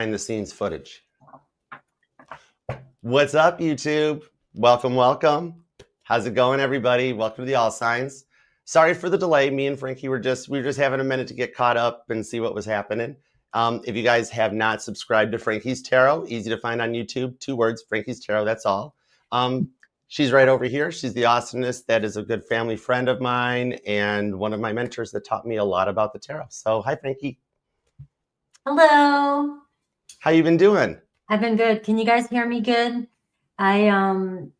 Behind the scenes footage. What's up, YouTube? Welcome. How's it going, everybody? Welcome to the All Signs. Sorry for the delay. Me and Frankie were just having a minute to get caught up and see what was happening. If you guys have not subscribed to Frankie's Tarot, easy to find on YouTube. 2 words, Frankie's Tarot. That's all. She's right over here. She's the awesomeness that is a good family friend of mine and one of my mentors that taught me a lot about the tarot. So, hi, Frankie. Hello. How you been doing? I've been good. Can you guys hear me good? I am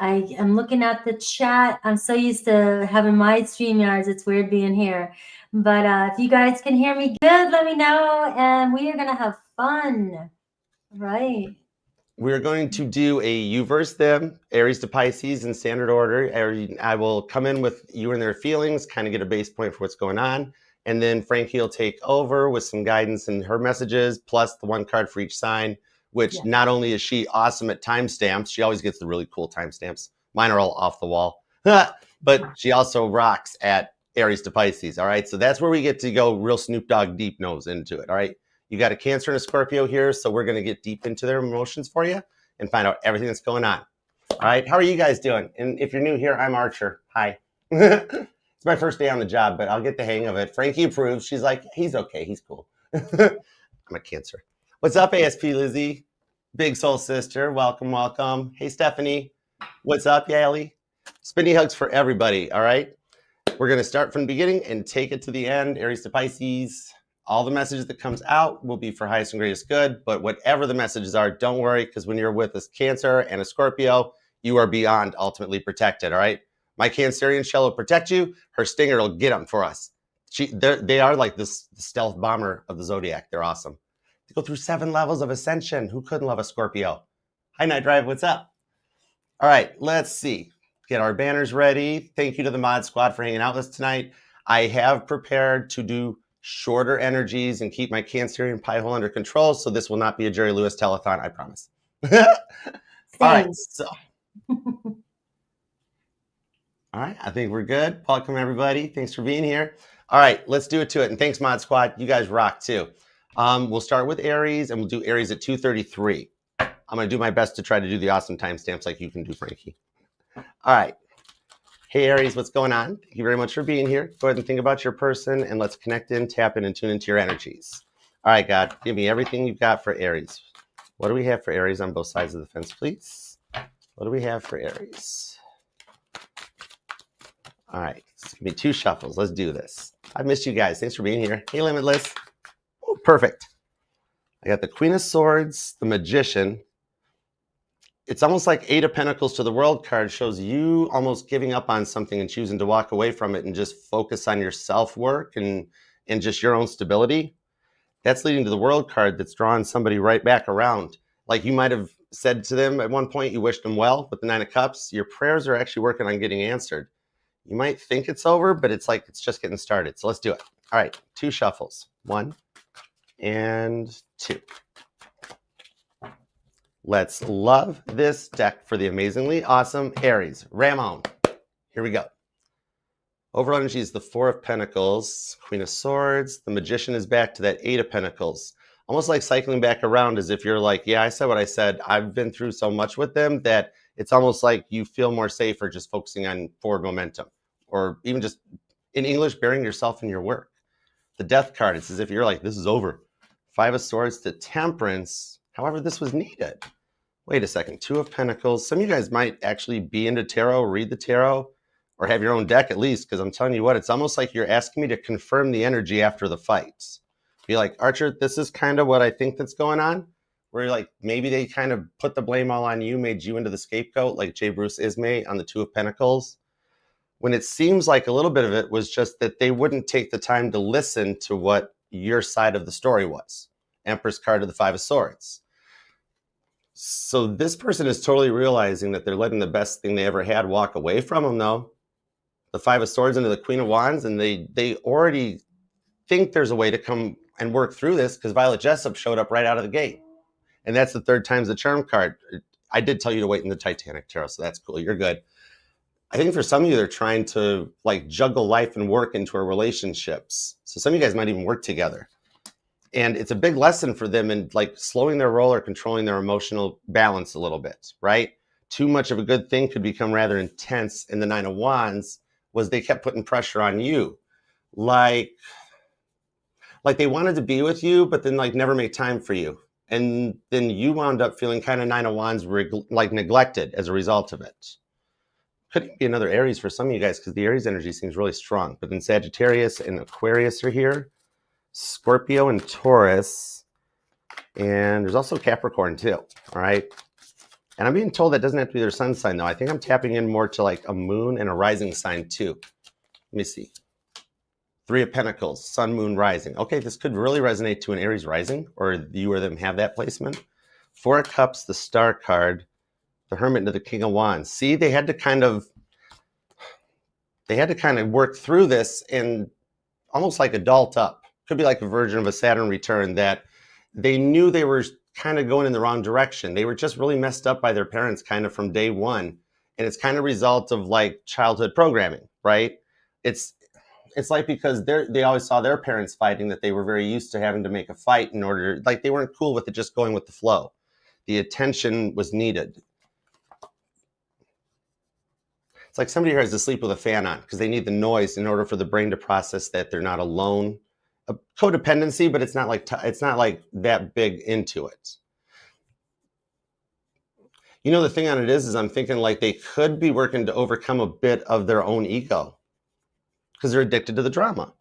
looking at the chat. I'm so used to having my StreamYards. It's weird being here. But if you guys can hear me good, let me know. And we are going to have fun. Right. We're going to do a you versus them, Aries to Pisces in standard order. I will come in with you and their feelings, kind of get a base point for what's going on. And then Frankie will take over with some guidance and her messages, plus the 1 card for each sign, which not only is she awesome at timestamps, she always gets the really cool timestamps. Mine are all off the wall. But she also rocks at Aries to Pisces, all right? So that's where we get to go real Snoop Dogg deep nose into it, all right? You got a Cancer and a Scorpio here, so we're going to get deep into their emotions for you and find out everything that's going on. All right, how are you guys doing? And if you're new here, I'm Archer. Hi. It's my first day on the job, but I'll get the hang of it. Frankie approves. She's like, he's okay. He's cool. I'm a Cancer. What's up, ASP Lizzie? Big soul sister. Welcome. Hey, Stephanie. What's up, Yali? Spinny hugs for everybody, all right? We're going to start from the beginning and take it to the end. Aries to Pisces. All the messages that comes out will be for highest and greatest good, but whatever the messages are, don't worry, because when you're with a Cancer and a Scorpio, you are beyond ultimately protected, all right? My Cancerian shell will protect you. Her stinger will get them for us. They are like the stealth bomber of the Zodiac. They're awesome. They go through 7 levels of ascension. Who couldn't love a Scorpio? Hi, Night Drive. What's up? All right, let's see. Get our banners ready. Thank you to the mod squad for hanging out with us tonight. I have prepared to do shorter energies and keep my Cancerian pie hole under control, so this will not be a Jerry Lewis telethon, I promise. All right, so... All right, I think we're good. Welcome, everybody. Thanks for being here. All right, let's do it to it. And thanks, Mod Squad. You guys rock, too. We'll start with Aries, and we'll do Aries at 2:33. I'm going to do my best to try to do the awesome timestamps like you can do, Frankie. All right. Hey, Aries, what's going on? Thank you very much for being here. Go ahead and think about your person, and let's connect in, tap in, and tune into your energies. All right, God, give me everything you've got for Aries. What do we have for Aries on both sides of the fence, please? What do we have for Aries? All right, give me 2 shuffles. Let's do this. I missed you guys. Thanks for being here. Hey, Limitless. Oh, perfect. I got the Queen of Swords, the Magician. It's almost like 8 of Pentacles to the World card shows you almost giving up on something and choosing to walk away from it and just focus on your self-work and just your own stability. That's leading to the World card that's drawing somebody right back around. Like you might have said to them at one point, you wished them well with the 9 of Cups. Your prayers are actually working on getting answered. You might think it's over, but it's like it's just getting started. So let's do it. All right, 2 shuffles. 1 and 2. Let's love this deck for the amazingly awesome Aries. Ramon. Here we go. Overall energy is the 4 of Pentacles, Queen of Swords. The Magician is back to that 8 of Pentacles. Almost like cycling back around as if you're like, yeah, I said what I said. I've been through so much with them that it's almost like you feel more safer just focusing on forward momentum, or even just in English, burying yourself in your work. The Death card, it's as if you're like, this is over. 5 of Swords to Temperance. However, this was needed. Wait a second, 2 of Pentacles. Some of you guys might actually be into tarot, read the tarot, or have your own deck at least, because I'm telling you what, it's almost like you're asking me to confirm the energy after the fight. Be like, Archer, this is kind of what I think that's going on. Where like maybe they kind of put the blame all on you, made you into the scapegoat, like J. Bruce Ismay on the 2 of Pentacles. When it seems like a little bit of it was just that they wouldn't take the time to listen to what your side of the story was. Empress card to the 5 of Swords. So this person is totally realizing that they're letting the best thing they ever had walk away from them, though. The 5 of Swords into the Queen of Wands, and they already think there's a way to come and work through this because Violet Jessup showed up right out of the gate. And that's the 3rd time's the charm card. I did tell you to wait in the Titanic Tarot, so that's cool. You're good. I think for some of you, they're trying to like juggle life and work into our relationships. So some of you guys might even work together. And it's a big lesson for them in like slowing their roll or controlling their emotional balance a little bit, right? Too much of a good thing could become rather intense. And the Nine of Wands was they kept putting pressure on you. Like they wanted to be with you, but then like never make time for you. And then you wound up feeling kind of Nine of Wands like neglected as a result of it. Could be another Aries for some of you guys because the Aries energy seems really strong. But then Sagittarius and Aquarius are here. Scorpio and Taurus. And there's also Capricorn too, all right? And I'm being told that doesn't have to be their sun sign though. I think I'm tapping in more to like a moon and a rising sign too. Let me see. Three of Pentacles, Sun, Moon, Rising. Okay, this could really resonate to an Aries rising, or you or them have that placement. Four of Cups, the Star card, the Hermit into the King of Wands. See, they had to kind of work through this and almost like adult up. Could be like a version of a Saturn return that they knew they were kind of going in the wrong direction. They were just really messed up by their parents kind of from day one. And it's kind of a result of like childhood programming, right? It's like because they always saw their parents fighting that they were very used to having to make a fight in order, like they weren't cool with it just going with the flow. The attention was needed. It's like somebody here has to sleep with a fan on because they need the noise in order for the brain to process that they're not alone. A codependency, but it's not like that big into it. You know, the thing on it is I'm thinking like they could be working to overcome a bit of their own ego because they're addicted to the drama.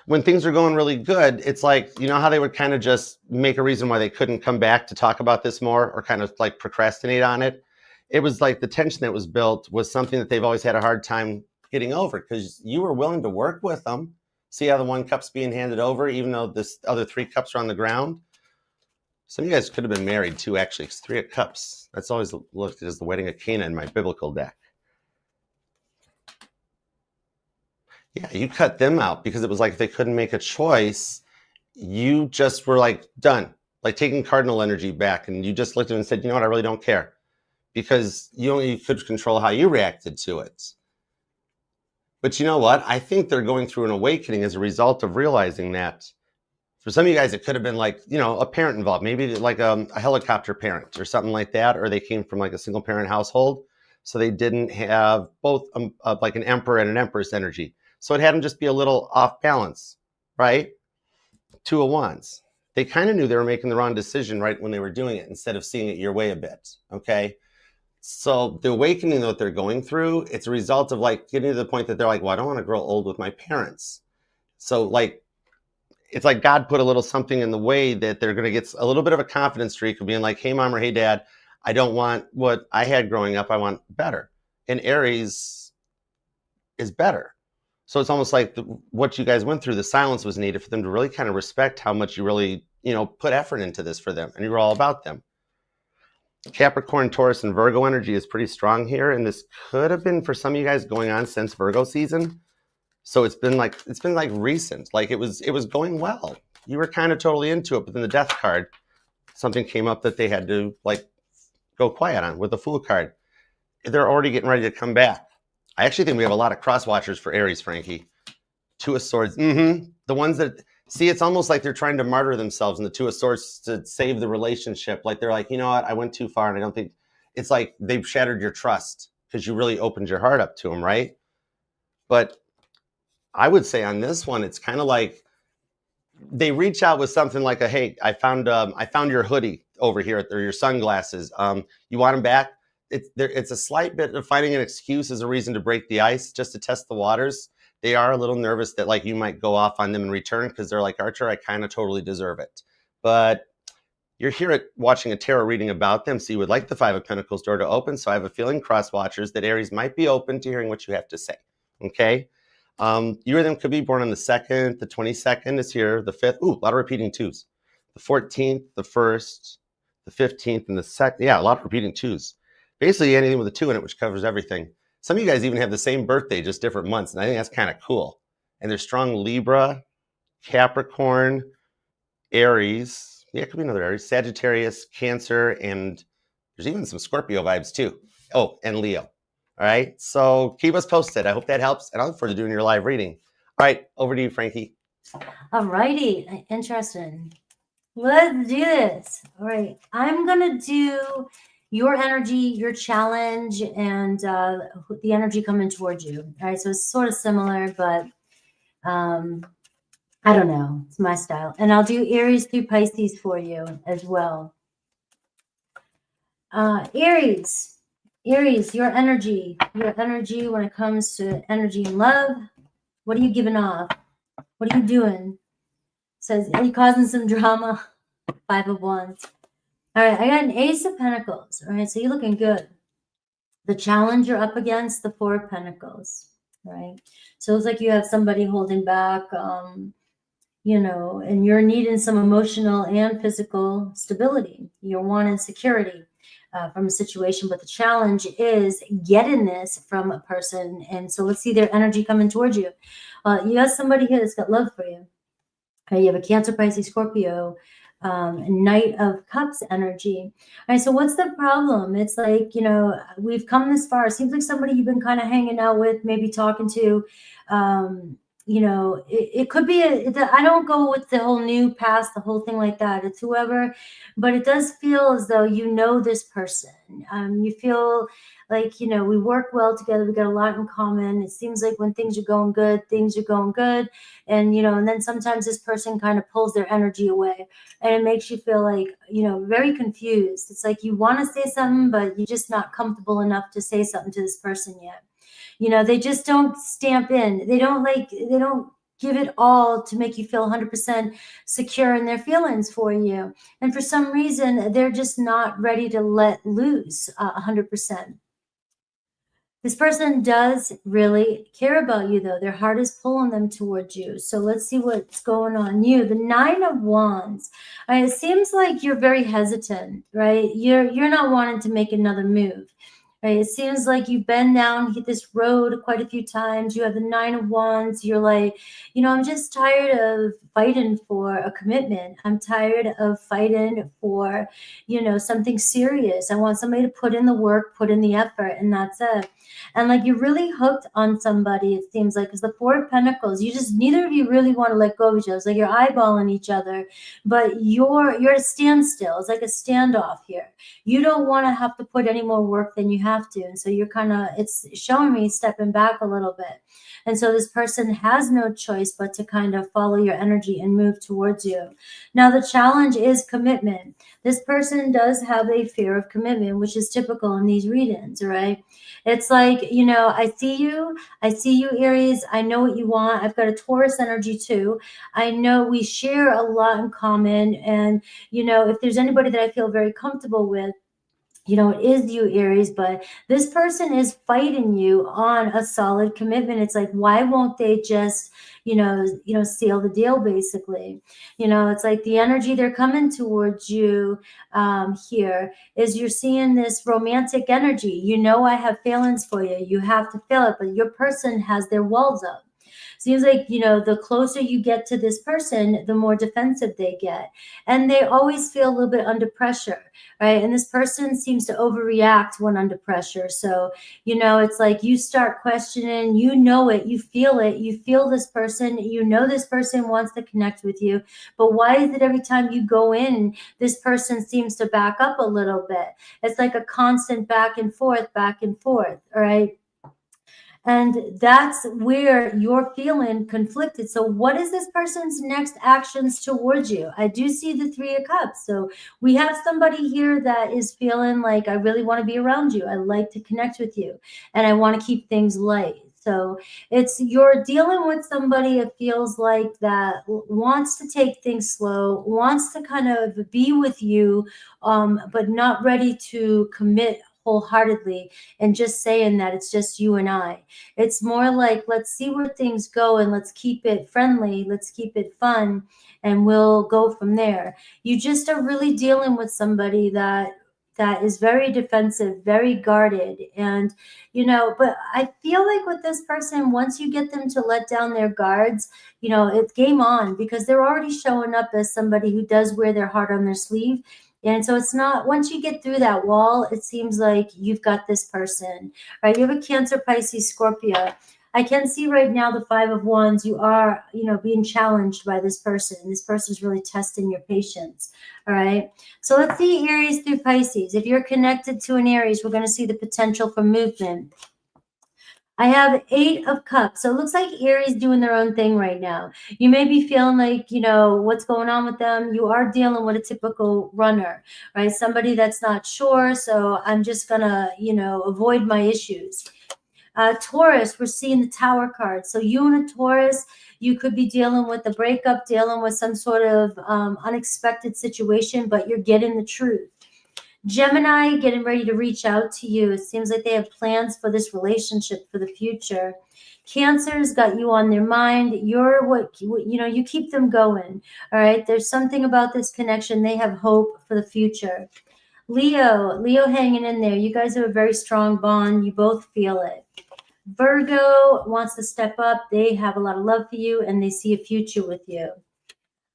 When things are going really good, it's like, you know how they would kind of just make a reason why they couldn't come back to talk about this more or kind of like procrastinate on it. It was like the tension that was built was something that they've always had a hard time getting over because you were willing to work with them. See how the one cup's being handed over, even though this other three cups are on the ground? Some of you guys could have been married too, actually. It's Three of Cups. That's always looked as the wedding of Cana in my biblical deck. Yeah, you cut them out because it was like they couldn't make a choice. You just were like done, like taking cardinal energy back. And you just looked at them and said, you know what, I really don't care. Because you could control how you reacted to it. But you know what? I think they're going through an awakening as a result of realizing that. For some of you guys, it could have been like, you know, a parent involved, maybe like a helicopter parent or something like that, or they came from like a single parent household. So they didn't have both like an emperor and an empress energy. So it had them just be a little off balance, right? Two of Wands. They kind of knew they were making the wrong decision right when they were doing it instead of seeing it your way a bit, okay? So the awakening that they're going through, it's a result of like getting to the point that they're like, well, I don't want to grow old with my parents. So like, it's like God put a little something in the way that they're going to get a little bit of a confidence streak of being like, hey, mom or hey, dad, I don't want what I had growing up. I want better. And Aries is better. So it's almost like what you guys went through, the silence was needed for them to really kind of respect how much you really, you know, put effort into this for them. And you're all about them. Capricorn, Taurus, and Virgo energy is pretty strong here. And this could have been for some of you guys going on since Virgo season. So it's been like recent, like it was going well. You were kind of totally into it, but then the Death card, something came up that they had to like go quiet on with the Fool card. They're already getting ready to come back. I actually think we have a lot of cross watchers for Aries, Frankie. Two of Swords. The ones that see, it's almost like they're trying to martyr themselves in the Two of Swords to save the relationship. Like they're like, you know what, I went too far, and I don't think it's like they've shattered your trust because you really opened your heart up to them, right? But I would say on this one, it's kind of like they reach out with something like a, hey, I found your hoodie over here, or your sunglasses. You want them back? It's a slight bit of finding an excuse as a reason to break the ice, just to test the waters. They are a little nervous that like you might go off on them in return because they're like, Archer, I kind of totally deserve it. But you're here watching a tarot reading about them, so you would like the Five of Pentacles door to open. So I have a feeling, cross watchers, that Aries might be open to hearing what you have to say. Okay. You or them could be born on the 2nd, the 22nd is here, the 5th. Ooh, a lot of repeating twos. The 14th, the 1st, the 15th, and the 2nd. Yeah, a lot of repeating twos. Basically anything with a 2 in it, which covers everything. Some of you guys even have the same birthday, just different months, and I think that's kind of cool. And there's strong Libra, Capricorn, Aries. Yeah, it could be another Aries. Sagittarius, Cancer, and there's even some Scorpio vibes too. Oh, and Leo. All right, so keep us posted. I hope that helps, and I look forward to doing your live reading. All right, over to you, Frankie. Alrighty, interesting. Let's do this. All right, I'm gonna do your energy, your challenge, and the energy coming towards you. All right, so it's sort of similar, but I don't know. It's my style, and I'll do Aries through Pisces for you as well. Aries, Aries, your energy when it comes to energy and love. What are you giving off? What are you doing? Says, are you causing some drama? 5 of Wands. All right, I got an Ace of Pentacles. All right, so you're looking good. The challenge you're up against, the 4 of Pentacles. Right, so it's like you have somebody holding back, you know, and you're needing some emotional and physical stability. You're wanting security from a situation, but the challenge is getting this from a person. And so let's see their energy coming towards you. You got somebody here that's got love for you. You have a Cancer, Pisces, Scorpio, Knight of Cups energy. All right, so what's the problem? It's like, you know, we've come this far. It seems like somebody you've been kind of hanging out with, maybe talking to. You know, it could be, I don't go with the whole new past, the whole thing like that. It's whoever, but it does feel as though you know this person. You feel like, you know, we work well together. We got a lot in common. It seems like when things are going good, things are going good. And, you know, and then sometimes this person kind of pulls their energy away and it makes you feel like, you know, very confused. It's like you want to say something, but you're just not comfortable enough to say something to this person yet. You know, they just don't stamp in. They don't give it all to make you feel 100% secure in their feelings for you. And for some reason, they're just not ready to let loose 100%. This person does really care about you, though. Their heart is pulling them towards you. So let's see what's going on. You, the 9 of Wands. It seems like you're very hesitant, right? You're not wanting to make another move. Right? It seems like you've been down this road quite a few times. You have the 9 of Wands. You're like, you know, I'm just tired of fighting for a commitment. I'm tired of fighting for, you know, something serious. I want somebody to put in the work, put in the effort, and that's it. And like you're really hooked on somebody, it seems like, because the 4 of Pentacles, you just, neither of you really want to let go of each other. It's like you're eyeballing each other, but you're at a standstill. It's like a standoff here. You don't want to have to put any more work than you have to. And so you're kind of, it's showing me stepping back a little bit. And so this person has no choice but to kind of follow your energy and move towards you. Now, the challenge is commitment. This person does have a fear of commitment, which is typical in these readings, right? It's like, you know, I see you, Aries. I know what you want. I've got a Taurus energy too. I know we share a lot in common. And, you know, if there's anybody that I feel very comfortable with, you know, it is you, Aries, but this person is fighting you on a solid commitment. It's like, why won't they just, you know, seal the deal, basically? You know, it's like the energy they're coming towards you here is you're seeing this romantic energy. You know, I have feelings for you. You have to feel it, but your person has their walls up. Seems like, you know, the closer you get to this person, the more defensive they get. And they always feel a little bit under pressure, right? And this person seems to overreact when under pressure. So, you know, it's like you start questioning, you know it, you feel this person, you know this person wants to connect with you. But why is it every time you go in, this person seems to back up a little bit? It's like a constant back and forth, all right? And that's where you're feeling conflicted. So what is this person's next actions towards you? I do see the 3 of Cups. So we have somebody here that is feeling like, I really want to be around you. I like to connect with you and I want to keep things light. So it's, you're dealing with somebody that feels like that wants to take things slow, wants to kind of be with you, but not ready to commit wholeheartedly and just saying that it's just you and I. It's more like, let's see where things go and let's keep it friendly, let's keep it fun, and we'll go from there. You just are really dealing with somebody that is very defensive, very guarded. And, you know, but I feel like with this person, once you get them to let down their guards, you know, it's game on, because they're already showing up as somebody who does wear their heart on their sleeve. And so it's not, once you get through that wall, it seems like you've got this person, right? You have a Cancer, Pisces, Scorpio. I can see right now the Five of Wands. You are, being challenged by this person. This person's really testing your patience. All right. So let's see Aries through Pisces. If you're connected to an Aries, we're going to see the potential for movement. I have Eight of Cups. So it looks like Aries doing their own thing right now. You may be feeling like, what's going on with them. You are dealing with a typical runner, right? Somebody that's not sure. So I'm just going to, avoid my issues. Taurus, we're seeing the Tower card. So you and a Taurus, you could be dealing with a breakup, dealing with some sort of unexpected situation, but you're getting the truth. Gemini, getting ready to reach out to you. It seems like they have plans for this relationship for the future. Cancer's got you on their mind. You're you keep them going. All right. There's something about this connection. They have hope for the future. Leo hanging in there. You guys have a very strong bond. You both feel it. Virgo wants to step up. They have a lot of love for you and they see a future with you.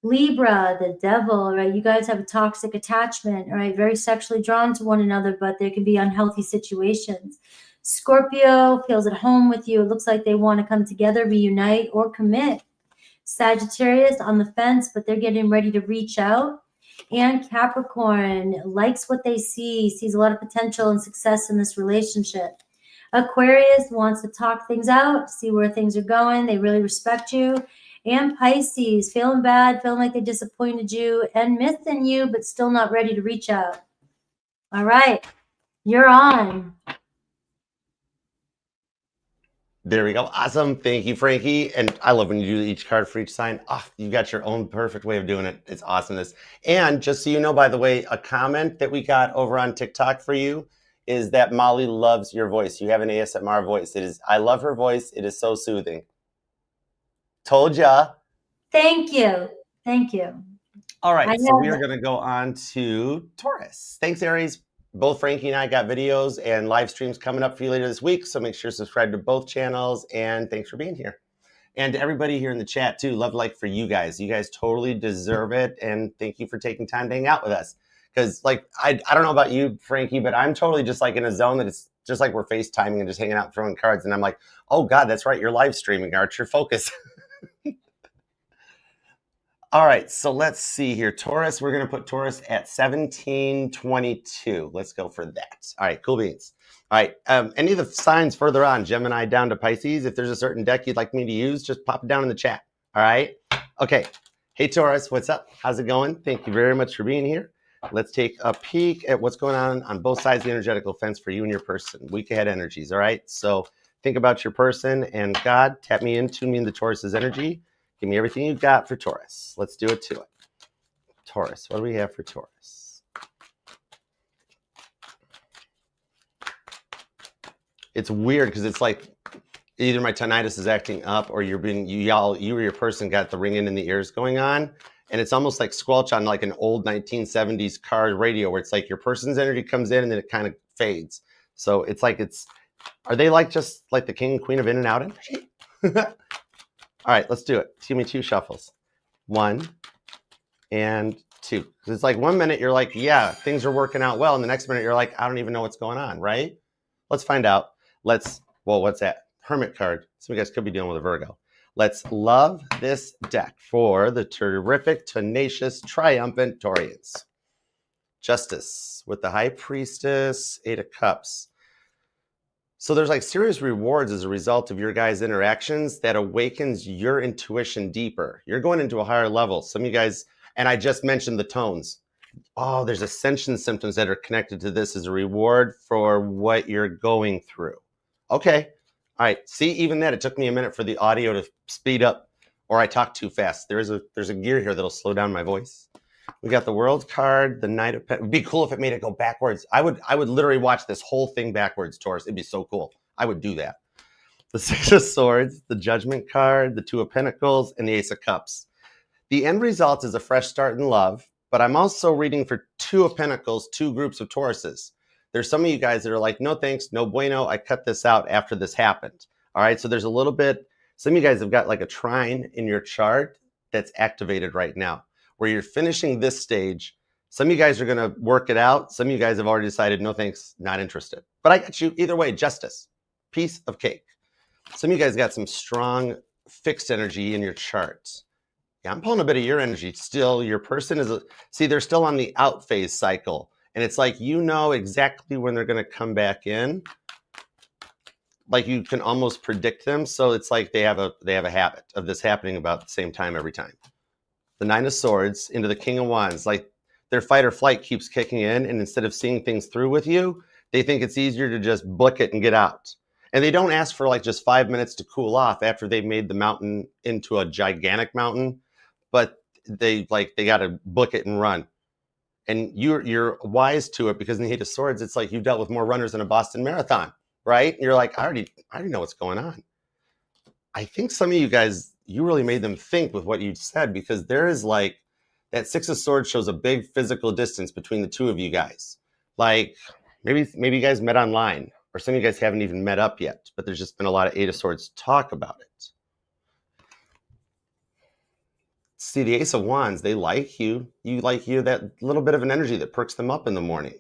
Libra, the devil, right? You guys have a toxic attachment, right? Very sexually drawn to one another, but there can be unhealthy situations. Scorpio feels at home with you. It looks like they want to come together, reunite, or commit. Sagittarius on the fence, but they're getting ready to reach out. And Capricorn likes what they see, sees a lot of potential and success in this relationship. Aquarius wants to talk things out, see where things are going. They really respect you. And Pisces, feeling bad, feeling like they disappointed you and missing you, but still not ready to reach out. All right, you're on. There we go. Awesome. Thank you, Frankie. And I love when you do each card for each sign. Oh, you got your own perfect way of doing it. It's awesomeness. And just so you know, by the way, a comment that we got over on TikTok for you is that Molly loves your voice. You have an ASMR voice. I love her voice. It is so soothing. Told ya. Thank you. Thank you. All right, so we are going to go on to Taurus. Thanks, Aries. Both Frankie and I got videos and live streams coming up for you later this week, so make sure to subscribe to both channels, and thanks for being here. And to everybody here in the chat, too, love like for you guys. You guys totally deserve it, and thank you for taking time to hang out with us. Because, I don't know about you, Frankie, but I'm totally just, in a zone that it's just like we're FaceTiming and just hanging out throwing cards, and I'm like, oh, God, that's right, you're live streaming, Archer, focus. All right, so let's see here. Taurus, we're going to put Taurus at 1722. Let's go for that. All right, cool beans. All right, any of the signs further on, Gemini down to Pisces, if there's a certain deck you'd like me to use, just pop it down in the chat. All right? Okay. Hey, Taurus, what's up? How's it going? Thank you very much for being here. Let's take a peek at what's going on both sides of the energetical fence for you and your person. Week ahead energies, all right? So think about your person and God, tap me in, tune me into Taurus's energy. Give me everything you've got for Taurus. Let's do it to it. Taurus, what do we have for Taurus? It's weird because it's like either my tinnitus is acting up or you or your person got the ringing in the ears going on. And it's almost like squelch on like an old 1970s car radio where it's like your person's energy comes in and then it kind of fades. So it's like are they just like the king and queen of in and out energy? All right, let's do it. Give me two shuffles. 1 and 2. It's like 1 minute you're like, yeah, things are working out well. And the next minute you're like, I don't even know what's going on, right? Let's find out. What's that? Hermit card. Some of you guys could be dealing with a Virgo. Let's love this deck for the terrific, tenacious, triumphant Taurians. Justice with the High Priestess, 8 of Cups. So there's serious rewards as a result of your guys' interactions that awakens your intuition deeper. You're going into a higher level. Some of you guys, and I just mentioned the tones. Oh, there's ascension symptoms that are connected to this as a reward for what you're going through. Okay. All right. See, even that, it took me a minute for the audio to speed up or I talk too fast. There's a gear here that'll slow down my voice. We got the World card, the Knight of Pentacles. It'd be cool if it made it go backwards. I would literally watch this whole thing backwards, Taurus. It'd be so cool. I would do that. The Six of Swords, the Judgment card, the Two of Pentacles, and the Ace of Cups. The end result is a fresh start in love, but I'm also reading for Two of Pentacles, 2 groups of Tauruses. There's some of you guys that are like, no thanks, no bueno. I cut this out after this happened. All right, so there's a little bit, some of you guys have got like a trine in your chart that's activated right now, where you're finishing this stage. Some of you guys are going to work it out. Some of you guys have already decided, no thanks, not interested. But I got you either way, justice, piece of cake. Some of you guys got some strong fixed energy in your charts. Yeah, I'm pulling a bit of your energy still. Your person is, see, they're still on the out phase cycle. And it's like, you know exactly when they're going to come back in. Like you can almost predict them. So it's like they have a habit of this happening about the same time every time. The Nine of Swords into the King of Wands, like their fight or flight keeps kicking in. And instead of seeing things through with you, they think it's easier to just book it and get out. And they don't ask for like just 5 minutes to cool off after they've made the mountain into a gigantic mountain, but they got to book it and run. And you're wise to it because in the Eight of Swords, it's like you've dealt with more runners in a Boston Marathon, right? And you're like, I already know what's going on. I think some of you guys, you really made them think with what you said, because there is like that Six of Swords shows a big physical distance between the two of you guys. Like maybe you guys met online, or some of you guys haven't even met up yet, but there's just been a lot of Eight of Swords talk about it. See, the Ace of Wands, they like you. You that little bit of an energy that perks them up in the morning.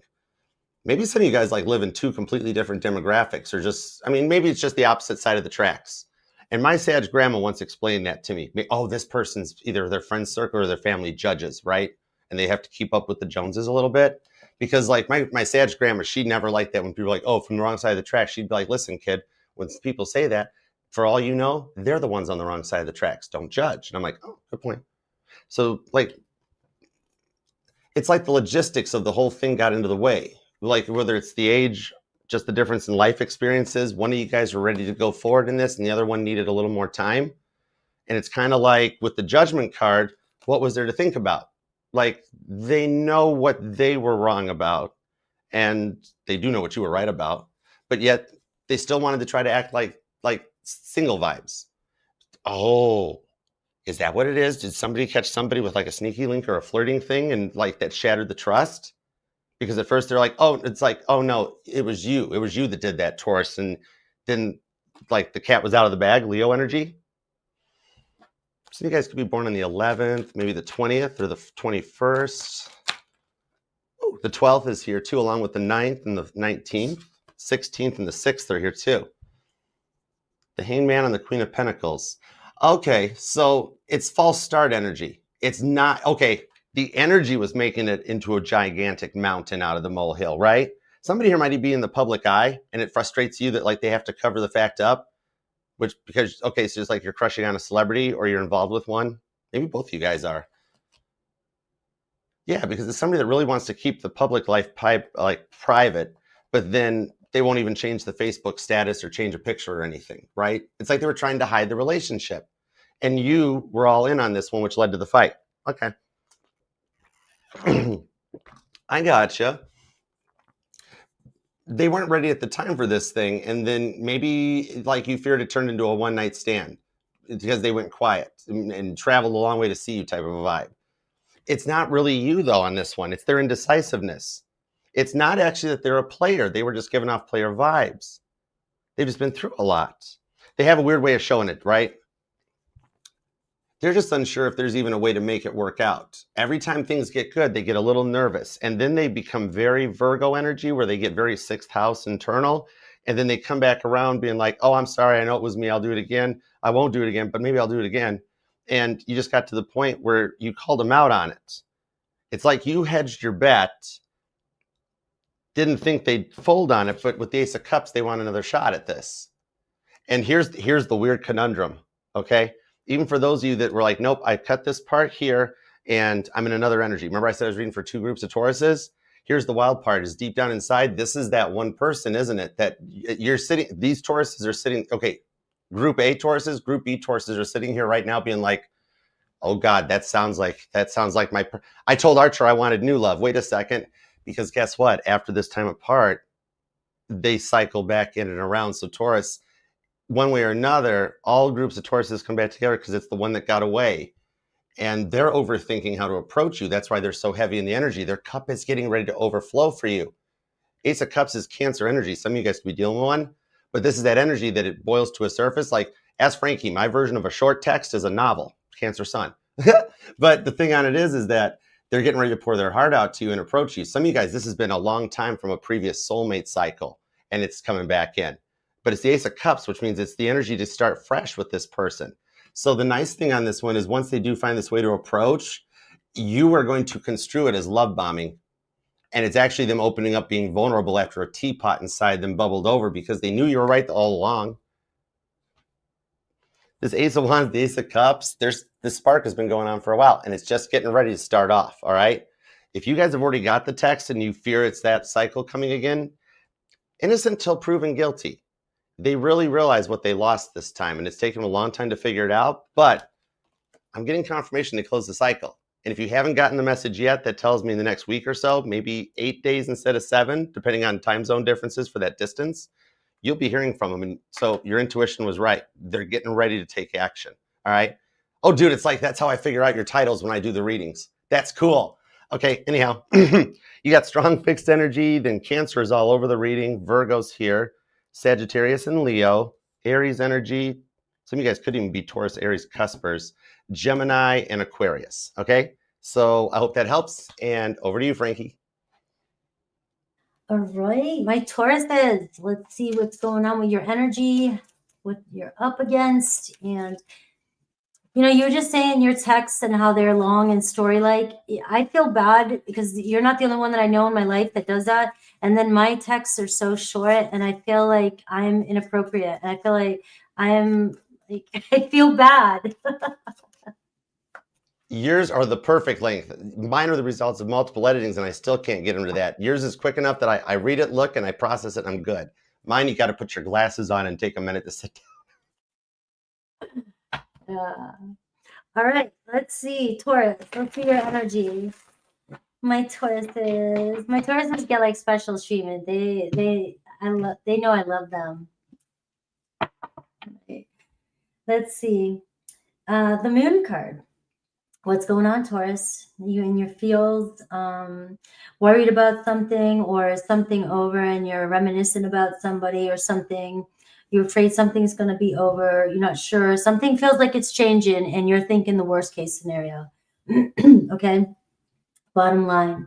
Maybe some of you guys like live in two completely different demographics, or just, I mean, maybe it's just the opposite side of the tracks. And my Sag grandma once explained that to me. Oh, this person's either their friend circle or their family judges, right? And they have to keep up with the Joneses a little bit. Because like my Sag grandma, she never liked that when people were like, oh, from the wrong side of the track. She'd be like, listen, kid, when people say that, for all you know, they're the ones on the wrong side of the tracks. Don't judge. And I'm like, oh, good point. So like, it's like the logistics of the whole thing got into the way. Like whether it's the age, just the difference in life experiences, one of you guys were ready to go forward in this and the other one needed a little more time. And it's kind of like with the Judgment card, what was there to think about? Like they know what they were wrong about and they do know what you were right about, but yet they still wanted to try to act like single vibes. Oh, is that what it is? Did somebody catch somebody with like a sneaky link or a flirting thing and like that shattered the trust? Because at first they're like, oh, it's like, oh no, it was you that did that, Taurus, and then like the cat was out of the bag, Leo energy. So you guys could be born on the 11th, maybe the 20th or the 21st. Oh, the 12th is here too, along with the 9th and the 19th, 16th and the 6th are here too. The Hangman and the Queen of Pentacles. Okay, so it's false start energy. It's not, okay, the energy was making it into a gigantic mountain out of the molehill, right? Somebody here might be in the public eye and it frustrates you that like they have to cover the fact up, which because, okay, so it's like you're crushing on a celebrity or you're involved with one. Maybe both of you guys are. Yeah, because it's somebody that really wants to keep the public life private, but then they won't even change the Facebook status or change a picture or anything, right? It's like they were trying to hide the relationship. And you were all in on this one, which led to the fight. Okay. I gotcha. They weren't ready at the time for this thing. And then maybe like you feared it turned into a one-night stand because they went quiet and traveled a long way to see you type of a vibe. It's not really you though on this one. It's their indecisiveness. It's not actually that they're a player. They were just giving off player vibes. They've just been through a lot. They have a weird way of showing it, right? They're just unsure if there's even a way to make it work out. Every time things get good, they get a little nervous. And then they become very Virgo energy where they get very sixth house internal. And then they come back around being like, oh, I'm sorry. I know it was me. I'll do it again. I won't do it again, but maybe I'll do it again. And you just got to the point where you called them out on it. It's like you hedged your bet, didn't think they'd fold on it, but with the Ace of Cups, they want another shot at this. And here's the weird conundrum, okay? Even for those of you that were like, nope, I cut this part here and I'm in another energy. Remember I said I was reading for two groups of Tauruses? Here's the wild part is deep down inside, this is that one person, isn't it? That you're sitting, these Tauruses are sitting, okay, group A Tauruses, group B Tauruses are sitting here right now being like, oh God, that sounds like I told Archer I wanted new love. Wait a second, because guess what? After this time apart, they cycle back in and around. So Taurus, one way or another, all groups of Tauruses come back together because it's the one that got away. And they're overthinking how to approach you. That's why they're so heavy in the energy. Their cup is getting ready to overflow for you. Ace of Cups is Cancer energy. Some of you guys could be dealing with one, but this is that energy that it boils to a surface. Like, ask Frankie, my version of a short text is a novel, Cancer Sun. But the thing on it is that they're getting ready to pour their heart out to you and approach you. Some of you guys, this has been a long time from a previous soulmate cycle, and it's coming back in. but it's the Ace of Cups, which means it's the energy to start fresh with this person. So the nice thing on this one is once they do find this way to approach, you are going to construe it as love bombing. And it's actually them opening up, being vulnerable after a teapot inside them bubbled over because they knew you were right all along. This Ace of Wands, the Ace of Cups, this spark has been going on for a while, and it's just getting ready to start off, all right? If you guys have already got the text and you fear it's that cycle coming again, innocent till proven guilty. They really realize what they lost this time, and it's taken them a long time to figure it out, but I'm getting confirmation to close the cycle. And if you haven't gotten the message yet, that tells me in the next week or so, maybe 8 days instead of 7, depending on time zone differences for that distance, you'll be hearing from them. And so your intuition was right. They're getting ready to take action. All right. Oh, dude, it's like that's how I figure out your titles when I do the readings. That's cool. Okay. Anyhow, you got strong fixed energy. Then Cancer is all over the reading. Virgo's here. Sagittarius and Leo. Aries energy. Some of you guys could even be Taurus, Aries, Cuspers. Gemini and Aquarius. Okay. So I hope that helps. And over to you, Frankie. All right, my Tauruses, let's see what's going on with your energy, what you're up against. And, you know, you were just saying your texts and how they're long and story-like. I feel bad because you're not the only one that I know in my life that does that. And then my texts are so short and I feel like I'm inappropriate. And I feel like I feel bad. Yours are the perfect length. Mine are the results of multiple editings, and I still can't get into that. Yours is quick enough that I read it, look, and I process it, and I'm good. Mine, you got to put your glasses on and take a minute to sit down. All right, let's see. Taurus, let's see your energy. My Tauruses get like special treatment. They know I love them. Okay. Let's see. The Moon card. What's going on, Taurus? You in your feels, worried about something or something over, and you're reminiscent about somebody or something. You're afraid something's going to be over. You're not sure. Something feels like it's changing, and you're thinking the worst case scenario. Okay. Bottom line.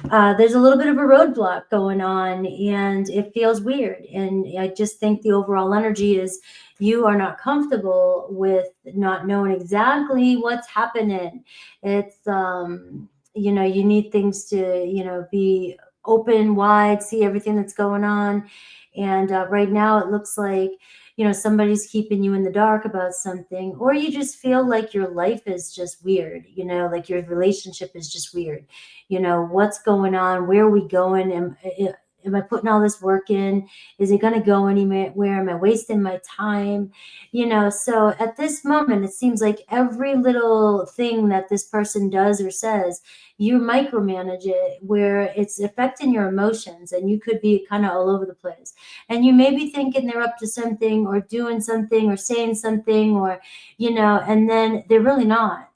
There's a little bit of a roadblock going on, and it feels weird. And I just think the overall energy is you are not comfortable with not knowing exactly what's happening. It's, you know, you need things to, you know, be open, wide, see everything that's going on. And right now it looks like, you know, somebody's keeping you in the dark about something, or you just feel like your life is just weird, you know, like your relationship is just weird. You know, what's going on? Where are we going? Am I putting all this work in? Is it going to go anywhere? Am I wasting my time? You know, so at this moment, it seems like every little thing that this person does or says, you micromanage it where it's affecting your emotions, and you could be kind of all over the place. And you may be thinking they're up to something or doing something or saying something, or, you know, and then they're really not.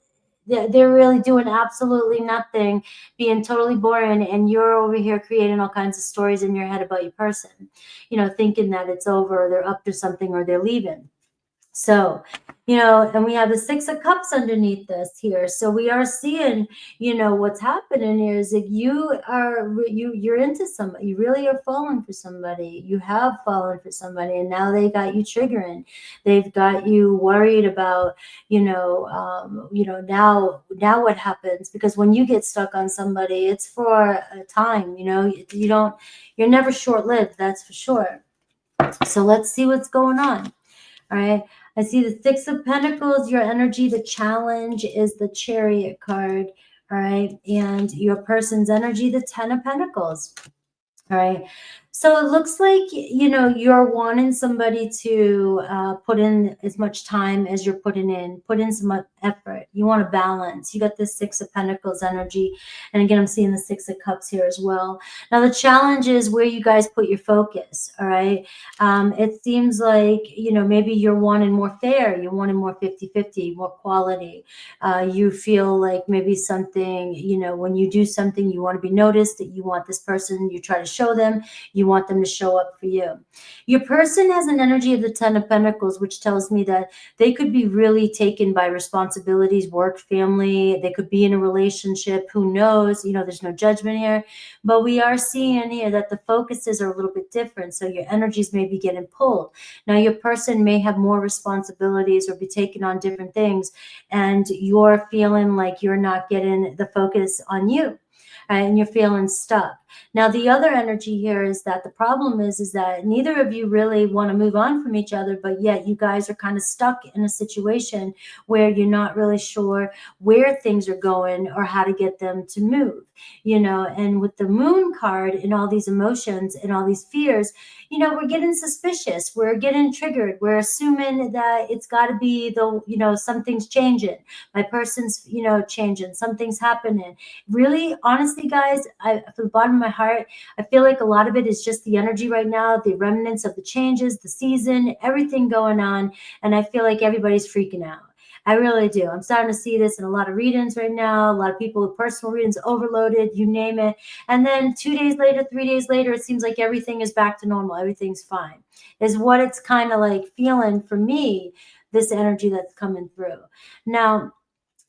They're really doing absolutely nothing, being totally boring, and you're over here creating all kinds of stories in your head about your person, you know, thinking that it's over, or they're up to something, or they're leaving. So, you know, and we have the Six of Cups underneath this here. So we are seeing, you know, what's happening here is that you're into somebody. You really are falling for somebody. You have fallen for somebody, and now they got you triggering. They've got you worried about, now what happens? Because when you get stuck on somebody, it's for a time. You know, you're never short-lived. That's for sure. So let's see what's going on. All right. I see the Six of Pentacles. Your energy, the challenge is the Chariot card. All right. And your person's energy, the Ten of Pentacles. All right. So it looks like, you know, you're wanting somebody to put in as much time as you're put in some effort. You want to balance. You got the Six of Pentacles energy. And again, I'm seeing the Six of Cups here as well. Now, the challenge is where you guys put your focus. All right. It seems like, you know, maybe you're wanting more fair. You're wanting more 50-50, more quality. You feel like maybe something, you know, when you do something, you want to be noticed, that you want this person, you try to show them, you you want them to show up for you. Your person has an energy of the Ten of Pentacles, which tells me that they could be really taken by responsibilities, work, family. They could be in a relationship. Who knows? You know, there's no judgment here. But we are seeing here that the focuses are a little bit different. So your energies may be getting pulled. Now, your person may have more responsibilities or be taking on different things, and you're feeling like you're not getting the focus on you. And you're feeling stuck. Now, the other energy here is that the problem is that neither of you really want to move on from each other, but yet you guys are kind of stuck in a situation where you're not really sure where things are going or how to get them to move, you know. And with the Moon card and all these emotions and all these fears, you know, we're getting suspicious. We're getting triggered. We're assuming that it's got to be the, you know, something's changing. My person's, you know, changing. Something's happening. Really, honestly, guys, from the bottom of my heart, I feel like a lot of it is just the energy right now, the remnants of the changes, the season, everything going on. And I feel like everybody's freaking out. I really do. I'm starting to see this in a lot of readings right now. A lot of people with personal readings overloaded, you name it. And then 2 days later, 3 days later, it seems like everything is back to normal. Everything's fine, is what it's kind of like feeling for me, this energy that's coming through. Now,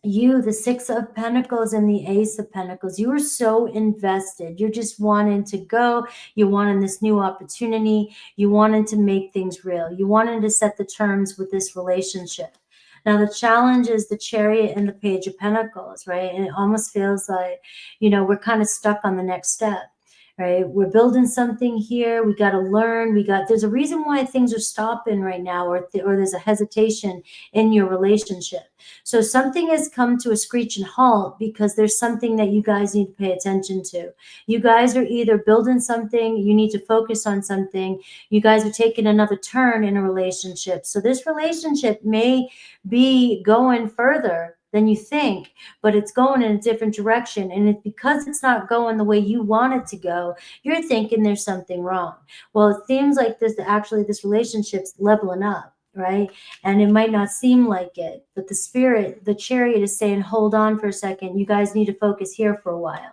you, the Six of Pentacles and the Ace of Pentacles, you are so invested. You're just wanting to go. You're wanting this new opportunity. You wanted to make things real. You wanted to set the terms with this relationship. Now, the challenge is the Chariot and the Page of Pentacles, right? And it almost feels like, you know, we're kind of stuck on the next step. Right, we're building something here. We got to learn. There's a reason why things are stopping right now, or there's a hesitation in your relationship. So something has come to a screeching halt because there's something that you guys need to pay attention to. You guys are either building something, you need to focus on something. You guys are taking another turn in a relationship. So this relationship may be going further than you think, but it's going in a different direction. And it's because it's not going the way you want it to go, you're thinking there's something wrong. Well, it seems like this relationship's leveling up, right? And it might not seem like it, but the Spirit, the Chariot is saying, hold on for a second. You guys need to focus here for a while.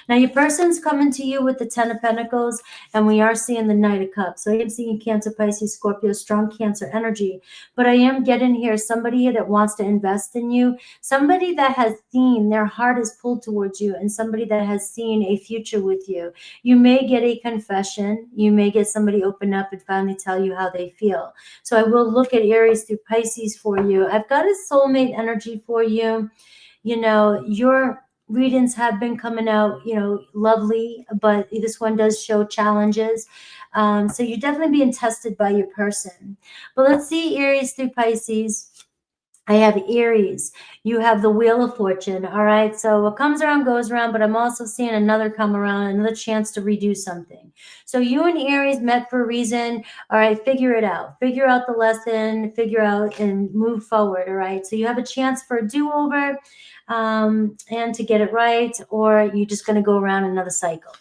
Now, your person's coming to you with the Ten of Pentacles, and we are seeing the Knight of Cups. So I am seeing Cancer, Pisces, Scorpio, strong Cancer energy. But I am getting here somebody here that wants to invest in you, somebody that has seen their heart is pulled towards you, and somebody that has seen a future with you. You may get a confession. You may get somebody open up and finally tell you how they feel. So I will look at Aries through Pisces for you. I've got a soulmate energy for you. You know, your readings have been coming out, you know, lovely, but this one does show challenges. So you're definitely being tested by your person. But let's see Aries through Pisces. I have Aries. You have the Wheel of Fortune. All right. So what comes around goes around, but I'm also seeing another come around, another chance to redo something. So you and Aries met for a reason. All right. Figure it out. Figure out the lesson, figure out and move forward. All right. So you have a chance for a do-over and to get it right, or you're just going to go around another cycle.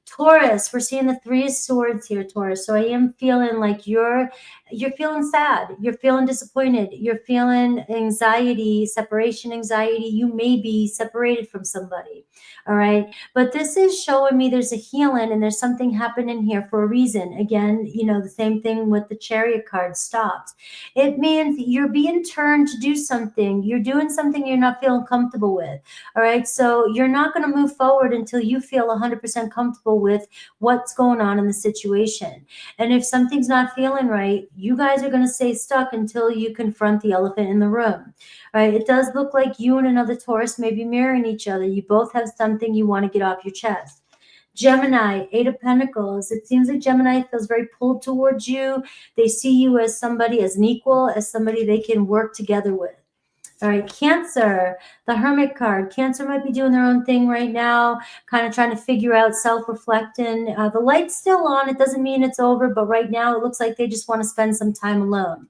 Taurus, we're seeing the Three of Swords here, Taurus. So I am feeling like you're feeling sad. You're feeling disappointed. You're feeling anxiety, separation anxiety. You may be separated from somebody. All right. But this is showing me there's a healing and there's something happening here for a reason. Again, you know, the same thing with the Chariot card stopped. It means you're being turned to do something. You're doing something you're not feeling comfortable with. All right. So you're not going to move forward until you feel 100% comfortable with what's going on in the situation. And if something's not feeling right, you guys are going to stay stuck until you confront the elephant in the room. All right. It does look like you and another Taurus may be marrying each other. You both have something you want to get off your chest. Gemini, Eight of Pentacles. It seems like Gemini feels very pulled towards you. They see you as somebody, as an equal, as somebody they can work together with. All right, Cancer, the Hermit card. Cancer might be doing their own thing right now, kind of trying to figure out, self-reflecting. The light's still on. It doesn't mean it's over, but right now it looks like they just want to spend some time alone.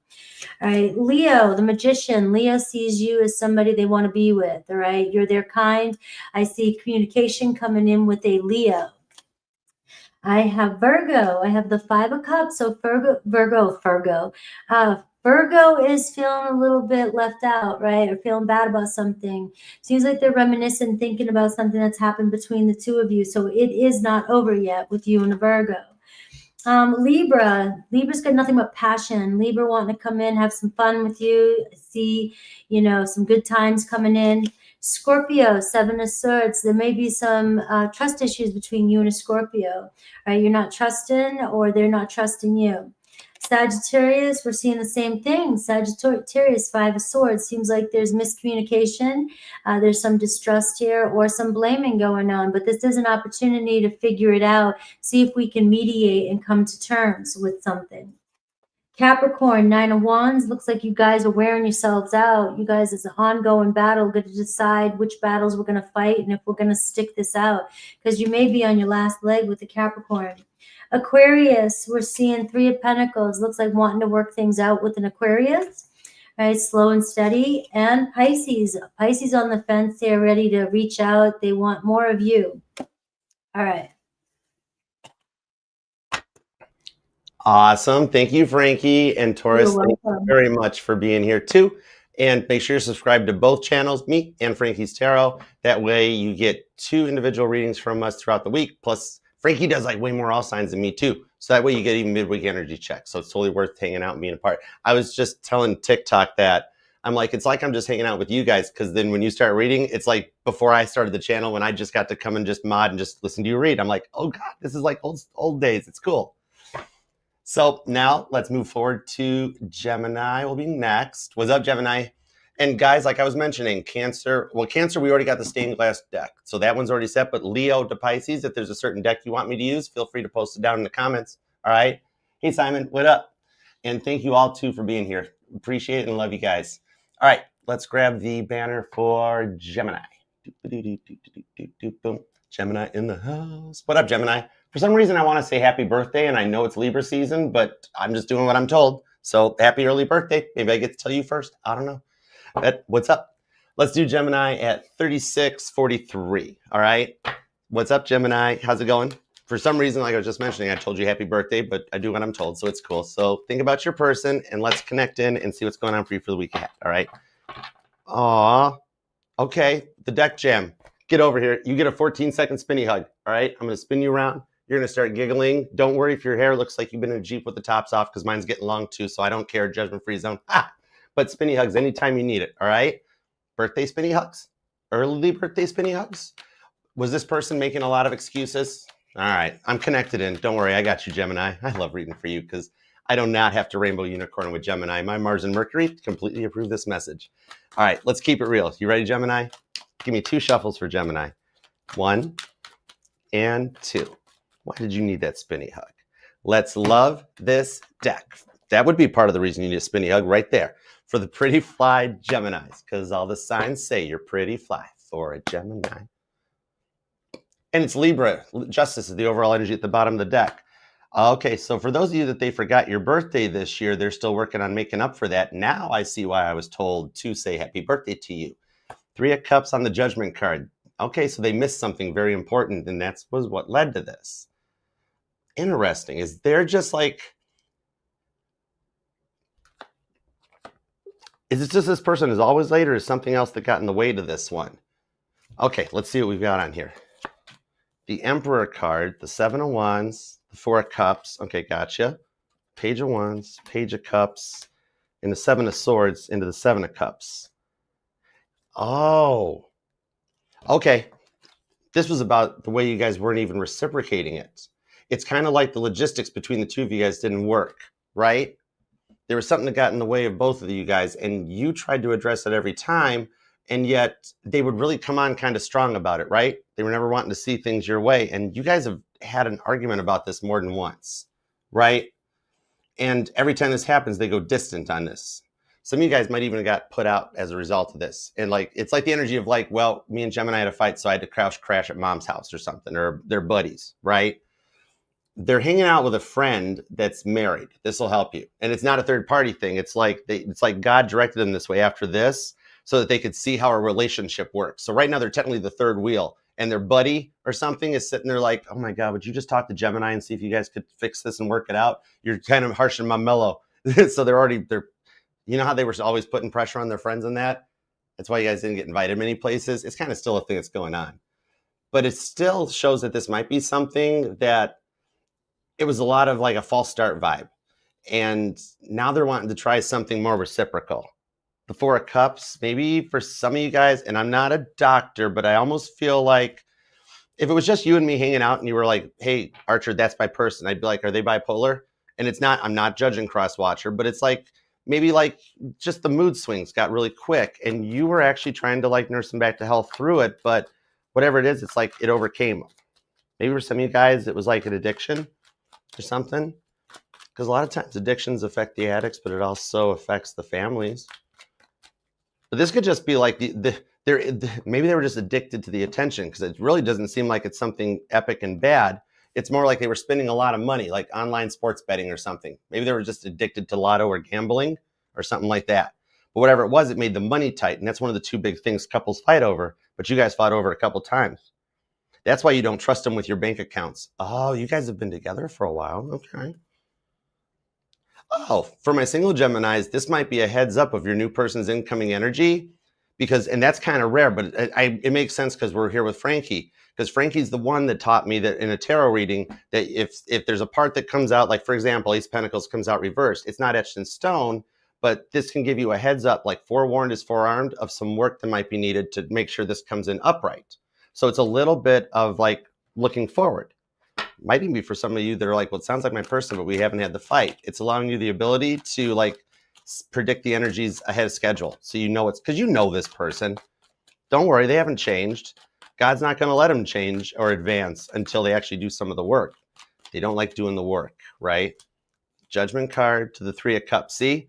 All right, Leo, the Magician. Leo sees you as somebody they want to be with, all right? You're their kind. I see communication coming in with a Leo. I have Virgo. I have the Five of Cups. So Virgo is feeling a little bit left out, right? Or feeling bad about something. Seems like they're reminiscing, thinking about something that's happened between the two of you. So it is not over yet with you and the Virgo. Libra's got nothing but passion. Libra wanting to come in, have some fun with you, see, some good times coming in. Scorpio, Seven of Swords. There may be some trust issues between you and a Scorpio, right? You're not trusting, or they're not trusting you. Sagittarius, we're seeing the same thing. Sagittarius, Five of Swords. Seems like there's miscommunication. There's some distrust here or some blaming going on, but this is an opportunity to figure it out, see if we can mediate and come to terms with something. Capricorn, Nine of Wands. Looks like you guys are wearing yourselves out. You guys, it's an ongoing battle. Going to decide which battles we're going to fight and if we're going to stick this out, because you may be on your last leg with the Capricorn. Aquarius, we're seeing Three of Pentacles. Looks like wanting to work things out with an Aquarius, right? Slow and steady. And Pisces. Pisces on the fence. They're ready to reach out. They want more of you. All right. Awesome. Thank you, Frankie. And Taurus, thank you very much for being here too. And make sure you subscribe to both channels, me and Frankie's Tarot. That way you get 2 individual readings from us throughout the week. Plus, Frankie does like way more all signs than me too. So that way you get even midweek energy checks. So it's totally worth hanging out and being a part. I was just telling TikTok that I'm like, it's like I'm just hanging out with you guys, because then when you start reading, it's like before I started the channel when I just got to come and just mod and just listen to you read. I'm like, oh God, this is like old days. It's cool. So now let's move forward to Gemini. Will be next. What's up, Gemini? And guys, like I was mentioning, Cancer. Well, Cancer, we already got the stained glass deck. So that one's already set. But Leo to Pisces, if there's a certain deck you want me to use, feel free to post it down in the comments. All right. Hey, Simon, what up? And thank you all too for being here. Appreciate it and love you guys. All right. Let's grab the banner for Gemini. Boom. Gemini in the house. What up, Gemini? For some reason, I want to say happy birthday, and I know it's Libra season, but I'm just doing what I'm told. So happy early birthday. Maybe I get to tell you first. I don't know. What's up? Let's do Gemini at 3643. All right. What's up, Gemini? How's it going? For some reason, like I was just mentioning, I told you happy birthday, but I do what I'm told, so it's cool. So think about your person, and let's connect in and see what's going on for you for the week ahead. All right. Aw. Okay. The deck jam. Get over here. You get a 14-second spinny hug. All right. I'm going to spin you around. You're going to start giggling. Don't worry if your hair looks like you've been in a Jeep with the tops off, because mine's getting long too, so I don't care. Judgment-free zone. But spinny hugs anytime you need it, all right? Birthday spinny hugs? Early birthday spinny hugs? Was this person making a lot of excuses? All right, I'm connected in. Don't worry, I got you, Gemini. I love reading for you because I do not have to rainbow unicorn with Gemini. My Mars and Mercury completely approve this message. All right, let's keep it real. You ready, Gemini? Give me 2 shuffles for Gemini. 1 and 2. Why did you need that spinny hug? Let's love this deck. That would be part of the reason you need a spinny hug right there for the pretty fly Geminis, because all the signs say you're pretty fly for a Gemini. And it's Libra. Justice is the overall energy at the bottom of the deck. Okay, so for those of you that they forgot your birthday this year, they're still working on making up for that. Now I see why I was told to say happy birthday to you. 3 of Cups on the Judgment card. Okay, so they missed something very important, and that was what led to this. Interesting. Is there just like... Is it just this person is always late, or is something else that got in the way to this one? Okay, let's see what we've got on here. The Emperor card, the 7 of Wands, the 4 of Cups. Okay, gotcha. Page of Wands, Page of Cups, and the 7 of Swords into the 7 of Cups. Oh. Okay. This was about the way you guys weren't even reciprocating it. It's kind of like the logistics between the two of you guys didn't work, right? There was something that got in the way of both of you guys, and you tried to address it every time, and yet they would really come on kind of strong about it, right? They were never wanting to see things your way, and you guys have had an argument about this more than once, right? And every time this happens, they go distant on this. Some of you guys might even have got put out as a result of this. And like, it's like the energy of like, well, me and Gemini had a fight, so I had to crash at mom's house or something, or they're buddies, right? They're hanging out with a friend that's married. This will help you. And it's not a third party thing. It's like God directed them this way after this so that they could see how a relationship works. So right now they're technically the third wheel, and their buddy or something is sitting there like, oh my God, would you just talk to Gemini and see if you guys could fix this and work it out? You're kind of harsh and my mellow. So they're you know how they were always putting pressure on their friends in that? That's why you guys didn't get invited many places. It's kind of still a thing that's going on. But it still shows that this might be something that it was a lot of like a false start vibe. And now they're wanting to try something more reciprocal. The Four of Cups, maybe for some of you guys, and I'm not a doctor, but I almost feel like if it was just you and me hanging out and you were like, hey, Archer, that's my person, I'd be like, are they bipolar? And it's not, I'm not judging Crosswatcher, but it's like, maybe like just the mood swings got really quick and you were actually trying to like nurse them back to health through it. But whatever it is, it's like it overcame. Maybe for some of you guys, it was like an addiction or something. Because a lot of times addictions affect the addicts, but it also affects the families. But this could just be like maybe they were just addicted to the attention, because it really doesn't seem like it's something epic and bad. It's more like they were spending a lot of money, like online sports betting or something. Maybe they were just addicted to lotto or gambling or something like that. But whatever it was, it made the money tight. And that's one of the two big things couples fight over. But you guys fought over it a couple times. That's why you don't trust them with your bank accounts. Oh, you guys have been together for a while. Okay. Oh, for my single Geminis, this might be a heads up of your new person's incoming energy, because, and that's kind of rare, but it makes sense because we're here with Frankie, because Frankie's the one that taught me that in a tarot reading, that if there's a part that comes out, like for example, Ace of Pentacles comes out reversed, it's not etched in stone, but this can give you a heads up, like forewarned is forearmed, of some work that might be needed to make sure this comes in upright. So it's a little bit of like looking forward. Might even be for some of you that are like, well, it sounds like my person, but we haven't had the fight. It's allowing you the ability to like predict the energies ahead of schedule. So you know it's because you know this person. Don't worry, they haven't changed. God's not going to let them change or advance until they actually do some of the work. They don't like doing the work, right? Judgment card to the Three of Cups. See?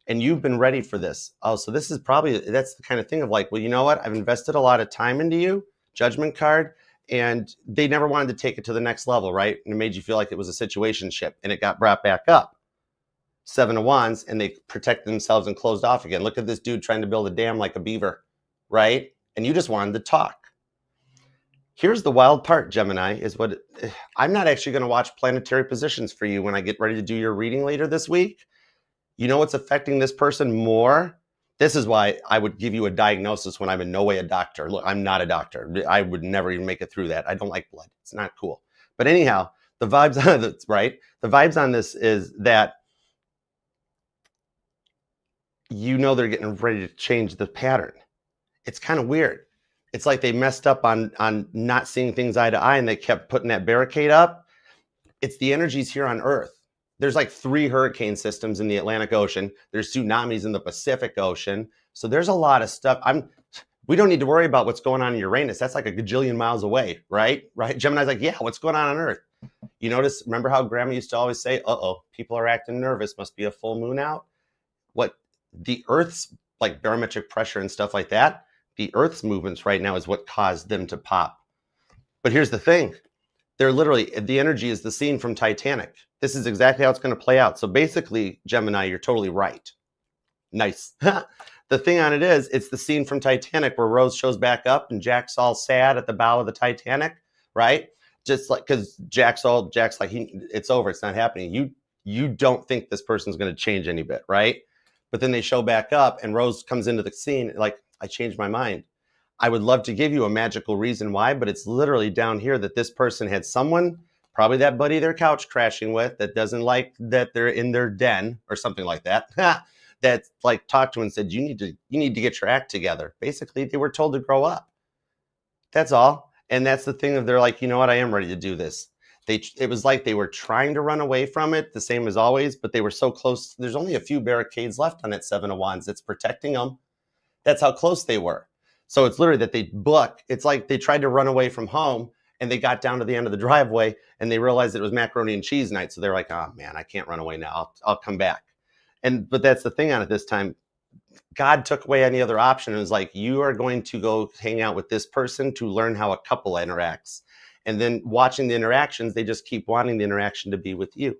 And you've been ready for this. Oh, so this is probably, that's the kind of thing of like, well, you know what? I've invested a lot of time into you. Judgment card. And they never wanted to take it to the next level, right? And it made you feel like it was a situationship, and it got brought back up. Seven of Wands, and they protected themselves and closed off again. Look at this dude trying to build a dam like a beaver, right? And you just wanted to talk. Here's the wild part, Gemini, is what I'm not actually going to watch planetary positions for you when I get ready to do your reading later this week. You know what's affecting this person more? This is why I would give you a diagnosis when I'm in no way a doctor. Look, I'm not a doctor. I would never even make it through that. I don't like blood. It's not cool. But anyhow, the vibes on this, right? The vibes on this is that you know they're getting ready to change the pattern. It's kind of weird. It's like they messed up on not seeing things eye to eye, and they kept putting that barricade up. It's the energies here on Earth. There's like 3 hurricane systems in the Atlantic Ocean. There's tsunamis in the Pacific Ocean. So there's a lot of stuff. We don't need to worry about what's going on in Uranus. That's like a gajillion miles away, right? Right? Gemini's like, yeah, what's going on Earth? You notice, remember how Grandma used to always say, uh-oh, people are acting nervous. Must be a full moon out. What the Earth's like barometric pressure and stuff like that, the Earth's movements right now is what caused them to pop. But here's the thing. They're literally, the energy is the scene from Titanic. This is exactly how it's going to play out. So basically, Gemini, you're totally right. Nice. The thing on it is, it's the scene from Titanic where Rose shows back up and Jack's all sad at the bow of the Titanic, right? Just like, because Jack's like, it's over, it's not happening. You don't think this person's going to change any bit, right? But then they show back up and Rose comes into the scene like, I changed my mind. I would love to give you a magical reason why, but it's literally down here that this person had someone, probably that buddy they're couch crashing with, that doesn't like that they're in their den or something like that, that like talked to and said, you need to get your act together. Basically, they were told to grow up. That's all. And that's the thing of they're like, you know what, I am ready to do this. It was like they were trying to run away from it, the same as always, but they were so close. There's only a few barricades left on that Seven of Wands that's protecting them. That's how close they were. So it's literally that they book. It's like they tried to run away from home and they got down to the end of the driveway and they realized it was macaroni and cheese night. So they're like, oh man, I can't run away now. I'll come back. But that's the thing on it this time. God took away any other option and was like, you are going to go hang out with this person to learn how a couple interacts. And then watching the interactions, they just keep wanting the interaction to be with you.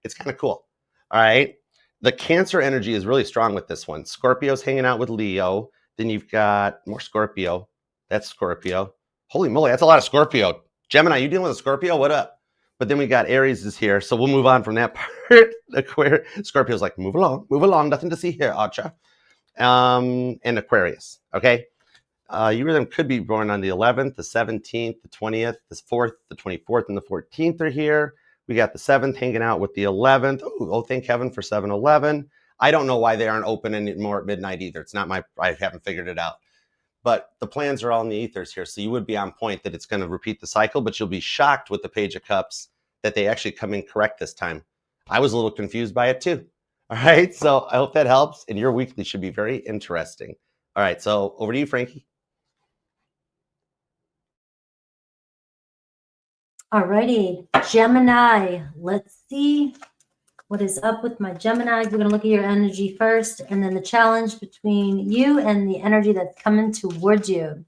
It's kind of cool. All right. The Cancer energy is really strong with this one. Scorpio's hanging out with Leo. Then you've got more Scorpio. That's Scorpio. Holy moly, that's a lot of Scorpio. Gemini, you dealing with a Scorpio? What up? But then we got Aries is here. So we'll move on from that part. Scorpio's like, move along. Nothing to see here, Archer. And Aquarius, okay? You or them could be born on the 11th, the 17th, the 20th, the 4th, the 24th, and the 14th are here. We got the 7th hanging out with the 11th. Oh, thank heaven for 7-Eleven. I don't know why they aren't open anymore at midnight either. It's not I haven't figured it out. But the plans are all in the ethers here. So you would be on point that it's going to repeat the cycle, but you'll be shocked with the Page of Cups that they actually come in correct this time. I was a little confused by it too. All right. So I hope that helps. And your weekly should be very interesting. All right. So over to you, Frankie. All righty, Gemini. Let's see what is up with my Gemini. We're going to look at your energy first, and then the challenge between you and the energy that's coming towards you.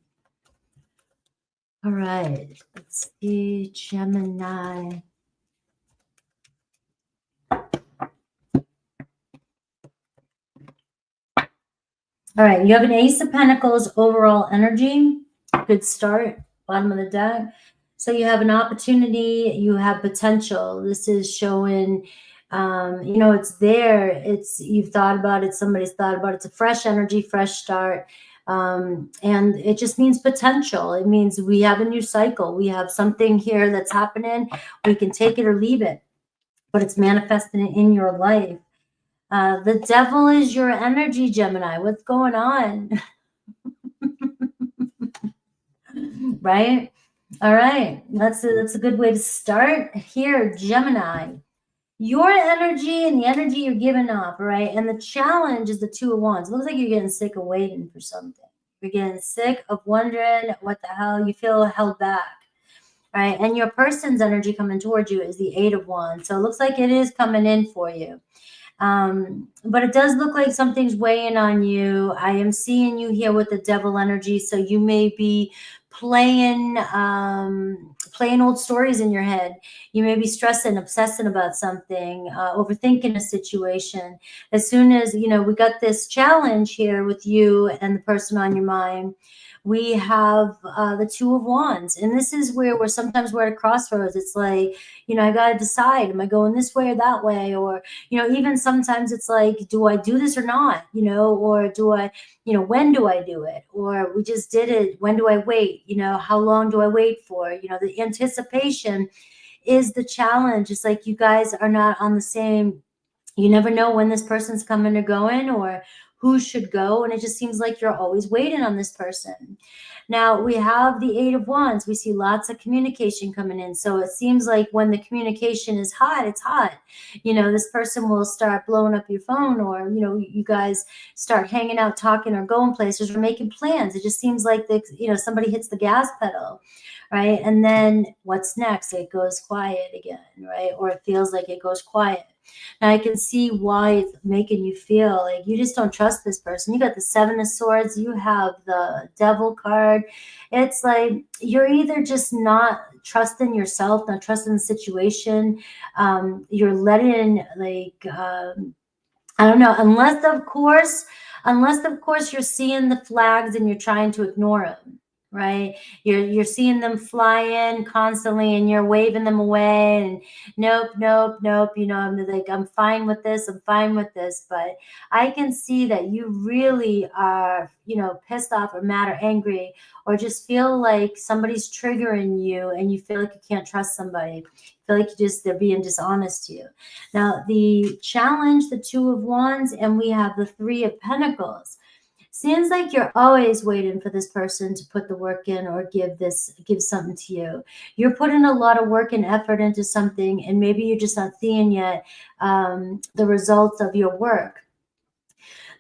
All right, let's see, Gemini. All right, you have an Ace of Pentacles overall energy. Good start, bottom of the deck. So you have an opportunity, you have potential. This is showing, it's there. You've thought about it. Somebody's thought about it. It's a fresh energy, fresh start. And it just means potential. It means we have a new cycle. We have something here that's happening. We can take it or leave it, but it's manifesting in your life. The devil is your energy, Gemini. What's going on? Right? All right, that's a good way to start here, Gemini. Your energy and the energy you're giving off, right? And the challenge is the Two of Wands. It looks like you're getting sick of waiting for something. You're getting sick of wondering what the hell, you feel held back, right? And your person's energy coming towards you is the Eight of Wands. So it looks like it is coming in for you. But it does look like something's weighing on you. I am seeing you here with the devil energy. So you may be playing old stories in your head. You may be stressing, obsessing about something, overthinking a situation. As soon as, we got this challenge here with you and the person on your mind, we have the Two of Wands. And this is where sometimes we're at a crossroads. It's like, I got to decide, am I going this way or that way? Or, even sometimes it's like, do I do this or not? Or do I, when do I do it? Or we just did it. When do I wait? How long do I wait for? The anticipation is the challenge. It's like you guys are not on the same, you never know when this person's coming or going or who should go. And it just seems like you're always waiting on this person. Now we have the Eight of Wands. We see lots of communication coming in. So it seems like when the communication is hot, it's hot. This person will start blowing up your phone, or, you guys start hanging out, talking, or going places, or making plans. It just seems like somebody hits the gas pedal, right? And then what's next? It goes quiet again, right? Or it feels like it goes quiet. Now I can see why it's making you feel like you just don't trust this person. You got the Seven of Swords. You have the Devil card. It's like you're either just not trusting yourself, not trusting the situation. You're letting I don't know, unless of course you're seeing the flags and you're trying to ignore them. Right? You're seeing them fly in constantly and you're waving them away and nope. I'm like, I'm fine with this. But I can see that you really are, pissed off or mad or angry, or just feel like somebody's triggering you and you feel like you can't trust somebody. Feel like they're being dishonest to you. Now the challenge, the Two of Wands, and we have the Three of Pentacles. Seems like you're always waiting for this person to put the work in or give something to you. You're putting a lot of work and effort into something, and maybe you're just not seeing yet the results of your work.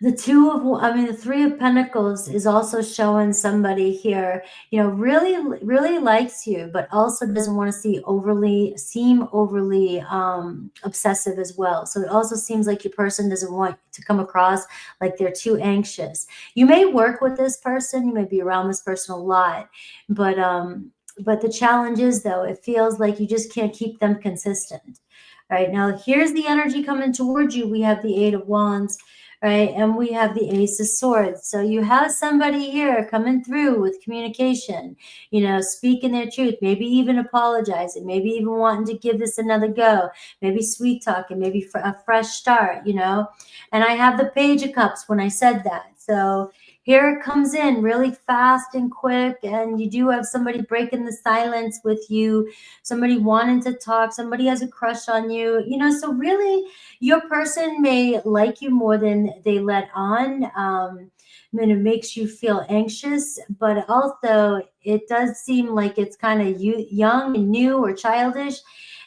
The Three of Pentacles is also showing somebody here, really, really likes you, but also doesn't want to seem overly obsessive as well. So it also seems like your person doesn't want to come across like they're too anxious. You may work with this person, you may be around this person a lot, but the challenge is, though, it feels like you just can't keep them consistent. Right now, here's the energy coming towards you. We have the Eight of Wands. Right, and we have the Ace of Swords. So you have somebody here coming through with communication, speaking their truth, maybe even apologizing, maybe even wanting to give this another go, maybe sweet talking, maybe for a fresh start, And I have the Page of Cups when I said that. So Here it comes in really fast and quick, and you do have somebody breaking the silence with you, somebody wanting to talk, somebody has a crush on you, so really your person may like you more than they let on. It makes you feel anxious, but also it does seem like it's kind of young and new or childish.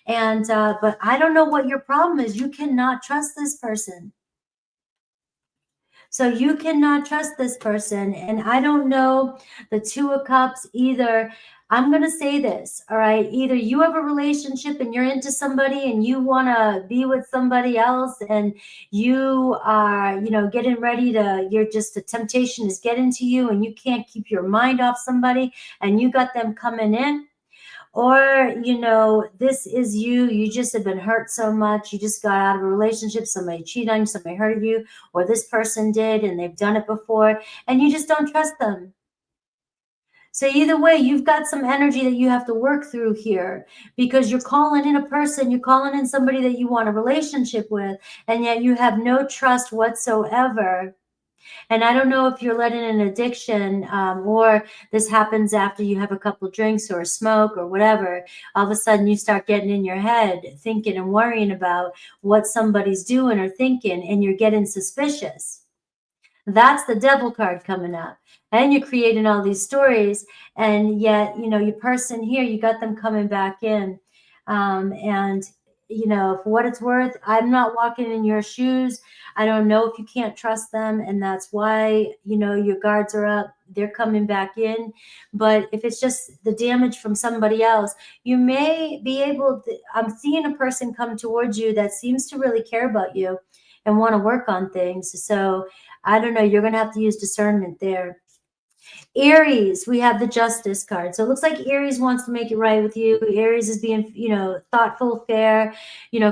And but I don't know what your problem is. You cannot trust this person. So you cannot trust this person. And I don't know the Two of Cups either. I'm going to say this, all right? Either you have a relationship and you're into somebody and you want to be with somebody else, and you are, getting ready to, you're just, the temptation is getting to you and you can't keep your mind off somebody and you got them coming in. Or, this is you just have been hurt so much. You just got out of a relationship. Somebody cheated on you, somebody hurt you, or this person did, and they've done it before, and you just don't trust them. So either way, you've got some energy that you have to work through here, because you're calling in a person, you're calling in somebody that you want a relationship with, and yet you have no trust whatsoever. And I don't know if you're letting an addiction, or this happens after you have a couple drinks or a smoke or whatever. All of a sudden you start getting in your head, thinking and worrying about what somebody's doing or thinking, and you're getting suspicious. That's the devil card coming up. And you're creating all these stories, and yet, your person here, you got them coming back in. And, for what it's worth, I'm not walking in your shoes. I don't know if you can't trust them, and that's why, your guards are up. They're coming back in. But if it's just the damage from somebody else, you may be able to, I'm seeing a person come towards you that seems to really care about you and want to work on things. So I don't know, you're going to have to use discernment there. Aries, we have the Justice card. So it looks like Aries wants to make it right with you. Aries is being, thoughtful, fair,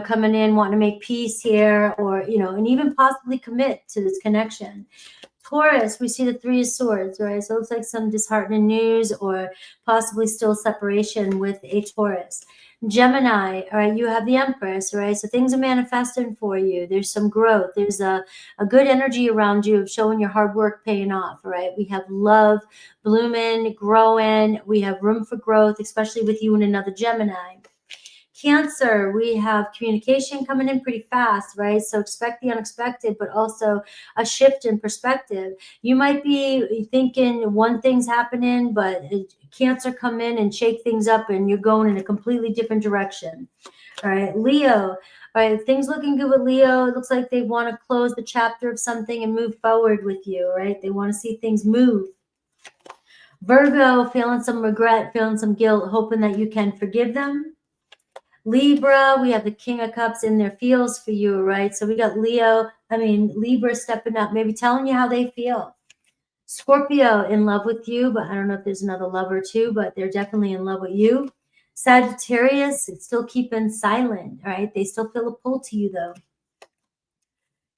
coming in, wanting to make peace here, or, and even possibly commit to this connection. Taurus, we see the Three of Swords, right? So it looks like some disheartening news or possibly still separation with a Taurus. Gemini, all right, you have the Empress, right? So things are manifesting for you. There's some growth. There's a good energy around you of showing your hard work paying off, right? We have love blooming, growing. We have room for growth, especially with you and another Gemini. Cancer, we have communication coming in pretty fast, right? So expect the unexpected, but also a shift in perspective. You might be thinking one thing's happening, but Cancer come in and shake things up, and you're going in a completely different direction. All right, Leo. All right, things looking good with Leo. It looks like they want to close the chapter of something and move forward with you, right? They want to see things move. Virgo, feeling some regret, feeling some guilt, hoping that you can forgive them. Libra, we have the King of Cups in their feels for you, right? So we got Libra stepping up, maybe telling you how they feel. Scorpio, in love with you, but I don't know if there's another lover too, but they're definitely in love with you. Sagittarius, it's still keeping silent, right? They still feel a pull to you, though.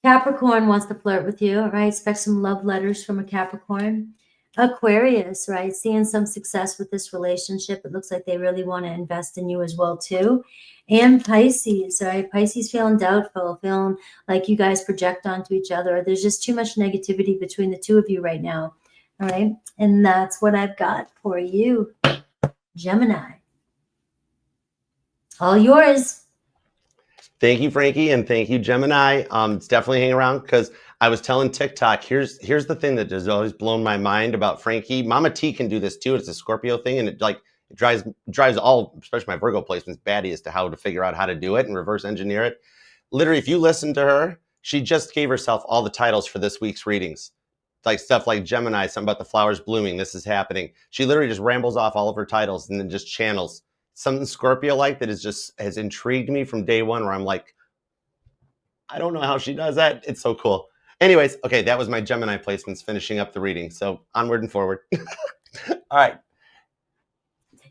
Capricorn wants to flirt with you, right? Expect some love letters from a Capricorn. Aquarius, right? Seeing some success with this relationship. It looks like they really want to invest in you as well, too. And Pisces, right? Pisces feeling doubtful, feeling like you guys project onto each other. There's just too much negativity between the two of you right now. All right. And that's what I've got for you, Gemini. All yours. Thank you, Frankie, and thank you, Gemini. It's definitely hanging around because I was telling TikTok, here's the thing that has always blown my mind about Frankie. Mama T can do this too. It's a Scorpio thing, and it drives all, especially my Virgo placements, batty as to how to figure out how to do it and reverse engineer it. Literally, if you listen to her, she just gave herself all the titles for this week's readings. Like stuff like Gemini, something about the flowers blooming, this is happening. She literally just rambles off all of her titles and then just channels something Scorpio-like that has intrigued me from day one, where I'm like, I don't know how she does that. It's so cool. Anyways, okay, that was my Gemini placements finishing up the reading. So onward and forward. All right.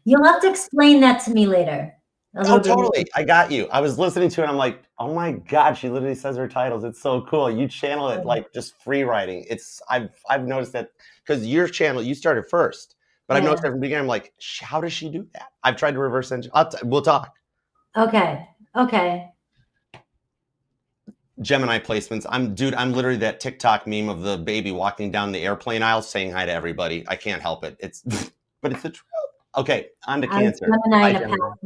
You'll have to explain that to me later. Oh, totally. I got you. I was listening to it and I'm like, oh my God, she literally says her titles. It's so cool. You channel it like just free writing. I've noticed that because your channel, you started first, but I've noticed that from the beginning, I'm like, how does she do that? I've tried to reverse engineer. We'll talk. Okay. Gemini placements. I'm literally that TikTok meme of the baby walking down the airplane aisle saying hi to everybody. I can't help it. It's, but it's the truth. Okay, on to I was Cancer. Gemini Hi, in a Gemini. past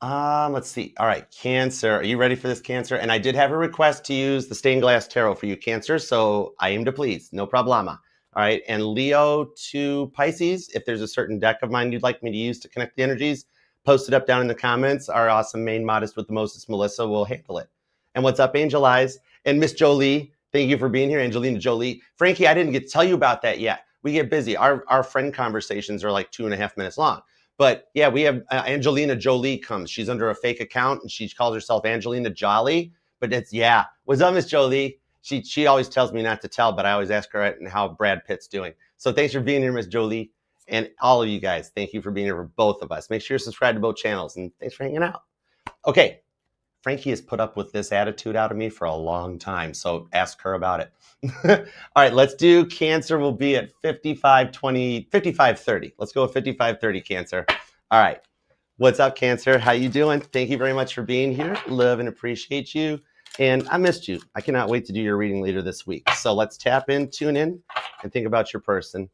life. Let's see. All right, Cancer. Are you ready for this, Cancer? And I did have a request to use the stained glass tarot for you, Cancer. So I aim to please. No problema. All right. And Leo to Pisces. If there's a certain deck of mine you'd like me to use to connect the energies, post it up down in the comments. Our awesome main modest with the mostest, Melissa, will handle it. And what's up, Angel Eyes? And Miss Jolie, thank you for being here, Angelina Jolie. Frankie, I didn't get to tell you about that yet. We get busy. Our friend conversations are like 2.5 minutes long. But yeah, we have Angelina Jolie comes. She's under a fake account and she calls herself Angelina Jolly. But it's, yeah. What's up, Miss Jolie? She always tells me not to tell, but I always ask her how Brad Pitt's doing. So thanks for being here, Miss Jolie. And all of you guys, thank you for being here for both of us. Make sure you're subscribed to both channels. And thanks for hanging out. Okay. Frankie has put up with this attitude out of me for a long time. So ask her about it. All right, let's do Cancer. Will be at 55:30. Let's go with 55:30, Cancer. All right. What's up, Cancer? How you doing? Thank you very much for being here. Love and appreciate you. And I missed you. I cannot wait to do your reading later this week. So let's tap in, tune in, and think about your person.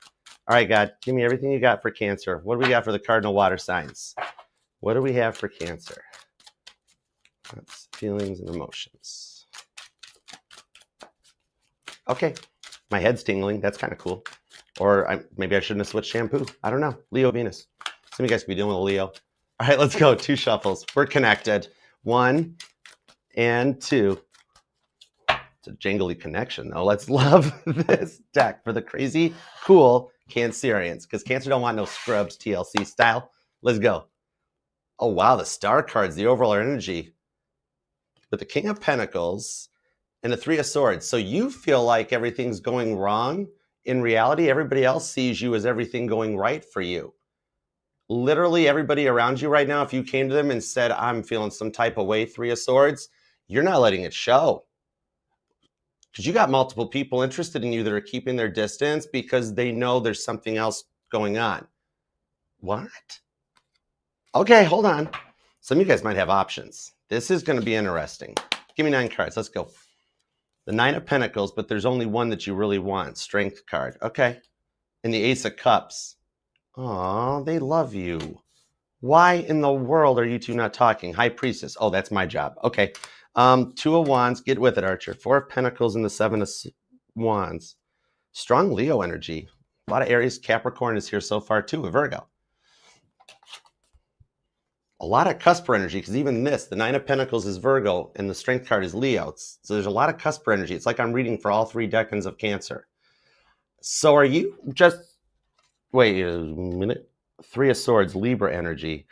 All right, God, give me everything you got for Cancer. What do we got for the cardinal water signs? What do we have for Cancer? That's feelings and emotions. Okay, my head's tingling. That's kind of cool. Or maybe I shouldn't have switched shampoo. I don't know. Leo, Venus. Some of you guys could be dealing with a Leo. All right, let's go. 2 shuffles. We're connected. 1 and 2. It's a jingly connection, though. Let's love this deck for the crazy, cool Cancerians, because Cancer don't want no scrubs, TLC style. Let's go. Oh, wow, the star cards, the overall energy. With the King of Pentacles and the 3 of Swords. So you feel like everything's going wrong. In reality, everybody else sees you as everything going right for you. Literally everybody around you right now, if you came to them and said, I'm feeling some type of way, 3 of Swords, you're not letting it show. Because you got multiple people interested in you that are keeping their distance because they know there's something else going on. What? Okay, hold on. Some of you guys might have options. This is going to be interesting. Give me 9 cards. Let's go. The 9 of Pentacles, but there's only one that you really want. Strength card. Okay. And the Ace of Cups. Aw, they love you. Why in the world are you two not talking? High Priestess. Oh, that's my job. Okay. 2 of Wands. Get with it, Archer. 4 of Pentacles and the 7 of Wands. Strong Leo energy. A lot of Aries. Capricorn is here so far too. A Virgo. A lot of cusper energy, because even this, the 9 of Pentacles is Virgo, and the Strength card is Leo. So there's a lot of cusper energy. It's like I'm reading for all 3 decans of Cancer. So are you just, wait a minute, 3 of Swords, Libra energy.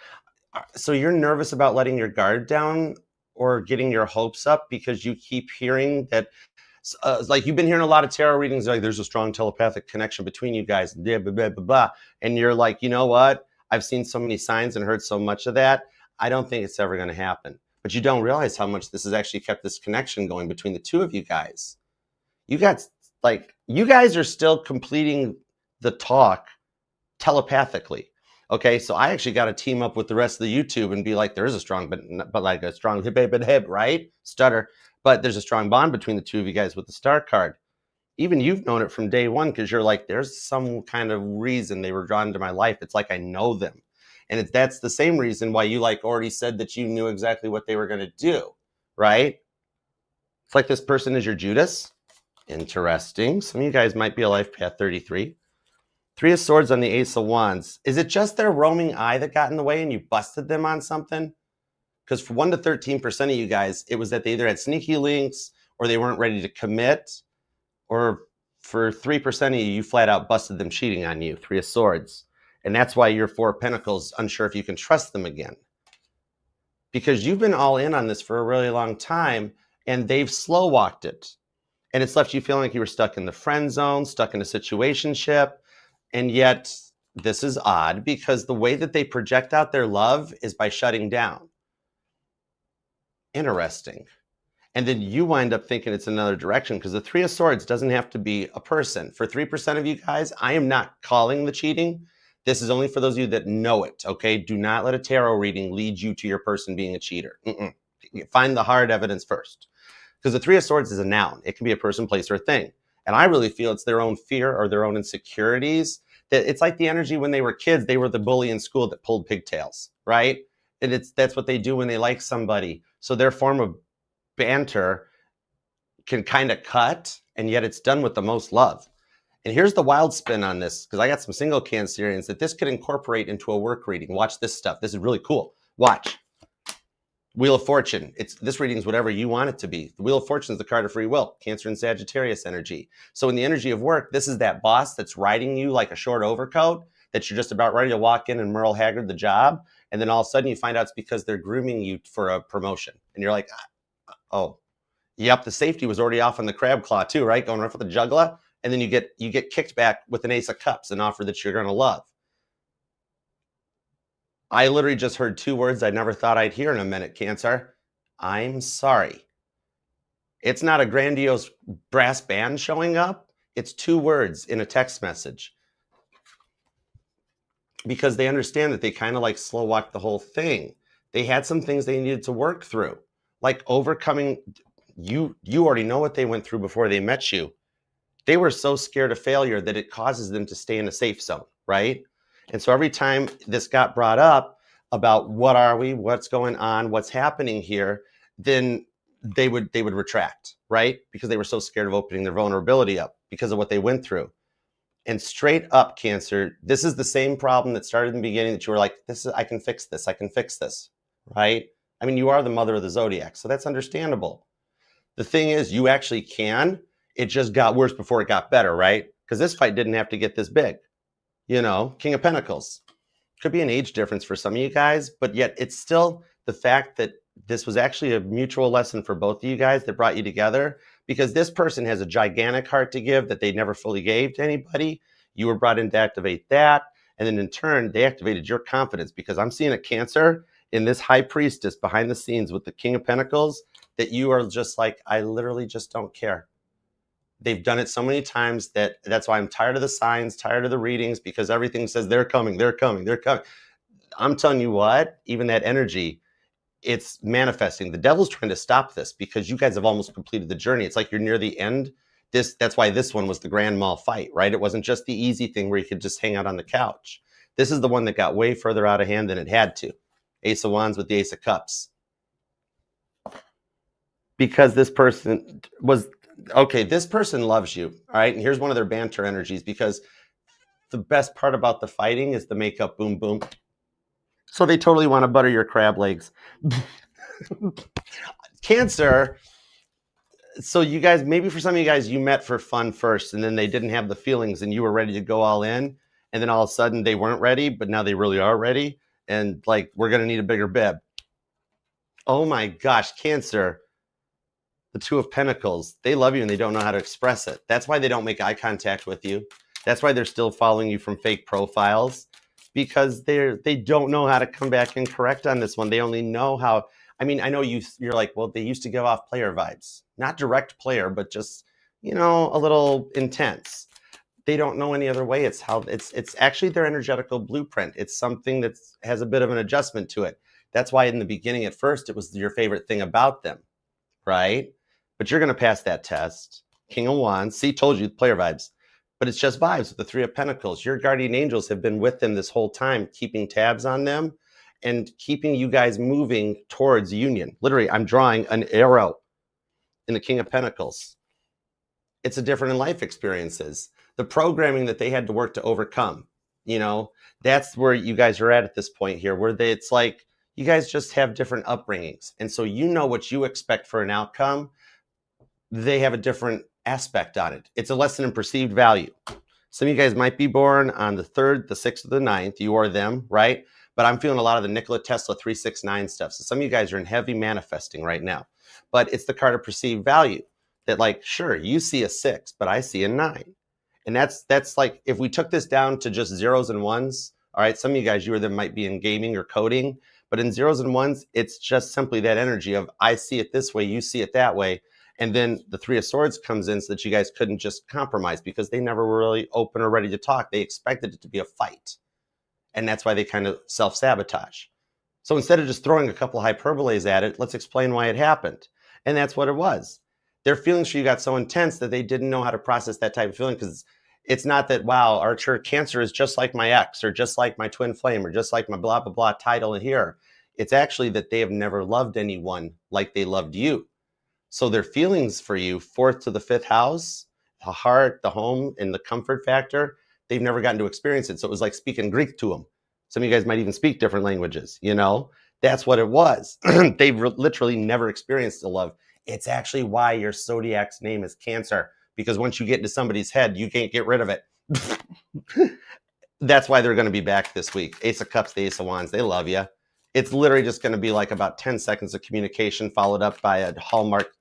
So you're nervous about letting your guard down or getting your hopes up because you keep hearing that, like you've been hearing a lot of tarot readings, like there's a strong telepathic connection between you guys, blah, blah, blah, blah, blah. And you're like, you know what? I've seen so many signs and heard so much of that. I don't think it's ever going to happen. But you don't realize how much this has actually kept this connection going between the 2 of you guys. You guys are still completing the talk telepathically. Okay, so I actually got to team up with the rest of the YouTube and be like, there is a strong, but like a strong hip, right? Stutter. But there's a strong bond between the 2 of you guys with the star card. Even you've known it from day one because you're like, there's some kind of reason they were drawn into my life. It's like I know them. And that's the same reason why you like already said that you knew exactly what they were going to do, right? It's like this person is your Judas. Interesting. Some of you guys might be a life path 33. 3 of Swords on the Ace of Wands. Is it just their roaming eye that got in the way and you busted them on something? Because for 1 to 13% of you guys, it was that they either had sneaky links or they weren't ready to commit. Or for 3% of you, you flat out busted them cheating on you, 3 of Swords. And that's why you're 4 of Pentacles, unsure if you can trust them again. Because you've been all in on this for a really long time, and they've slow walked it. And it's left you feeling like you were stuck in the friend zone, stuck in a situationship. And yet, this is odd, because the way that they project out their love is by shutting down. Interesting. And then you wind up thinking it's another direction because the 3 of Swords doesn't have to be a person. For 3% of you guys, I am not calling the cheating. This is only for those of you that know it, okay? Do not let a tarot reading lead you to your person being a cheater. Find the hard evidence first. Because the Three of Swords is a noun. It can be a person, place, or a thing. And I really feel it's their own fear or their own insecurities. That it's like the energy when they were kids, they were the bully in school that pulled pigtails, right? And that's what they do when they like somebody. So their form of banter can kind of cut, and yet it's done with the most love. And here's the wild spin on this, because I got some single Cancerians that this could incorporate into a work reading. Watch this stuff. This is really cool. Watch. Wheel of Fortune. This reading is whatever you want it to be. The Wheel of Fortune is the card of free will, Cancer and Sagittarius energy. So in the energy of work, this is that boss that's riding you like a short overcoat, that you're just about ready to walk in and Merle Haggard the job. And then all of a sudden you find out it's because they're grooming you for a promotion. And you're like, oh, yep, the safety was already off on the crab claw too, right? Going right for the juggler. And then you get kicked back with an Ace of Cups, an offer that you're going to love. I literally just heard two words I never thought I'd hear in a minute, Cancer. I'm sorry. It's not a grandiose brass band showing up. It's two words in a text message. Because they understand that they kind of like slow walk the whole thing. They had some things they needed to work through, like overcoming. You already know what they went through before they met you. They were so scared of failure that it causes them to stay in a safe zone, right? And so every time this got brought up about what are we, what's going on, what's happening here, then they would retract, right? Because they were so scared of opening their vulnerability up because of what they went through. And straight up, Cancer, this is the same problem that started in the beginning that you were like, I can fix this, right? I mean, you are the mother of the Zodiac, so that's understandable. The thing is, you actually can. It just got worse before it got better, right? Because this fight didn't have to get this big. You know, King of Pentacles. Could be an age difference for some of you guys, but yet it's still the fact that this was actually a mutual lesson for both of you guys that brought you together, because this person has a gigantic heart to give that they never fully gave to anybody. You were brought in to activate that. And then in turn, they activated your confidence, because I'm seeing a Cancer in this high priestess behind the scenes with the King of Pentacles that you are just like, I literally just don't care. They've done it so many times that's why I'm tired of the signs, tired of the readings, because everything says they're coming, they're coming, they're coming. I'm telling you what, even that energy, it's manifesting. The devil's trying to stop this because you guys have almost completed the journey. It's like you're near the end. That's why this one was the grand mal fight, right? It wasn't just the easy thing where you could just hang out on the couch. This is the one that got way further out of hand than it had to. Ace of Wands with the Ace of Cups. Because this person was, okay, this person loves you, all right? And here's one of their banter energies, because the best part about the fighting is the makeup boom, boom. So they totally want to butter your crab legs. Cancer. So you guys, maybe for some of you guys, you met for fun first, and then they didn't have the feelings and you were ready to go all in. And then all of a sudden they weren't ready, but now they really are ready. And like, we're going to need a bigger bib. Oh my gosh, Cancer. The Two of Pentacles, they love you and they don't know how to express it. That's why they don't make eye contact with you. That's why they're still following you from fake profiles, because they don't know how to come back and correct on this one. They only know how. I mean, I know you're like, well, they used to give off player vibes, not direct player, but just, you know, a little intense. They don't know any other way. It's actually their energetical blueprint. It's something that has a bit of an adjustment to it. That's why in the beginning, at first, it was your favorite thing about them, right? But you're going to pass that test. King of Wands. See, told you, player vibes. But it's just vibes with the Three of Pentacles. Your guardian angels have been with them this whole time, keeping tabs on them and keeping you guys moving towards union. Literally, I'm drawing an arrow in the King of Pentacles. It's a different in life experiences. The programming that they had to work to overcome, you know, that's where you guys are at this point here, where it's like you guys just have different upbringings. And so you know what you expect for an outcome. They have a different aspect on it. It's a lesson in perceived value. Some of you guys might be born on the 3rd, the 6th, or the 9th. You or them, right? But I'm feeling a lot of the Nikola Tesla 369 stuff. So some of you guys are in heavy manifesting right now. But it's the card of perceived value that, like, sure, you see a 6, but I see a 9. And that's like, if we took this down to just zeros and ones, all right, some of you guys, you or them might be in gaming or coding, but in zeros and ones, it's just simply that energy of I see it this way, you see it that way. And then the Three of Swords comes in so that you guys couldn't just compromise, because they never were really open or ready to talk. They expected it to be a fight. And that's why they kind of self-sabotage. So instead of just throwing a couple hyperboles at it, let's explain why it happened. And that's what it was. Their feelings for you got so intense that they didn't know how to process that type of feeling, because it's not that, wow, Archer, Cancer is just like my ex, or just like my twin flame, or just like my blah, blah, blah title here. It's actually that they have never loved anyone like they loved you. So their feelings for you, fourth to the fifth house, the heart, the home, and the comfort factor, they've never gotten to experience it. So it was like speaking Greek to them. Some of you guys might even speak different languages, you know? That's what it was. They've literally never experienced the love. It's actually why your Zodiac's name is Cancer, because once you get into somebody's head, you can't get rid of it. That's why they're going to be back this week. Ace of Cups, the Ace of Wands, they love you. It's literally just going to be like about 10 seconds of communication followed up by a Hallmark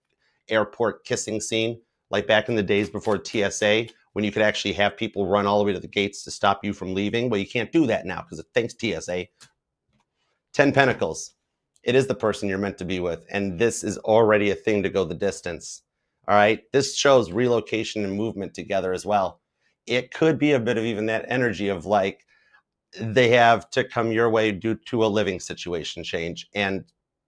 airport kissing scene, like back in the days before TSA, when you could actually have people run all the way to the gates to stop you from leaving. Well, you can't do that now because thanks TSA. 10 Pentacles. It is the person you're meant to be with, and this is already a thing to go the distance. All right? This shows relocation and movement together as well. It could be a bit of even that energy of like, they have to come your way due to a living situation change, and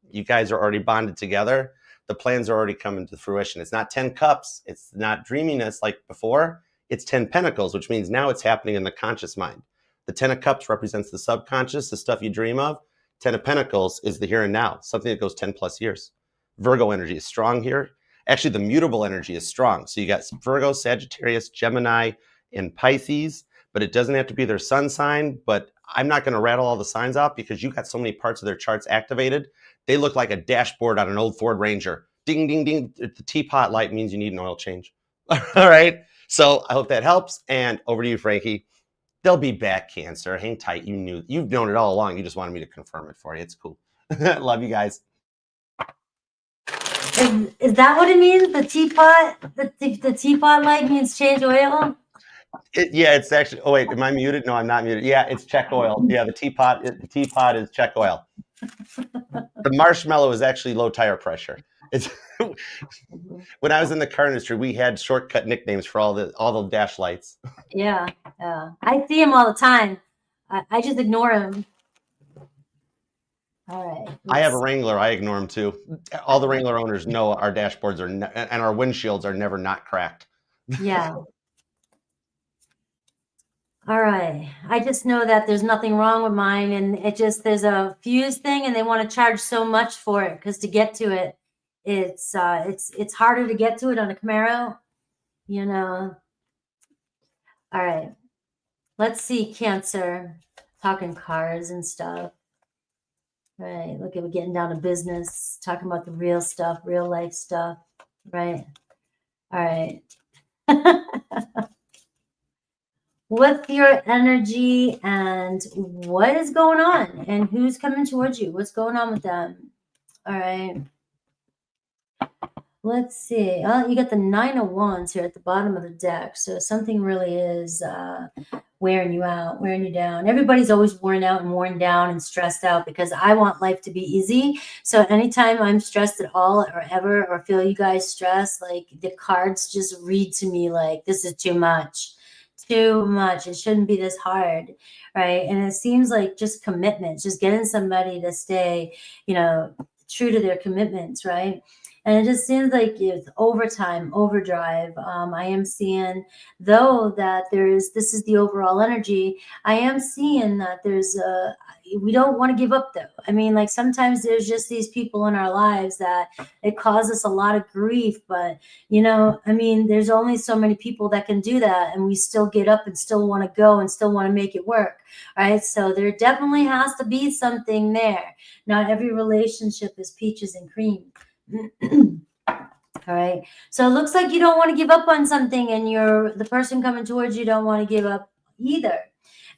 you guys are already bonded together. The plans are already coming to fruition. It's not 10 cups. It's not dreaminess like before. It's 10 pentacles, which means now it's happening in the conscious mind. The 10 of cups represents the subconscious, the stuff you dream of. 10 of pentacles is the here and now, something that goes 10 plus years. Virgo energy is strong here. Actually, the mutable energy is strong. So you got Virgo, Sagittarius, Gemini, and Pisces, but it doesn't have to be their sun sign. But I'm not going to rattle all the signs out because you got so many parts of their charts activated. They look like a dashboard on an old Ford Ranger. Ding, ding, ding. The teapot light means you need an oil change. All right. So I hope that helps. And over to you, Frankie. They'll be back, Cancer. Hang tight. You've known it all along. You just wanted me to confirm it for you. It's cool. Love you guys. Is that what it means? The teapot? The teapot light means change oil? Yeah, it's actually. Oh wait, am I muted? No, I'm not muted. Yeah, it's check oil. Yeah, the teapot is check oil. The marshmallow is actually low tire pressure. It's when I was in the car industry, we had shortcut nicknames for all the dash lights. Yeah, I see them all the time. I just ignore them. All right. I have a Wrangler. I ignore them too. All the Wrangler owners know our dashboards are and our windshields are never not cracked. Yeah. All right. I just know that there's nothing wrong with mine, and there's a fuse thing, and they want to charge so much for it because to get to it, it's harder to get to it on a Camaro, you know. All right. Let's see, Cancer. Talking cars and stuff. Right. Look at we're getting down to business, talking about the real stuff, real life stuff. Right. All right. What's your energy and what is going on and who's coming towards you? What's going on with them? All right. Let's see. Oh, you got the 9 of Wands here at the bottom of the deck. So something really is wearing you out, wearing you down. Everybody's always worn out and worn down and stressed out because I want life to be easy. So anytime I'm stressed at all or ever or feel you guys stressed, like the cards just read to me like this is too much. Too much. It shouldn't be this hard, right? And it seems like just commitment, just getting somebody to stay, true to their commitments, right? And it just seems like it's overtime, overdrive. I am seeing, though, that this is the overall energy. I am seeing that we don't want to give up, though. I mean, like sometimes there's just these people in our lives that it causes a lot of grief. But, there's only so many people that can do that. And we still get up and still want to go and still want to make it work. Right. So there definitely has to be something there. Not every relationship is peaches and cream. All right. So it looks like you don't want to give up on something and the person coming towards you don't want to give up either.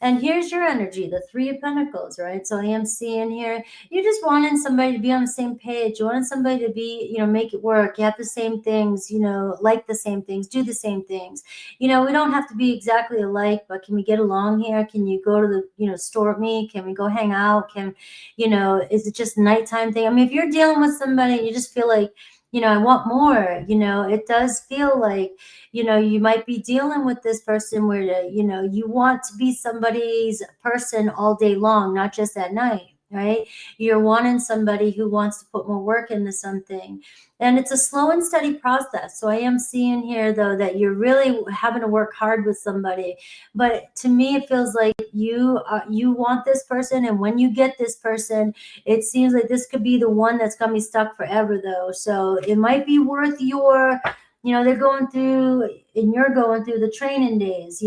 And here's your energy, the 3 of Pentacles, right? So I am seeing here, you're just wanting somebody to be on the same page. You wanting somebody to be, make it work. You have the same things, like the same things, do the same things. We don't have to be exactly alike, but can we get along here? Can you go to the, store with me? Can we go hang out? Is it just nighttime thing? I mean, if you're dealing with somebody and you just feel like, I want more, it does feel like, you might be dealing with this person where, you want to be somebody's person all day long, not just at night. right? You're wanting somebody who wants to put more work into something. And it's a slow and steady process. So I am seeing here, though, that you're really having to work hard with somebody. But to me, it feels like you want this person, and when you get this person, it seems like this could be the one that's gonna be stuck forever, though. So it might be worth your, they're going through, and you're going through the training days,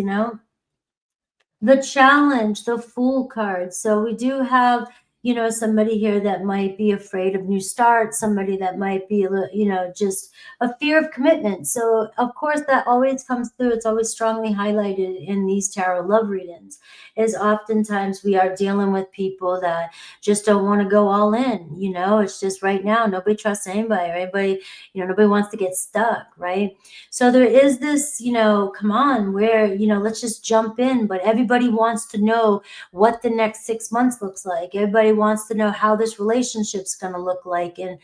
the challenge, the Fool card. So we do have, somebody here that might be afraid of new starts, somebody that might be, just a fear of commitment. So of course that always comes through. It's always strongly highlighted in these tarot love readings, is oftentimes we are dealing with people that just don't want to go all in. It's just right now, nobody trusts anybody, right? Nobody wants to get stuck, right? So there is this, come on, where, let's just jump in. But everybody wants to know what the next 6 months looks like. Everybody wants to know how this relationship's going to look like, and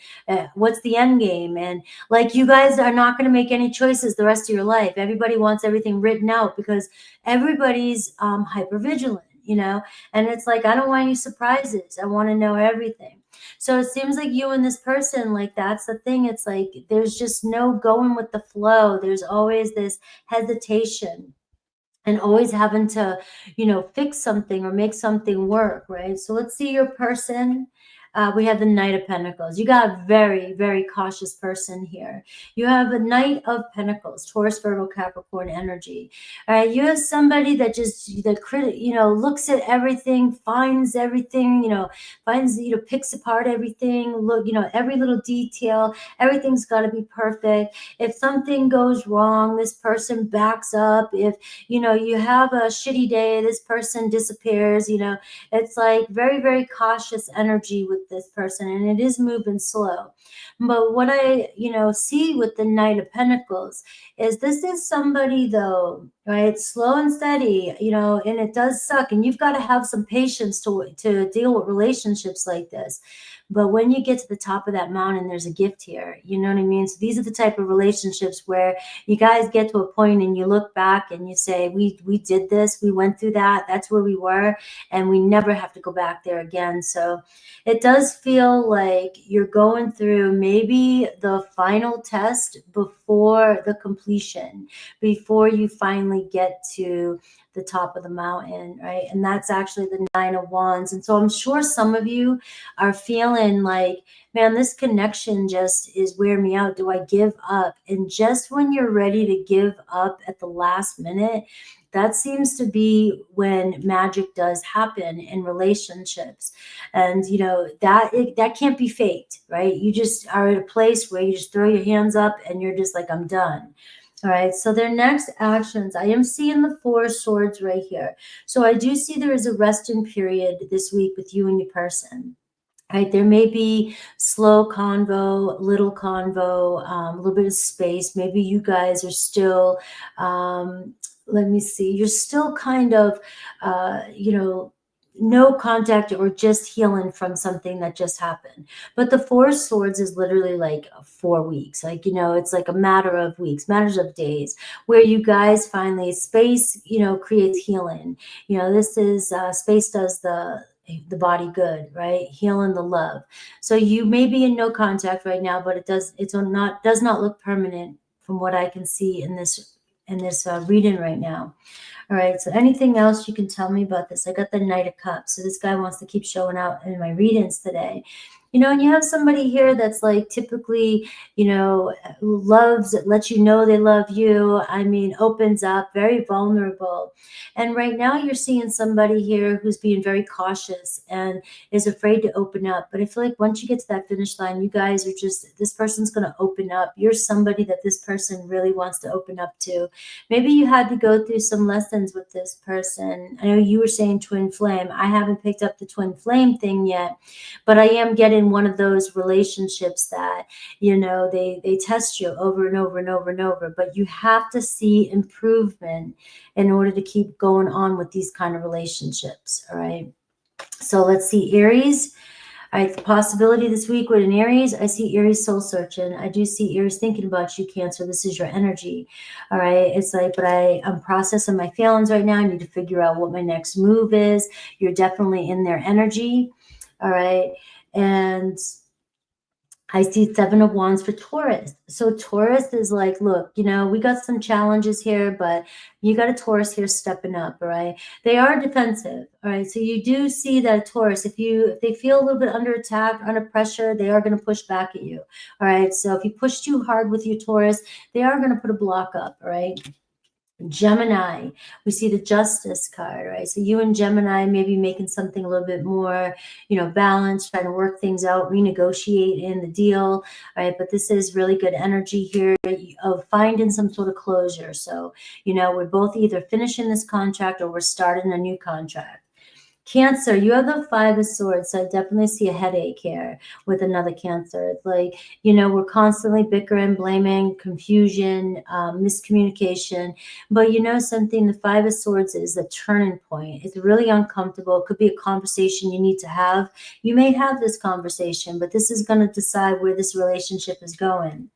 what's the end game. And like, you guys are not going to make any choices the rest of your life. Everybody wants everything written out because everybody's hyper vigilant, and it's like, I don't want any surprises. I want to know everything. So it seems like you and this person, like, that's the thing. It's like there's just no going with the flow. There's always this hesitation and always having to, fix something or make something work, right? So let's see your person. We have the Knight of Pentacles. You got a very, very cautious person here. You have a Knight of Pentacles, Taurus, Virgo, Capricorn energy. All right, you have somebody that just looks at everything, finds everything, finds, picks apart everything. Look, every little detail. Everything's got to be perfect. If something goes wrong, this person backs up. If you have a shitty day, this person disappears. It's like very, very cautious energy with this person, and it is moving slow. But what I, see with the Knight of Pentacles is this is somebody, though, right? Slow and steady, and it does suck. And you've got to have some patience to deal with relationships like this. But when you get to the top of that mountain, there's a gift here. You know what I mean? So these are the type of relationships where you guys get to a point and you look back and you say, we did this, we went through that, that's where we were, and we never have to go back there again. So it does feel like you're going through maybe the final test before the completion, before you finally get to the top of the mountain, right? And that's actually the Nine of Wands. And so I'm sure some of you are feeling like, man, this connection just is wearing me out. Do I give up? And just when you're ready to give up at the last minute, that seems to be when magic does happen in relationships. And that can't be faked, right? You just are at a place where you just throw your hands up and you're just like, I'm done. All right, so their next actions, I am seeing the Four of Swords right here. So I do see there is a resting period this week with you and your person. Right, there may be slow convo, little convo, a little bit of space. Maybe you guys are still, let me see, you're still kind of, no contact or just healing from something that just happened. But the Four of Swords is literally like 4 weeks. Like, it's like a matter of weeks, matters of days, where you guys finally, space, creates healing. This is, space does the body good, right? Healing the love. So you may be in no contact right now, but does not look permanent from what I can see in this reading right now. All right, so anything else you can tell me about this? I got the Knight of Cups. So this guy wants to keep showing out in my readings today. And you have somebody here that's like typically, lets you know they love you. I mean, opens up, very vulnerable. And right now you're seeing somebody here who's being very cautious and is afraid to open up. But I feel like once you get to that finish line, you guys are this person's going to open up. You're somebody that this person really wants to open up to. Maybe you had to go through some lessons with this person. I know you were saying twin flame. I haven't picked up the twin flame thing yet, but I am getting one of those relationships that, they test you over and over and over and over, but you have to see improvement in order to keep going on with these kind of relationships. All right. So let's see, Aries. All right, the possibility this week with an Aries, I see Aries soul searching. I do see Aries thinking about you, Cancer. This is your energy. All right, it's like, but I'm processing my feelings right now. I need to figure out what my next move is. You're definitely in their energy. All right. And I see Seven of Wands for Taurus. So Taurus is like, look, we got some challenges here, but you got a Taurus here stepping up, all right? They are defensive, all right? So you do see that Taurus, if they feel a little bit under attack, under pressure, they are going to push back at you, all right? So if you push too hard with your Taurus, they are going to put a block up, all right? Gemini, we see the Justice card, right? So you and Gemini may be making something a little bit more, balanced, trying to work things out, renegotiate in the deal, right? But this is really good energy here of finding some sort of closure. So, we're both either finishing this contract or we're starting a new contract. Cancer, you have the Five of Swords, so I definitely see a headache here with another Cancer. It's like, we're constantly bickering, blaming, confusion, miscommunication. But something, the Five of Swords is a turning point. It's really uncomfortable. It could be a conversation you need to have. You may have this conversation, but this is going to decide where this relationship is going.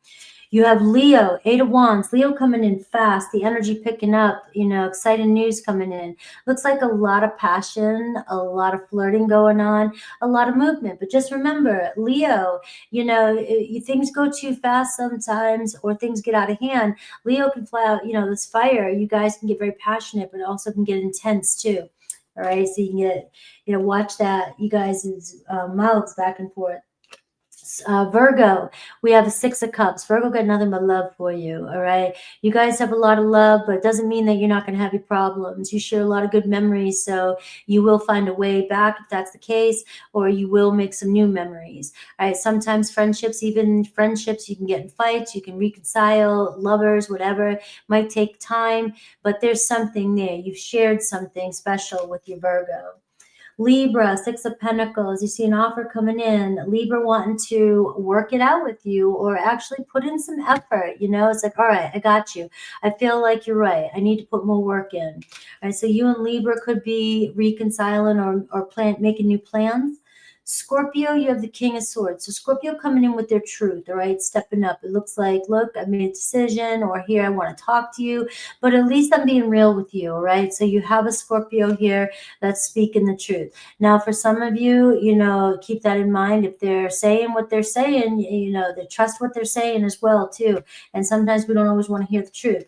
You have Leo, Eight of Wands, Leo coming in fast, the energy picking up, exciting news coming in. Looks like a lot of passion, a lot of flirting going on, a lot of movement. But just remember, Leo, things go too fast sometimes or things get out of hand. Leo can fly out, this fire. You guys can get very passionate, but also can get intense too. All right. So you can get, watch that, you guys' mouths back and forth. Virgo, we have a Six of Cups. Virgo got nothing but love for you. All right. You guys have a lot of love, but it doesn't mean that you're not going to have your problems. You share a lot of good memories. So you will find a way back if that's the case, or you will make some new memories. All right. Sometimes friendships, you can get in fights, you can reconcile, lovers, whatever, might take time, but there's something there. You've shared something special with your Virgo. Libra, Six of Pentacles, you see an offer coming in, Libra wanting to work it out with you or actually put in some effort. It's like, all right, I got you. I feel like you're right. I need to put more work in. All right, so you and Libra could be reconciling or making new plans. Scorpio, you have the King of Swords. So Scorpio coming in with their truth, all right, stepping up. It looks like, look, I made a decision, or here, I want to talk to you, but at least I'm being real with you, all right? So you have a Scorpio here that's speaking the truth. Now, for some of you, keep that in mind. If they're saying what they're saying, they trust what they're saying as well, too. And sometimes we don't always want to hear the truth.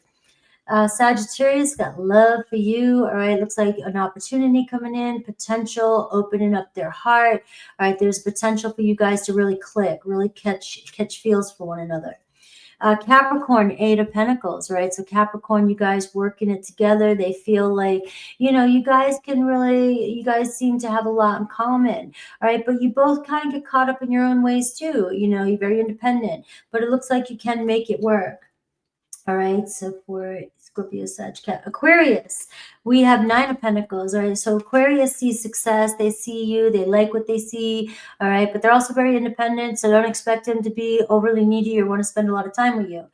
Sagittarius got love for you. All right. Looks like an opportunity coming in, potential, opening up their heart. All right. There's potential for you guys to really click, really catch feels for one another. Capricorn, Eight of Pentacles, right? So Capricorn, you guys working it together. They feel like, you guys seem to have a lot in common, all right? But you both kind of get caught up in your own ways too. You're very independent, but it looks like you can make it work. All right, so for Scorpio, Sagittarius, Aquarius, we have Nine of Pentacles. All right, so Aquarius sees success. They see you. They like what they see. All right, but they're also very independent, so don't expect them to be overly needy or want to spend a lot of time with you.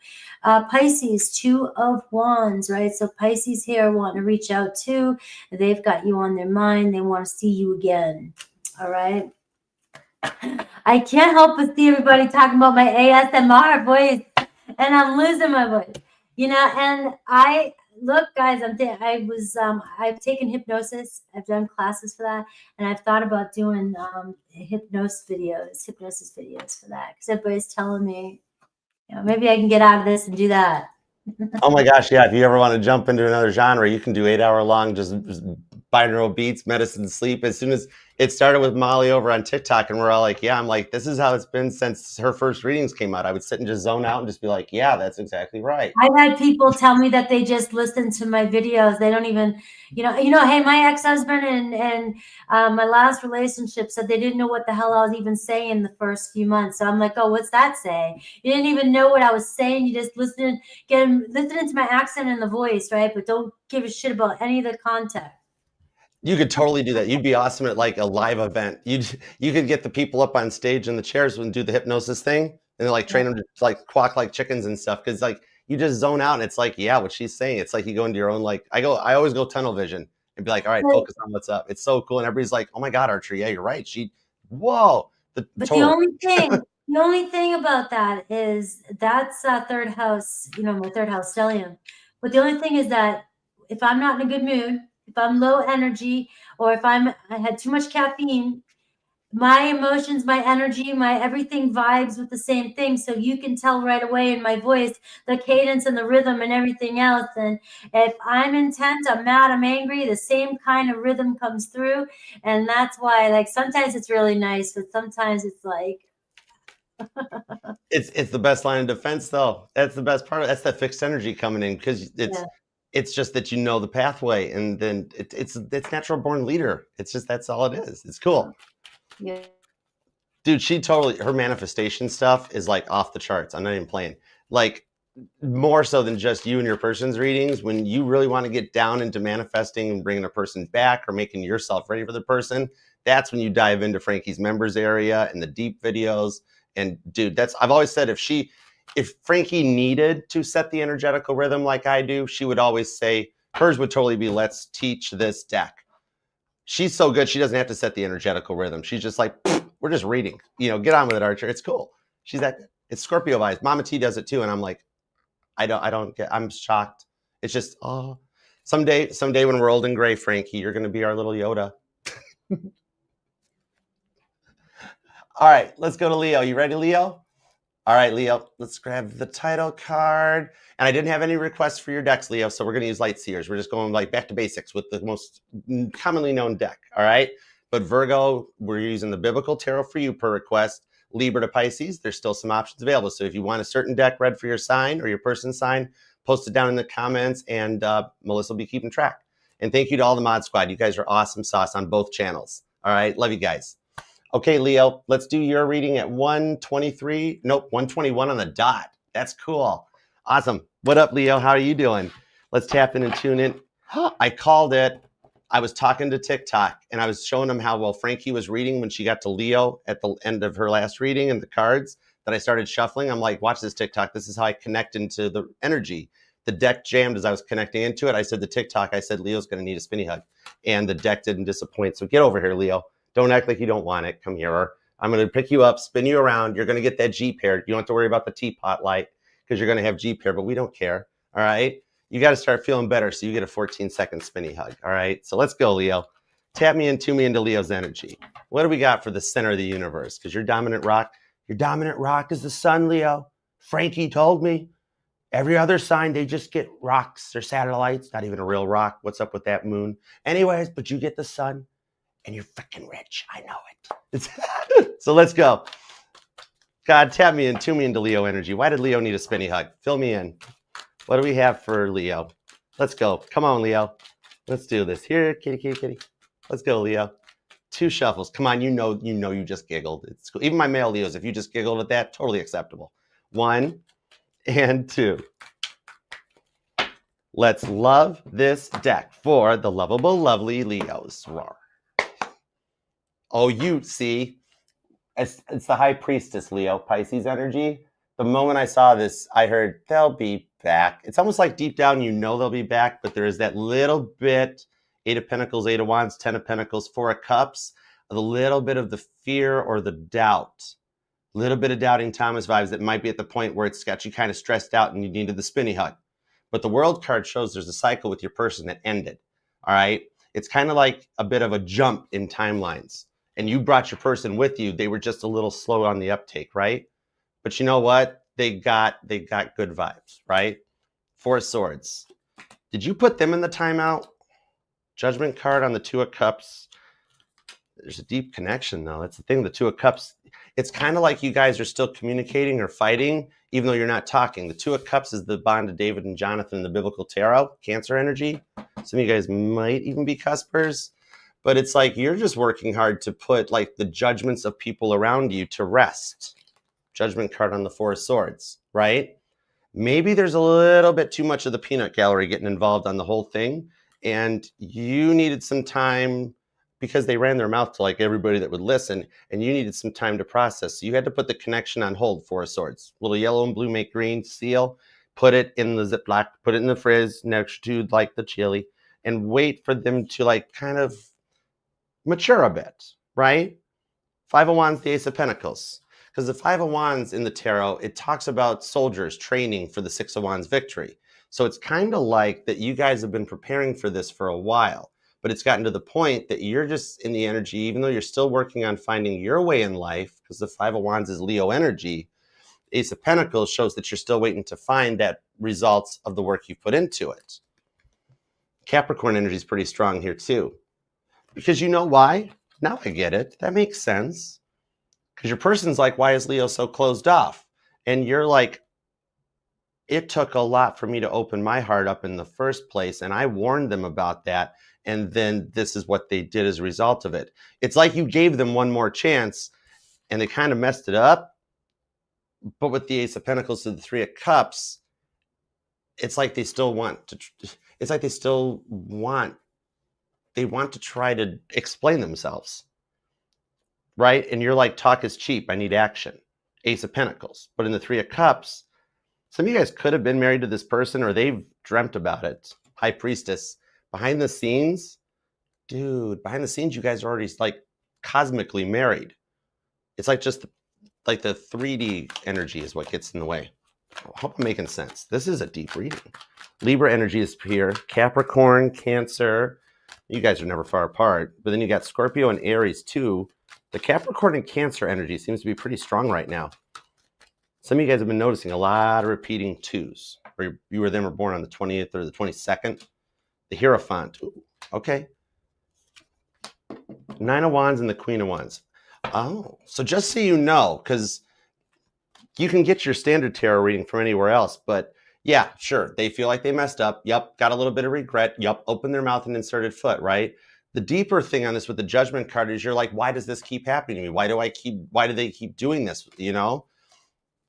Pisces, Two of Wands, right? So Pisces here want to reach out too. They've got you on their mind. They want to see you again. All right. I can't help but see everybody talking about my ASMR voice. And I'm losing my voice, and look, guys, I've taken hypnosis. I've done classes for that. And I've thought about doing hypnosis videos for that. Because everybody's telling me, maybe I can get out of this and do that. Oh my gosh, yeah. If you ever want to jump into another genre, you can do 8-hour long, just binaural beats, medicine, sleep. As soon as it started with Molly over on TikTok, and we're all like, yeah, I'm like, this is how it's been since her first readings came out. I would sit and just zone out and just be like, yeah, that's exactly right. I've had people tell me that they just listen to my videos. They don't even, hey, my ex-husband and my last relationship said they didn't know what the hell I was even saying the first few months. So I'm like, oh, what's that say? You didn't even know what I was saying. You just listening to my accent and the voice, right? But don't give a shit about any of the context. You could totally do that. You'd be awesome at like a live event. You could get the people up on stage in the chairs and do the hypnosis thing, and like train them to like quack like chickens and stuff. Because like you just zone out, and it's like, yeah, what she's saying. It's like you go into your own like I always go tunnel vision and be like, all right, focus on what's up. It's so cool, and everybody's like, oh my god, Archery, yeah, you're right. Whoa. But the only thing about that is that's third house. My third house stellium. But the only thing is that if I'm not in a good mood, if I'm low energy, or if I had too much caffeine, my emotions, my energy, my everything vibes with the same thing. So you can tell right away in my voice, the cadence and the rhythm and everything else. And if I'm intense, I'm mad, I'm angry, the same kind of rhythm comes through. And that's why, like, sometimes it's really nice, but sometimes it's like, It's the best line of defense, though. That's the best part. That's that fixed energy coming in because yeah, it's just that you know the pathway, and then it's natural born leader. It's just that's all it is. It's cool, yeah. dude. She totally her manifestation stuff is like off the charts. I'm not even playing. Like more so than just you and your person's readings. When you really want to get down into manifesting and bringing a person back or making yourself ready for the person, that's when you dive into Frankie's members area and the deep videos. And dude, that's I've always said if Frankie needed to set the energetical rhythm like I do, she would always say hers would totally be let's teach this deck. She's so good she doesn't have to set the energetical rhythm. She's just like we're just reading. Get on with it, Archer. It's cool. She's that good. It's Scorpio vibes. Mama T does it too, and I'm like, I don't get. I'm shocked. It's just someday when we're old and gray, Frankie, you're gonna be our little Yoda. All right, let's go to Leo. You ready, Leo? All right, Leo, let's grab the title card. And I didn't have any requests for your decks, Leo, so we're going to use Light Seers. We're just going like back to basics with the most commonly known deck, all right? But Virgo, we're using the Biblical Tarot for you per request. Libra to Pisces, there's still some options available. So if you want a certain deck read for your sign or your person's sign, post it down in the comments, and Melissa will be keeping track. And thank you to all the Mod Squad. You guys are awesome sauce on both channels. All right, love you guys. Okay, Leo, let's do your reading at 1:23. Nope, 1:21 on the dot. That's cool. Awesome. What up, Leo? How are you doing? Let's tap in and tune in. I called it. I was talking to TikTok, and I was showing them how well Frankie was reading when she got to Leo at the end of her last reading and the cards that I started shuffling. I'm like, watch this TikTok. This is how I connect into the energy. The deck jammed as I was connecting into it. I said to TikTok, I said, Leo's going to need a spinny hug. And the deck didn't disappoint. So get over here, Leo. Don't act like you don't want it. Come here. I'm going to pick you up, spin you around. You're going to get that G pair. You don't have to worry about the teapot light because you're going to have G pair, but we don't care. All right. You got to start feeling better. So you get a 14-second spinny hug. All right. So let's go, Leo. Tap me into Leo's energy. What do we got for the center of the universe? Because your dominant rock is the sun, Leo. Frankie told me. Every other sign, they just get rocks or satellites, not even a real rock. What's up with that moon? Anyways, but you get the sun. And you're freaking rich. I know it. So let's go. God, tap me into Leo energy. Why did Leo need a spinny hug? Fill me in. What do we have for Leo? Let's go. Come on, Leo. Let's do this. Here, kitty, kitty, kitty. Let's go, Leo. 2 shuffles. Come on, you know you just giggled. It's cool. Even my male Leos, if you just giggled at that, totally acceptable. 1 and 2. Let's love this deck for the lovable, lovely Leos. Roar. Oh, you see, it's the High Priestess, Leo, Pisces energy. The moment I saw this, I heard they'll be back. It's almost like deep down you know they'll be back, but there is that little bit, 8 of Pentacles, 8 of Wands, 10 of Pentacles, 4 of Cups, a little bit of the fear or the doubt, a little bit of doubting Thomas vibes that might be at the point where it's got you kind of stressed out and you needed the spinny hug. But the World card shows there's a cycle with your person that ended, all right? It's kind of like a bit of a jump in timelines. And you brought your person with you. They were just a little slow on the uptake, right? But you know what? They got good vibes, right? 4 of Swords. Did you put them in the timeout? Judgment card on the 2 of Cups. There's a deep connection, though. That's the thing. The 2 of Cups. It's kind of like you guys are still communicating or fighting, even though you're not talking. The 2 of Cups is the bond of David and Jonathan in the Biblical Tarot, Cancer energy. Some of you guys might even be cuspers. But it's like you're just working hard to put like the judgments of people around you to rest. Judgment card on the 4 of Swords, right? Maybe there's a little bit too much of the peanut gallery getting involved on the whole thing. And you needed some time because they ran their mouth to like everybody that would listen. And you needed some time to process. So you had to put the connection on hold, 4 of Swords. Little yellow and blue make green, seal. Put it in the Ziploc, put it in the frizz next to like the chili. And wait for them to like kind of mature a bit, right? 5 of Wands, the Ace of Pentacles. Because the 5 of Wands in the tarot, it talks about soldiers training for the 6 of Wands victory. So it's kind of like that you guys have been preparing for this for a while. but it's gotten to the point that you're just in the energy, even though you're still working on finding your way in life, because the Five of Wands is Leo energy. Ace of Pentacles shows that you're still waiting to find that results of the work you've put into it. Capricorn energy is pretty strong here too. Because you know why? Now I get it. That makes sense. Because your person's like, why is Leo so closed off? And you're like, it took a lot for me to open my heart up in the first place. And I warned them about that. And then this is what they did as a result of it. It's like you gave them one more chance and they kind of messed it up. But with the Ace of Pentacles to the Three of Cups, it's like they still want to, they want to try to explain themselves. Right? And you're like, talk is cheap. I need action. Ace of Pentacles. But in the Three of Cups, some of you guys could have been married to this person or they've dreamt about it. High Priestess. Behind the scenes, dude, behind the scenes, you guys are already like cosmically married. It's like just like the 3D energy is what gets in the way. I hope I'm making sense. This is a deep reading. Libra energy is here. Capricorn, Cancer. You guys are never far apart. But then you got Scorpio and Aries too. The Capricorn and Cancer energy seems to be pretty strong right now. Some of you guys have been noticing a lot of repeating twos. Or you or them were born on the 20th or the 22nd. The Hierophant. Ooh, okay. Nine of Wands and the Queen of Wands. Oh, so just so you know, because you can get your standard tarot reading from anywhere else, but yeah, sure, they feel like they messed up. Yep, got a little bit of regret. Yep, opened their mouth and inserted foot, right? The deeper thing on this with the Judgment card is you're like, why does this keep happening to me? Why do they keep doing this? You know,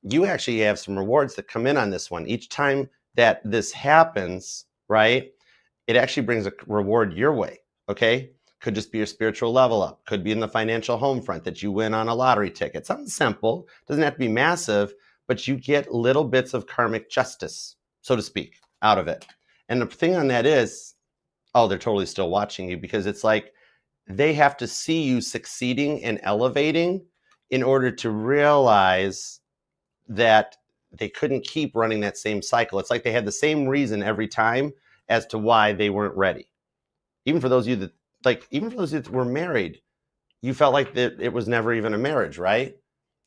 you actually have some rewards that come in on this one. Each time that this happens, right, it actually brings a reward your way, okay? Could just be your spiritual level up. Could be in the financial home front that you win on a lottery ticket. Something simple. Doesn't have to be massive, but you get little bits of karmic justice, so to speak, out of it. And the thing on that is, oh, they're totally still watching you because it's like they have to see you succeeding and elevating in order to realize that they couldn't keep running that same cycle. It's like they had the same reason every time as to why they weren't ready. Even for those of you that were married, you felt like that it was never even a marriage, right?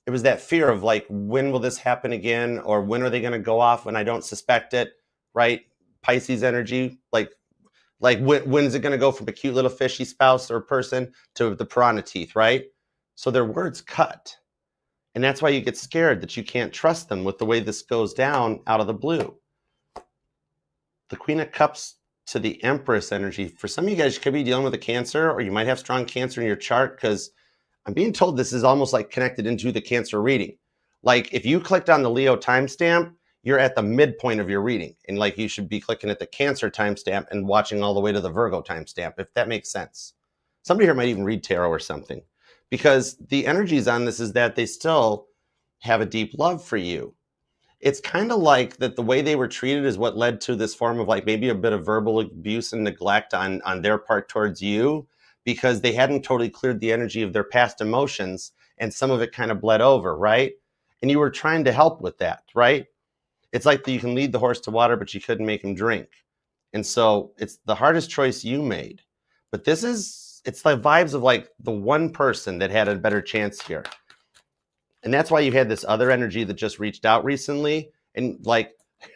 It was that fear of like, when will this happen again? Or when are they going to go off when I don't suspect it, right? Pisces energy, like when is it going to go from a cute little fishy spouse or person to the piranha teeth, right? So their words cut. And that's why you get scared that you can't trust them with the way this goes down out of the blue. The Queen of Cups to the Empress energy. For some of you guys, you could be dealing with a Cancer, or you might have strong Cancer in your chart, because I'm being told this is almost like connected into the Cancer reading. Like if you clicked on the Leo timestamp, you're at the midpoint of your reading. And like you should be clicking at the Cancer timestamp and watching all the way to the Virgo timestamp, if that makes sense. Somebody here might even read tarot or something, because the energies on this is that they still have a deep love for you. It's kind of like that the way they were treated is what led to this form of like maybe a bit of verbal abuse and neglect on their part towards you, because they hadn't totally cleared the energy of their past emotions and some of it kind of bled over, right? And you were trying to help with that, right? It's like you can lead the horse to water, but you couldn't make him drink. And so it's the hardest choice you made. But it's the vibes of like the one person that had a better chance here. And that's why you had this other energy that just reached out recently and like,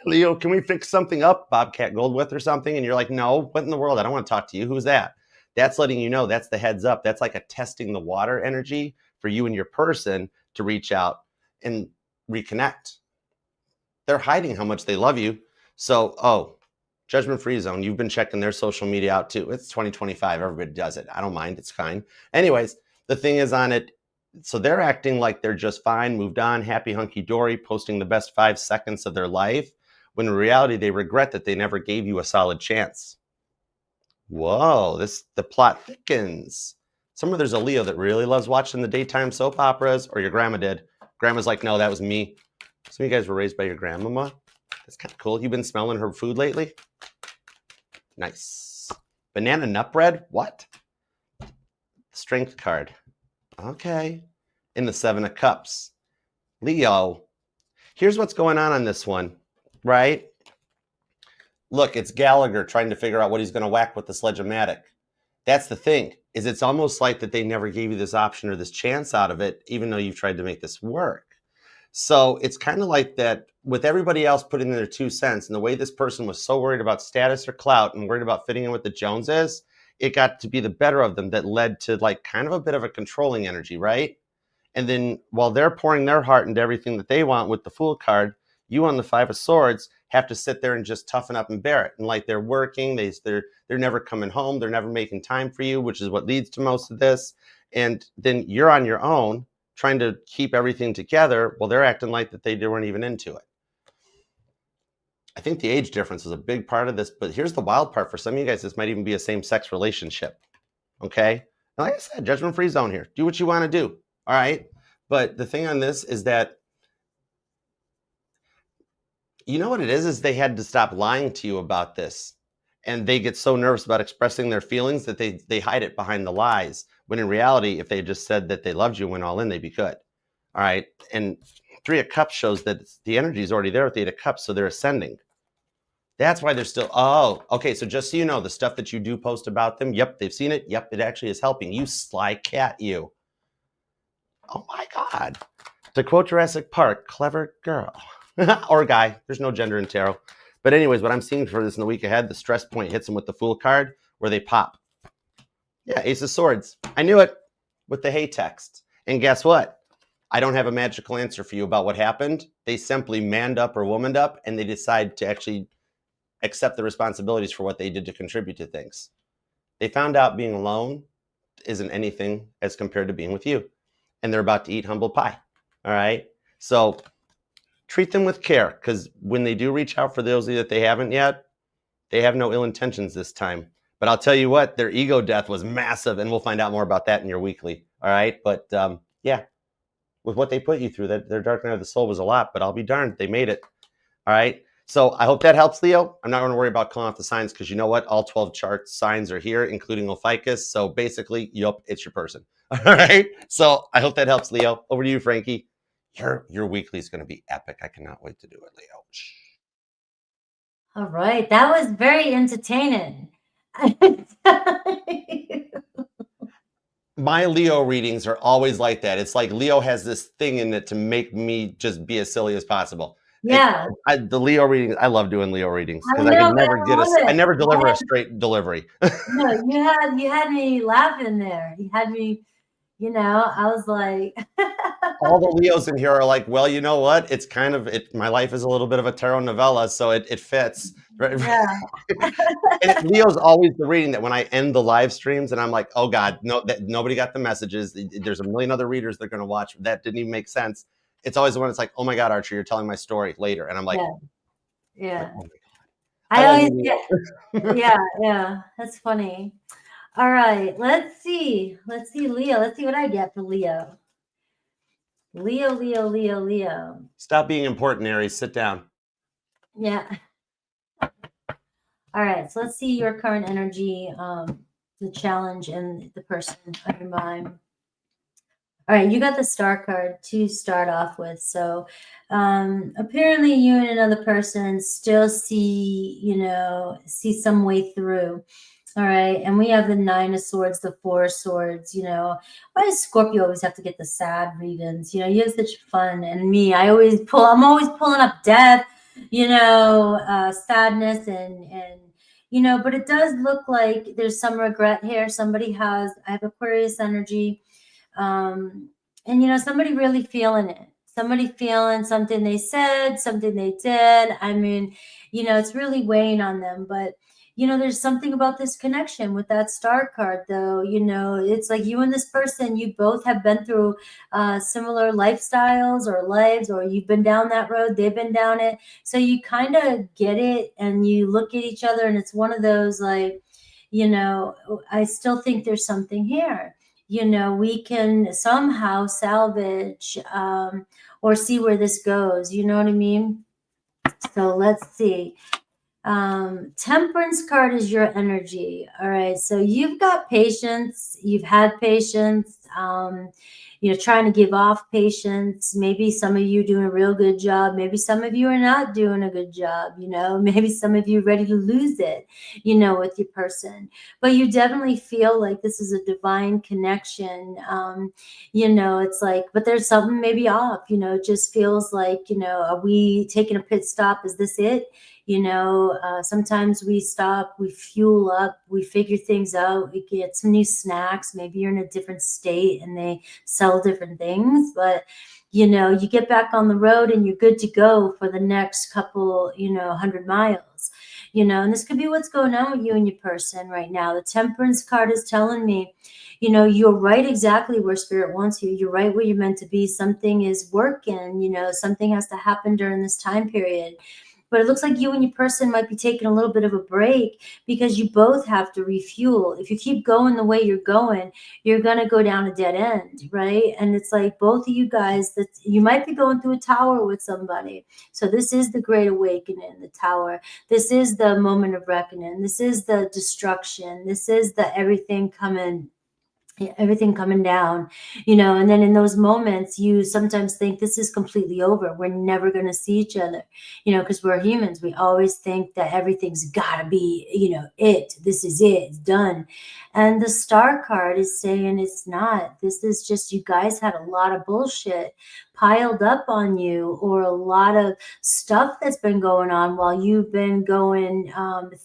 Leo, can we fix something up? Bobcat Goldthwait or something? And you're like, no, what in the world? I don't want to talk to you. Who's that? That's letting you know that's the heads up. That's like a testing the water energy for you and your person to reach out and reconnect. They're hiding how much they love you. So, Judgment Free Zone, you've been checking their social media out too. It's 2025. Everybody does it. I don't mind. It's fine. Anyways, the thing is on it, so they're acting like they're just fine, moved on, happy, hunky-dory, posting the best 5 seconds of their life, when in reality, they regret that they never gave you a solid chance. Whoa, the plot thickens. There's a Leo that really loves watching the daytime soap operas, or your grandma did. Grandma's like, no, that was me. Some of you guys were raised by your grandmama. That's kind of cool. You've been smelling her food lately? Nice. Banana nut bread? What? Strength card. Okay. In the Seven of Cups. Leo, here's what's going on this one, right? Look, it's Gallagher trying to figure out what he's going to whack with the sledge-o-matic. That's the thing, is it's almost like that they never gave you this option or this chance out of it, even though you've tried to make this work. So it's kind of like that with everybody else putting in their 2 cents, and the way this person was so worried about status or clout and worried about fitting in with the Joneses, it got to be the better of them that led to like kind of a bit of a controlling energy, right? And then while they're pouring their heart into everything that they want with the Fool card, you on the Five of Swords have to sit there and just toughen up and bear it. And like they're working, they're never coming home, they're never making time for you, which is what leads to most of this. And then you're on your own trying to keep everything together. Well, they're acting like that they weren't even into it. I think the age difference is a big part of this, but here's the wild part for some of you guys. This might even be a same-sex relationship. Okay. And like I said, judgment-free zone here. Do what you want to do. All right. But the thing on this is that, you know what it is they had to stop lying to you about this. And they get so nervous about expressing their feelings that they hide it behind the lies. When in reality, if they just said that they loved you and went all in, they'd be good. All right. And Three of Cups shows that the energy is already there with the Eight of Cups. So they're ascending. That's why they're still, oh, okay. So just so you know, the stuff that you do post about them, yep, they've seen it. Yep, it actually is helping. You sly cat, you. Oh my God. To quote Jurassic Park, clever girl. Or guy. There's no gender in tarot. But anyways, what I'm seeing for this in the week ahead, the stress point hits them with the Fool card where they pop. Yeah, Ace of Swords. I knew it with the hey text. And guess what? I don't have a magical answer for you about what happened. They simply manned up or womaned up, and they decide to actually accept the responsibilities for what they did to contribute to things. They found out being alone isn't anything as compared to being with you. And they're about to eat humble pie. All right? So treat them with care, because when they do reach out for those of you that they haven't yet, they have no ill intentions this time. But I'll tell you what, their ego death was massive, and we'll find out more about that in your weekly. All right? But yeah, with what they put you through, that their dark night of the soul was a lot, but I'll be darned, they made it. All right? So I hope that helps, Leo. I'm not going to worry about calling off the signs, because you know what? All 12 chart signs are here, including Ophiuchus. So basically, yep, it's your person. All right? So I hope that helps, Leo. Over to you, Frankie. Your weekly is going to be epic. I cannot wait to do it, Leo. Shh. All right. That was very entertaining. My Leo readings are always like that. It's like Leo has this thing in it to make me just be as silly as possible. Yeah. The Leo readings, I love doing Leo readings I because I know, can never but I love I it. never deliver a straight delivery. No, you had me laughing there. You had me, I was like, All the Leos in here are like, well, you know what? It's kind of it. My life is a little bit of a tarot novella, so it fits. yeah. And Leo's always the reading that when I end the live streams and I'm like, oh God, no, nobody got the messages. There's a million other readers they're going to watch. That didn't even make sense. It's always the one that's like, oh my God, Archer, you're telling my story later. And I'm like, Yeah. oh my God. I always yeah. That's funny. All right. Let's see, Leo. Let's see what I get for Leo. Leo. Stop being important, Aries. Sit down. Yeah. All right. So let's see your current energy, the challenge, and the person on your mind. All right, you got the Star card to start off with. So apparently you and another person still see some way through. All right, and we have the Nine of Swords, the Four of Swords. Why does Scorpio always have to get the sad readings? You have such fun, and me, I'm always pulling up death, sadness, and but it does look like there's some regret here. I have Aquarius energy. And somebody really feeling it, somebody feeling something they said, something they did. I mean, it's really weighing on them, but there's something about this connection with that Star card, though. It's like you and this person, you both have been through similar lifestyles or lives, or you've been down that road, they've been down it, so you kind of get it, and you look at each other, and it's one of those like, I still think there's something here. We can somehow salvage or see where this goes. You know what I mean? So let's see. Temperance card is your energy. All right. So you've got patience. You've had patience. trying to give off patience. Maybe some of you doing a real good job. Maybe some of you are not doing a good job. Maybe some of you ready to lose it, with your person. But you definitely feel like this is a divine connection. It's like, but there's something maybe off. It just feels like, are we taking a pit stop? Is this it? Sometimes we stop, we fuel up, we figure things out, we get some new snacks. Maybe you're in a different state and they sell different things, but you get back on the road and you're good to go for the next couple, 100 miles, and this could be what's going on with you and your person right now. The Temperance card is telling me, you're right exactly where spirit wants you. You're right where you're meant to be. Something is working, something has to happen during this time period. But it looks like you and your person might be taking a little bit of a break because you both have to refuel. If you keep going the way you're going, you're going to go down a dead end, right? And it's like both of you guys, that you might be going through a tower with somebody. So this is the great awakening, the tower. This is the moment of reckoning. This is the destruction. This is the everything coming down, and then in those moments you sometimes think this is completely over, we're never going to see each other, because we're humans. We always think that everything's got to be, this is it, it's done. And the Star card is saying it's not. This is just, you guys had a lot of bullshit piled up on you, or a lot of stuff that's been going on while you've been going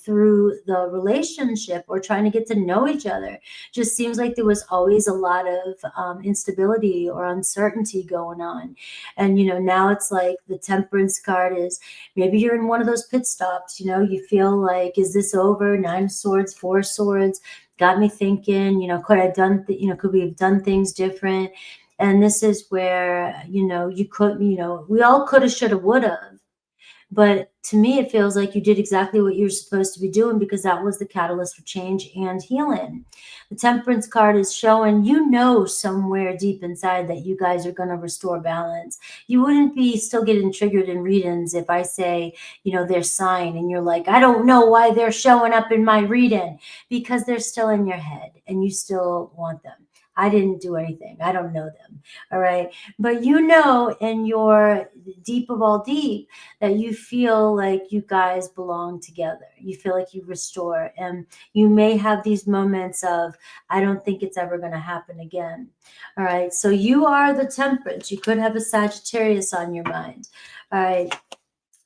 through the relationship or trying to get to know each other. Just seems like there was always a lot of instability or uncertainty going on. And, now it's like the Temperance card is, maybe you're in one of those pit stops, you feel like, is this over? 9 of Swords, 4 of Swords, got me thinking, could we have done things different? And this is where, you could, we all could have, should have, would have. But to me, it feels like you did exactly what you're supposed to be doing, because that was the catalyst for change and healing. The Temperance card is showing, somewhere deep inside that you guys are going to restore balance. You wouldn't be still getting triggered in readings if I say, their sign, and you're like, I don't know why they're showing up in my reading, because they're still in your head and you still want them. I didn't do anything. I don't know them. All right. But in your deep of all deep, that you feel like you guys belong together. You feel like you restore. And you may have these moments of, I don't think it's ever going to happen again. All right. So you are the Temperance. You could have a Sagittarius on your mind. All right.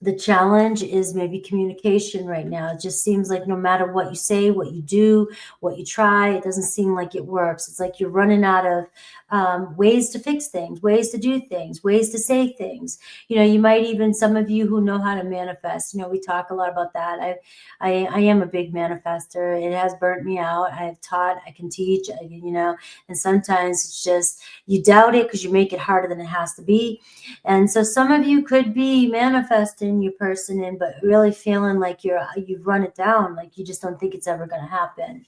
The challenge is maybe communication right now. It just seems like no matter what you say, what you do, what you try, it doesn't seem like it works. It's like you're running out of ways to fix things, ways to do things, ways to say things. You might even, some of you who know how to manifest, we talk a lot about that. I am a big manifester. It has burnt me out. I've taught, I can teach, and sometimes it's just, you doubt it because you make it harder than it has to be. And so some of you could be manifesting your person in, but really feeling like you've run it down, like you just don't think it's ever going to happen,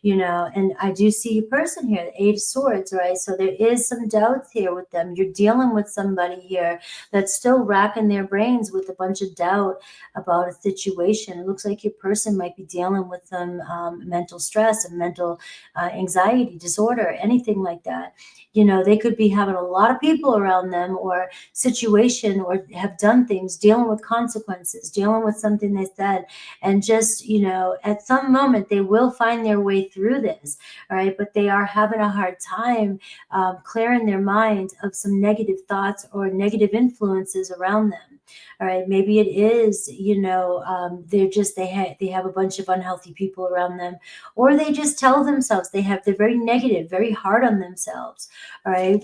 and I do see your person here, the 8 of Swords, right? So there is some doubts here with them. You're dealing with somebody here that's still racking their brains with a bunch of doubt about a situation. It looks like your person might be dealing with some mental stress and mental anxiety disorder, anything like that. They could be having a lot of people around them, or situation, or have done things, dealing with consequences, dealing with something they said, and just, at some moment they will find their way through this. All right. But they are having a hard time clearing their mind of some negative thoughts or negative influences around them. All right. Maybe it is, they have a bunch of unhealthy people around them, or they just tell themselves they're very negative, very hard on themselves. All right.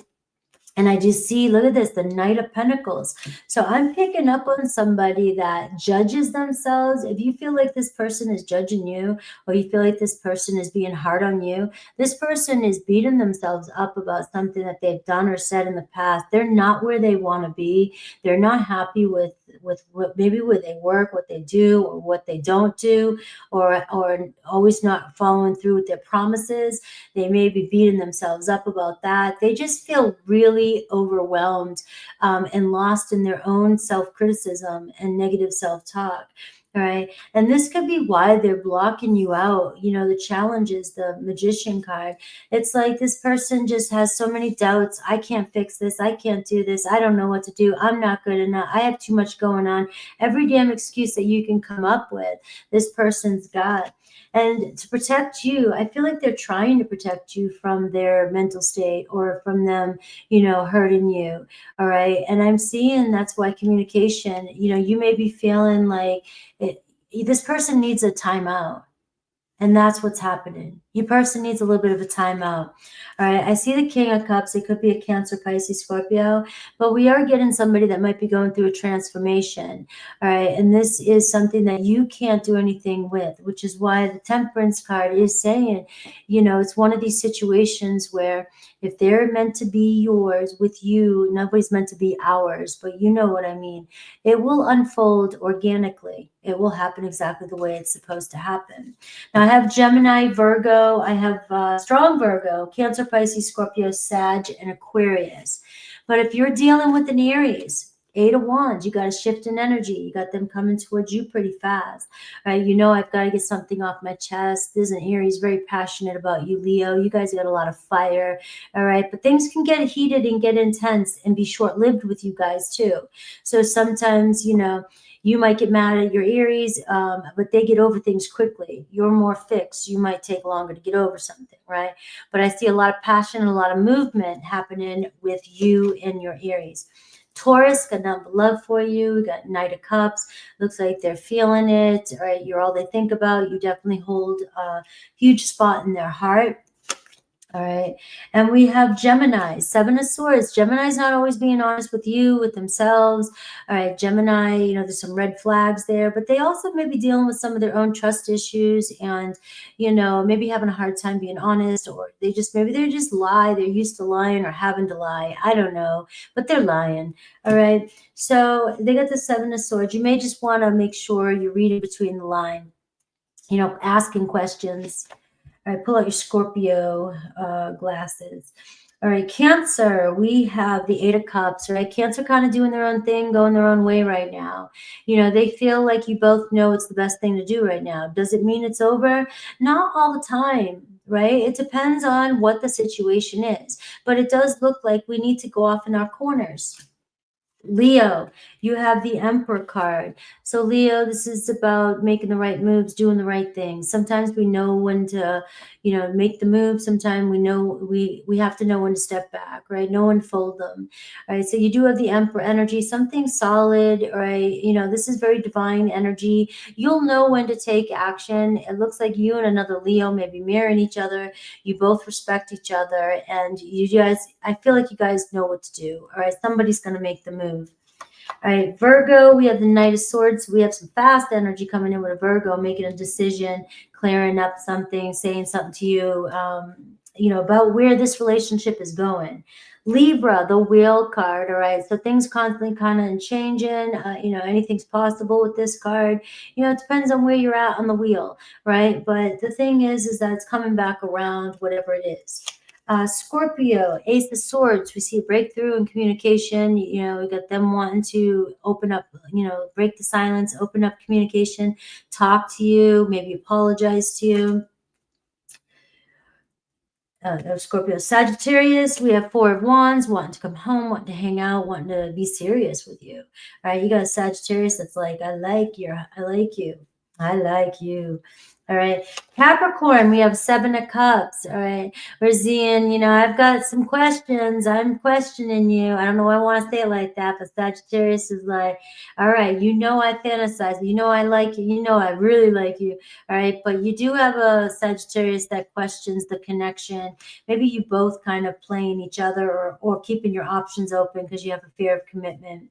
And I just see, look at this, the Knight of Pentacles. So I'm picking up on somebody that judges themselves. If you feel like this person is judging you, or you feel like this person is being hard on you, this person is beating themselves up about something that they've done or said in the past. They're not where they want to be. They're not happy with what, maybe where they work, what they do, or what they don't do, or always not following through with their promises. They may be beating themselves up about that. They just feel really overwhelmed and lost in their own self-criticism and negative self-talk. All right. And this could be why they're blocking you out. You know, the challenge is the Magician card. It's like this person just has so many doubts. I can't fix this. I can't do this. I don't know what to do. I'm not good enough. I have too much going on. Every damn excuse that you can come up with, this person's got. And to protect you, I feel like they're trying to protect you from their mental state or from them, you know, hurting you. All right. And I'm seeing that's why communication, you know, you may be feeling like, this person needs a timeout, and that's what's happening. Your person needs a little bit of a timeout. All right. I see the King of Cups. It could be a Cancer, Pisces, Scorpio, but we are getting somebody that might be going through a transformation. All right. And this is something that you can't do anything with, which is why the Temperance card is saying, you know, it's one of these situations where if they're meant to be yours with you, nobody's meant to be ours, but you know what I mean. It will unfold organically. It will happen exactly the way it's supposed to happen. Now I have Gemini, Virgo, I have strong Virgo, Cancer, Pisces, Scorpio, Sag, and Aquarius. But if you're dealing with an Aries, Eight of Wands, you got a shift in energy. You got them coming towards you pretty fast. Right? You know, I've got to get something off my chest. There's an Aries very passionate about you, Leo. You guys got a lot of fire. All right. But things can get heated and get intense and be short-lived with you guys too. So sometimes, you know, you might get mad at your Aries, but they get over things quickly. You're more fixed. You might take longer to get over something, right? But I see a lot of passion and a lot of movement happening with you and your Aries. Taurus, got nothing but love for you. We got Knight of Cups. Looks like they're feeling it, right? You're all they think about. You definitely hold a huge spot in their heart. All right. And we have Gemini, Seven of Swords. Gemini's not always being honest with you, with themselves. All right. Gemini, you know, there's some red flags there, but they also may be dealing with some of their own trust issues and, you know, maybe having a hard time being honest, or maybe they just lie. They're used to lying or having to lie. I don't know, but they're lying. All right. So they got the Seven of Swords. You may just want to make sure you're reading between the line, you know, asking questions. All right, pull out your Scorpio glasses. All right, Cancer, we have the Eight of Cups, right? Cancer kind of doing their own thing, going their own way right now. You know, they feel like you both know it's the best thing to do right now. Does it mean it's over? Not all the time, right? It depends on what the situation is. But it does look like we need to go off in our corners. Leo, you have the Emperor card. So Leo, this is about making the right moves, doing the right things. Sometimes we know when to, you know, make the move. Sometimes we know we have to know when to step back, right? Know when to fold them. All right. So you do have the Emperor energy, something solid, right? You know, this is very divine energy. You'll know when to take action. It looks like you and another Leo may be mirroring each other. You both respect each other, and you guys, I feel like you guys know what to do. All right. Somebody's going to make the move. All right, Virgo, we have the Knight of Swords. We have some fast energy coming in with a Virgo, making a decision, clearing up something, saying something to you, you know, about where this relationship is going. Libra, the Wheel card. All right, so things constantly kind of changing. You know, anything's possible with this card. You know, it depends on where you're at on the wheel, right? But the thing is that it's coming back around, whatever it is. Scorpio, Ace of Swords, we see a breakthrough in communication. You know, we got them wanting to open up, you know, break the silence, open up communication, talk to you, maybe apologize to you. Scorpio, Sagittarius, we have Four of Wands, wanting to come home, wanting to hang out, wanting to be serious with you. All right, you got a Sagittarius that's like, I like you. I like you. All right. Capricorn, we have Seven of Cups. All right. We're seeing, you know, I've got some questions. I'm questioning you. I don't know why I want to say it like that, but Sagittarius is like, all right, you know I fantasize. You know I like you. You know I really like you. All right. But you do have a Sagittarius that questions the connection. Maybe you both kind of playing each other or keeping your options open because you have a fear of commitment.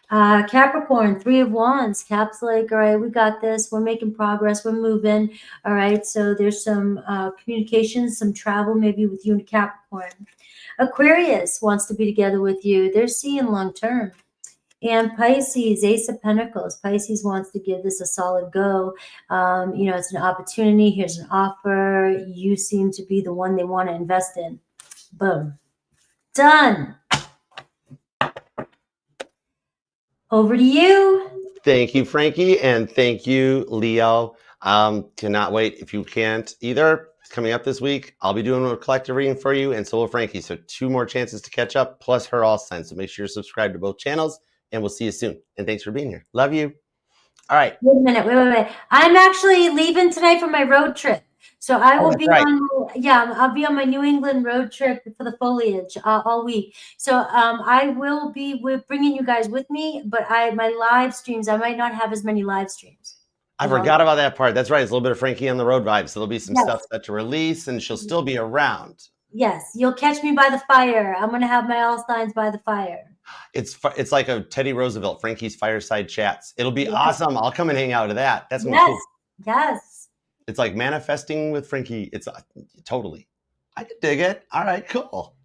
Capricorn, Three of Wands. Cap's like, all right, we got this. We're making progress. We're moving. All right. So there's some communication, some travel maybe with you and Capricorn. Aquarius wants to be together with you. They're seeing long term. And Pisces, Ace of Pentacles. Pisces wants to give this a solid go. You know, it's an opportunity. Here's an offer. You seem to be the one they want to invest in. Boom. Done. Over to you. Thank you, Frankie, and thank you, Leo. Cannot wait. If you can't either, coming up this week, I'll be doing a collective reading for you, and so will Frankie. So 2 more chances to catch up, plus her all signs. So make sure you're subscribed to both channels, and we'll see you soon. And thanks for being here. Love you. All right. Wait a minute. Wait. I'm actually leaving tonight for my road trip. So I will be I'll be on my New England road trip for the foliage all week. So I will be bringing you guys with me, but my live streams, I might not have as many live streams. I forgot about that part. That's right. It's a little bit of Frankie on the road vibes. So there'll be some stuff set to release, and she'll still be around. Yes, you'll catch me by the fire. I'm going to have my all signs by the fire. It's like a Teddy Roosevelt, Frankie's Fireside Chats. It'll be awesome. I'll come and hang out to that. That's gonna be cool. Yes. It's like manifesting with Frankie. It's totally. I could dig it. All right, cool.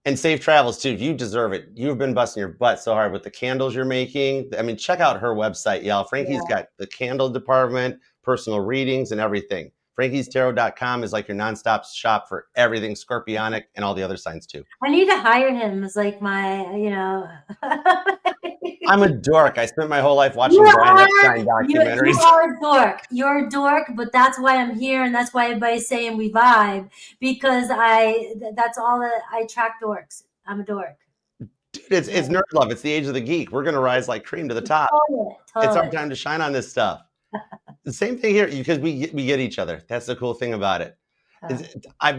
And safe travels too. You deserve it. You've been busting your butt so hard with the candles you're making. I mean, check out her website, y'all. Frankie's got the candle department, personal readings, and everything. FrankiesTarot.com is like your nonstop shop for everything Scorpionic and all the other signs too. I need to hire him as like my, I'm a dork. I spent my whole life watching Brian Epstein documentaries. You are a dork. You're a dork, but that's why I'm here, and that's why everybody's saying we vibe, because that's all that I attract dorks. I'm a dork. Dude, it's nerd love. It's the age of the geek. We're gonna rise like cream to the top. Totally. It's our time to shine on this stuff. The same thing here, because we get each other. That's the cool thing about it.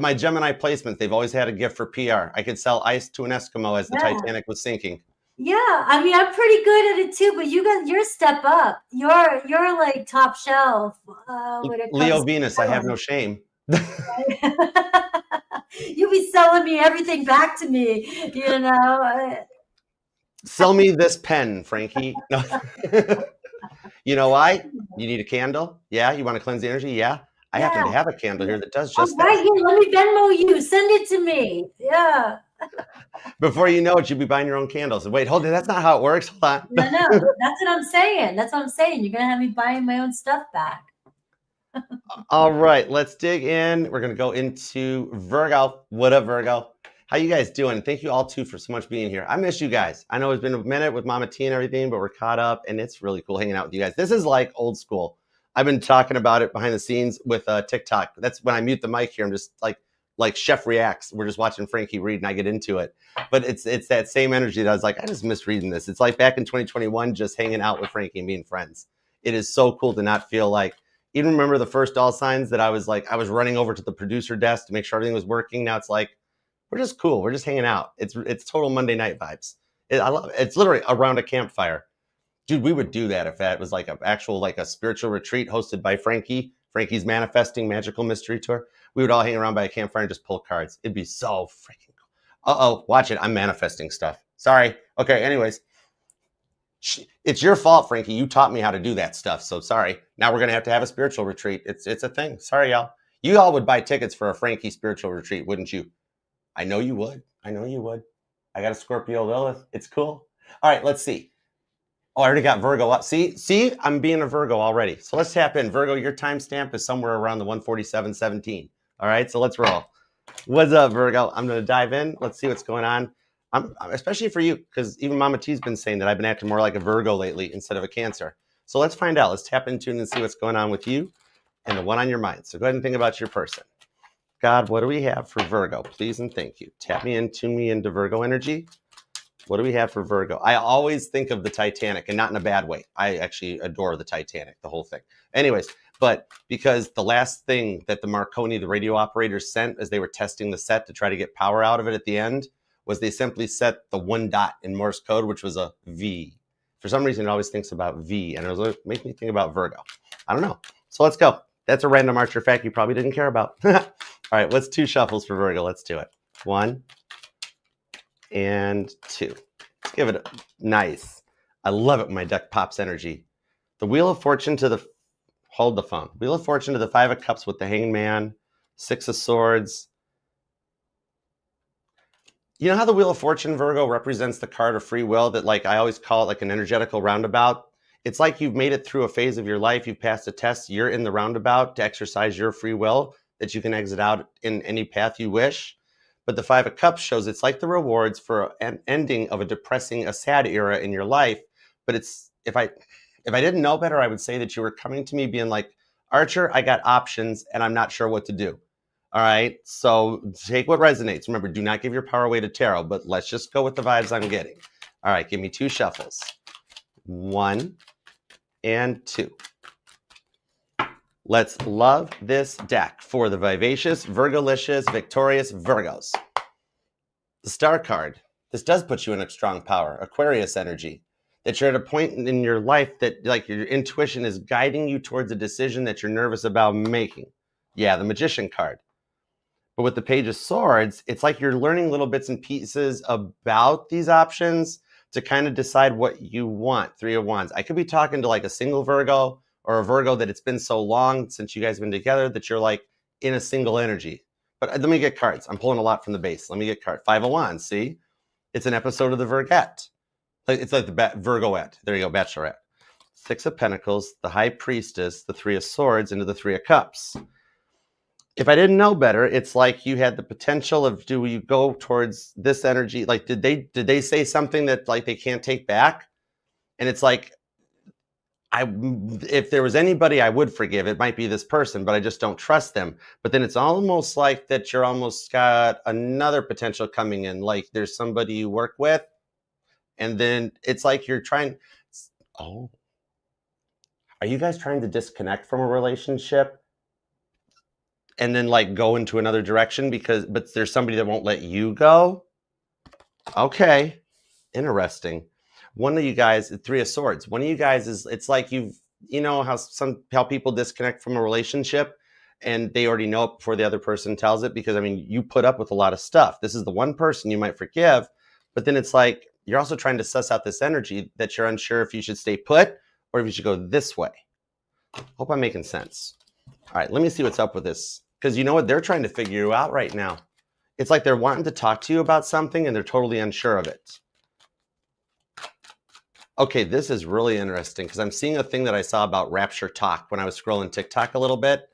My Gemini placements, they've always had a gift for PR. I could sell ice to an Eskimo as the Titanic was sinking. Yeah, I mean, I'm pretty good at it too, but you're a step up. You're like top shelf. Leo Venus, I have no shame. You'll be selling me everything back to me, Sell me this pen, Frankie. No. You know why? You need a candle? Yeah. You want to cleanse the energy? Yeah. I happen to have a candle here that does just that. Right here. Let me Venmo you. Send it to me. Yeah. Before you know it, you'll be buying your own candles. Wait, hold on. That's not how it works. Hold on. No. That's what I'm saying. You're going to have me buying my own stuff back. All right. Let's dig in. We're going to go into Virgo. What up, Virgo? How you guys doing? Thank you all too for so much being here. I miss you guys. I know it's been a minute with Mama T and everything, but we're caught up, and it's really cool hanging out with you guys. This is like old school. I've been talking about it behind the scenes with TikTok. That's when I mute the mic here. I'm just like Chef Reacts. We're just watching Frankie read, and I get into it. But it's that same energy that I was like, I just miss reading this. It's like back in 2021, just hanging out with Frankie and being friends. It is so cool to not feel like. Even remember the first all signs that I was running over to the producer desk to make sure everything was working. Now it's like, we're just cool. We're just hanging out. It's total Monday night vibes. I love it. It's literally around a campfire. Dude, we would do that if that was like an actual, like a spiritual retreat hosted by Frankie's Manifesting Magical Mystery Tour. We would all hang around by a campfire and just pull cards. It'd be so freaking cool. Uh-oh, watch it. I'm manifesting stuff. Sorry. Okay, anyways. It's your fault, Frankie. You taught me how to do that stuff. So sorry. Now we're going to have a spiritual retreat. It's a thing. Sorry, y'all. You all would buy tickets for a Frankie spiritual retreat, wouldn't you? I know you would. I got a Scorpio Lilith. It's cool. All right, let's see. Oh, I already got Virgo up. See, I'm being a Virgo already. So let's tap in. Virgo, your timestamp is somewhere around the 147.17. All right, so let's roll. What's up, Virgo? I'm going to dive in. Let's see what's going on. Especially for you, because even Mama T's been saying that I've been acting more like a Virgo lately instead of a Cancer. So let's find out. Let's tap into and see what's going on with you and the one on your mind. So go ahead and think about your person. God, what do we have for Virgo? Please and thank you. Tap me in, tune me into Virgo energy. What do we have for Virgo? I always think of the Titanic, and not in a bad way. I actually adore the Titanic, the whole thing. Anyways, but because the last thing that the Marconi, the radio operators, sent as they were testing the set to try to get power out of it at the end was they simply set the 1 dot in Morse code, which was a V. For some reason, it always thinks about V, and it makes me think about Virgo. I don't know. So let's go. That's a random Archer fact you probably didn't care about. All right, let's 2 shuffles for Virgo. Let's do it. 1 and 2. Let's give it a nice. I love it when my deck pops energy. The Wheel of Fortune to the, hold the phone. Wheel of Fortune to the 5 of Cups with the Hanged Man, 6 of Swords. You know how the Wheel of Fortune, Virgo, represents the card of free will that, like, I always call it like an energetical roundabout? It's like you've made it through a phase of your life. You've passed a test. You're in the roundabout to exercise your free will that you can exit out in any path you wish. But the 5 of Cups shows it's like the rewards for an ending of a depressing, a sad era in your life. But it's, if I If I didn't know better, I would say that you were coming to me being like, Archer, I got options and I'm not sure what to do. All right. So take what resonates. Remember, do not give your power away to tarot, but let's just go with the vibes I'm getting. All right. Give me 2 shuffles. 1 and 2. Let's love this deck for the vivacious, Virgolicious, victorious Virgos. The Star card. This does put you in a strong power, Aquarius energy. That you're at a point in your life that like your intuition is guiding you towards a decision that you're nervous about making. Yeah, the Magician card. But with the Page of Swords, it's like you're learning little bits and pieces about these options to kind of decide what you want. 3 of Wands. I could be talking to like a single Virgo or a Virgo that it's been so long since you guys have been together that you're like in a single energy. But let me get cards. I'm pulling a lot from the base. Let me get cards. 5 of Wands, see? It's an episode of the Virgette. It's like the Virgoette. There you go, Bachelorette. 6 of Pentacles, the High Priestess, the 3 of Swords, into the 3 of Cups. If I didn't know better, it's like you had the potential of, do you go towards this energy? Like, did they say something that like they can't take back? And it's like, if there was anybody I would forgive, it might be this person, but I just don't trust them. But then it's almost like that you're almost got another potential coming in. Like there's somebody you work with, and then it's like you're trying. Oh, are you guys trying to disconnect from a relationship and then like go into another direction but there's somebody that won't let you go? Okay, interesting. One of you guys, 3 of Swords, one of you guys is, it's like you know how people disconnect from a relationship and they already know it before the other person tells it, because I mean, you put up with a lot of stuff. This is the one person you might forgive, but then it's like, you're also trying to suss out this energy that you're unsure if you should stay put or if you should go this way. Hope I'm making sense. All right, let me see what's up with this. Because you know what? They're trying to figure you out right now. It's like they're wanting to talk to you about something and they're totally unsure of it. Okay, this is really interesting because I'm seeing a thing that I saw about rapture talk when I was scrolling TikTok a little bit.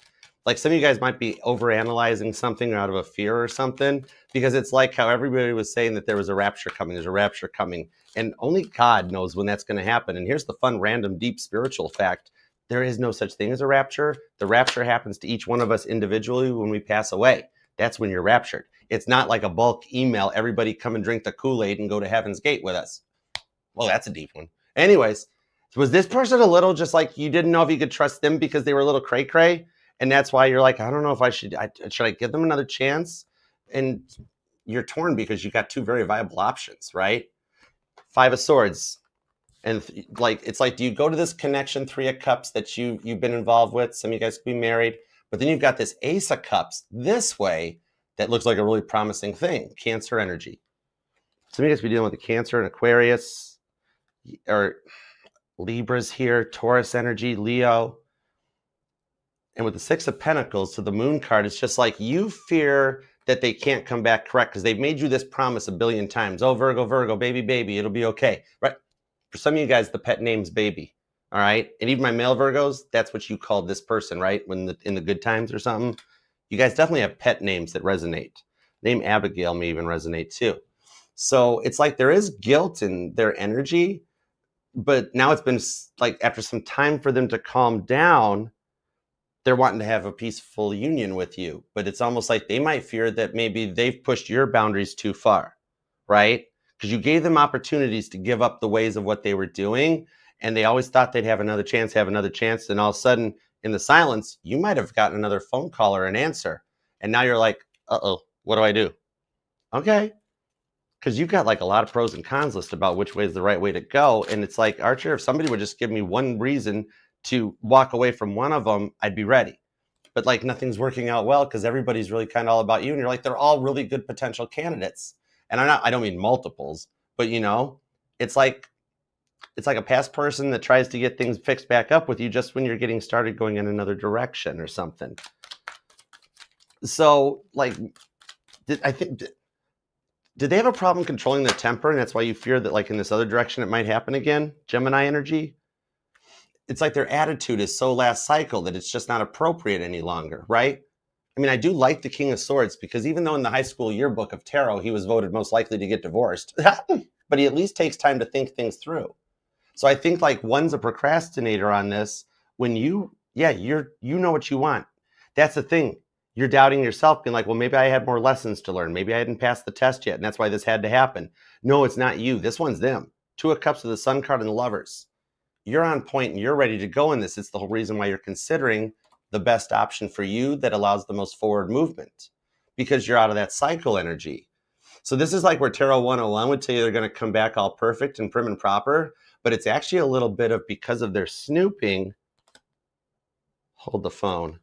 Like some of you guys might be overanalyzing something out of a fear or something, because it's like how everybody was saying that there was a rapture coming. There's a rapture coming. And only God knows when that's going to happen. And here's the fun, random, deep spiritual fact. There is no such thing as a rapture. The rapture happens to each one of us individually when we pass away. That's when you're raptured. It's not like a bulk email, everybody come and drink the Kool-Aid and go to Heaven's Gate with us. Well, that's a deep one. Anyways, was this person a little just like you didn't know if you could trust them because they were a little cray-cray? And that's why you're like, I don't know if should I give them another chance? And you're torn because you got 2 very viable options, right? 5 of Swords. And like, it's like, do you go to this connection, 3 of Cups that you've been involved with? Some of you guys could be married, but then you've got this Ace of Cups this way that looks like a really promising thing, Cancer energy. Some of you guys be dealing with the Cancer and Aquarius, or Libra's here, Taurus energy, Leo. And with the 6 of Pentacles to the Moon card, it's just like you fear that they can't come back correct because they've made you this promise a billion times. Oh, Virgo, Virgo, baby, baby, it'll be okay. Right? For some of you guys, the pet name's baby. All right? And even my male Virgos, that's what you call this person, right? When in the good times or something. You guys definitely have pet names that resonate. Name Abigail may even resonate too. So it's like there is guilt in their energy, but now it's been like after some time for them to calm down, they're wanting to have a peaceful union with you. But it's almost like they might fear that maybe they've pushed your boundaries too far, right? Because you gave them opportunities to give up the ways of what they were doing, and they always thought they'd have another chance. And all of a sudden, in the silence, you might have gotten another phone call or an answer. And now you're like, uh-oh, what do I do? Okay. Because you've got like a lot of pros and cons list about which way is the right way to go. And it's like, Archer, if somebody would just give me one reason to walk away from one of them, I'd be ready. But like nothing's working out well because everybody's really kind of all about you. And you're like, they're all really good potential candidates. And I don't mean multiples, but you know, it's like a past person that tries to get things fixed back up with you just when you're getting started going in another direction or something. So like, did they have a problem controlling their temper, and that's why you fear that like in this other direction it might happen again? Gemini energy? It's like their attitude is so last cycle that it's just not appropriate any longer, right? I mean, I do like the King of Swords because even though in the high school yearbook of tarot, he was voted most likely to get divorced, but he at least takes time to think things through. So I think like one's a procrastinator on this when you know what you want. That's the thing. You're doubting yourself, being like, well, maybe I had more lessons to learn. Maybe I hadn't passed the test yet, and that's why this had to happen. No, it's not you. This one's them. Two of Cups with the Sun card and the Lovers. You're on point and you're ready to go in this. It's the whole reason why you're considering the best option for you that allows the most forward movement, because you're out of that cycle energy. So this is like where Tarot 101 would tell you they're going to come back all perfect and prim and proper, but it's actually a little bit of, because of their snooping. Hold the phone.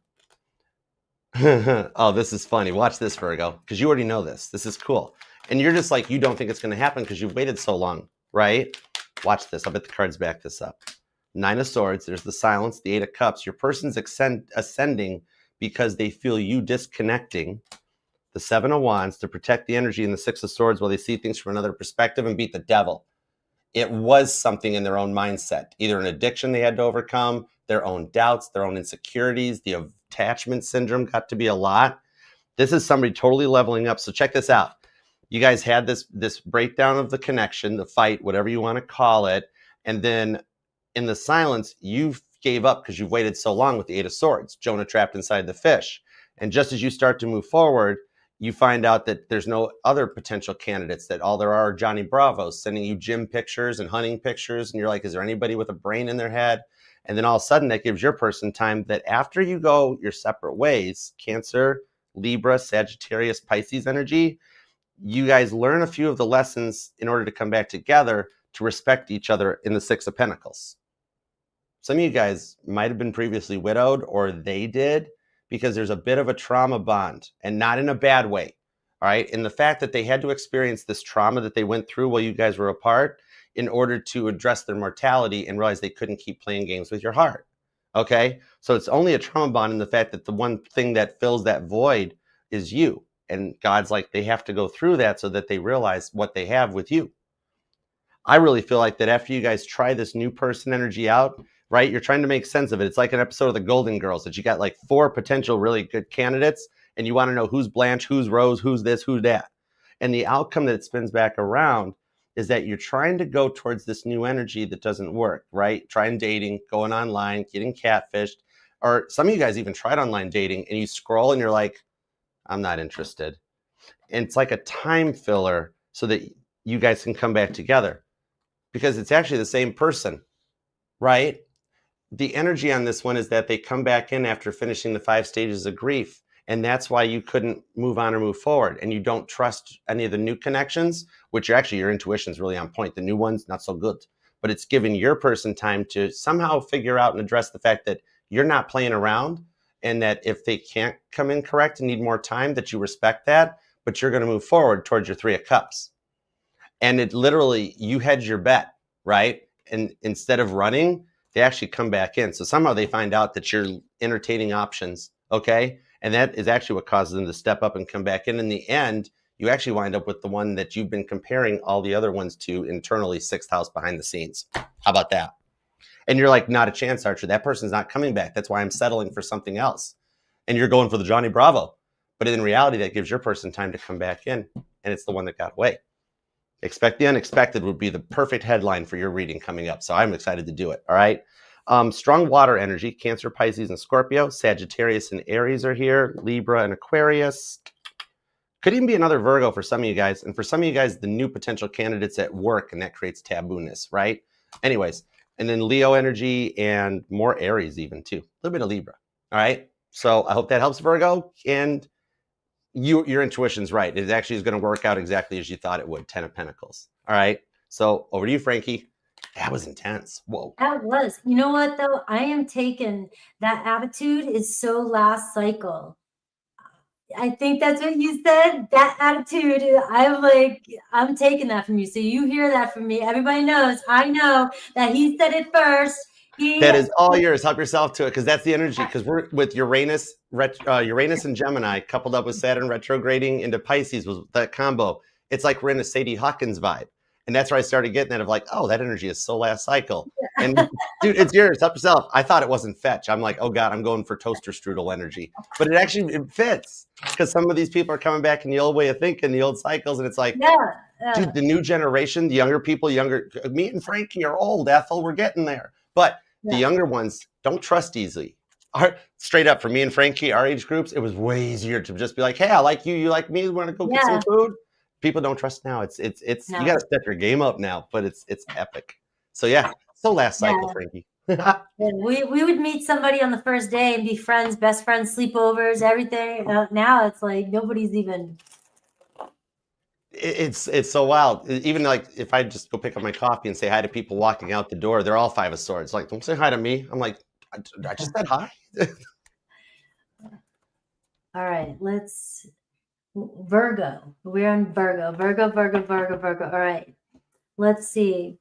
Oh, this is funny. Watch this, Virgo, because you already know this. This is cool. And you're just like, you don't think it's going to happen because you've waited so long, right? Watch this. I'll bet the cards back this up. 9 of Swords. There's the silence, the 8 of Cups. Your person's ascending because they feel you disconnecting. The 7 of Wands to protect the energy, and the 6 of Swords while they see things from another perspective and beat the devil. It was something in their own mindset, either an addiction they had to overcome, their own doubts, their own insecurities. The attachment syndrome got to be a lot. This is somebody totally leveling up. So check this out. You guys had this breakdown of the connection, the fight, whatever you want to call it. And then in the silence, you gave up because you've waited so long with the 8 of Swords, Jonah trapped inside the fish. And just as you start to move forward, you find out that there's no other potential candidates, that all there are Johnny Bravos sending you gym pictures and hunting pictures. And you're like, is there anybody with a brain in their head? And then all of a sudden that gives your person time that after you go your separate ways, Cancer, Libra, Sagittarius, Pisces energy, you guys learn a few of the lessons in order to come back together to respect each other in the 6 of Pentacles. Some of you guys might have been previously widowed, or they did, because there's a bit of a trauma bond, and not in a bad way. All right. And the fact that they had to experience this trauma that they went through while you guys were apart in order to address their mortality and realize they couldn't keep playing games with your heart. Okay. So it's only a trauma bond in the fact that the one thing that fills that void is you. And God's like, they have to go through that so that they realize what they have with you. I really feel like that after you guys try this new person energy out, right? You're trying to make sense of it. It's like an episode of the Golden Girls that you got like 4 potential really good candidates, and you want to know who's Blanche, who's Rose, who's this, who's that. And the outcome that it spins back around is that you're trying to go towards this new energy that doesn't work, right? Trying dating, going online, getting catfished, or some of you guys even tried online dating and you scroll and you're like, I'm not interested. And it's like a time filler so that you guys can come back together, because it's actually the same person, right? The energy on this one is that they come back in after finishing the 5 stages of grief. And that's why you couldn't move on or move forward. And you don't trust any of the new connections, which actually your intuition is really on point. The new ones, not so good. But it's giving your person time to somehow figure out and address the fact that you're not playing around, and that if they can't come in correct and need more time, that you respect that, but you're going to move forward towards your 3 of Cups. And it literally, you hedge your bet, right? And instead of running, they actually come back in. So somehow they find out that you're entertaining options, okay? And that is actually what causes them to step up and come back in. In the end, you actually wind up with the one that you've been comparing all the other ones to internally, 6th house behind the scenes. How about that? And you're like, not a chance, Archer. That person's not coming back. That's why I'm settling for something else. And you're going for the Johnny Bravo. But in reality, that gives your person time to come back in. And it's the one that got away. Expect the unexpected would be the perfect headline for your reading coming up. So I'm excited to do it. All right. Strong water energy, Cancer, Pisces, and Scorpio. Sagittarius and Aries are here. Libra and Aquarius. Could even be another Virgo for some of you guys. And for some of you guys, the new potential candidates at work, and that creates tabooness, right? Anyways, and then Leo energy and more Aries even too. A little bit of Libra. All right. So I hope that helps, Virgo. And your intuition's right. It actually is going to work out exactly as you thought it would. 10 of Pentacles. All right. So over to you, Frankie. That was intense. Whoa. That was. You know what, though? I am taken. That attitude is so last cycle. I think that's what you said. That attitude. I'm like, I'm taking that from you. So you hear that from me. Everybody knows. I know that he said it first. That is all yours. Help yourself to it, because that's the energy. Because we're with Uranus and Gemini coupled up with Saturn retrograding into Pisces was that combo. It's like we're in a Sadie Hawkins vibe. And that's where I started getting that of like, oh, that energy is so last cycle. And dude, it's yours. Help yourself. I thought it wasn't fetch. I'm like, oh God, I'm going for toaster strudel energy. But it fits, because some of these people are coming back in the old way of thinking, the old cycles. And it's like, yeah. Dude, the new generation, the younger people, me and Frankie are old, Ethel, we're getting there. But the Yeah. younger ones don't trust easily. Straight up, for me and Frankie, our age groups, it was way easier to just be like, hey, I like you, you like me, we want to go get some food. People don't trust now. It's No. you got to step your game up now, but it's epic. So yeah, so last cycle, Frankie. We would meet somebody on the first day and be friends, best friends, sleepovers, everything. Now it's like nobody's even. It's so wild. Even like if I just go pick up my coffee and say hi to people walking out the door, they're all Five of Swords. Like, don't say hi to me. I'm like, I just said hi. All right, let's Virgo. We're on Virgo. Virgo. All right, let's see.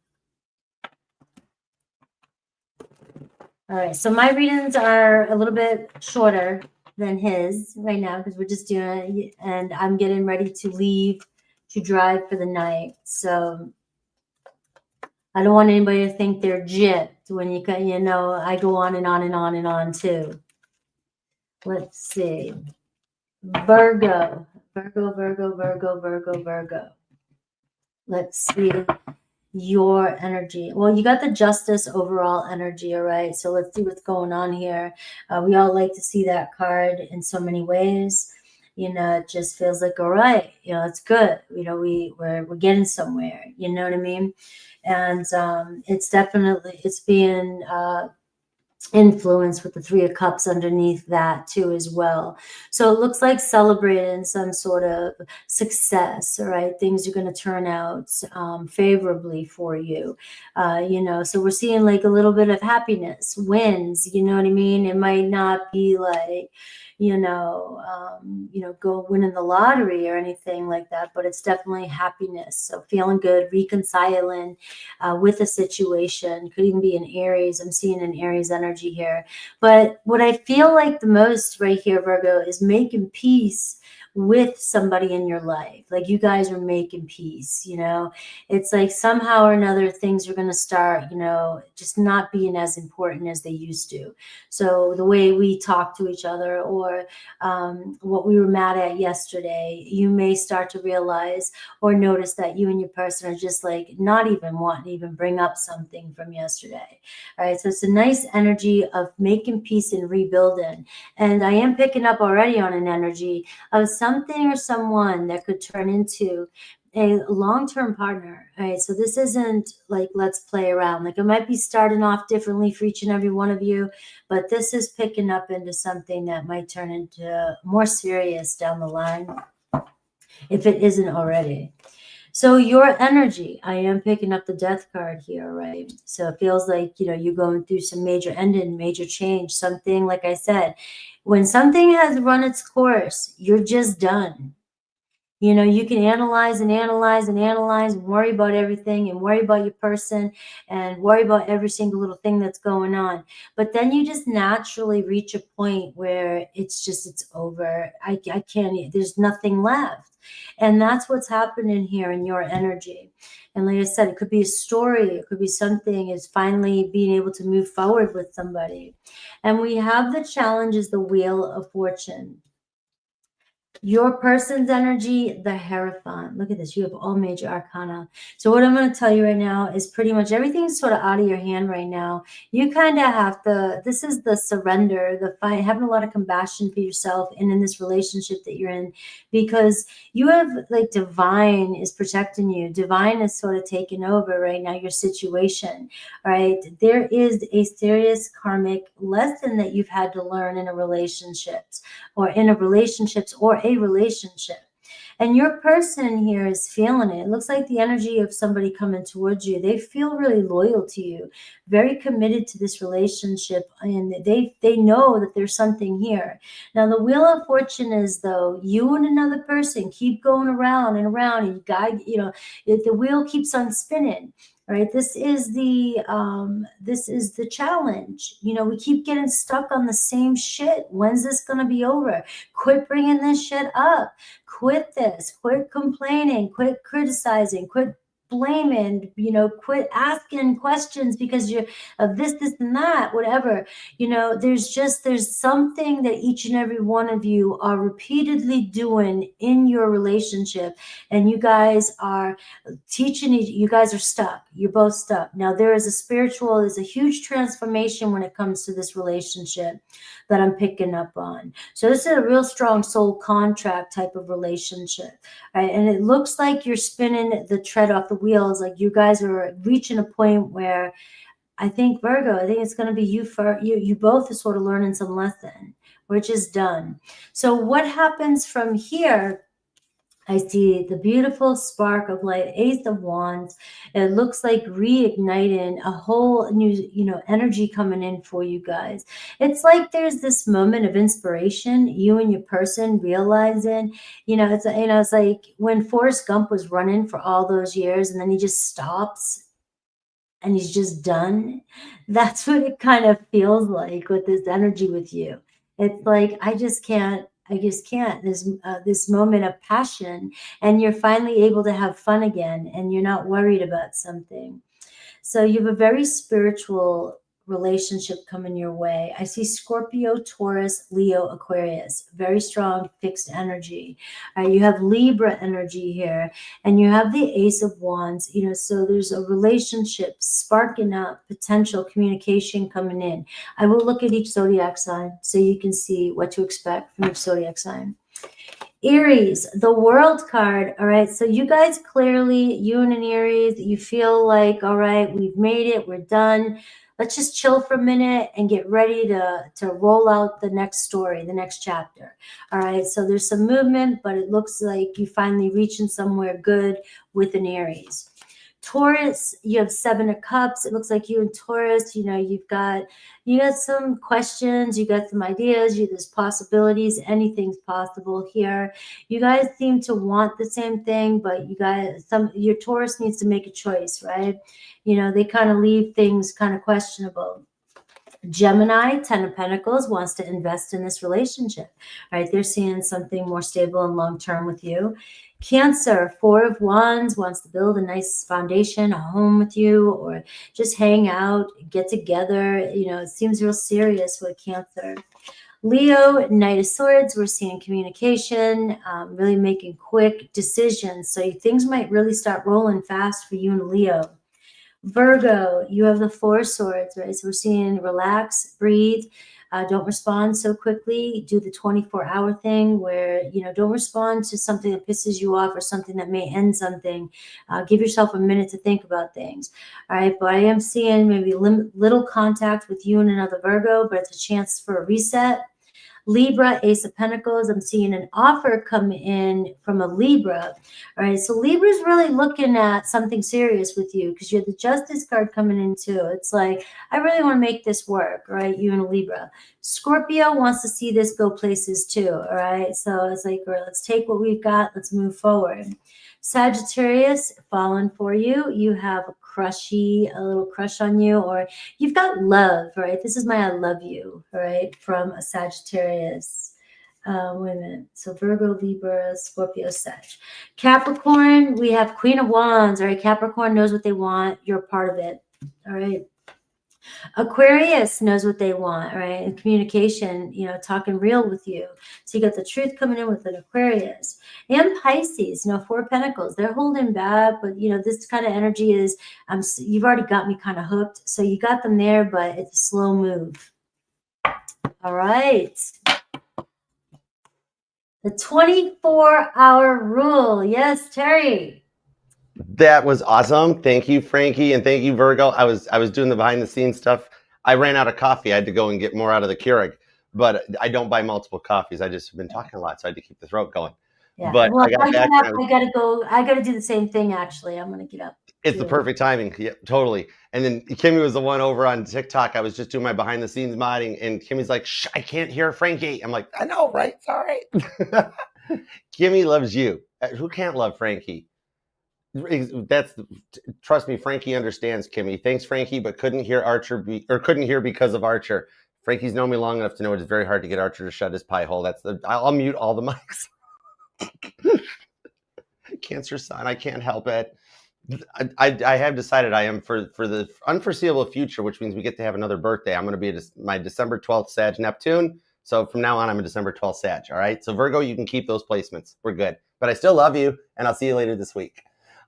All right, so my readings are a little bit shorter than his right now because we're just doing it, and I'm getting ready to leave to drive for the night. So I don't want anybody to think they're gypped when you know, I go on and on and on and on too. Let's see. Virgo. Let's see your energy. Well, you got the Justice overall energy, all right? So let's see what's going on here. We all like to see that card in so many ways. You know, it just feels like, all right, you know, it's good. You know, we're getting somewhere, you know what I mean? And it's definitely, it's being influence with the Three of Cups underneath that too as well. So it looks like celebrating some sort of success. All right, things are going to turn out favorably for you. You know, so we're seeing like a little bit of happiness, wins. You know what I mean? It might not be like, you know, go winning the lottery or anything like that, but it's definitely happiness. So feeling good, reconciling with a situation. Could even be an Aries. I'm seeing an Aries energy here. But what I feel like the most right here, Virgo, is making peace with somebody in your life. Like you guys are making peace, you know. It's like somehow or another things are going to start, you know, just not being as important as they used to. So the way we talk to each other or what we were mad at yesterday, you may start to realize or notice that you and your person are just like not even wanting to even bring up something from yesterday. All right. So it's a nice energy of making peace and rebuilding. And I am picking up already on an energy of something or someone that could turn into a long-term partner. All right. So this isn't like, let's play around. Like it might be starting off differently for each and every one of you, but this is picking up into something that might turn into more serious down the line if it isn't already. So your energy, I am picking up the Death card here, right? So it feels like, you know, you're going through some major ending, major change, something, like I said, when something has run its course, you're just done. You know, you can analyze and worry about everything and worry about your person and worry about every single little thing that's going on. But then you just naturally reach a point where it's over. I can't, there's nothing left. And that's what's happening here in your energy. And like I said, it could be a story. It could be something is finally being able to move forward with somebody. And we have the challenge is the Wheel of Fortune. Your person's energy, the Hierophant. Look at this. You have all major arcana. So what I'm going to tell you right now is pretty much everything's sort of out of your hand right now. You kind of have to, this is the surrender, the fight, having a lot of compassion for yourself and in this relationship that you're in, because you have like divine is protecting you. Divine is sort of taking over right now, your situation, right? There is a serious karmic lesson that you've had to learn in a relationship or a relationship. And your person here is feeling it. It looks like the energy of somebody coming towards you. They feel really loyal to you, very committed to this relationship, and they know that there's something here. Now, the Wheel of Fortune is, though, you and another person keep going around and around, and the wheel keeps on spinning. Right, this is the challenge. You know, we keep getting stuck on the same shit. When's this gonna be over? Quit bringing this shit up. Quit this. Quit complaining. Quit criticizing. Quit blaming, quit asking questions because you're of this, and that, whatever. There's something that each and every one of you are repeatedly doing in your relationship, and you guys are you guys are stuck. You're both stuck. Now there's a huge transformation when it comes to this relationship that I'm picking up on. So this is a real strong soul contract type of relationship, right? And it looks like you're spinning the tread off the wheels. Like you guys are reaching a point where I think Virgo, I think it's going to be you both are sort of learning some lesson. We're just done. So what happens from here? I see the beautiful spark of light, Ace of Wands. It looks like reigniting a whole new, energy coming in for you guys. It's like there's this moment of inspiration, you and your person realizing, it's like when Forrest Gump was running for all those years and then he just stops and he's just done. That's what it kind of feels like with this energy with you. It's like I just can't. This moment of passion, and you're finally able to have fun again, and you're not worried about something. So you have a very spiritual relationship coming your way. I see Scorpio, Taurus, Leo, Aquarius, very strong fixed energy. You have Libra energy here, and you have the Ace of Wands. So there's a relationship sparking up, potential communication coming in. I will look at each zodiac sign so you can see what to expect from each zodiac sign. Aries, the World card. All right. So you guys clearly, you and an Aries, you feel like, all right, we've made it. We're done. Let's just chill for a minute and get ready to roll out the next story, the next chapter. All right. So there's some movement, but it looks like you finally reaching somewhere good with an Aries. Taurus, you have 7 of Cups. It looks like you and Taurus, you've got some questions, you got some ideas, there's possibilities, anything's possible here. You guys seem to want the same thing, but your Taurus needs to make a choice, right? They kind of leave things kind of questionable. Gemini, 10 of Pentacles, wants to invest in this relationship, right? They're seeing something more stable and long-term with you. Cancer, 4 of Wands, wants to build a nice foundation, a home with you, or just hang out, get together. It seems real serious with Cancer. Leo, Knight of Swords, we're seeing communication, really making quick decisions. So things might really start rolling fast for you and Leo. Virgo, you have the 4 of Swords, right? So we're seeing relax, breathe, don't respond so quickly. Do the 24-hour thing where, don't respond to something that pisses you off or something that may end something. Give yourself a minute to think about things. All right. But I am seeing maybe little contact with you and another Virgo, but it's a chance for a reset. Libra, Ace of Pentacles, I'm seeing an offer come in from a Libra. All right, so Libra's really looking at something serious with you because you have the Justice card coming in too. It's like, I really want to make this work, right? You and a Libra. Scorpio wants to see this go places too, all right? So it's like, all right, let's take what we've got, let's move forward. Sagittarius, falling for you. You have a little crush on you, or you've got love, right? This is my I love you, all right, from a Sagittarius. Wait a minute. So Virgo, Libra, Scorpio, Sag. Capricorn, we have Queen of Wands, all right? Capricorn knows what they want. You're a part of it, all right? Aquarius knows what they want, right? And communication, talking real with you. So you got the truth coming in with an Aquarius. And Pisces, 4 of Pentacles. They're holding back, but, this kind of energy is, you've already got me kind of hooked. So you got them there, but it's a slow move. All right. The 24-hour rule. Yes, Terry. That was awesome. Thank you, Frankie, and thank you, Virgo. I was doing the behind the scenes stuff. I ran out of coffee. I had to go and get more out of the Keurig, but I don't buy multiple coffees. I just been talking a lot, so I had to keep the throat going. Yeah. But well, I got back. I gotta go. I gotta do the same thing. Actually, I'm gonna get up. It's the perfect timing. Yeah, totally. And then Kimmy was the one over on TikTok. I was just doing my behind the scenes modding, and Kimmy's like, "Shh, I can't hear Frankie." I'm like, "I know, right? It's all right." Kimmy loves you. Who can't love Frankie? Trust me, Frankie understands, Kimmy. Thanks, Frankie, but couldn't hear because of Archer. Frankie's known me long enough to know it's very hard to get Archer to shut his pie hole. I'll mute all the mics. Cancer sun, I can't help it. I have decided I am for the unforeseeable future, which means we get to have another birthday. I'm going to be my December 12th Sag Neptune. So from now on, I'm a December 12th Sag. All right. So Virgo, you can keep those placements. We're good. But I still love you, and I'll see you later this week.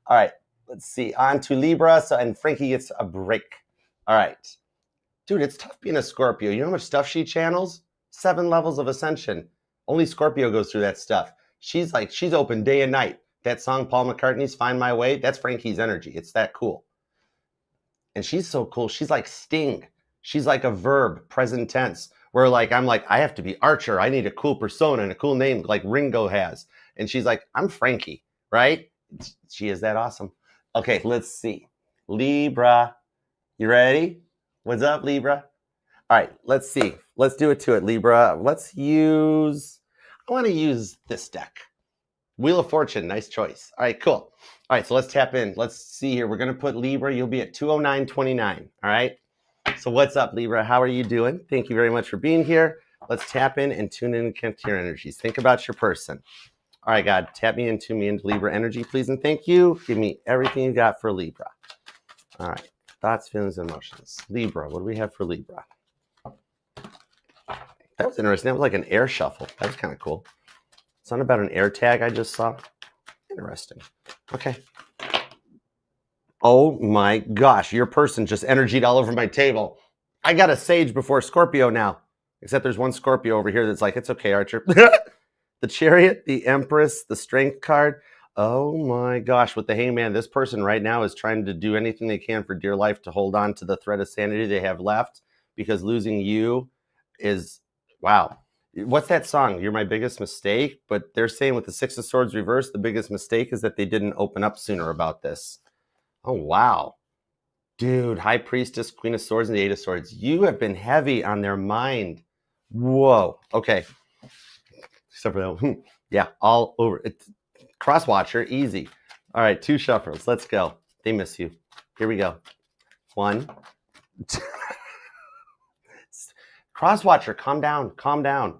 All right. Let's see. On to Libra. So and Frankie gets a break. All right. Dude, it's tough being a Scorpio. You know how much stuff she channels? 7 levels of ascension. Only Scorpio goes through that stuff. She's open day and night. That song, Paul McCartney's Find My Way, that's Frankie's energy. It's that cool. And she's so cool. She's like Sting. She's like a verb, present tense, where I'm like, I have to be Archer. I need a cool persona and a cool name like Ringo has. And she's like, I'm Frankie, right? She is that awesome. Okay, let's see. Libra. You ready? What's up, Libra? All right, let's see. Let's do it to it, Libra. I want to use this deck. Wheel of Fortune, nice choice. All right, cool. All right, so let's tap in. Let's see here. We're going to put Libra. You'll be at 209.29. All right. So what's up, Libra? How are you doing? Thank you very much for being here. Let's tap in and tune in to your energies. Think about your person. All right, God, tap me into Libra energy, please, and thank you. Give me everything you got for Libra. All right, thoughts, feelings, and emotions. Libra, what do we have for Libra? That was interesting. That was like an air shuffle. That was kind of cool. Something about an air tag I just saw. Interesting. Okay. Oh my gosh, your person just energied all over my table. I got a Sage before Scorpio now. Except there's one Scorpio over here that's like, it's okay, Archer. The Chariot, the Empress, the Strength card. Oh my gosh, with the Hangman, this person right now is trying to do anything they can for dear life to hold on to the thread of sanity they have left, because losing you is, wow. What's that song? You're my biggest mistake. But they're saying with the Six of Swords reversed, the biggest mistake is that they didn't open up sooner about this. Oh, wow. Dude, High Priestess, Queen of Swords, and the Eight of Swords. You have been heavy on their mind. Whoa. Okay. Except for that. Yeah, all over. Crosswatcher, easy. All right, 2 shuffles. Let's go. They miss you. Here we go. 1. Crosswatcher, calm down. Calm down.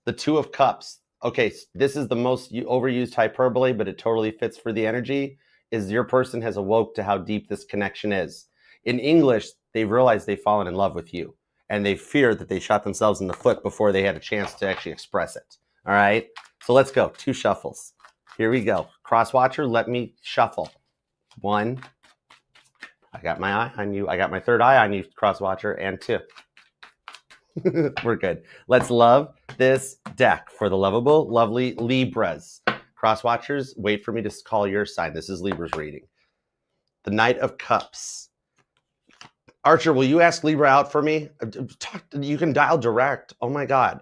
The 2 of Cups. Okay, this is the most overused hyperbole, but it totally fits for the energy, is your person has awoke to how deep this connection is. In English, they've realized they've fallen in love with you, and they fear that they shot themselves in the foot before they had a chance to actually express it. All right? So let's go. 2 shuffles. Here we go. Crosswatcher, let me shuffle. 1. I got my eye on you. I got my third eye on you, Crosswatcher, and 2. We're good. Let's love this deck for the lovable, lovely Libras. Crosswatchers, wait for me to call your sign. This is Libra's reading. The Knight of Cups. Archer, will you ask Libra out for me? You can dial direct. Oh my God.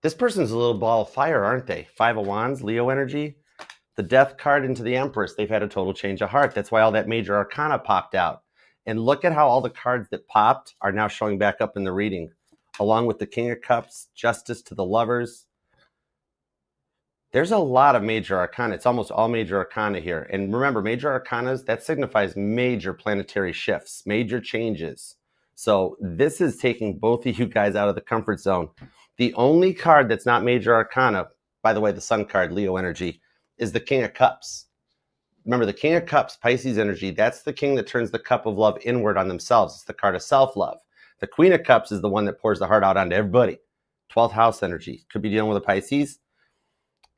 This person's a little ball of fire, aren't they? 5 of Wands, Leo energy. The Death card into the Empress. They've had a total change of heart. That's why all that major arcana popped out. And look at how all the cards that popped are now showing back up in the reading, along with the King of Cups, Justice to the Lovers. There's a lot of major arcana. It's almost all major arcana here. And remember, major arcanas, that signifies major planetary shifts, major changes. So this is taking both of you guys out of the comfort zone. The only card that's not major arcana, by the way, the Sun card, Leo energy, is the King of Cups. Remember, the King of Cups, Pisces energy, that's the king that turns the cup of love inward on themselves. It's the card of self-love. The Queen of Cups is the one that pours the heart out onto everybody. 12th house energy. Could be dealing with a Pisces.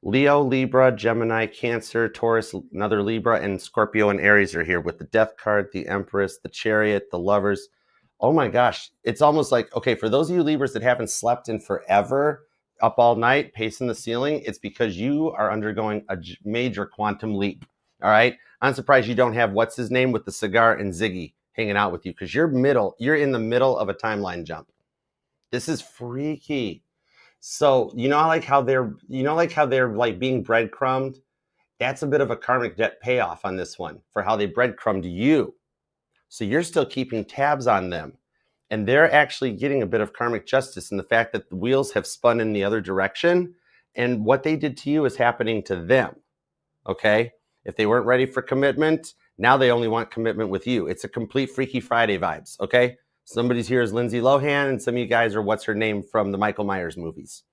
Leo, Libra, Gemini, Cancer, Taurus, another Libra, and Scorpio and Aries are here with the Death card, the Empress, the Chariot, the Lovers. Oh my gosh. It's almost like, okay, for those of you Libras that haven't slept in forever, up all night, pacing the ceiling, it's because you are undergoing a major quantum leap. All right. I'm surprised you don't have what's his name with the cigar and Ziggy hanging out with you, because you're in the middle of a timeline jump. This is freaky. So like how they're like being breadcrumbed. That's a bit of a karmic debt payoff on this one for how they breadcrumbed you. So you're still keeping tabs on them, and they're actually getting a bit of karmic justice in the fact that the wheels have spun in the other direction, and what they did to you is happening to them. Okay. If they weren't ready for commitment, now they only want commitment with you. It's a complete Freaky Friday vibes, okay? Somebody's here is Lindsay Lohan, and some of you guys are what's her name from the Michael Myers movies.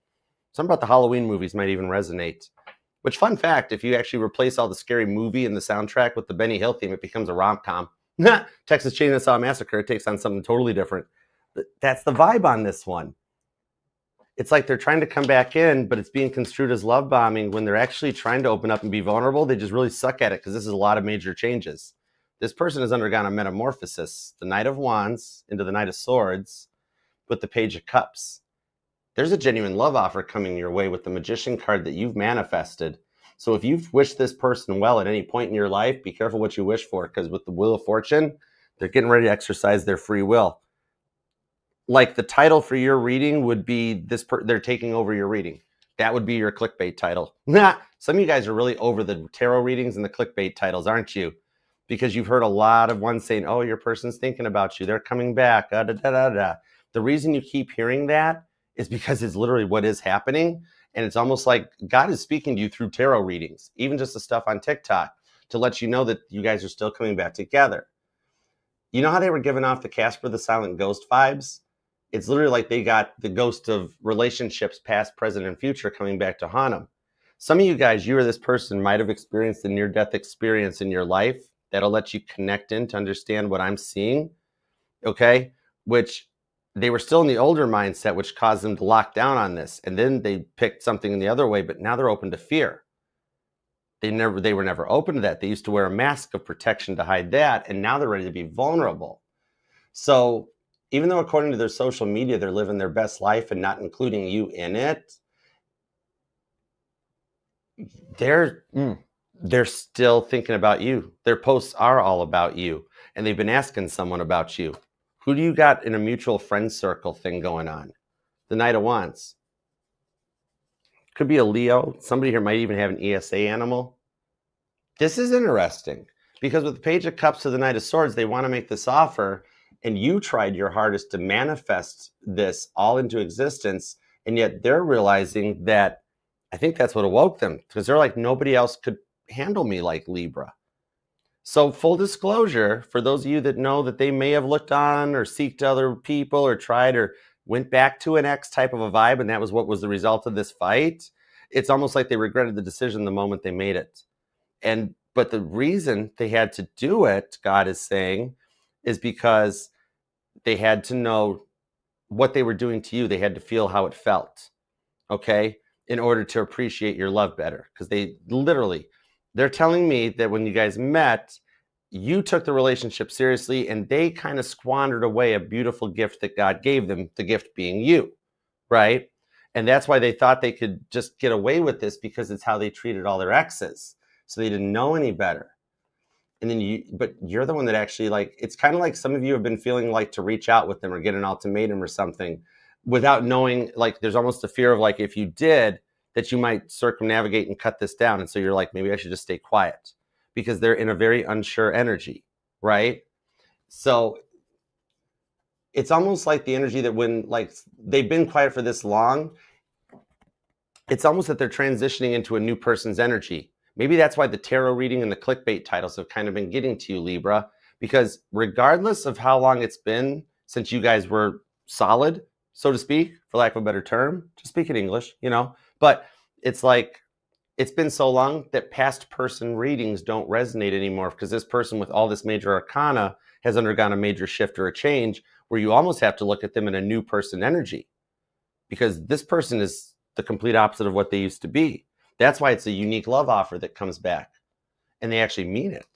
Something about the Halloween movies might even resonate. Which, fun fact, if you actually replace all the scary movie and the soundtrack with the Benny Hill theme, it becomes a rom-com. Texas Chainsaw Massacre takes on something totally different. But that's the vibe on this one. It's like they're trying to come back in, but it's being construed as love bombing when they're actually trying to open up and be vulnerable. They just really suck at it because this is a lot of major changes. This person has undergone a metamorphosis, the Knight of Wands into the Knight of Swords with the Page of Cups. There's a genuine love offer coming your way with the Magician card that you've manifested. So if you've wished this person well at any point in your life, be careful what you wish for, because with the Wheel of Fortune, they're getting ready to exercise their free will. Like the title for your reading would be they're taking over your reading. That would be your clickbait title. Some of you guys are really over the tarot readings and the clickbait titles, aren't you? Because you've heard a lot of ones saying, oh, your person's thinking about you. They're coming back. Da, da, da, da. The reason you keep hearing that is because it's literally what is happening. And it's almost like God is speaking to you through tarot readings, even just the stuff on TikTok, to let you know that you guys are still coming back together. You know how they were giving off the Casper the Silent Ghost vibes? It's literally like they got the ghost of relationships, past, present, and future, coming back to haunt them. Some of you guys, you or this person might have experienced a near-death experience in your life that'll let you connect in to understand what I'm seeing, okay? Which they were still in the older mindset, which caused them to lock down on this. And then they picked something in the other way, but now they're open to fear. They were never open to that. They used to wear a mask of protection to hide that, and now they're ready to be vulnerable. So even though according to their social media, they're living their best life and not including you in it, they're still thinking about you. Their posts are all about you, and they've been asking someone about you. Who do you got in a mutual friend circle thing going on? The Knight of Wands. Could be a Leo. Somebody here might even have an ESA animal. This is interesting because with the Page of Cups to the Knight of Swords, they want to make this offer, and you tried your hardest to manifest this all into existence, and yet they're realizing that, I think that's what awoke them, because they're like, nobody else could handle me like Libra. So full disclosure, for those of you that know that they may have looked on or seeked other people or tried or went back to an ex type of a vibe, and that was what was the result of this fight, it's almost like they regretted the decision the moment they made it. But the reason they had to do it, God is saying, is because they had to know what they were doing to you. They had to feel how it felt, okay, in order to appreciate your love better. Because they're telling me that when you guys met, you took the relationship seriously, and they kind of squandered away a beautiful gift that God gave them, the gift being you, right? And that's why they thought they could just get away with this, because it's how they treated all their exes. So they didn't know any better. And then but you're the one that actually, like, it's kind of like some of you have been feeling like to reach out with them or get an ultimatum or something without knowing, like, there's almost a fear of, like, if you did, that you might circumnavigate and cut this down. And so you're like, maybe I should just stay quiet, because they're in a very unsure energy, right? So it's almost like the energy that when, like, they've been quiet for this long, it's almost that they're transitioning into a new person's energy. Maybe that's why the tarot reading and the clickbait titles have kind of been getting to you, Libra, because regardless of how long it's been since you guys were solid, so to speak, for lack of a better term, to speak in English, but it's like, it's been so long that past person readings don't resonate anymore, because this person with all this major arcana has undergone a major shift or a change where you almost have to look at them in a new person energy, because this person is the complete opposite of what they used to be. That's why it's a unique love offer that comes back, and they actually mean it.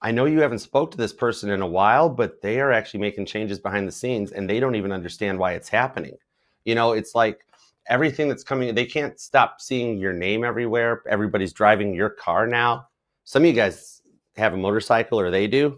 I know you haven't spoke to this person in a while, but they are actually making changes behind the scenes, and they don't even understand why it's happening. It's like everything that's coming, they can't stop seeing your name everywhere. Everybody's driving your car now. Some of you guys have a motorcycle, or they do,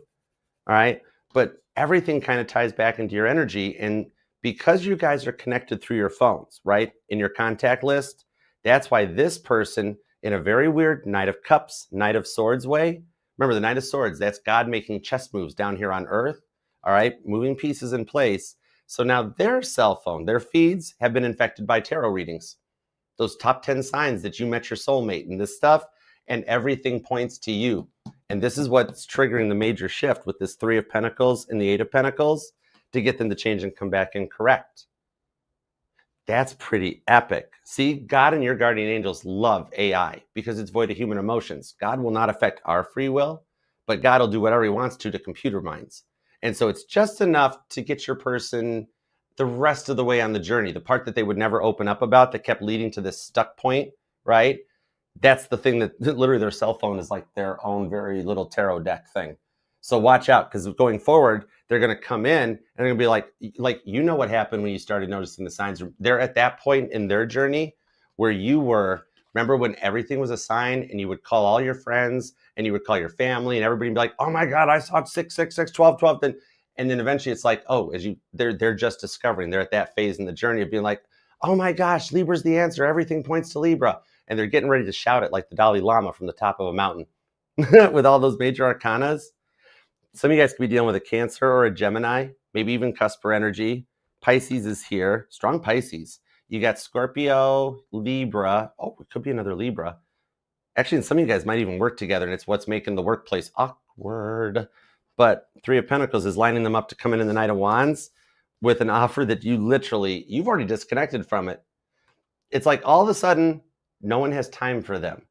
all right? But everything kind of ties back into your energy, and because you guys are connected through your phones, right, in your contact list, that's why this person, in a very weird Knight of Cups, Knight of Swords way, remember the Knight of Swords, that's God making chess moves down here on Earth, all right, moving pieces in place. So now their cell phone, their feeds have been infected by tarot readings. Those top 10 signs that you met your soulmate and this stuff, and everything points to you. And this is what's triggering the major shift with this 3 of Pentacles and the 8 of Pentacles, to get them to change and come back and correct. That's pretty epic. See, God and your guardian angels love AI because it's void of human emotions. God will not affect our free will, but God will do whatever he wants to computer minds. And so it's just enough to get your person the rest of the way on the journey. The part that they would never open up about that kept leading to this stuck point, right? That's the thing that literally their cell phone is like their own very little tarot deck thing. So watch out, because going forward, they're going to come in and they're going to be like, you know what happened when you started noticing the signs. They're at that point in their journey where you were. Remember when everything was a sign and you would call all your friends and you would call your family and everybody would be like, oh my God, I saw 666, 12, 12. And then eventually it's like, oh, they're just discovering. They're at that phase in the journey of being like, oh my gosh, Libra's the answer. Everything points to Libra. And they're getting ready to shout it like the Dalai Lama from the top of a mountain with all those major arcanas. Some of you guys could be dealing with a Cancer or a Gemini, maybe even Cusper energy. Pisces is here, strong Pisces. You got Scorpio, Libra. Oh, it could be another Libra. Actually, and some of you guys might even work together, and it's what's making the workplace awkward. But Three of Pentacles is lining them up to come in the Knight of Wands with an offer that you've already disconnected from it. It's like all of a sudden, no one has time for them.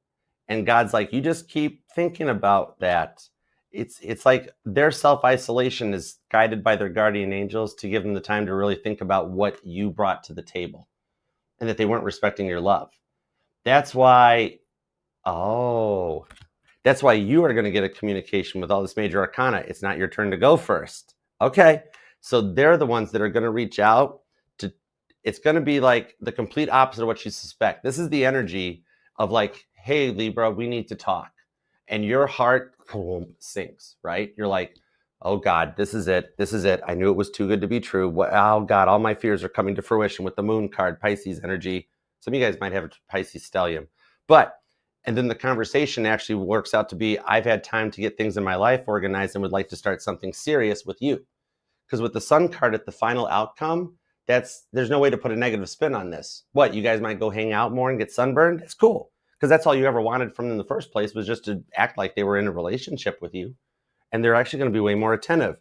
And God's like, you just keep thinking about that. It's like their self-isolation is guided by their guardian angels to give them the time to really think about what you brought to the table and that they weren't respecting your love. That's why you are going to get a communication with all this major arcana. It's not your turn to go first. Okay. So they're the ones that are going to reach out to, it's going to be like the complete opposite of what you suspect. This is the energy of like, hey, Libra, we need to talk. And your heart sinks, right? You're like, oh God, this is it. This is it. I knew it was too good to be true. Oh God, all my fears are coming to fruition with the moon card, Pisces energy. Some of you guys might have a Pisces stellium. And then the conversation actually works out to be, I've had time to get things in my life organized and would like to start something serious with you. Because with the Sun card at the final outcome, there's no way to put a negative spin on this. What, you guys might go hang out more and get sunburned? It's cool. Because that's all you ever wanted from them in the first place, was just to act like they were in a relationship with you. And they're actually going to be way more attentive.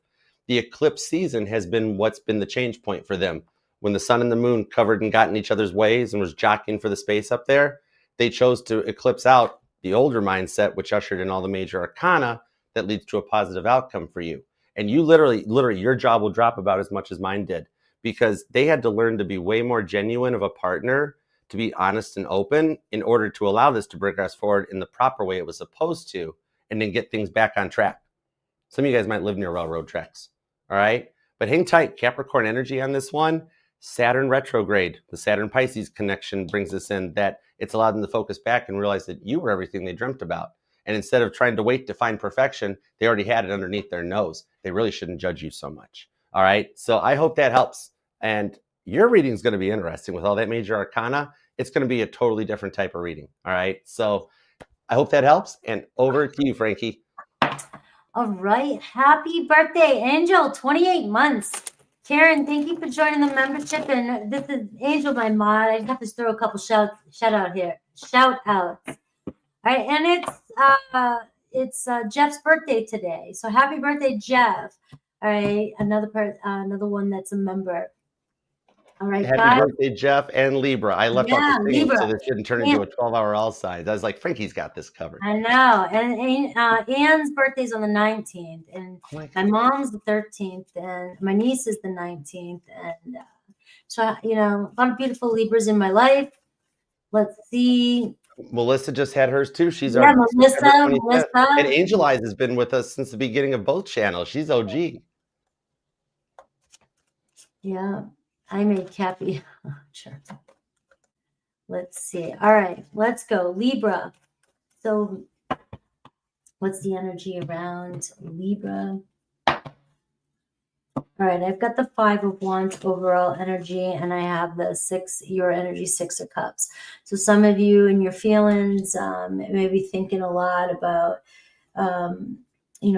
The eclipse season has been what's been the change point for them. When the sun and the moon covered and got in each other's ways and was jockeying for the space up there, they chose to eclipse out the older mindset, which ushered in all the major arcana that leads to a positive outcome for you. And you literally, your job will drop about as much as mine did, because they had to learn to be way more genuine of a partner, to be honest and open, in order to allow this to progress forward in the proper way it was supposed to, and then get things back on track. Some of you guys might live near railroad tracks, all right? But hang tight, Capricorn energy on this one. Saturn retrograde, the Saturn Pisces connection brings us in, that it's allowed them to focus back and realize that you were everything they dreamt about. And instead of trying to wait to find perfection, they already had it underneath their nose. They really shouldn't judge you so much, all right? So I hope that helps. And your reading is going to be interesting with all that major arcana. It's going to be a totally different type of reading. All right. So I hope that helps. And over to you, Frankie. All right. Happy birthday, Angel, 28 months. Karen, thank you for joining the membership. And this is Angel, my mod. I just have to throw a couple shout outs here. Shout outs. All right. And it's Jeff's birthday today. So happy birthday, Jeff. All right. Another one that's a member. All right, happy birthday, Jeff and Libra. I left out the thing so this didn't turn into a 12-hour all sides. I was like, Frankie's got this covered. I know. And Anne's birthday's on the 19th, and my mom's the 13th, and my niece is the 19th. And so, a lot of beautiful Libras in my life. Let's see. Melissa just had hers too. She's Melissa. And Angel Eyes has been with us since the beginning of both channels. She's OG. Yeah. I made Cappy. Sure. Let's see. All right, let's go. Libra. So what's the energy around Libra? All right, I've got the 5 of Wands overall energy, and I have the your energy 6 of Cups. So some of you in your feelings may be thinking a lot about,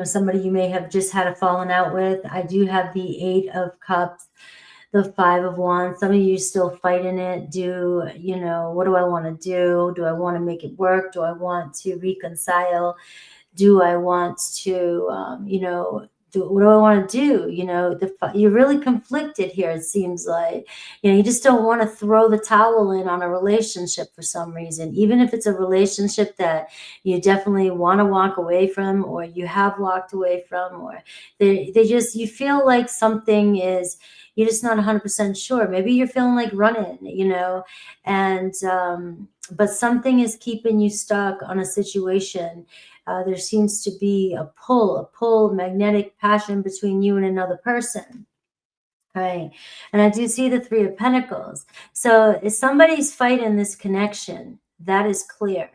somebody you may have just had a falling out with. I do have the 8 of Cups, the 5 of Wands. Some of you still fighting it. What do I want to do? Do I want to make it work? Do I want to reconcile? Do I want to, what do I want to do? You're really conflicted here. It seems like, you just don't want to throw the towel in on a relationship for some reason, even if it's a relationship that you definitely want to walk away from, or you have walked away from, or you feel like something is, you're just not 100% sure. Maybe you're feeling like running, and, but something is keeping you stuck on a situation. There seems to be a pull, magnetic passion between you and another person. Right. And I do see the Three of Pentacles. So if somebody's fighting this connection, that is clear.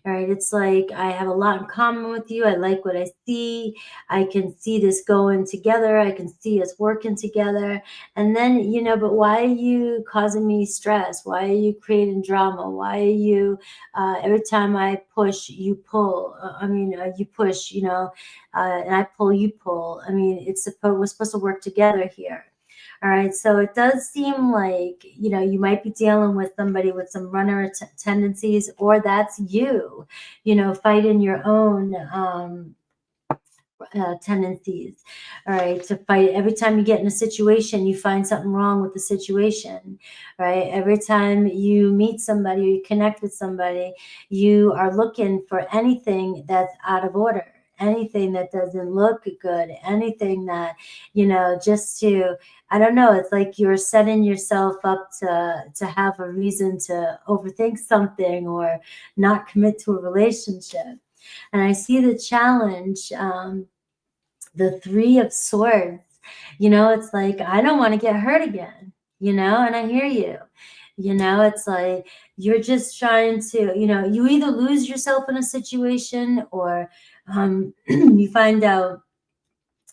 All right. It's like, I have a lot in common with you. I like what I see. I can see this going together. I can see us working together. And then, but why are you causing me stress? Why are you creating drama? Why are you, every time I push, you pull? You push, and I pull, you pull. We're supposed to work together here. All right. So it does seem like, you might be dealing with somebody with some runner tendencies, or that's you, fighting your own tendencies. All right. To fight every time you get in a situation, you find something wrong with the situation. Right. Every time you meet somebody or you connect with somebody, you are looking for anything that's out of order, anything that doesn't look good, anything that, just to, I don't know, it's like you're setting yourself up to have a reason to overthink something or not commit to a relationship. And I see the challenge, the Three of Swords. It's like, I don't want to get hurt again, and I hear you. It's like you're just trying to, you either lose yourself in a situation, or you find out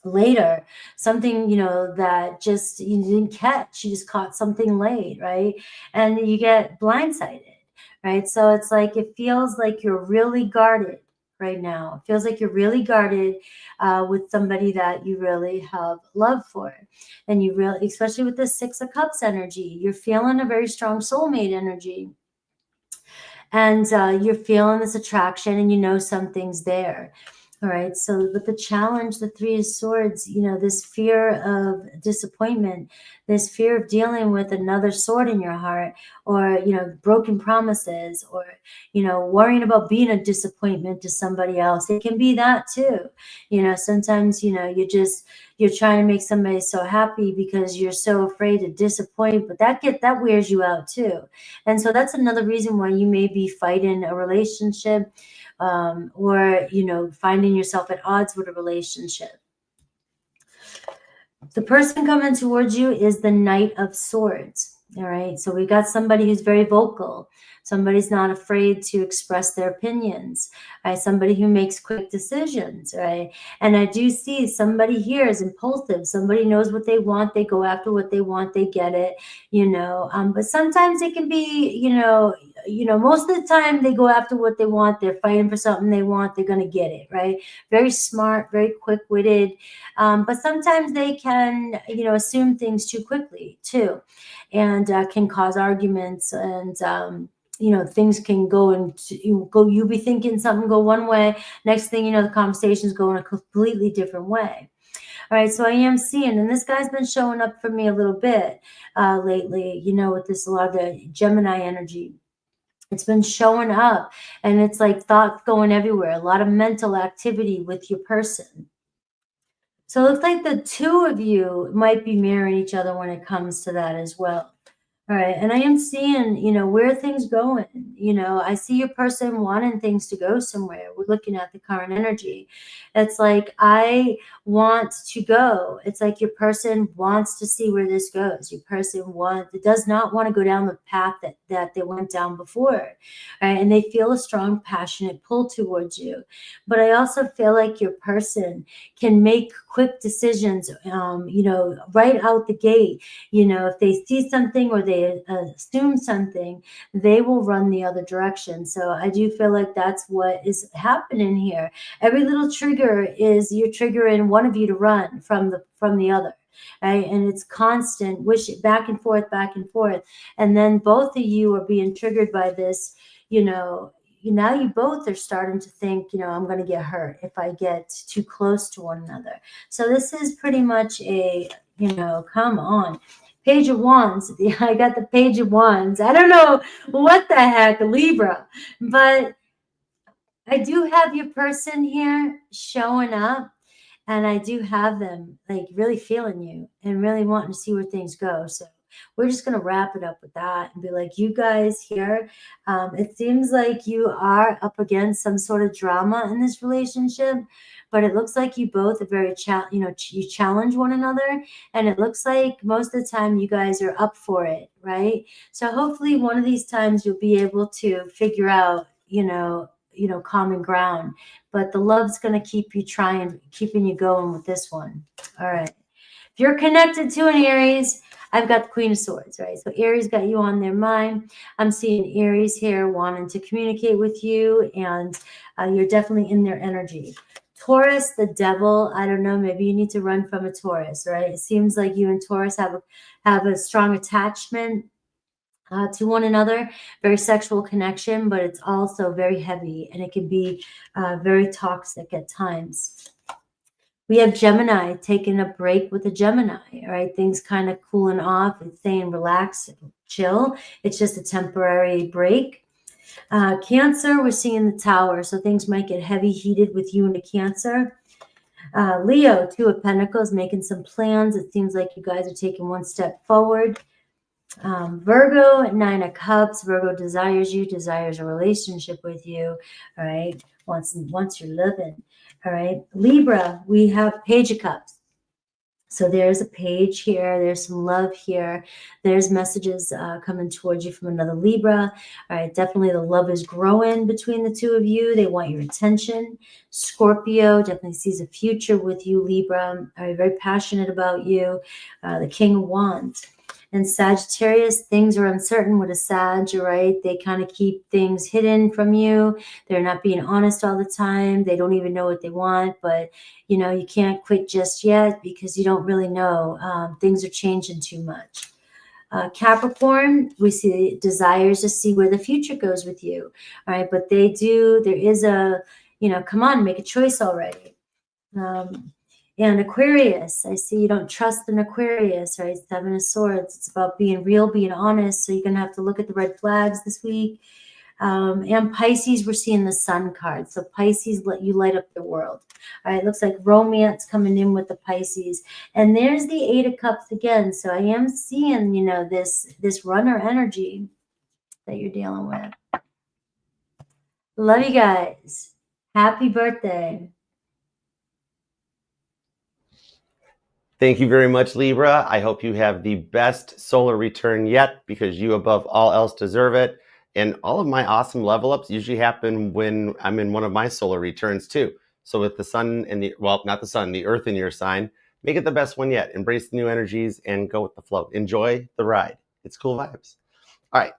later something, that just you didn't catch. You just caught something late, right? And you get blindsided, right? So it's like, it feels like you're really guarded right now. It feels like you're really guarded with somebody that you really have love for. And you really, especially with the Six of Cups energy, you're feeling a very strong soulmate energy. And you're feeling this attraction, and something's there. All right. So, but the challenge, the Three of Swords, this fear of disappointment, this fear of dealing with another sword in your heart, or, broken promises, or, worrying about being a disappointment to somebody else. It can be that too. Sometimes, you're trying to make somebody so happy because you're so afraid to disappoint, but that wears you out too. And so that's another reason why you may be fighting a relationship, or, finding yourself at odds with a relationship. The person coming towards you is the Knight of Swords. All right. So we got somebody who's very vocal. Somebody's not afraid to express their opinions. Right? Somebody who makes quick decisions. Right. And I do see somebody here is impulsive. Somebody knows what they want. They go after what they want. They get it. But sometimes it can be, most of the time they go after what they want. They're fighting for something they want. They're going to get it. Right. Very smart, very quick-witted. But sometimes they can, assume things too quickly too, and can cause arguments, and things can go into you be thinking something go one way, next thing you know, the conversation's going a completely different way. All right, so I am seeing, and this guy's been showing up for me a little bit lately, with this, a lot of the Gemini energy. It's been showing up, and it's like thoughts going everywhere, a lot of mental activity with your person. So it looks like the two of you might be mirroring each other when it comes to that as well. All right. And I am seeing, where things going. I see your person wanting things to go somewhere. We're looking at the current energy. It's like, I want to go. It's like your person wants to see where this goes. Your person does not want to go down the path that they went down before. Right? And they feel a strong, passionate pull towards you. But I also feel like your person can make quick decisions, right out the gate. If they see something or they assume something, they will run the other direction. So I do feel like that's what is happening here. Every little trigger is you're triggering one of you to run from the other. Right? And it's constant back and forth, and then both of you are being triggered by this, now you both are starting to think, I'm going to get hurt if I get too close to one another. So this is pretty much a, come on. Page of Wands. I got the Page of Wands. I don't know what the heck, Libra, but I do have your person here showing up, and I do have them like really feeling you and really wanting to see where things go. So we're just going to wrap it up with that and be like, you guys here, it seems like you are up against some sort of drama in this relationship, but it looks like you both are very, you challenge one another. And it looks like most of the time you guys are up for it, right? So hopefully one of these times you'll be able to figure out, common ground, but the love's going to keep you keeping you going with this one. All right. If you're connected to an Aries, I've got the Queen of Swords, right? So Aries got you on their mind. I'm seeing Aries here wanting to communicate with you, and you're definitely in their energy. Taurus, the devil, I don't know, maybe you need to run from a Taurus, right? It seems like you and Taurus have a strong attachment to one another, very sexual connection, but it's also very heavy, and it can be very toxic at times. We have Gemini taking a break with a Gemini, right? Things kind of cooling off. It's saying relax, chill. It's just a temporary break. Cancer, we're seeing the Tower, so things might get heavy heated with you and a Cancer. Leo, Two of Pentacles, making some plans. It seems like you guys are taking one step forward. Virgo, Nine of Cups. Virgo desires you, desires a relationship with you, all right? Once you're living, all right? Libra, we have Page of Cups. So there's a page here. There's some love here. There's messages coming towards you from another Libra. All right, definitely the love is growing between the two of you. They want your attention. Scorpio definitely sees a future with you, Libra. All right, very passionate about you. The King of Wands. And Sagittarius, things are uncertain with a Sag, right? They kind of keep things hidden from you. They're not being honest all the time. They don't even know what they want, but you can't quit just yet because you don't really know. Things are changing too much. Capricorn, we see desires to see where the future goes with you. All right, but there is a, come on, make a choice already. And Aquarius, I see you don't trust an Aquarius, right? Seven of Swords. It's about being real, being honest. So you're going to have to look at the red flags this week. And Pisces, we're seeing the Sun card. So Pisces let you light up the world. All right, looks like romance coming in with the Pisces. And there's the Eight of Cups again. So I am seeing, this runner energy that you're dealing with. Love you guys. Happy birthday. Thank you very much, Libra. I hope you have the best solar return yet, because you above all else deserve it. And all of my awesome level ups usually happen when I'm in one of my solar returns too. So with the sun and not the sun, the earth in your sign, make it the best one yet. Embrace the new energies and go with the flow. Enjoy the ride. It's cool vibes. All right.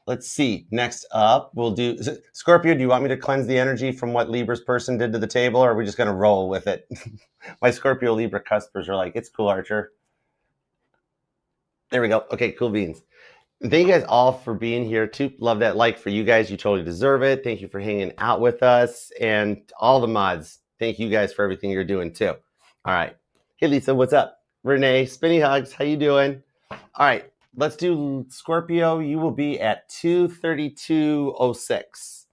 Let's see. Next up, we'll do Scorpio. Do you want me to cleanse the energy from what Libra's person did to the table, or are we just going to roll with it? My Scorpio Libra customers are like, it's cool, Archer. There we go. Okay, cool beans. Thank you guys all for being here too. Love that like for you guys. You totally deserve it. Thank you for hanging out with us, and all the mods. Thank you guys for everything you're doing too. All right. Hey, Lisa, what's up? Renee, spinny hugs. How you doing? All right. Let's do Scorpio. You will be at 2:32:06.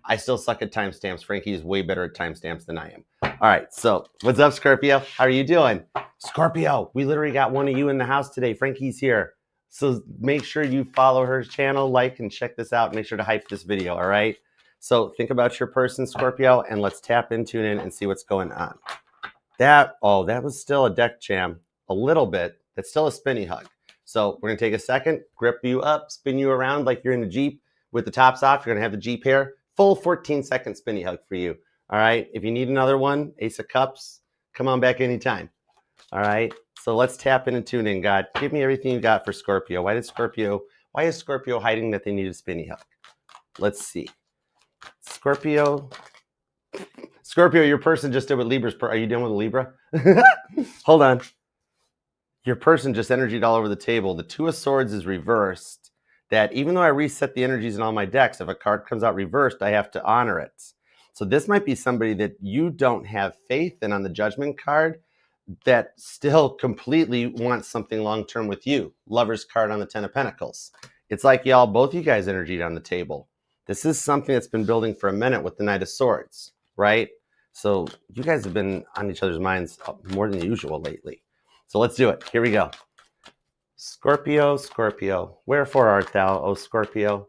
I still suck at timestamps. Frankie is way better at timestamps than I am. All right. So what's up, Scorpio? How are you doing? Scorpio, we literally got one of you in the house today. Frankie's here. So make sure you follow her channel, like, and check this out. Make sure to hype this video. All right. So think about your person, Scorpio, and let's tap into it and see what's going on. That was still a deck jam. A little bit. That's still a spinny hug. So we're going to take a second, grip you up, spin you around like you're in the Jeep with the tops off. You're going to have the Jeep here. Full 14-second spinny hug for you. All right. If you need another one, Ace of Cups, come on back anytime. All right. So let's tap in and tune in, God. Give me everything you got for Scorpio. Why is Scorpio hiding that they need a spinny hug? Let's see. Scorpio, your person just did what Libra's. Are you dealing with a Libra? Hold on. Your person just energied all over the table. The Two of Swords is reversed. that even though I reset the energies in all my decks, if a card comes out reversed, I have to honor it. So this might be somebody that you don't have faith in on the Judgment card that still completely wants something long-term with you. Lover's card on the 10 of Pentacles. It's like y'all, both you guys energy on the table. This is something that's been building for a minute with the Knight of Swords, right? So you guys have been on each other's minds more than usual lately. So let's do it. Here we go. Scorpio, Scorpio, wherefore art thou, O Scorpio?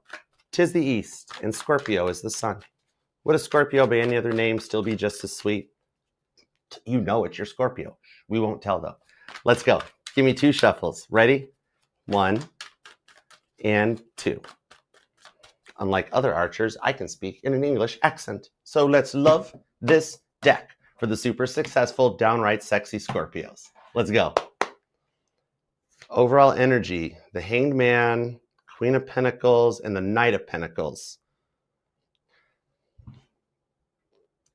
'Tis the east, and Scorpio is the sun. Would a Scorpio by any other name still be just as sweet? You know it's your Scorpio. We won't tell though. Let's go. Give me 2 shuffles. Ready? 1 and 2. Unlike other archers, I can speak in an English accent. So let's love this deck for the super successful, downright sexy Scorpios. Let's go. Overall energy, the Hanged Man, Queen of Pentacles, and the Knight of Pentacles.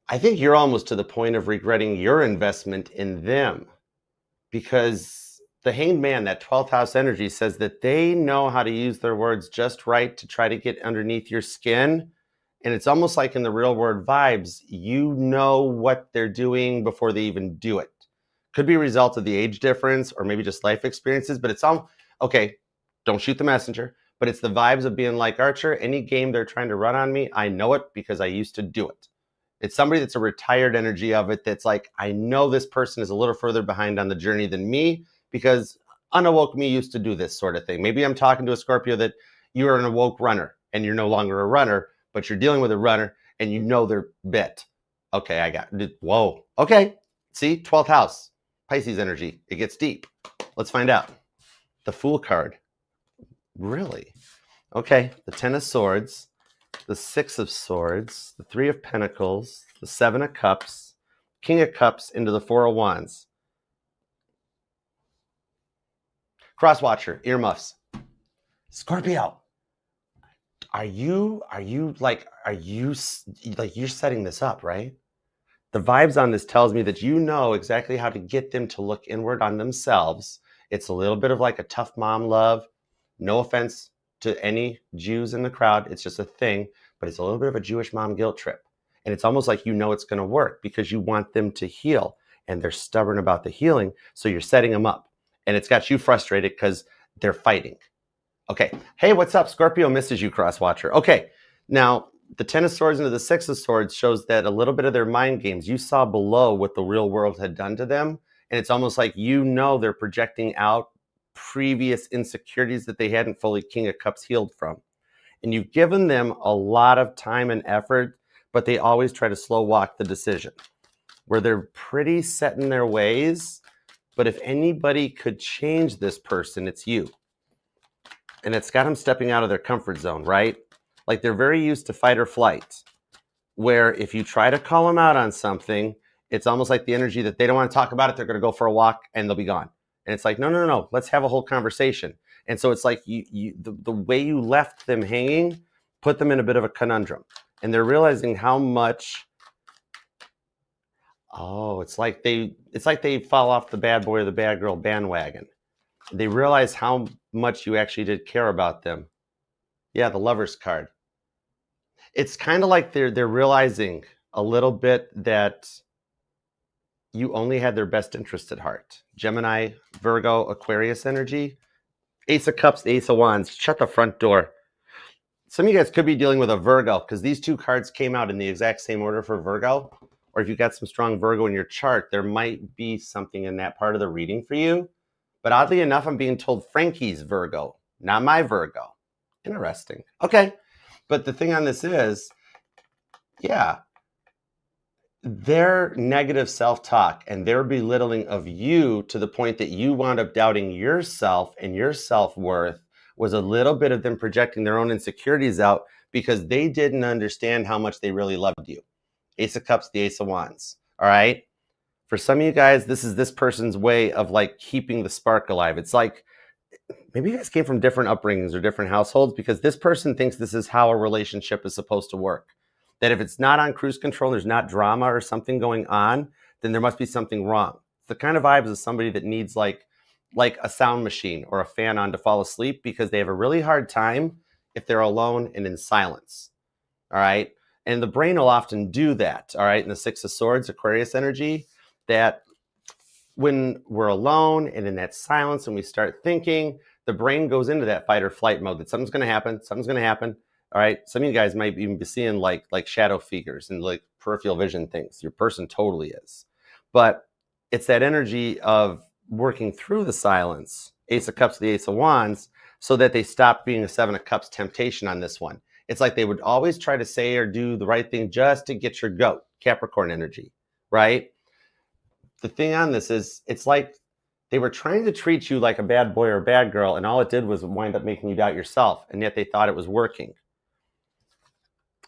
I think you're almost to the point of regretting your investment in them, because the Hanged Man, that 12th house energy, says that they know how to use their words just right to try to get underneath your skin. And it's almost like in the real world vibes, you know what they're doing before they even do it. Could be a result of the age difference or maybe just life experiences, but it's all, okay, don't shoot the messenger, but it's the vibes of being like, Archer, any game they're trying to run on me, I know it because I used to do it. It's somebody that's a retired energy of it that's like, I know this person is a little further behind on the journey than me because unawoke me used to do this sort of thing. Maybe I'm talking to a Scorpio that you're an awoke runner and you're no longer a runner, but you're dealing with a runner and you know their bit. Okay, I got it. Whoa. Okay. See, 12th house, Pisces energy. It gets deep. Let's find out. The Fool card. Really? Okay. The 10 of Swords, the 6 of Swords, the 3 of Pentacles, the 7 of Cups, King of Cups into the 4 of Wands. Crosswatcher, earmuffs. Scorpio, are you like you're setting this up, right? The vibes on this tells me that you know exactly how to get them to look inward on themselves. It's a little bit of like a tough mom love. No offense to any Jews in the crowd. It's just a thing, but it's a little bit of a Jewish mom guilt trip. And it's almost like you know it's going to work because you want them to heal and they're stubborn about the healing. So you're setting them up and it's got you frustrated because they're fighting. Okay. Hey, what's up? Scorpio misses you, Crosswatcher. Okay. Now, the 10 of Swords into the 6 of Swords shows that a little bit of their mind games, you saw below what the real world had done to them. And it's almost like you know they're projecting out previous insecurities that they hadn't fully King of Cups healed from. And you've given them a lot of time and effort, but they always try to slow walk the decision, where they're pretty set in their ways. But if anybody could change this person, it's you. And it's got them stepping out of their comfort zone, right? Like they're very used to fight or flight, where if you try to call them out on something, it's almost like the energy that they don't want to talk about it. They're going to go for a walk and they'll be gone. And it's like, no. Let's have a whole conversation. And so it's like the way you left them hanging put them in a bit of a conundrum. And they're realizing how much, it's like they fall off the bad boy or the bad girl bandwagon. They realize how much you actually did care about them. Yeah, the Lover's card. It's kind of like they're realizing a little bit that you only had their best interest at heart. Gemini, Virgo, Aquarius energy. Ace of Cups, Ace of Wands. Shut the front door. Some of you guys could be dealing with a Virgo because these 2 cards came out in the exact same order for Virgo. Or if you've got some strong Virgo in your chart, there might be something in that part of the reading for you. But oddly enough, I'm being told Frankie's Virgo, not my Virgo. Interesting. Okay. But the thing on this is, yeah, their negative self-talk and their belittling of you to the point that you wound up doubting yourself and your self-worth was a little bit of them projecting their own insecurities out because they didn't understand how much they really loved you. Ace of Cups, the Ace of Wands. All right. For some of you guys, this is this person's way of like keeping the spark alive. It's like, maybe you guys came from different upbringings or different households because this person thinks this is how a relationship is supposed to work. That if it's not on cruise control, there's not drama or something going on, then there must be something wrong. It's the kind of vibes of somebody that needs like like a sound machine or a fan on to fall asleep because they have a really hard time if they're alone and in silence. All right. And the brain will often do that. All right. In the Six of Swords, Aquarius energy, that when we're alone and in that silence and we start thinking, the brain goes into that fight or flight mode that something's going to happen. Something's going to happen. All right. Some of you guys might even be seeing like shadow figures and like peripheral vision things. Your person totally is. But it's that energy of working through the silence, Ace of Cups, the Ace of Wands, so that they stop being a Seven of Cups temptation on this one. It's like they would always try to say or do the right thing just to get your goat, Capricorn energy, right? The thing on this is it's like they were trying to treat you like a bad boy or a bad girl, and all it did was wind up making you doubt yourself, and yet they thought it was working.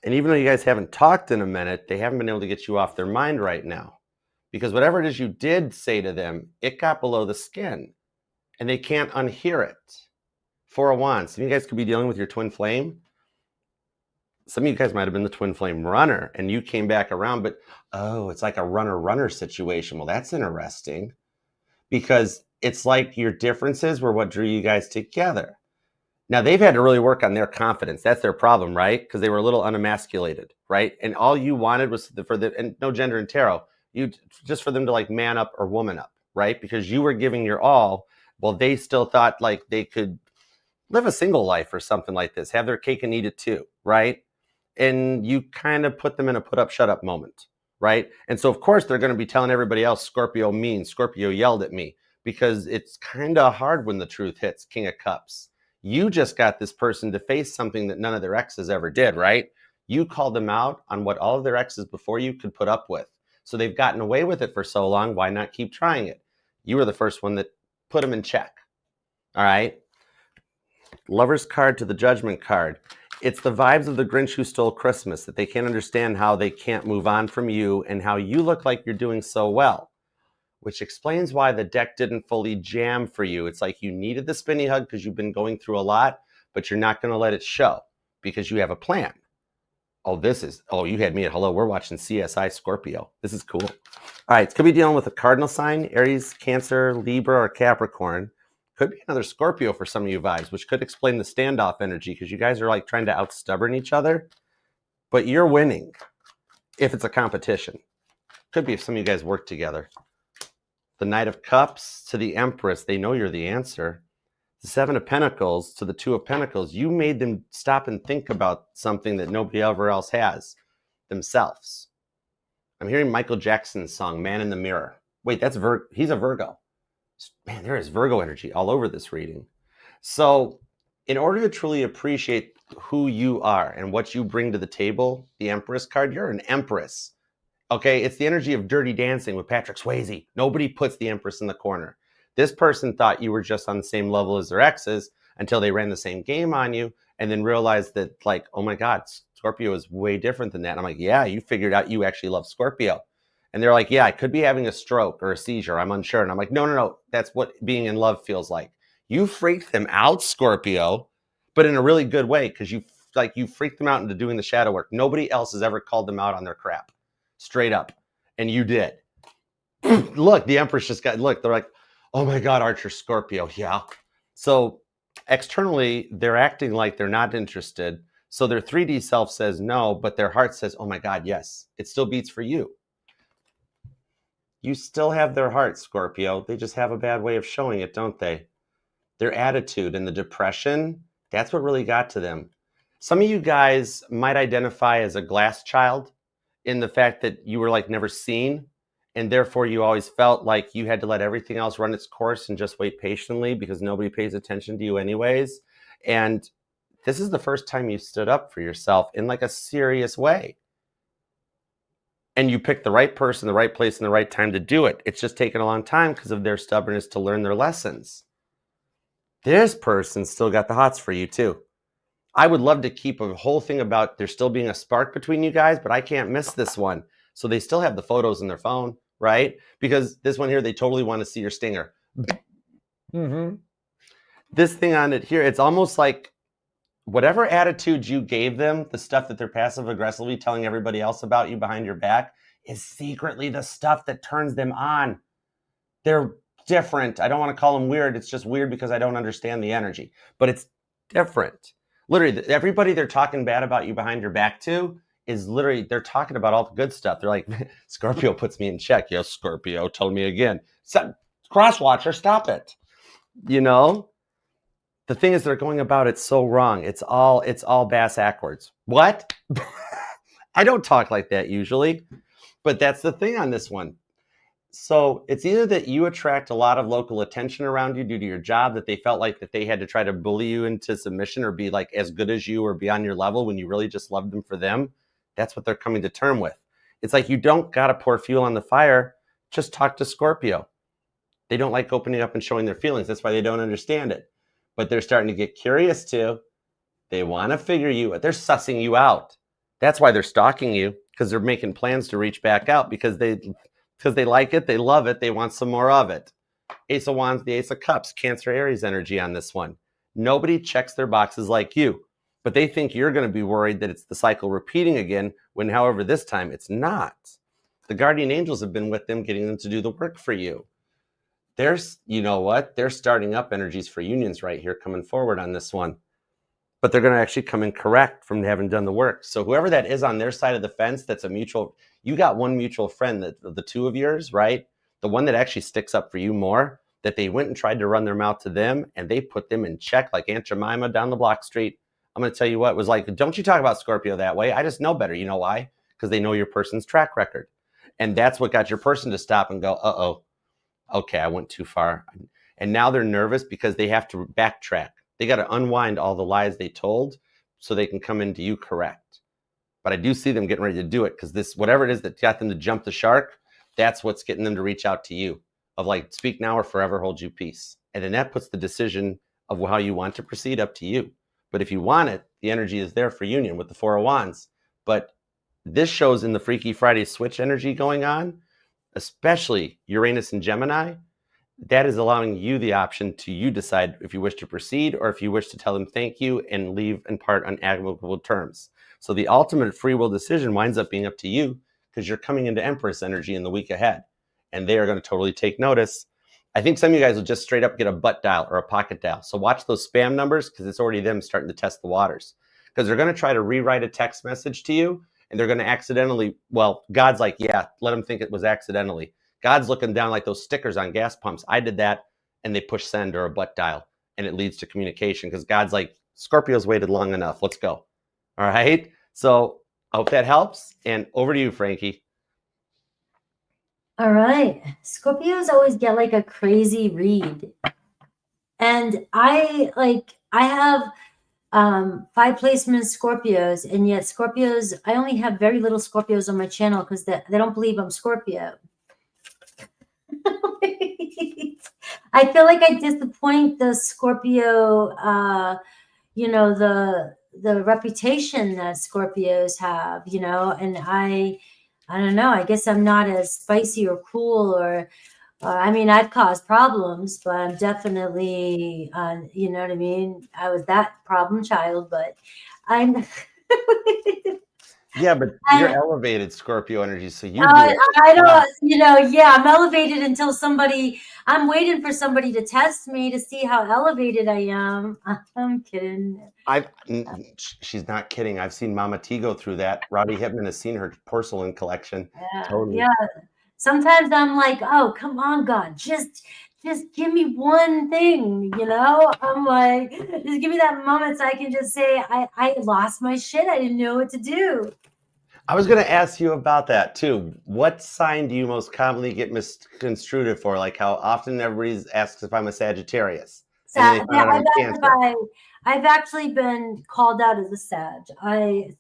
And even though you guys haven't talked in a minute, they haven't been able to get you off their mind right now. Because whatever it is you did say to them, it got below the skin, and they can't unhear it. Four of Wands. Some of you guys could be dealing with your twin flame. Some of you guys might have been the twin flame runner, and you came back around, but, oh, it's like a runner-runner situation. Well, that's interesting, because it's like your differences were what drew you guys together. Now, they've had to really work on their confidence. That's their problem, right? Because they were a little unemasculated, right? And all you wanted was and no gender in tarot, just for them to like man up or woman up, right? Because you were giving your all, while they still thought like they could live a single life or something like this, have their cake and eat it too, right? And you kind of put them in a put up, shut up moment, right? And so, of course, they're going to be telling everybody else, Scorpio mean, Scorpio yelled at me, because it's kind of hard when the truth hits, King of Cups. You just got this person to face something that none of their exes ever did, right? You called them out on what all of their exes before you could put up with. So they've gotten away with it for so long. Why not keep trying it? You were the first one that put them in check. All right. Lover's card to the Judgment card. It's the vibes of the Grinch who stole Christmas, that they can't understand how they can't move on from you and how you look like you're doing so well, which explains why the deck didn't fully jam for you. It's like you needed the spinny hug because you've been going through a lot, but you're not going to let it show because you have a plan. Oh, you had me at hello. We're watching CSI Scorpio. This is cool. All right, it's going to be dealing with a cardinal sign, Aries, Cancer, Libra, or Capricorn. Could be another Scorpio for some of you vibes, which could explain the standoff energy because you guys are like trying to outstubborn each other, but you're winning if it's a competition. Could be if some of you guys work together. The Knight of Cups to the Empress. They know you're the answer. The Seven of Pentacles to the Two of Pentacles. You made them stop and think about something that nobody ever else has, themselves. I'm hearing Michael Jackson's song, Man in the Mirror. Wait, that's he's a Virgo. Man, there is Virgo energy all over this reading. So in order to truly appreciate who you are and what you bring to the table, the Empress card, you're an Empress. Okay, it's the energy of Dirty Dancing with Patrick Swayze. Nobody puts the Empress in the corner. This person thought you were just on the same level as their exes until they ran the same game on you and then realized that, like, oh my God, Scorpio is way different than that. And I'm like, yeah, you figured out you actually love Scorpio. And they're like, yeah, I could be having a stroke or a seizure. I'm unsure. And I'm like, no. That's what being in love feels like. You freaked them out, Scorpio, but in a really good way, because you freaked them out into doing the shadow work. Nobody else has ever called them out on their crap. Straight up. And you did. Look, the Empress just got, look, they're like, oh my God, Archer Scorpio. Yeah. So externally, they're acting like they're not interested. So their 3D self says no, but their heart says, oh my God, yes. It still beats for you. You still have their heart, Scorpio. They just have a bad way of showing it, don't they? Their attitude and the depression, that's what really got to them. Some of you guys might identify as a glass child in the fact that you were like never seen, and therefore you always felt like you had to let everything else run its course and just wait patiently because nobody pays attention to you anyways. And this is the first time you stood up for yourself in like a serious way. And you picked the right person, the right place, and the right time to do it. It's just taken a long time because of their stubbornness to learn their lessons. This person still got the hots for you too. I would love to keep a whole thing about there still being a spark between you guys, but I can't miss this one. So they still have the photos in their phone, right? Because this one here, they totally want to see your stinger. Mm-hmm. This thing on it here, it's almost like whatever attitude you gave them, the stuff that they're passive aggressively telling everybody else about you behind your back, is secretly the stuff that turns them on. They're different. I don't want to call them weird. It's just weird because I don't understand the energy, but it's different. Literally, everybody they're talking bad about you behind your back to is literally, they're talking about all the good stuff. They're like, Scorpio puts me in check. Yes, Scorpio, tell me again. Crosswatcher, stop it. You know, the thing is they're going about it so wrong. It's all bass backwards. What? I don't talk like that usually, but that's the thing on this one. So it's either that you attract a lot of local attention around you due to your job, that they felt like that they had to try to bully you into submission or be like as good as you or be on your level when you really just loved them for them. That's what they're coming to term with. It's like you don't got to pour fuel on the fire. Just talk to Scorpio. They don't like opening up and showing their feelings. That's why they don't understand it. But they're starting to get curious too. They want to figure you out. They're sussing you out. That's why they're stalking you, because they're making plans to reach back out because they like it, they love it, they want some more of it. Ace of Wands, the Ace of Cups, Cancer, Aries energy on this one. Nobody checks their boxes like you, but they think you're going to be worried that it's the cycle repeating again when, however, this time it's not. The guardian angels have been with them, getting them to do the work for you. There's, you know what? They're starting up energies for unions right here coming forward on this one. But they're going to actually come in correct from having done the work. So whoever that is on their side of the fence, that's a mutual, you got one mutual friend, that the two of yours, right? The one that actually sticks up for you more, that they went and tried to run their mouth to them and they put them in check like Aunt Jemima down the block street. I'm going to tell you what, it was like, don't you talk about Scorpio that way. I just know better. You know why? Because they know your person's track record. And that's what got your person to stop and go, uh-oh, okay, I went too far. And now they're nervous because they have to backtrack. They got to unwind all the lies they told so they can come into you correct. But I do see them getting ready to do it because this, whatever it is that got them to jump the shark, that's what's getting them to reach out to you of like, speak now or forever hold you peace. And then that puts the decision of how you want to proceed up to you. But if you want it, the energy is there for union with the Four of Wands. But this shows in the Freaky Friday switch energy going on, especially Uranus and Gemini, that is allowing you the option to you decide if you wish to proceed or if you wish to tell them thank you and leave and part on amicable terms. So the ultimate free will decision winds up being up to you because you're coming into Empress energy in the week ahead. And they are going to totally take notice. I think some of you guys will just straight up get a butt dial or a pocket dial. So watch those spam numbers because it's already them starting to test the waters. Because they're going to try to rewrite a text message to you and they're going to accidentally, well, God's like, yeah, let them think it was accidentally. God's looking down like those stickers on gas pumps. I did that, and they push send or a butt dial, and it leads to communication because God's like, Scorpio's waited long enough. Let's go. All right? So I hope that helps, and over to you, Frankie. All right. Scorpios always get like a crazy read. And I have 5 placements Scorpios, and yet Scorpios, I only have very little Scorpios on my channel because they don't believe I'm Scorpio. I feel like I disappoint the Scorpio, the reputation that Scorpios have, and I don't know, I guess I'm not as spicy or cool or, I mean, I've caused problems, but I'm definitely, you know what I mean? I was that problem child, but I'm... Yeah, but you're elevated Scorpio energy, so you I don't, I'm elevated until I'm waiting for somebody to test me to see how elevated I am. I'm kidding. She's not kidding. I've seen Mama T go through that. Robbie Hipman has seen her porcelain collection. Yeah, totally. Yeah. Sometimes I'm like, oh, come on, God, just give me one thing, I'm like, just give me that moment so I can just say, I lost my shit. I didn't know what to do. I was going to ask you about that too. What sign do you most commonly get misconstrued for? Like how often everybody asks if I'm a Sagittarius. I've actually been called out as a Sag. And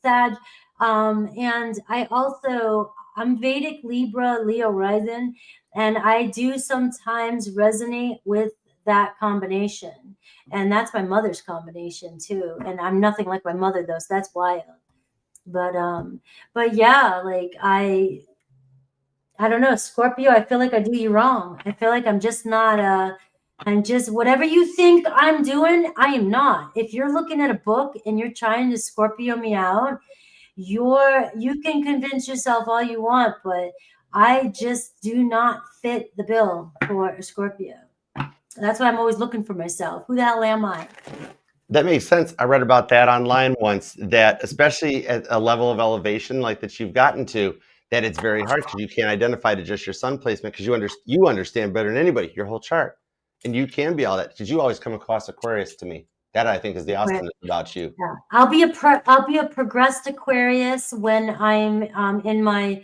I'm Vedic Libra, Leo rising, and I do sometimes resonate with that combination. And that's my mother's combination too. And I'm nothing like my mother though, so that's wild. But yeah, like I don't know, Scorpio, I feel like I do you wrong. I feel like I'm just not I'm just whatever you think I'm doing, I am not. If you're looking at a book and you're trying to Scorpio me out, you can convince yourself all you want, but I just do not fit the bill for a Scorpio. That's why I'm always looking for myself. Who the hell am I? That makes sense. I read about that online once, that especially at a level of elevation like that you've gotten to, that it's very hard because you can't identify to just your sun placement, because you understand better than anybody your whole chart. And you can be all that, because you always come across Aquarius to me. That I think is the awesomeness about you. Yeah. I'll be a progressed Aquarius when I'm in my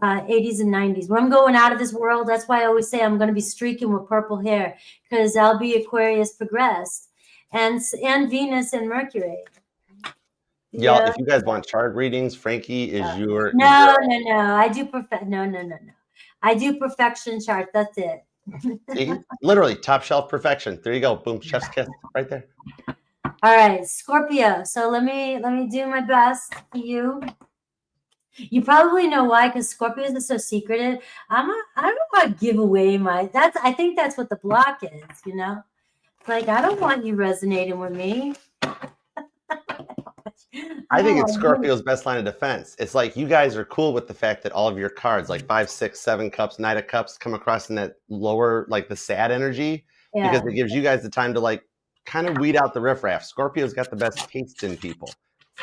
80s and 90s. When I'm going out of this world, that's why I always say I'm going to be streaking with purple hair, because I'll be Aquarius progressed, and Venus and Mercury. Y'all, Yeah. if you guys want chart readings, Frankie is your No, girl. no. I do no. I do perfection chart. That's it. See? Literally top shelf perfection. There you go. Boom. Chef's kiss right there. All right, Scorpio. So let me do my best for you. You probably know why, because Scorpios are so secretive. I don't want to give away I think that's what the block is, you know? Like, I don't want you resonating with me. I think it's Scorpio's best line of defense. It's like you guys are cool with the fact that all of your cards, like 5, 6, 7 cups, Knight of Cups, come across in that lower, like the sad energy, because it gives you guys the time to like kind of weed out the riffraff. Scorpio's got the best taste in people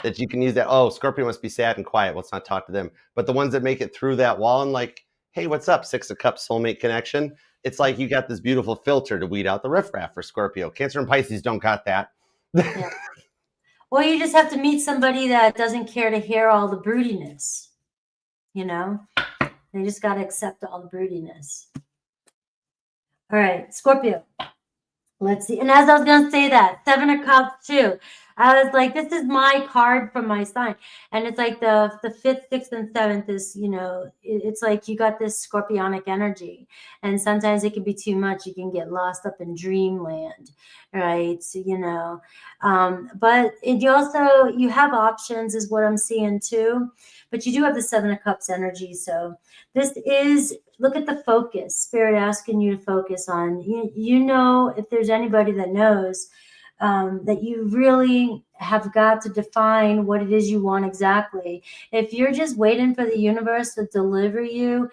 that you can use that. Oh, Scorpio must be sad and quiet. Let's not talk to them. But the ones that make it through that wall and like, hey, what's up? 6 of Cups, soulmate connection. It's like you got this beautiful filter to weed out the riffraff for Scorpio. Cancer and Pisces don't got that. Yeah. Well, you just have to meet somebody that doesn't care to hear all the broodiness, you know? They just got to accept all the broodiness. All right, Scorpio. Let's see. And as I was going to say that, 7 of Cups too. I was like, this is my card from my sign. And it's like the 5th, 6th, and 7th is, you know, it's like you got this scorpionic energy. And sometimes it can be too much. You can get lost up in dreamland, right? So, you know, but you have options is what I'm seeing too. But you do have the 7 of Cups energy. So this is, look at the focus. Spirit asking you to focus on, you know, if there's anybody that knows that you really have got to define what it is you want exactly. If you're just waiting for the universe to deliver you,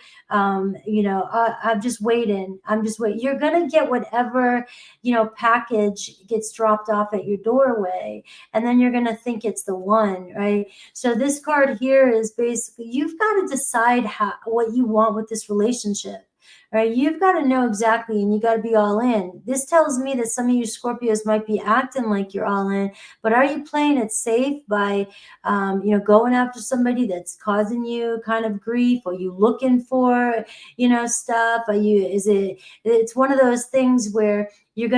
you know, I'm just waiting. You're going to get whatever, you know, package gets dropped off at your doorway. And then you're going to think it's the one, right? So this card here is basically, you've got to decide what you want with this relationship. Right, you've got to know exactly, and you got to be all in. This tells me that some of you Scorpios might be acting like you're all in, but are you playing it safe by, you know, going after somebody that's causing you kind of grief? Are you looking for, you know, stuff? It's one of those things where you're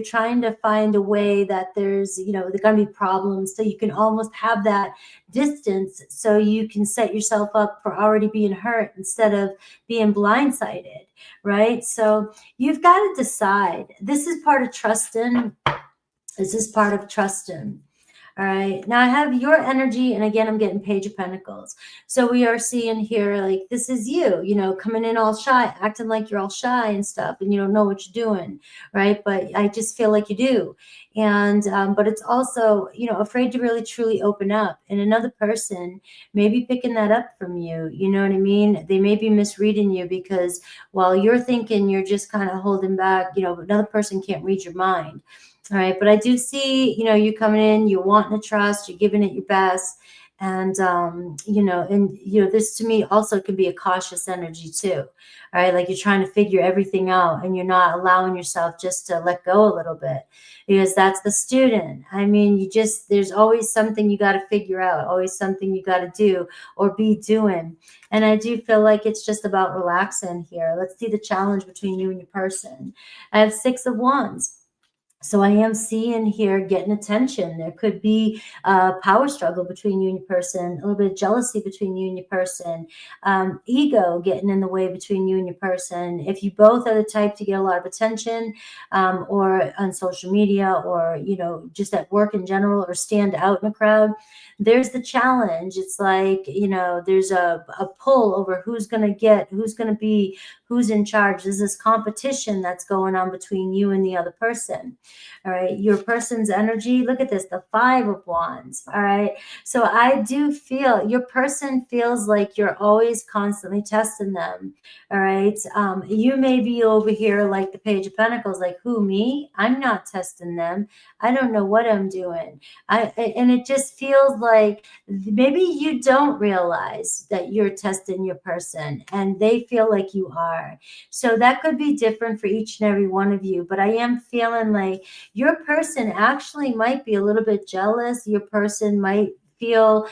trying to find a way that there's, you know, there's going to be problems. So you can almost have that distance so you can set yourself up for already being hurt instead of being blindsided, right? So you've got to decide. This is part of trusting. All right. Now I have your energy, and again, I'm getting Page of Pentacles. So we are seeing here, like, this is you know, coming in all shy, acting like you're all shy and stuff, and you don't know what you're doing, right? But I just feel like you do. And, but it's also, you know, afraid to really truly open up. And another person may be picking that up from you. You know what I mean? They may be misreading you, because while you're thinking you're just kind of holding back, you know, another person can't read your mind. All right. But I do see, you know, you coming in, you're wanting to trust, you're giving it your best. And, you know, this to me also can be a cautious energy too. All right. Like you're trying to figure everything out, and you're not allowing yourself just to let go a little bit, because that's the student. I mean, there's always something you got to figure out, always something you got to do or be doing. And I do feel like it's just about relaxing here. Let's see the challenge between you and your person. I have 6 of Wands. So I am seeing here getting attention. There could be a power struggle between you and your person, a little bit of jealousy between you and your person, ego getting in the way between you and your person. If you both are the type to get a lot of attention, or on social media, or, you know, just at work in general, or stand out in a crowd, there's the challenge. It's like, you know, there's a pull over who's going to be, who's in charge. There's this competition that's going on between you and the other person. All right, your person's energy, look at this, the 5 of Wands. All right, so I do feel your person feels like you're always constantly testing them. All right, you may be over here like the Page of Pentacles, like, who, me? I'm not testing them. I don't know what I'm doing. And it just feels like maybe you don't realize that you're testing your person and they feel like you are. So that could be different for each and every one of you, but I am feeling like your person actually might be a little bit jealous. Your person might feel,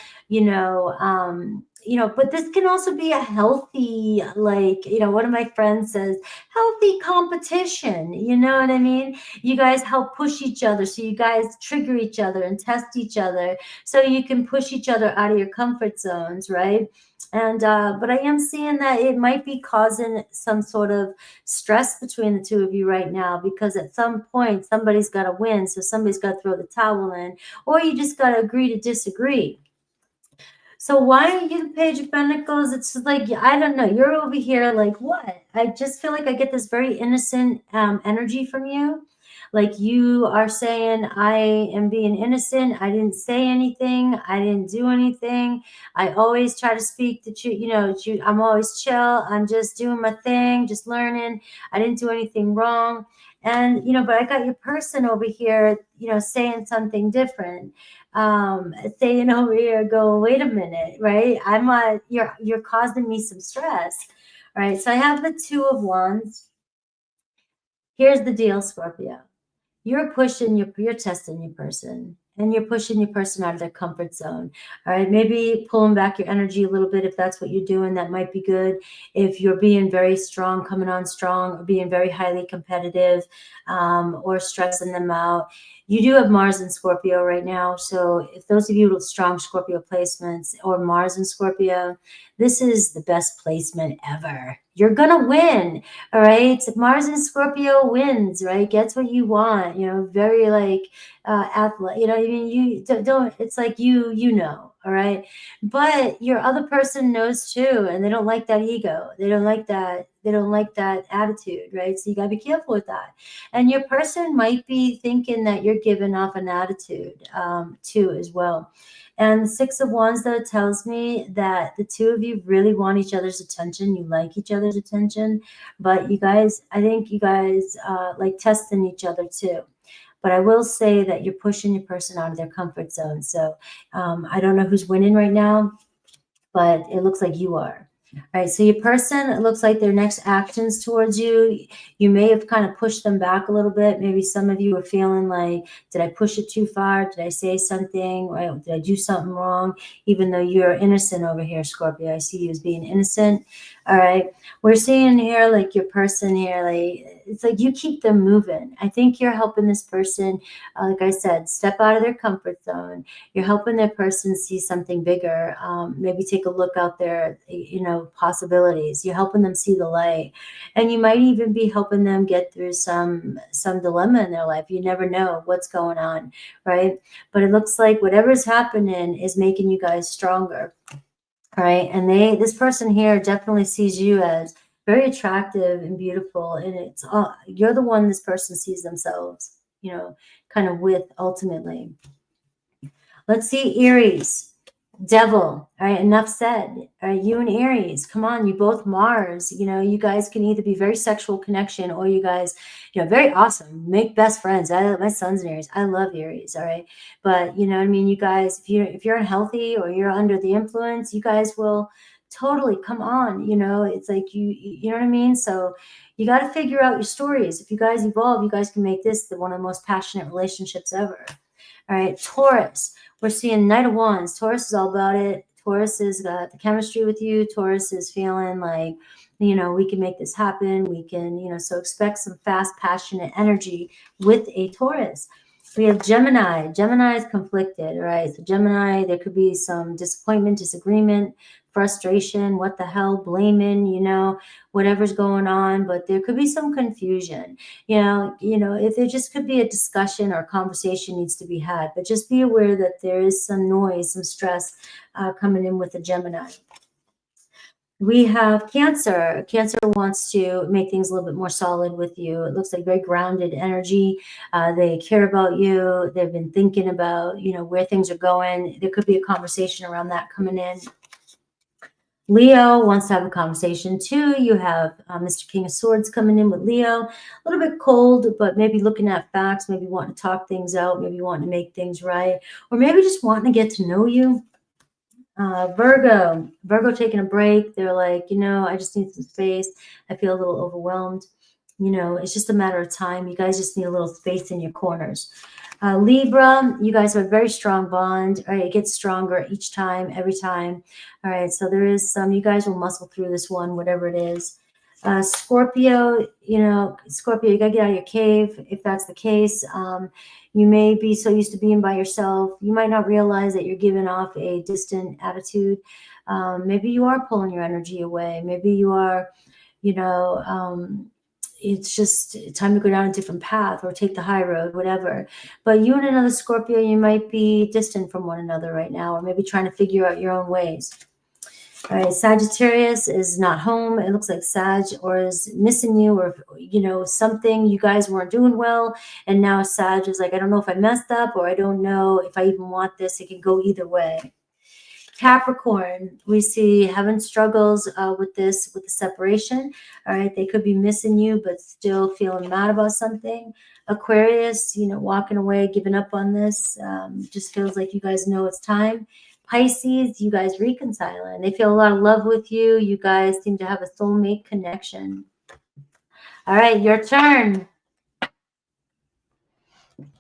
but this can also be a healthy, like, one of my friends says, healthy competition. You know what I mean? You guys help push each other. So you guys trigger each other and test each other so you can push each other out of your comfort zones, right? And but I am seeing that it might be causing some sort of stress between the two of you right now, because at some point somebody's got to win, so somebody's got to throw the towel in, or you just got to agree to disagree. So why are you the Page of Pentacles? It's like, I don't know, you're over here like, what? I just feel like I get this very innocent energy from you. Like you are saying, I am being innocent. I didn't say anything. I didn't do anything. I always try to speak the truth. I'm always chill. I'm just doing my thing, just learning. I didn't do anything wrong. And, but I got your person over here, saying something different. Saying over here, go, wait a minute, right? You're causing me some stress. All right. So I have the 2 of Wands. Here's the deal, Scorpio. You're testing your person, and you're pushing your person out of their comfort zone. All right, maybe pulling back your energy a little bit. If that's what you're doing, that might be good. If you're being very strong, coming on strong, or being very highly competitive, or stressing them out. You do have Mars in Scorpio right now. So if those of you with strong Scorpio placements or Mars in Scorpio, this is the best placement ever. You're going to win. All right. Mars in Scorpio wins, right? Gets what you want, very like athlete, I mean, you don't, it's like, all right. But your other person knows too, and they don't like that ego. They don't like that attitude, right? So you got to be careful with that. And your person might be thinking that you're giving off an attitude too as well. And the 6 of Wands, though, tells me that the 2 of you really want each other's attention. You like each other's attention, but I think you guys like testing each other too. But I will say that you're pushing your person out of their comfort zone. So I don't know who's winning right now, but it looks like you are. All right, so your person, it looks like their next actions towards you, you may have kind of pushed them back a little bit. Maybe some of you are feeling like, did I push it too far? Did I say something? Right? Did I do something wrong? Even though you're innocent over here, Scorpio. I see you as being innocent. All right, we're seeing here like your person here, like it's like you keep them moving. I think you're helping this person, like I said, step out of their comfort zone. You're helping that person see something bigger. Maybe take a look out there, possibilities. You're helping them see the light, and you might even be helping them get through some dilemma in their life. You never know what's going on, right? But it looks like whatever's happening is making you guys stronger. All right, and this person here definitely sees you as very attractive and beautiful, and you're the one this person sees themselves, kind of with ultimately. Let's see, Aries. Devil. All right, enough said. All right, you and Aries, come on, you both Mars. You guys can either be very sexual connection, or you guys, very awesome, make best friends. My son's an Aries. I love Aries. All right, but what I mean, you guys, if you're unhealthy or you're under the influence, you guys will totally come on. It's like you know what I mean. So you got to figure out your stories. If you guys evolve, you guys can make this one of the most passionate relationships ever. All right, Taurus. We're seeing Knight of Wands. Taurus is all about it. Taurus has got the chemistry with you. Taurus is feeling like, we can make this happen. We can, so expect some fast, passionate energy with a Taurus. We have Gemini. Gemini is conflicted, right? So Gemini, there could be some disappointment, disagreement, frustration, what the hell, blaming, whatever's going on, but there could be some confusion. If there just could be a discussion or a conversation needs to be had, but just be aware that there is some noise, some stress coming in with the Gemini. We have Cancer. Cancer wants to make things a little bit more solid with you. It looks like very grounded energy. They care about you. They've been thinking about, where things are going. There could be a conversation around that coming in. Leo wants to have a conversation too. You have Mr. King of Swords coming in with Leo. A little bit cold, but maybe looking at facts, maybe wanting to talk things out, maybe wanting to make things right, or maybe just wanting to get to know you. Virgo taking a break. They're like, I just need some space. I feel a little overwhelmed. It's just a matter of time. You guys just need a little space in your corners. Libra, you guys have a very strong bond. All right, it gets stronger each time, every time. All right, so there is some, you guys will muscle through this one, whatever it is. Scorpio, Scorpio, you got to get out of your cave if that's the case. You may be so used to being by yourself. You might not realize that you're giving off a distant attitude. Maybe you are pulling your energy away. Maybe you are, it's just time to go down a different path or take the high road, whatever. But you and another Scorpio, you might be distant from one another right now, or maybe trying to figure out your own ways. All right, Sagittarius is not home. It looks like Sag or is missing you, or something you guys weren't doing well, and now Sag is like, I don't know if I messed up, or I don't know if I even want this. It can go either way. Capricorn, we see having struggles with the separation. All right, they could be missing you, but still feeling mad about something. Aquarius, walking away, giving up on this. Just feels like you guys know it's time. Pisces, you guys reconciling. They feel a lot of love with you. You guys seem to have a soulmate connection. All right, your turn.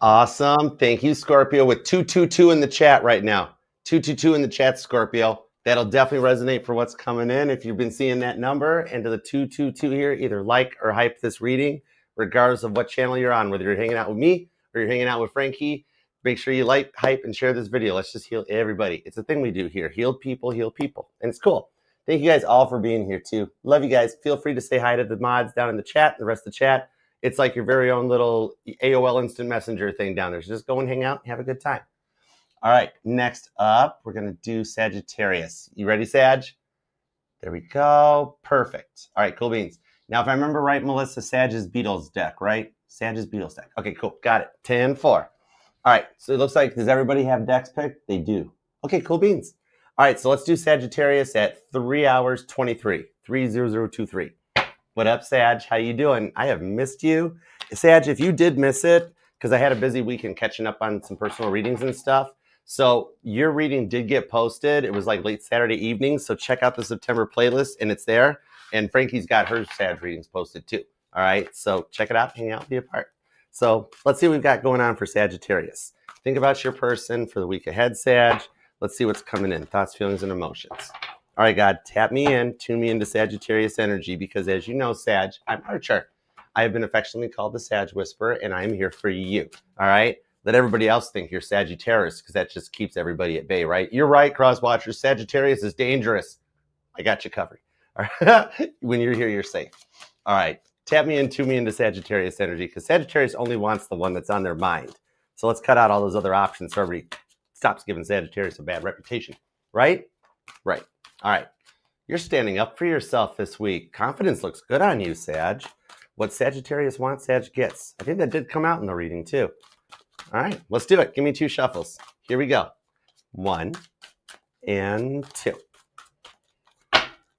Awesome. Thank you, Scorpio, with 222 in the chat right now. 222 in the chat, Scorpio. That'll definitely resonate for what's coming in. If you've been seeing that number and to the 222 here, either like or hype this reading, regardless of what channel you're on, whether you're hanging out with me or you're hanging out with Frankie. Make sure you like, hype, and share this video. Let's just heal everybody. It's a thing we do here. Healed people heal people. And it's cool. Thank you guys all for being here too. Love you guys. Feel free to say hi to the mods down in the chat, the rest of the chat. It's like your very own little AOL instant messenger thing down there. So just go and hang out and have a good time. All right, next up, we're going to do Sagittarius. You ready, Sag? There we go. Perfect. All right, cool beans. Now, if I remember right, Melissa, Sag is Beatles deck, right? Sag is Beatles deck. Okay, cool. Got it. 10-4. All right, so it looks like, does everybody have decks picked? They do. Okay, cool beans. All right, so let's do Sagittarius at 3 hours 23, 30023. What up, Sag? How you doing? I have missed you. Sag, if you did miss it, because I had a busy weekend catching up on some personal readings and stuff, so your reading did get posted. It was like late Saturday evening, so check out the September playlist, and it's there. And Frankie's got her Sag readings posted too. All right, so check it out, hang out, be a part. So let's see what we've got going on for Sagittarius. Think about your person for the week ahead, Sag. Let's see what's coming in. Thoughts, feelings, and emotions. All right, God, tap me in, tune me into Sagittarius energy, because as you know, Sag, I'm Archer. I have been affectionately called the Sag Whisperer, and I'm here for you. All right? Let everybody else think you're Sagittarius, because that just keeps everybody at bay, right? You're right, Crosswatchers. Sagittarius is dangerous. I got you covered. All right? When you're here, you're safe. All right. Tap me in, tune me into Sagittarius energy, because Sagittarius only wants the one that's on their mind. So let's cut out all those other options so everybody stops giving Sagittarius a bad reputation. Right? Right. All right. You're standing up for yourself this week. Confidence looks good on you, Sag. What Sagittarius wants, Sag gets. I think that did come out in the reading too. All right, let's do it. Give me 2 shuffles. Here we go. 1 and 2.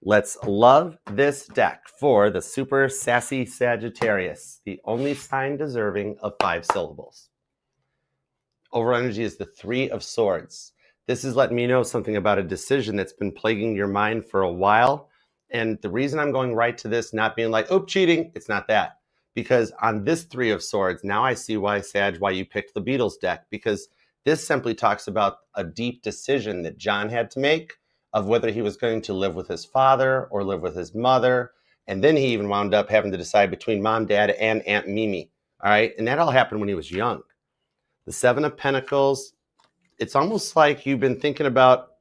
Let's love this deck for the super sassy Sagittarius, the only sign deserving of 5 syllables. Over energy is the 3 of Swords. This is letting me know something about a decision that's been plaguing your mind for a while. And the reason I'm going right to this, not being like, oh, cheating, it's not that. Because on this 3 of Swords, now I see why, Sag, why you picked the Beatles deck. Because this simply talks about a deep decision that John had to make of whether he was going to live with his father or live with his mother. And then he even wound up having to decide between mom, dad, and Aunt Mimi. All right. And that all happened when he was young. The 7 of Pentacles, it's almost like you've been thinking about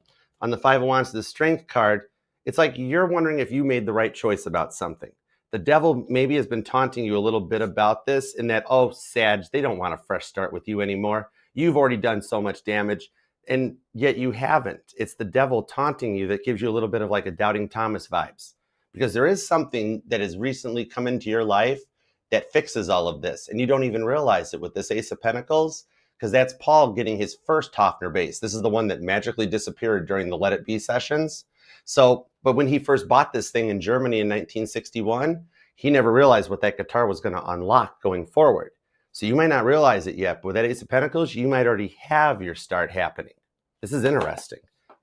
on the 5 of Wands, the Strength card. It's like you're wondering if you made the right choice about something. The devil maybe has been taunting you a little bit about this in that, oh, Sag, they don't want a fresh start with you anymore. You've already done so much damage. And yet you haven't. It's the devil taunting you that gives you a little bit of like a doubting Thomas vibes, because there is something that has recently come into your life that fixes all of this. And you don't even realize it with this Ace of Pentacles, because that's Paul getting his first Hofner base. This is the one that magically disappeared during the Let It Be sessions. So, but when he first bought this thing in Germany in 1961, he never realized what that guitar was going to unlock going forward. So you might not realize it yet, but with that Ace of Pentacles, you might already have your start happening. This is interesting.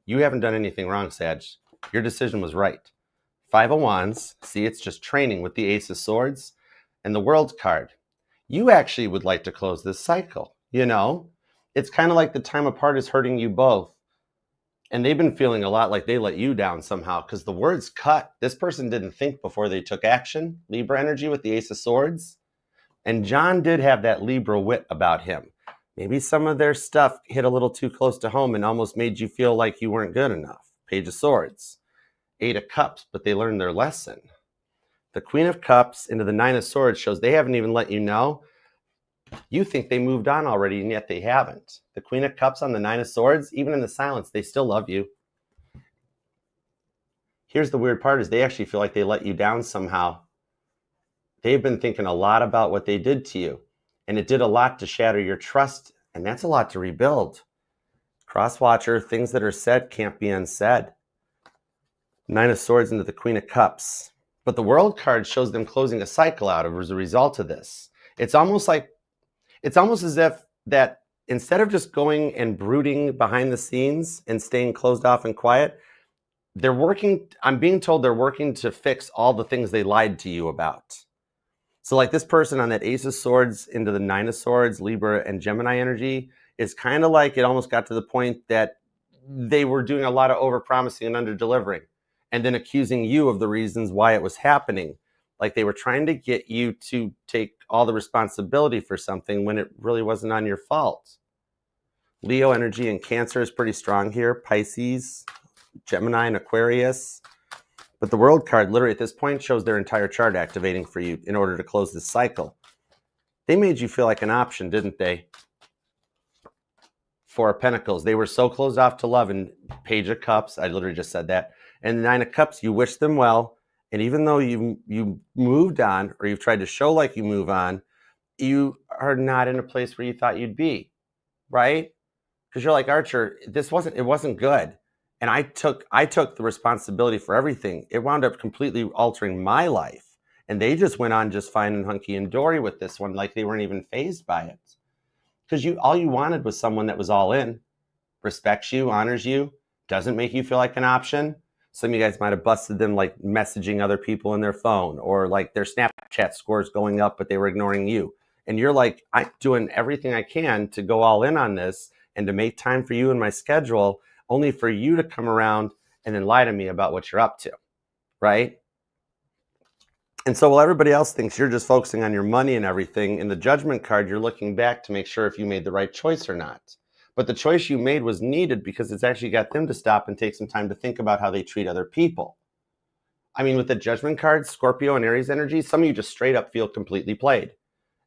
You haven't done anything wrong, Sag. Your decision was right. Five of Wands. See, it's just training with the Ace of Swords and the World card. You actually would like to close this cycle. You know, it's kind of like the time apart is hurting you both. And they've been feeling a lot like they let you down somehow, because the word's cut. This person didn't think before they took action. Libra energy with the Ace of Swords. And John did have that Libra wit about him. Maybe some of their stuff hit a little too close to home and almost made you feel like you weren't good enough. Page of Swords. Eight of Cups, but they learned their lesson. The Queen of Cups into the Nine of Swords shows they haven't even let you know. You think they moved on already, and yet they haven't. The Queen of Cups on the Nine of Swords, even in the silence, they still love you. Here's the weird part is they actually feel like they let you down somehow. They've been thinking a lot about what they did to you, and it did a lot to shatter your trust, and that's a lot to rebuild. Crosswatcher, things that are said can't be unsaid. Nine of Swords into the Queen of Cups. But the World card shows them closing a cycle out as a result of this. It's almost as if that instead of just going and brooding behind the scenes and staying closed off and quiet, they're working, I'm being told they're working to fix all the things they lied to you about. So like this person on that Ace of Swords into the Nine of Swords, Libra and Gemini energy, is kind of like it almost got to the point that they were doing a lot of over-promising and under-delivering, and then accusing you of the reasons why it was happening. Like they were trying to get you to take all the responsibility for something when it really wasn't on your fault. Leo energy and Cancer is pretty strong here. Pisces, Gemini, and Aquarius. But the World card literally at this point shows their entire chart activating for you in order to close this cycle. They made you feel like an option, didn't they? Four of Pentacles. They were so closed off to love. And Page of Cups, I literally just said that. And the Nine of Cups, you wish them well. And even though you moved on, or you've tried to show like you move on, you are not in a place where you thought you'd be, right? Because you're like, Archer, it wasn't good. And I took the responsibility for everything. It wound up completely altering my life. And they just went on just fine and hunky and dory with this one, like they weren't even fazed by it. Because all you wanted was someone that was all in, respects you, honors you, doesn't make you feel like an option. Some of you guys might have busted them like messaging other people in their phone, or like their Snapchat scores going up, but they were ignoring you. And you're like, I'm doing everything I can to go all in on this and to make time for you in my schedule, only for you to come around and then lie to me about what you're up to, right? And so while everybody else thinks you're just focusing on your money and everything, in the Judgment card, you're looking back to make sure if you made the right choice or not. But the choice you made was needed because it's actually got them to stop and take some time to think about how they treat other people. I mean, with the Judgment card, Scorpio and Aries energy, some of you just straight up feel completely played.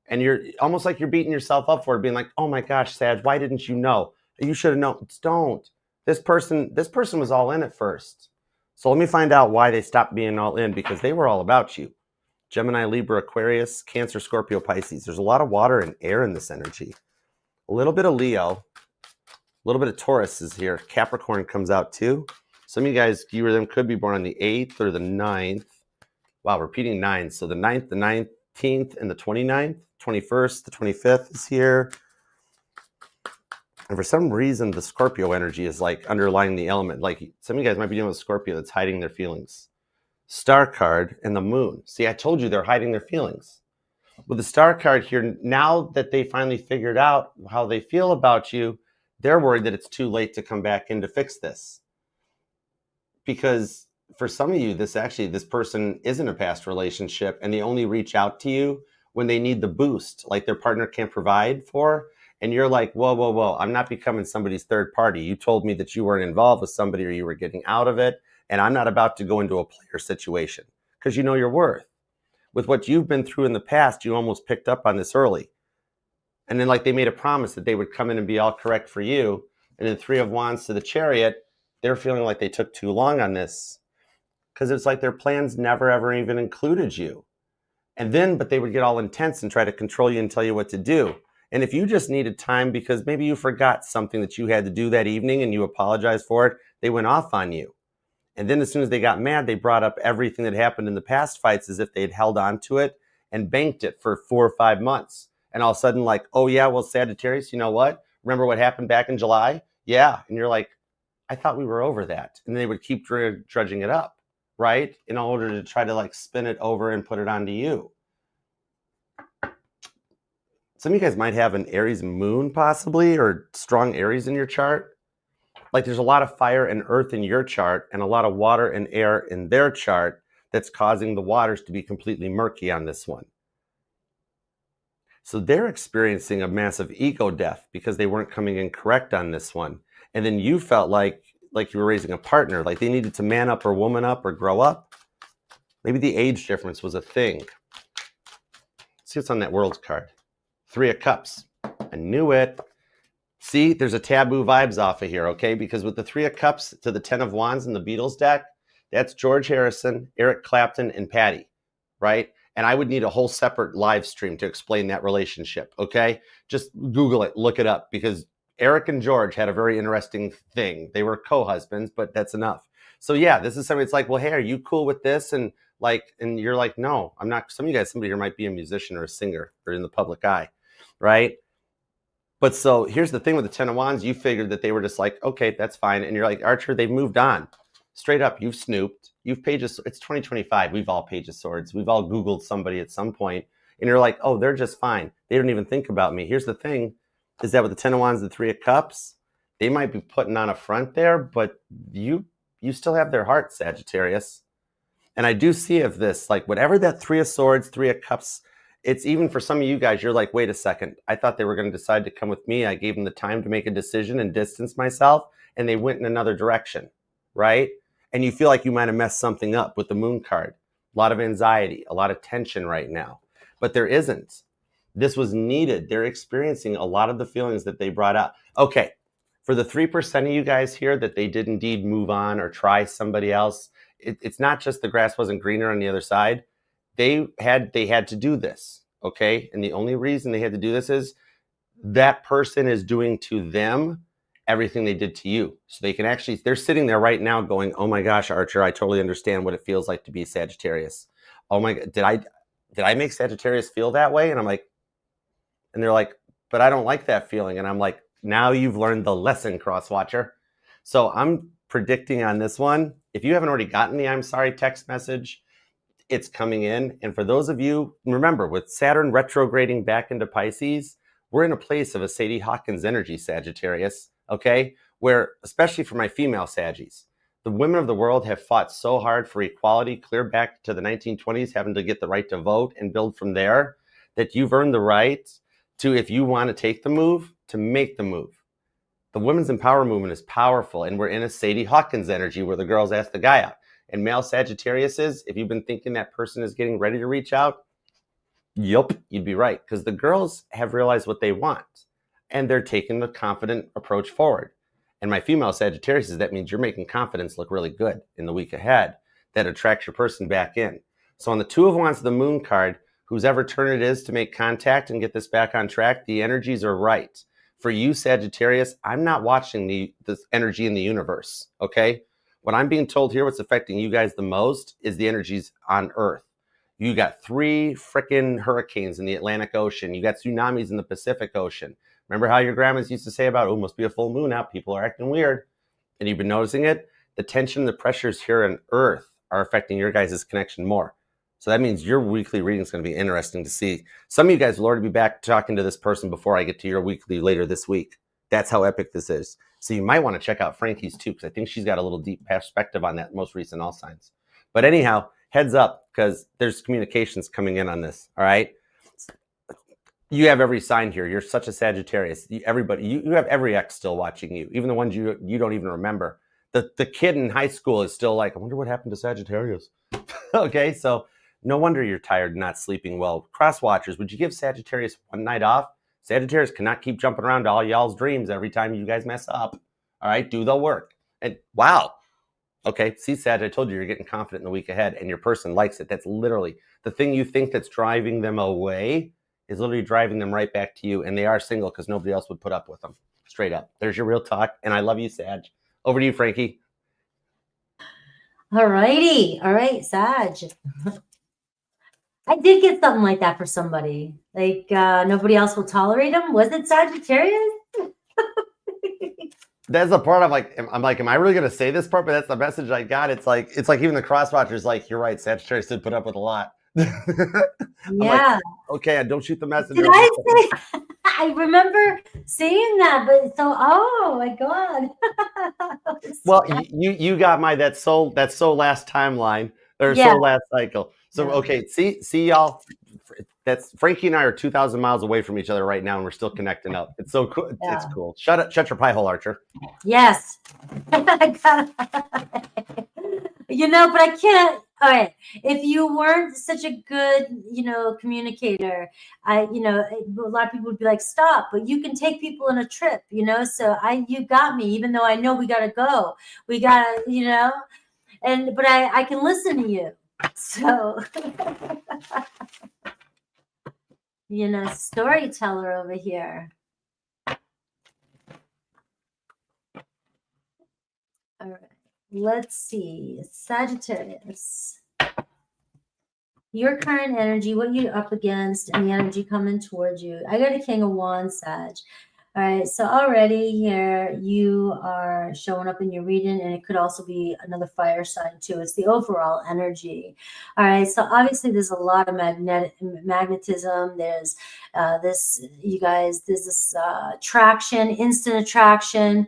And you're almost like you're beating yourself up for it, being like, oh my gosh, Sag, why didn't you know? You should have known. Don't. This person was all in at first. So let me find out why they stopped being all in, because they were all about you. Gemini, Libra, Aquarius, Cancer, Scorpio, Pisces. There's a lot of water and air in this energy. A little bit of Leo. A little bit of Taurus is here. Capricorn comes out too. Some of you guys, you or them could be born on the 8th or the 9th. Wow, repeating 9. So the 9th, the 19th, and the 29th. 21st, the 25th is here. And for some reason, the Scorpio energy is like underlying the element. Like some of you guys might be dealing with Scorpio that's hiding their feelings. Star card and the Moon. See, I told you they're hiding their feelings. With the Star card here, now that they finally figured out how they feel about you, they're worried that it's too late to come back in to fix this. Because for some of you, this person isn't a past relationship, and they only reach out to you when they need the boost, like their partner can't provide for. And you're like, whoa, I'm not becoming somebody's third party. You told me that you weren't involved with somebody or you were getting out of it, and I'm not about to go into a player situation, because you know your worth. With what you've been through in the past, you almost picked up on this early. And then like they made a promise that they would come in and be all correct for you. And then Three of Wands to the Chariot, they're feeling like they took too long on this because it's like their plans never ever even included you. And then, but they would get all intense and try to control you and tell you what to do. And if you just needed time because maybe you forgot something that you had to do that evening and you apologized for it, they went off on you. And then as soon as they got mad, they brought up everything that happened in the past fights as if they'd held on to it and banked it for 4 or 5 months. And all of a sudden, like, oh yeah, well, Sagittarius, you know what? Remember what happened back in July? Yeah. And you're like, I thought we were over that. And they would keep drudging it up, right? In order to try to like spin it over and put it onto you. Some of you guys might have an Aries moon possibly, or strong Aries in your chart. Like there's a lot of fire and earth in your chart and a lot of water and air in their chart that's causing the waters to be completely murky on this one. So they're experiencing a massive ego death because they weren't coming in correct on this one. And then you felt like you were raising a partner, like they needed to man up or woman up or grow up. Maybe the age difference was a thing. Let's see what's on that World's card. Three of Cups. I knew it. See, there's a taboo vibes off of here, okay? Because with the Three of Cups to the Ten of Wands in the Beatles deck, that's George Harrison, Eric Clapton, and Patty, right? And I would need a whole separate live stream to explain that relationship, okay? Just Google it, look it up, because Eric and George had a very interesting thing. They were co-husbands, but that's enough. So yeah, this is something, it's like, well, hey, are you cool with this? And you're like, no, I'm not. Some of you guys, somebody here might be a musician or a singer or in the public eye, right? But so here's the thing with the Ten of Wands, you figured that they were just like, okay, that's fine. And you're like, Archer, they've moved on. Straight up, you've snooped. You've It's 2025. We've all Page of Swords. We've all Googled somebody at some point. And you're like, oh, they're just fine. They don't even think about me. Here's the thing, is that with the Ten of Wands, the Three of Cups, they might be putting on a front there, but you still have their heart, Sagittarius. And I do see of this, like whatever that Three of Swords, Three of Cups, it's even for some of you guys, you're like, wait a second. I thought they were going to decide to come with me. I gave them the time to make a decision and distance myself, and they went in another direction, right? And you feel like you might have messed something up with the Moon card. A lot of anxiety, a lot of tension right now. But there isn't. This was needed. They're experiencing a lot of the feelings that they brought up. Okay, for the 3% of you guys here that they did indeed move on or try somebody else, it's not just the grass wasn't greener on the other side. They had to do this, okay? And the only reason they had to do this is that person is doing to them everything they did to you. So they can actually, they're sitting there right now going, oh my gosh, Archer, I totally understand what it feels like to be Sagittarius. Oh my God, did I make Sagittarius feel that way? And I'm like, and they're like, but I don't like that feeling. And I'm like, now you've learned the lesson, Crosswatcher. So I'm predicting on this one, if you haven't already gotten the I'm sorry text message, it's coming in. And for those of you, remember, with Saturn retrograding back into Pisces, we're in a place of a Sadie Hawkins energy, Sagittarius, okay? Where, especially for my female Saggies, the women of the world have fought so hard for equality, clear back to the 1920s, having to get the right to vote and build from there, that you've earned the right to, if you want to take the move, to make the move. The women's empower movement is powerful, and we're in a Sadie Hawkins energy where the girls ask the guy out. And male Sagittarius is, if you've been thinking that person is getting ready to reach out, yup, you'd be right. Because the girls have realized what they want, and they're taking the confident approach forward. And my female Sagittarius is, that means you're making confidence look really good in the week ahead. That attracts your person back in. So on the Two of Wands, the Moon card, whose ever turn it is to make contact and get this back on track, the energies are right. For you, Sagittarius, I'm not watching the energy in the universe, okay? What I'm being told here, what's affecting you guys the most is the energies on Earth. You got 3 freaking hurricanes in the Atlantic Ocean. You got tsunamis in the Pacific Ocean. Remember how your grandmas used to say about, oh, must be a full moon out. People are acting weird. And you've been noticing it? The tension, the pressures here on Earth are affecting your guys' connection more. So that means your weekly reading is going to be interesting to see. Some of you guys will already be back talking to this person before I get to your weekly later this week. That's how epic this is. So you might want to check out Frankie's too, because I think she's got a little deep perspective on that most recent all signs. But anyhow, heads up, because there's communications coming in on this, all right? You have every sign here. You're such a Sagittarius. You have every ex still watching you, even the ones you don't even remember. The kid in high school is still like, I wonder what happened to Sagittarius. Okay, so no wonder you're tired and not sleeping well. Cross watchers, would you give Sagittarius one night off? Sagittarius cannot keep jumping around to all y'all's dreams every time you guys mess up. All right, do the work. And wow, okay, see, Sag, I told you you're getting confident in the week ahead, and your person likes it. That's literally the thing you think that's driving them away is literally driving them right back to you. And they are single because nobody else would put up with them. Straight up. There's your real talk. And I love you, Sag. Over to you, Frankie. All righty. All right, Sag. I did get something like that for somebody. Like nobody else will tolerate them. Was it Sagittarius? That's the part I'm like, am I really gonna say this part? But that's the message I got. It's like even the crosswatcher's like, you're right, Sagittarius did put up with a lot. I'm Yeah. like, okay, don't shoot the messenger. Did I say? I remember seeing that, but so oh my god. Well, you got my that's so last timeline or Yeah. so last cycle. So Yeah. okay, see y'all. That's Frankie and I are 2,000 miles away from each other right now, and we're still connecting up. It's so cool. Yeah. It's cool. Shut your pie hole, Archer. Yes. You know, but I can't. All right. If you weren't such a good, communicator, a lot of people would be like, stop, but you can take people on a trip, so you got me, even though I know we got to go, we got to, but I can listen to you. So, storyteller over here. All right. Let's see. Sagittarius. Your current energy, what you're up against, and the energy coming towards you. I got a King of Wands, Sag. All right, so already here you are showing up in your reading, and it could also be another fire sign too. It's the overall energy. All right, so obviously there's a lot of magnetism. There's there's this attraction, instant attraction.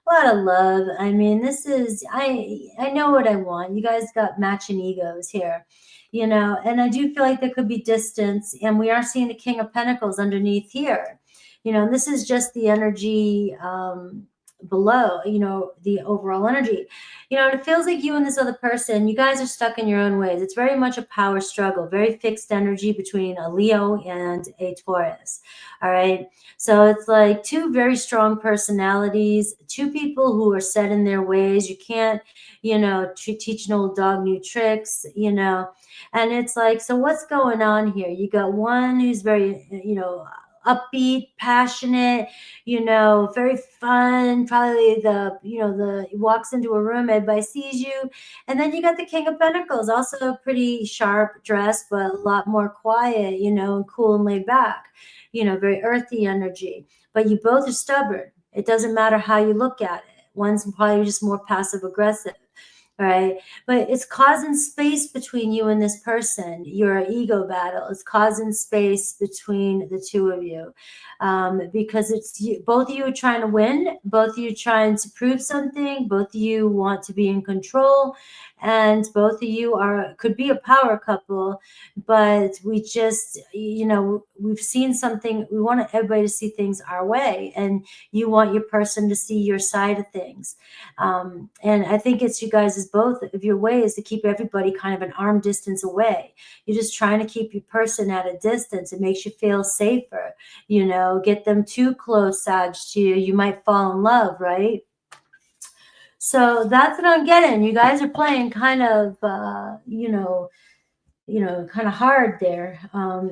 A lot of love. I mean, this is I know what I want. You guys got matching egos here, and I do feel like there could be distance, and we are seeing the King of Pentacles underneath here. This is just the energy below, the overall energy. It feels like you and this other person, you guys are stuck in your own ways. It's very much a power struggle, very fixed energy between a Leo and a Taurus. All right. So it's like two very strong personalities, two people who are set in their ways. You can't, teach an old dog new tricks, and it's like, so what's going on here? You got one who's very, upbeat, passionate, very fun, probably walks into a room, everybody sees you. And then you got the King of Pentacles, also pretty sharp dress, but a lot more quiet, and cool and laid back, very earthy energy. But you both are stubborn. It doesn't matter how you look at it. One's probably just more passive aggressive. Right. But it's causing space between you and this person. Your ego battle is causing space between the two of you, because both of you are trying to win. Both of you trying to prove something. Both of you want to be in control, and both of you could be a power couple. But we just, we've seen something. We want everybody to see things our way, and you want your person to see your side of things. And I think it's you guys' both of your ways to keep everybody kind of an arm distance away. You're just trying to keep your person at a distance. It makes you feel safer, get them too close, Sag, to you. You might fall in love, right? So that's what I'm getting. You guys are playing kind of, kind of hard there.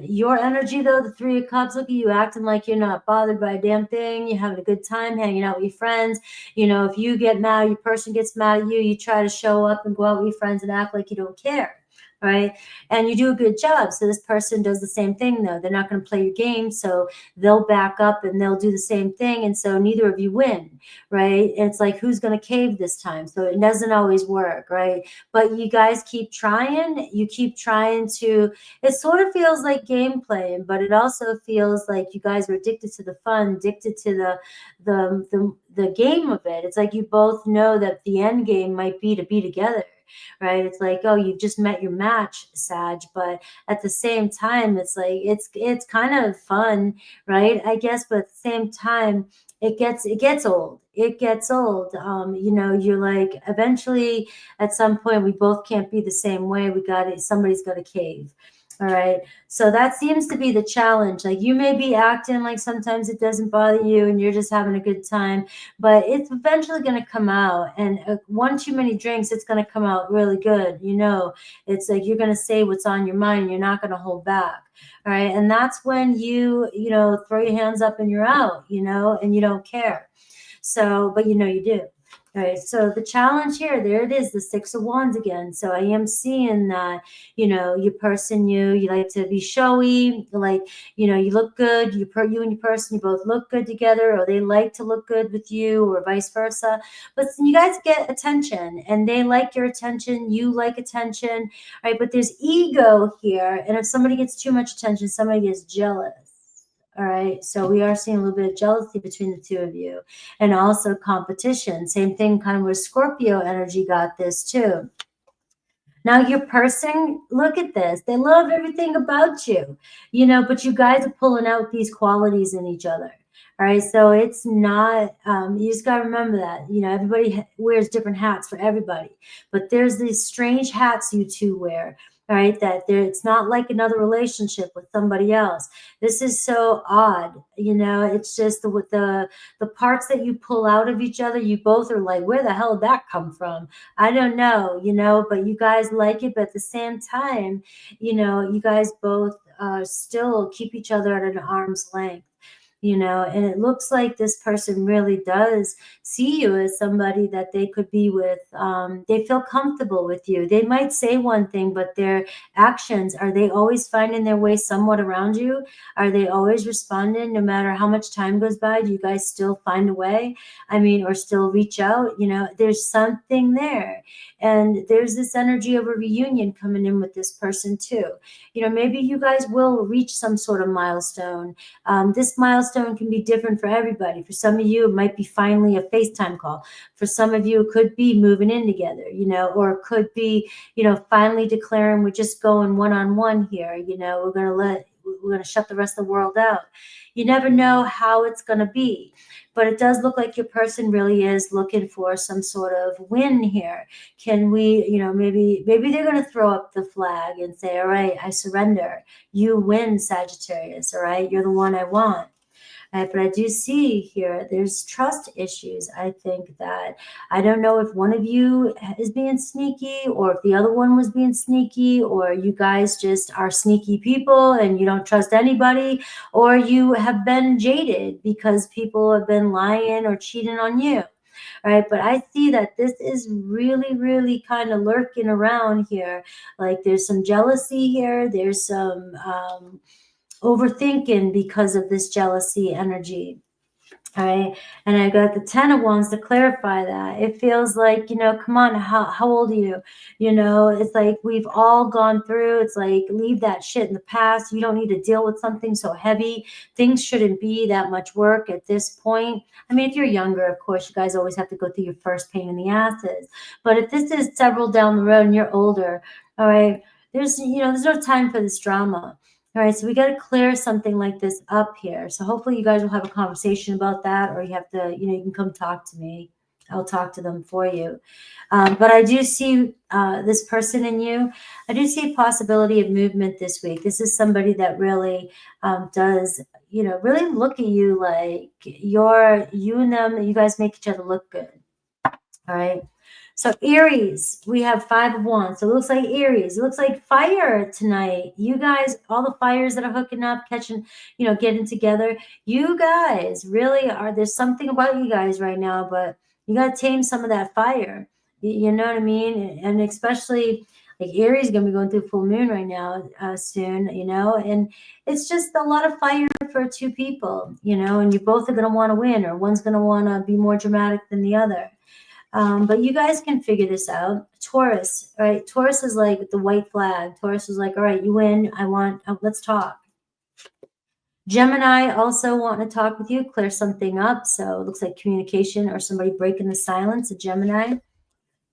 Your energy, though, the Three of Cups, look at you acting like you're not bothered by a damn thing. You're having a good time hanging out with your friends. If you get mad, your person gets mad at you, you try to show up and go out with your friends and act like you don't care. Right. And you do a good job. So this person does the same thing, though. They're not going to play your game. So they'll back up and they'll do the same thing. And so neither of you win. Right. And it's like, who's going to cave this time? So it doesn't always work. Right. But you guys keep trying. You keep trying to. It sort of feels like game playing, but it also feels like you guys are addicted to the fun, addicted to the game of it. It's like you both know that the end game might be to be together. Right. It's like, oh, you've just met your match, Sag. But at the same time, it's like it's kind of fun, right? I guess, but at the same time, it gets old. It gets old. You're like, eventually at some point we both can't be the same way. Somebody's got to cave. All right. So that seems to be the challenge. Like you may be acting like sometimes it doesn't bother you and you're just having a good time, but it's eventually going to come out. And one too many drinks, it's going to come out really good. You know, it's like you're going to say what's on your mind and you're not going to hold back. All right. And that's when you know, throw your hands up and you're out, you know, and you don't care. So, but you know, you do. All right, so the challenge here, there it is, the Six of Wands again. So I am seeing that, you know, you like to be showy, like, you know, you look good, you and your person, you both look good together, or they like to look good with you, or vice versa. But you guys get attention, and they like your attention, you like attention, right? But there's ego here, and if somebody gets too much attention, somebody gets jealous. All right. So we are seeing a little bit of jealousy between the two of you, and also competition. Same thing kind of where Scorpio energy got this too. Now your person, look at this. They love everything about you, you know, but you guys are pulling out these qualities in each other. All right. So it's not, you just got to remember that, you know, everybody wears different hats for everybody, but there's these strange hats you two wear. All right, that there, it's not like another relationship with somebody else. This is so odd, you know. It's just with the parts that you pull out of each other, you both are like, where the hell did that come from? I don't know, you know, but you guys like it. But at the same time, you know, you guys both still keep each other at an arm's length, you know, and it looks like this person really does see you as somebody that they could be with. They feel comfortable with you. They might say one thing, but their actions, are they always finding their way somewhat around you? Are they always responding no matter how much time goes by? Do you guys still find a way? I mean, or still reach out? You know, there's something there. And there's this energy of a reunion coming in with this person too. You know, maybe you guys will reach some sort of milestone. This milestone can be different for everybody. For some of you, it might be finally a FaceTime call. For some of you, it could be moving in together, you know, or it could be, you know, finally declaring we're just going one-on-one here. You know, we're going to shut the rest of the world out. You never know how it's going to be, but it does look like your person really is looking for some sort of win here. Can we, you know, maybe they're going to throw up the flag and say, all right, I surrender. You win, Sagittarius. All right, you're the one I want. But I do see here there's trust issues. I think that, I don't know if one of you is being sneaky, or if the other one was being sneaky, or you guys just are sneaky people and you don't trust anybody, or you have been jaded because people have been lying or cheating on you. All right, but I see that this is really, really kind of lurking around here. Like there's some jealousy here. There's some overthinking because of this jealousy energy. All right. And I got the 10 of Wands to clarify that. It feels like, you know, come on, how old are you? You know, it's like we've all gone through. It's like, leave that shit in the past. You don't need to deal with something so heavy. Things shouldn't be that much work at this point. I mean, if you're younger, of course, you guys always have to go through your first pain in the asses. But if this is several down the road and you're older, all right, there's no time for this drama. All right, so we got to clear something like this up here. So hopefully you guys will have a conversation about that, or you have to, you know, you can come talk to me. I'll talk to them for you. But I do see this person in you. I do see a possibility of movement this week. This is somebody that really does, you know, really look at you like you and them, you guys make each other look good. All right. So Aries, we have 5 of Wands. So it looks like Aries. It looks like fire tonight. You guys, all the fires that are hooking up, catching, you know, getting together. You guys really are. There's something about you guys right now, but you got to tame some of that fire. You know what I mean? And especially like Aries is going to be going through full moon right now soon, you know, and it's just a lot of fire for 2 people, you know, and you both are going to want to win, or one's going to want to be more dramatic than the other. But you guys can figure this out. Taurus, all right? Taurus is like the white flag. Taurus is like, all right, you win. Let's talk. Gemini also wanting to talk with you, clear something up. So it looks like communication or somebody breaking the silence, a Gemini.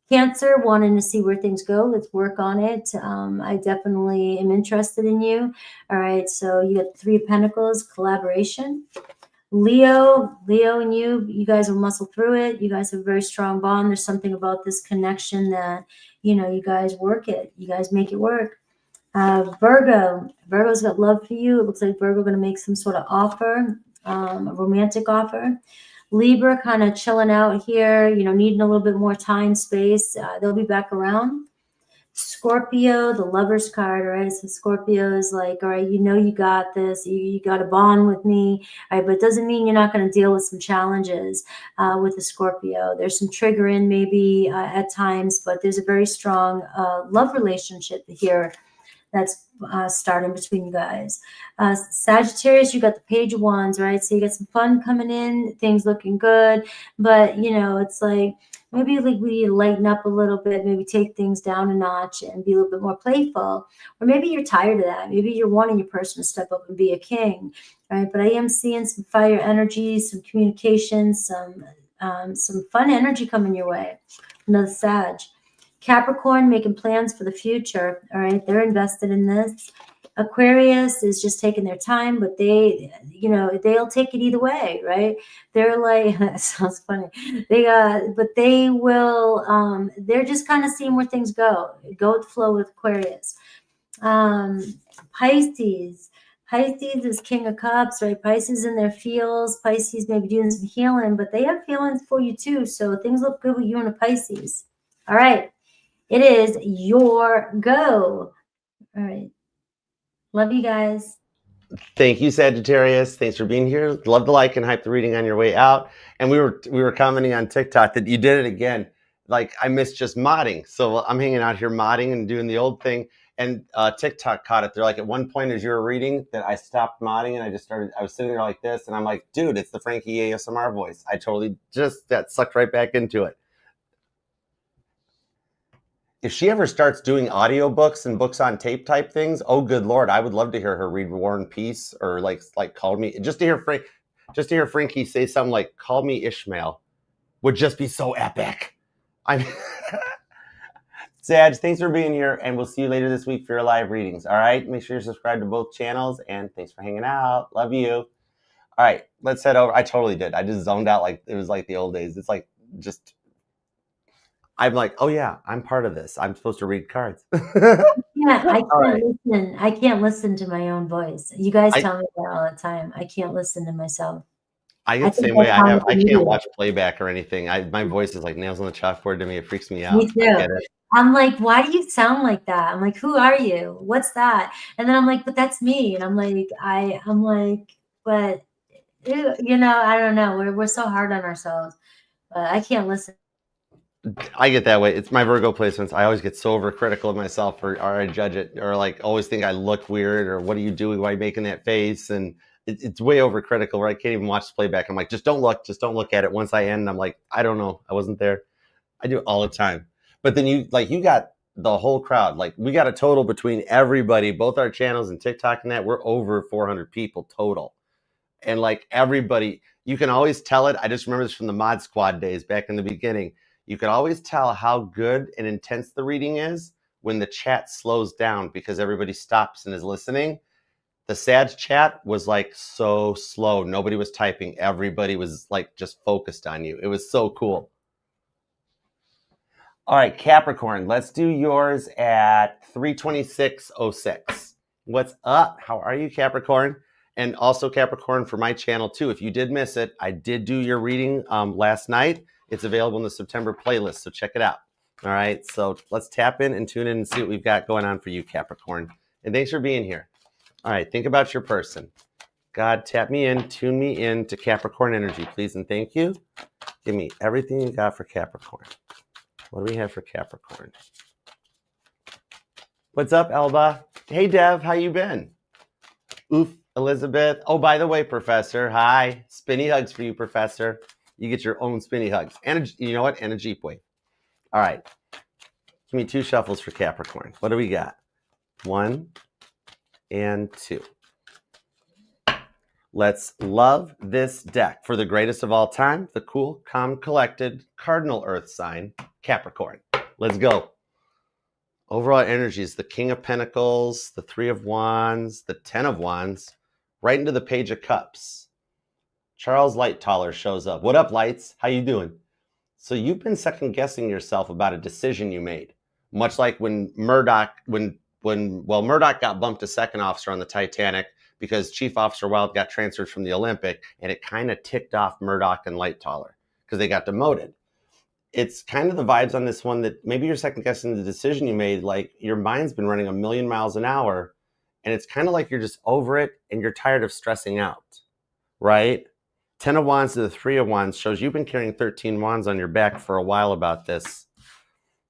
Cancer, wanting to see where things go. Let's work on it. I definitely am interested in you. All right, so you got 3 of Pentacles, collaboration. Leo and you guys will muscle through it. You guys have a very strong bond. There's something about this connection that, you know, you guys work it. You guys make it work. Virgo's got love for you. It looks like Virgo going to make some sort of offer, a romantic offer. Libra kind of chilling out here, needing a little bit more time, space. They'll be back around. Scorpio, the Lover's card, right? So Scorpio is like, all right, you got this. You got a bond with me, all right? But it doesn't mean you're not going to deal with some challenges with the Scorpio. There's some triggering maybe at times, but there's a very strong love relationship here that's starting between you guys. Sagittarius, you got the Page of Wands, right? So you got some fun coming in, things looking good, but it's like maybe like we need to lighten up a little bit, maybe take things down a notch and be a little bit more playful. Or maybe you're tired of that. Maybe you're wanting your person to step up and be a king, right? But I am seeing some fire energy, some communication, some fun energy coming your way. Another Sag. Capricorn making plans for the future. All right, they're invested in this. Aquarius is just taking their time, but they'll take it either way, right? They're like, that sounds funny. But they will. They're just kind of seeing where things go. Go with the flow with Aquarius. Pisces. Pisces is King of Cups, right? Pisces in their feels. Pisces may be doing some healing, but they have feelings for you too. So things look good with you and a Pisces. All right. It is your go. All right. Love you guys. Thank you, Sagittarius. Thanks for being here. Love the like and hype the reading on your way out. And we were commenting on TikTok that you did it again. Like, I miss just modding. So I'm hanging out here modding and doing the old thing. And TikTok caught it. They're like, at one point as you were reading that I stopped modding and I was sitting there like this. And I'm like, dude, it's the Frankie ASMR voice. I totally that sucked right back into it. If she ever starts doing audiobooks and books on tape type things, oh good Lord, I would love to hear her read War and Peace or like call me, just to hear Frankie say something like call me Ishmael would just be so epic. Sag, thanks for being here, and we'll see you later this week for your live readings. All right, make sure you're subscribed to both channels, and thanks for hanging out. Love you. All right, let's head over. I totally did. I just zoned out like it was like the old days. It's like just I'm like, oh yeah, I'm part of this. I'm supposed to read cards. I can't listen. I can't listen to my own voice. You guys tell me that all the time. I can't listen to myself. I get the same way. I can't watch playback or anything. My voice is like nails on the chalkboard to me. It freaks me out. Me too. I'm like, why do you sound like that? I'm like, who are you? What's that? And then I'm like, but that's me. And I'm like, but I don't know. We're so hard on ourselves. But I can't listen. I get that way. It's my Virgo placements. I always get so overcritical of myself, or I judge it, or like always think I look weird, or what are you doing? Why are you making that face? And it's way overcritical, where I can't even watch the playback. I'm like, just don't look at it. Once I end, I'm like, I don't know, I wasn't there. I do it all the time. But then you got the whole crowd. Like, we got a total between everybody, both our channels and TikTok and that, we're over 400 people total. And like everybody, you can always tell it. I just remember this from the Mod Squad days back in the beginning. You could always tell how good and intense the reading is when the chat slows down because everybody stops and is listening. The Sag chat was like so slow. Nobody was typing. Everybody was like just focused on you. It was so cool. All right, Capricorn, let's do yours at 326.06. What's up? How are you, Capricorn? And also Capricorn for my channel too. If you did miss it, I did do your reading last night. It's available in the September playlist, so check it out. All right, so let's tap in and tune in and see what we've got going on for you, Capricorn. And thanks for being here. All right, think about your person. God, tap me in, tune me in to Capricorn energy, please, and thank you. Give me everything you got for Capricorn. What do we have for Capricorn? What's up, Elba? Hey, Dev, how you been? Oof, Elizabeth. Oh, by the way, Professor, hi. Spinny hugs for you, Professor. You get your own spinny hugs. And you know what? And a Jeep wave. All right. Give me 2 shuffles for Capricorn. What do we got? 1 and 2. Let's love this deck for the greatest of all time, the cool, calm, collected cardinal earth sign, Capricorn. Let's go. Overall energy is the King of Pentacles, the 3 of Wands, the 10 of Wands, right into the Page of Cups. Charles Lightaller shows up. What up, Lights? How you doing? So you've been second guessing yourself about a decision you made, much like when Murdoch got bumped to second officer on the Titanic because Chief Officer Wild got transferred from the Olympic, and it kind of ticked off Murdoch and Lightoller because they got demoted. It's kind of the vibes on this one that maybe you're second guessing the decision you made. Like your mind's been running 1,000,000 miles an hour, and it's kind of like you're just over it and you're tired of stressing out, right? 10 of Wands to the 3 of Wands shows you've been carrying 13 Wands on your back for a while about this.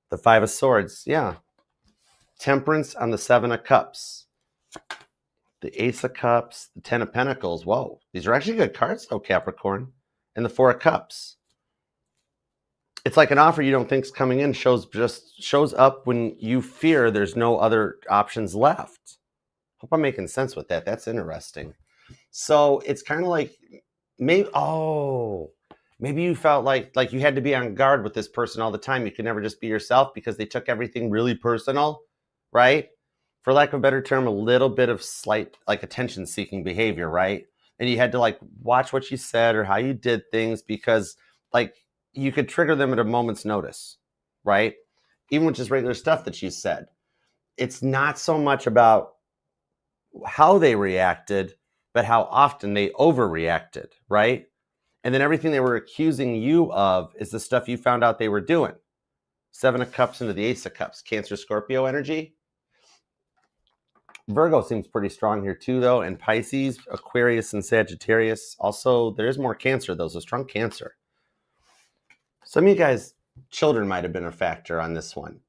The 5 of Swords, yeah. Temperance on the 7 of Cups. The Ace of Cups, the 10 of Pentacles. Whoa, these are actually good cards though, Capricorn. And the 4 of Cups. It's like an offer you don't think is coming in shows up when you fear there's no other options left. Hope I'm making sense with that. That's interesting. So it's kind of like maybe you felt like you had to be on guard with this person all the time. You could never just be yourself because they took everything really personal, right? For lack of a better term, a little bit of slight like attention-seeking behavior, right? And you had to like watch what you said or how you did things because like you could trigger them at a moment's notice, right? Even with just regular stuff that you said. It's not so much about how they reacted, but how often they overreacted, right? And then everything they were accusing you of is the stuff you found out they were doing. 7 of Cups into the Ace of Cups, Cancer, Scorpio energy. Virgo seems pretty strong here too, though, and Pisces, Aquarius, and Sagittarius. Also, there's more Cancer, though, so strong Cancer. Some of you guys, children might have been a factor on this one.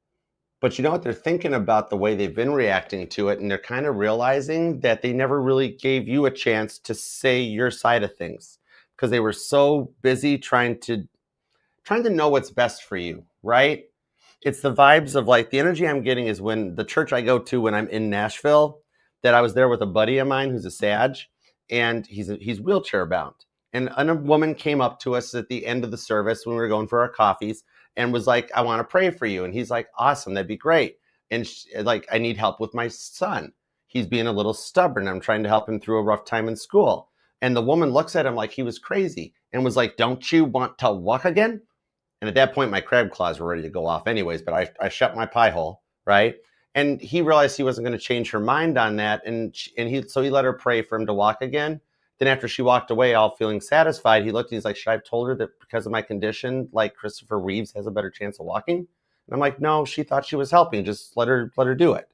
But you know what? They're thinking about the way they've been reacting to it, and they're kind of realizing that they never really gave you a chance to say your side of things because they were so busy trying to know what's best for you, right? It's the vibes of like the energy I'm getting is when the church I go to when I'm in Nashville, that I was there with a buddy of mine who's a Sag, and he's wheelchair bound. And a woman came up to us at the end of the service when we were going for our coffees and was like, I want to pray for you. And he's like, awesome, that'd be great. And like, I need help with my son. He's being a little stubborn. I'm trying to help him through a rough time in school. And the woman looks at him like he was crazy and was like, don't you want to walk again? And at that point, my crab claws were ready to go off anyways, but I shut my pie hole, right? And he realized he wasn't going to change her mind on that. So he let her pray for him to walk again. Then after she walked away, all feeling satisfied, he looked and he's like, should I have told her that because of my condition, like Christopher Reeves has a better chance of walking? And I'm like, no, she thought she was helping. Just let her do it.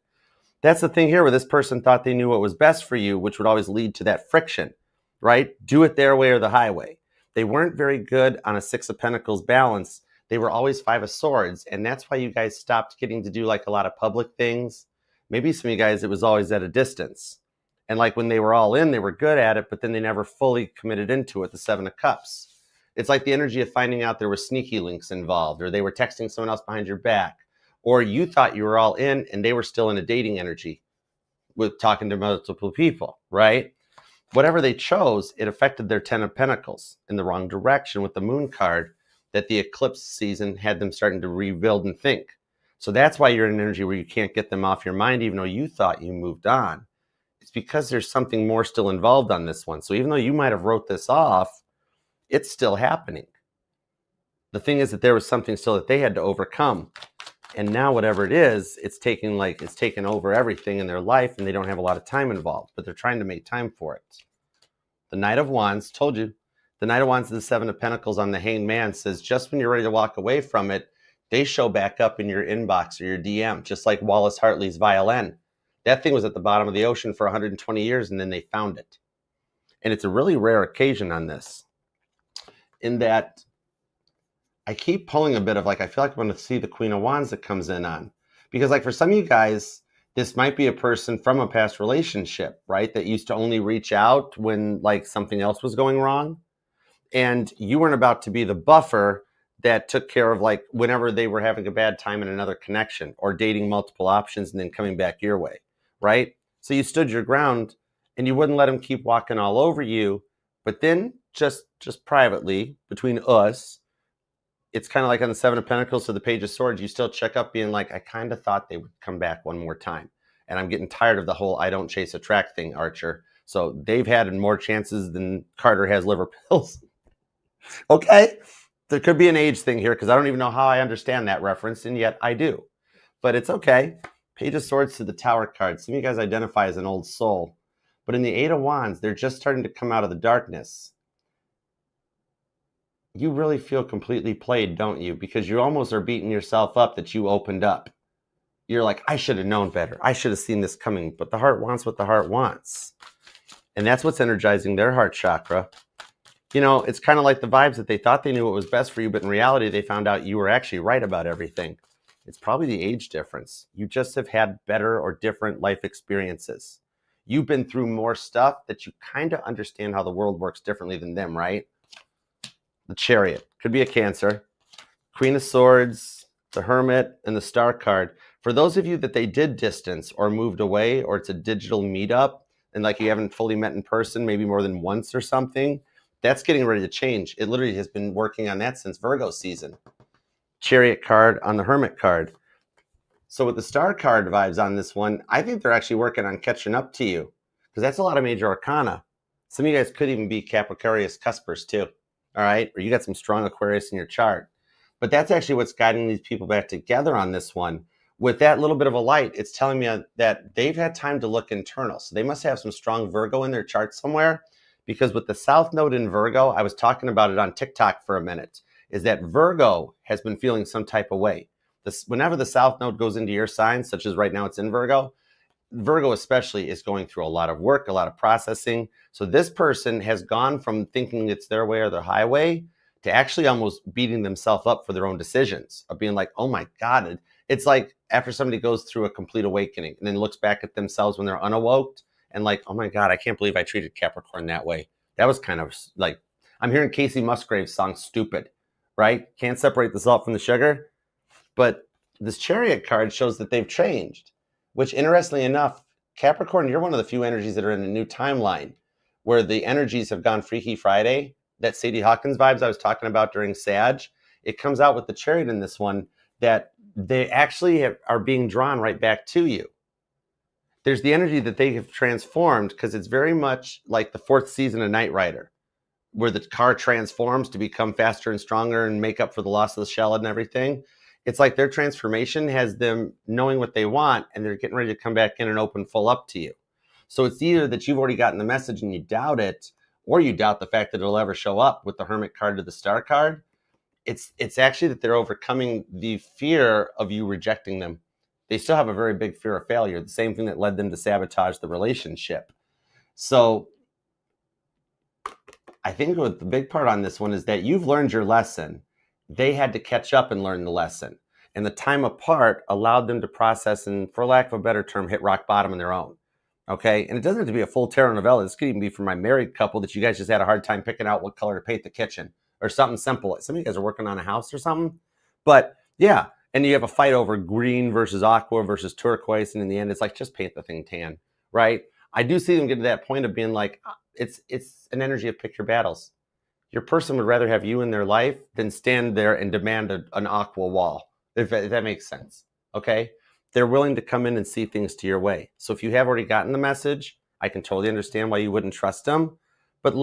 That's the thing here where this person thought they knew what was best for you, which would always lead to that friction, right? Do it their way or the highway. They weren't very good on a 6 of Pentacles balance. They were always 5 of Swords. And that's why you guys stopped getting to do like a lot of public things. Maybe some of you guys, it was always at a distance. And like when they were all in, they were good at it, but then they never fully committed into it, the 7 of Cups. It's like the energy of finding out there were sneaky links involved, or they were texting someone else behind your back, or you thought you were all in and they were still in a dating energy with talking to multiple people, right? Whatever they chose, it affected their 10 of Pentacles in the wrong direction with the Moon card that the eclipse season had them starting to rebuild and think. So that's why you're in an energy where you can't get them off your mind, even though you thought you moved on. It's because there's something more still involved on this one. So even though you might have wrote this off, it's still happening. The thing is that there was something still that they had to overcome. And now whatever it is, it's taken over everything in their life and they don't have a lot of time involved, but they're trying to make time for it. The Knight of Wands, told you, the Knight of Wands and the 7 of Pentacles on the Hanged Man says just when you're ready to walk away from it, they show back up in your inbox or your DM, just like Wallace Hartley's violin. That thing was at the bottom of the ocean for 120 years, and then they found it. And it's a really rare occasion on this, in that I keep pulling a bit of like, I feel like I'm going to see the Queen of Wands that comes in on. Because like for some of you guys, this might be a person from a past relationship, right? That used to only reach out when like something else was going wrong. And you weren't about to be the buffer that took care of like whenever they were having a bad time in another connection or dating multiple options and then coming back your way, right? So you stood your ground and you wouldn't let them keep walking all over you. But then just privately between us, it's kind of like on the 7 of Pentacles to the Page of Swords, you still check up being like, I kind of thought they would come back one more time. And I'm getting tired of the whole I don't chase a track thing, Archer. So they've had more chances than Carter has liver pills. Okay? There could be an age thing here because I don't even know how I understand that reference, and yet I do. But it's okay. Page of Swords to the Tower card. Some of you guys identify as an old soul. But in the Eight of Wands, they're just starting to come out of the darkness. You really feel completely played, don't you? Because you almost are beating yourself up that you opened up. You're like, I should have known better. I should have seen this coming. But the heart wants what the heart wants. And that's what's energizing their heart chakra. You know, it's kind of like the vibes that they thought they knew what was best for you, but in reality, they found out you were actually right about everything. It's probably the age difference. You just have had better or different life experiences. You've been through more stuff that you kind of understand how the world works differently than them, right? The Chariot. Could be a Cancer. Queen of Swords, the Hermit, and the Star card. For those of you that they did distance or moved away, or it's a digital meetup, and like you haven't fully met in person, maybe more than once or something, that's getting ready to change. It literally has been working on that since Virgo season. Chariot card on the Hermit card. So with the Star card vibes on this one, I think they're actually working on catching up to you, because that's a lot of major arcana. Some of you guys could even be Capricornius cuspers too, all right? Or you got some strong Aquarius in your chart. But that's actually what's guiding these people back together on this one. With that little bit of a light, it's telling me that they've had time to look internal. So they must have some strong Virgo in their chart somewhere, because with the South Node in Virgo, I was talking about it on TikTok for a minute, is that Virgo has been feeling some type of way. Whenever the South Node goes into your sign, such as right now it's in Virgo, Virgo especially is going through a lot of work, a lot of processing. So this person has gone from thinking it's their way or the highway to actually almost beating themselves up for their own decisions, of being like, oh my God. It's like after somebody goes through a complete awakening and then looks back at themselves when they're unawoked and like, oh my God, I can't believe I treated Capricorn that way. That was kind of like, I'm hearing Casey Musgrave's song Stupid, right? Can't separate the salt from the sugar. But this Chariot card shows that they've changed, which interestingly enough, Capricorn, you're one of the few energies that are in a new timeline where the energies have gone Freaky Friday. That Sadie Hawkins vibes I was talking about during Sag, it comes out with the Chariot in this one, that they actually are being drawn right back to you. There's the energy that they have transformed, because it's very much like the fourth season of Knight Rider, where the car transforms to become faster and stronger and make up for the loss of the shell and everything. It's like their transformation has them knowing what they want, and they're getting ready to come back in and open full up to you. So it's either that you've already gotten the message and you doubt it, or you doubt the fact that it'll ever show up with the Hermit card to the Star card. It's actually that they're overcoming the fear of you rejecting them. They still have a very big fear of failure, the same thing that led them to sabotage the relationship. So I think what the big part on this one is that you've learned your lesson. They had to catch up and learn the lesson. And the time apart allowed them to process and, for lack of a better term, hit rock bottom on their own. Okay? And it doesn't have to be a full tarot novella. This could even be for my married couple that you guys just had a hard time picking out what color to paint the kitchen, or something simple. Some of you guys are working on a house or something. But yeah, and you have a fight over green versus aqua versus turquoise. And in the end, it's like, just paint the thing tan, right? I do see them get to that point of being like, it's an energy of pick your battles. Your person would rather have you in their life than stand there and demand an aqua wall, if that makes sense, okay? They're willing to come in and see things to your way. So if you have already gotten the message, I can totally understand why you wouldn't trust them. But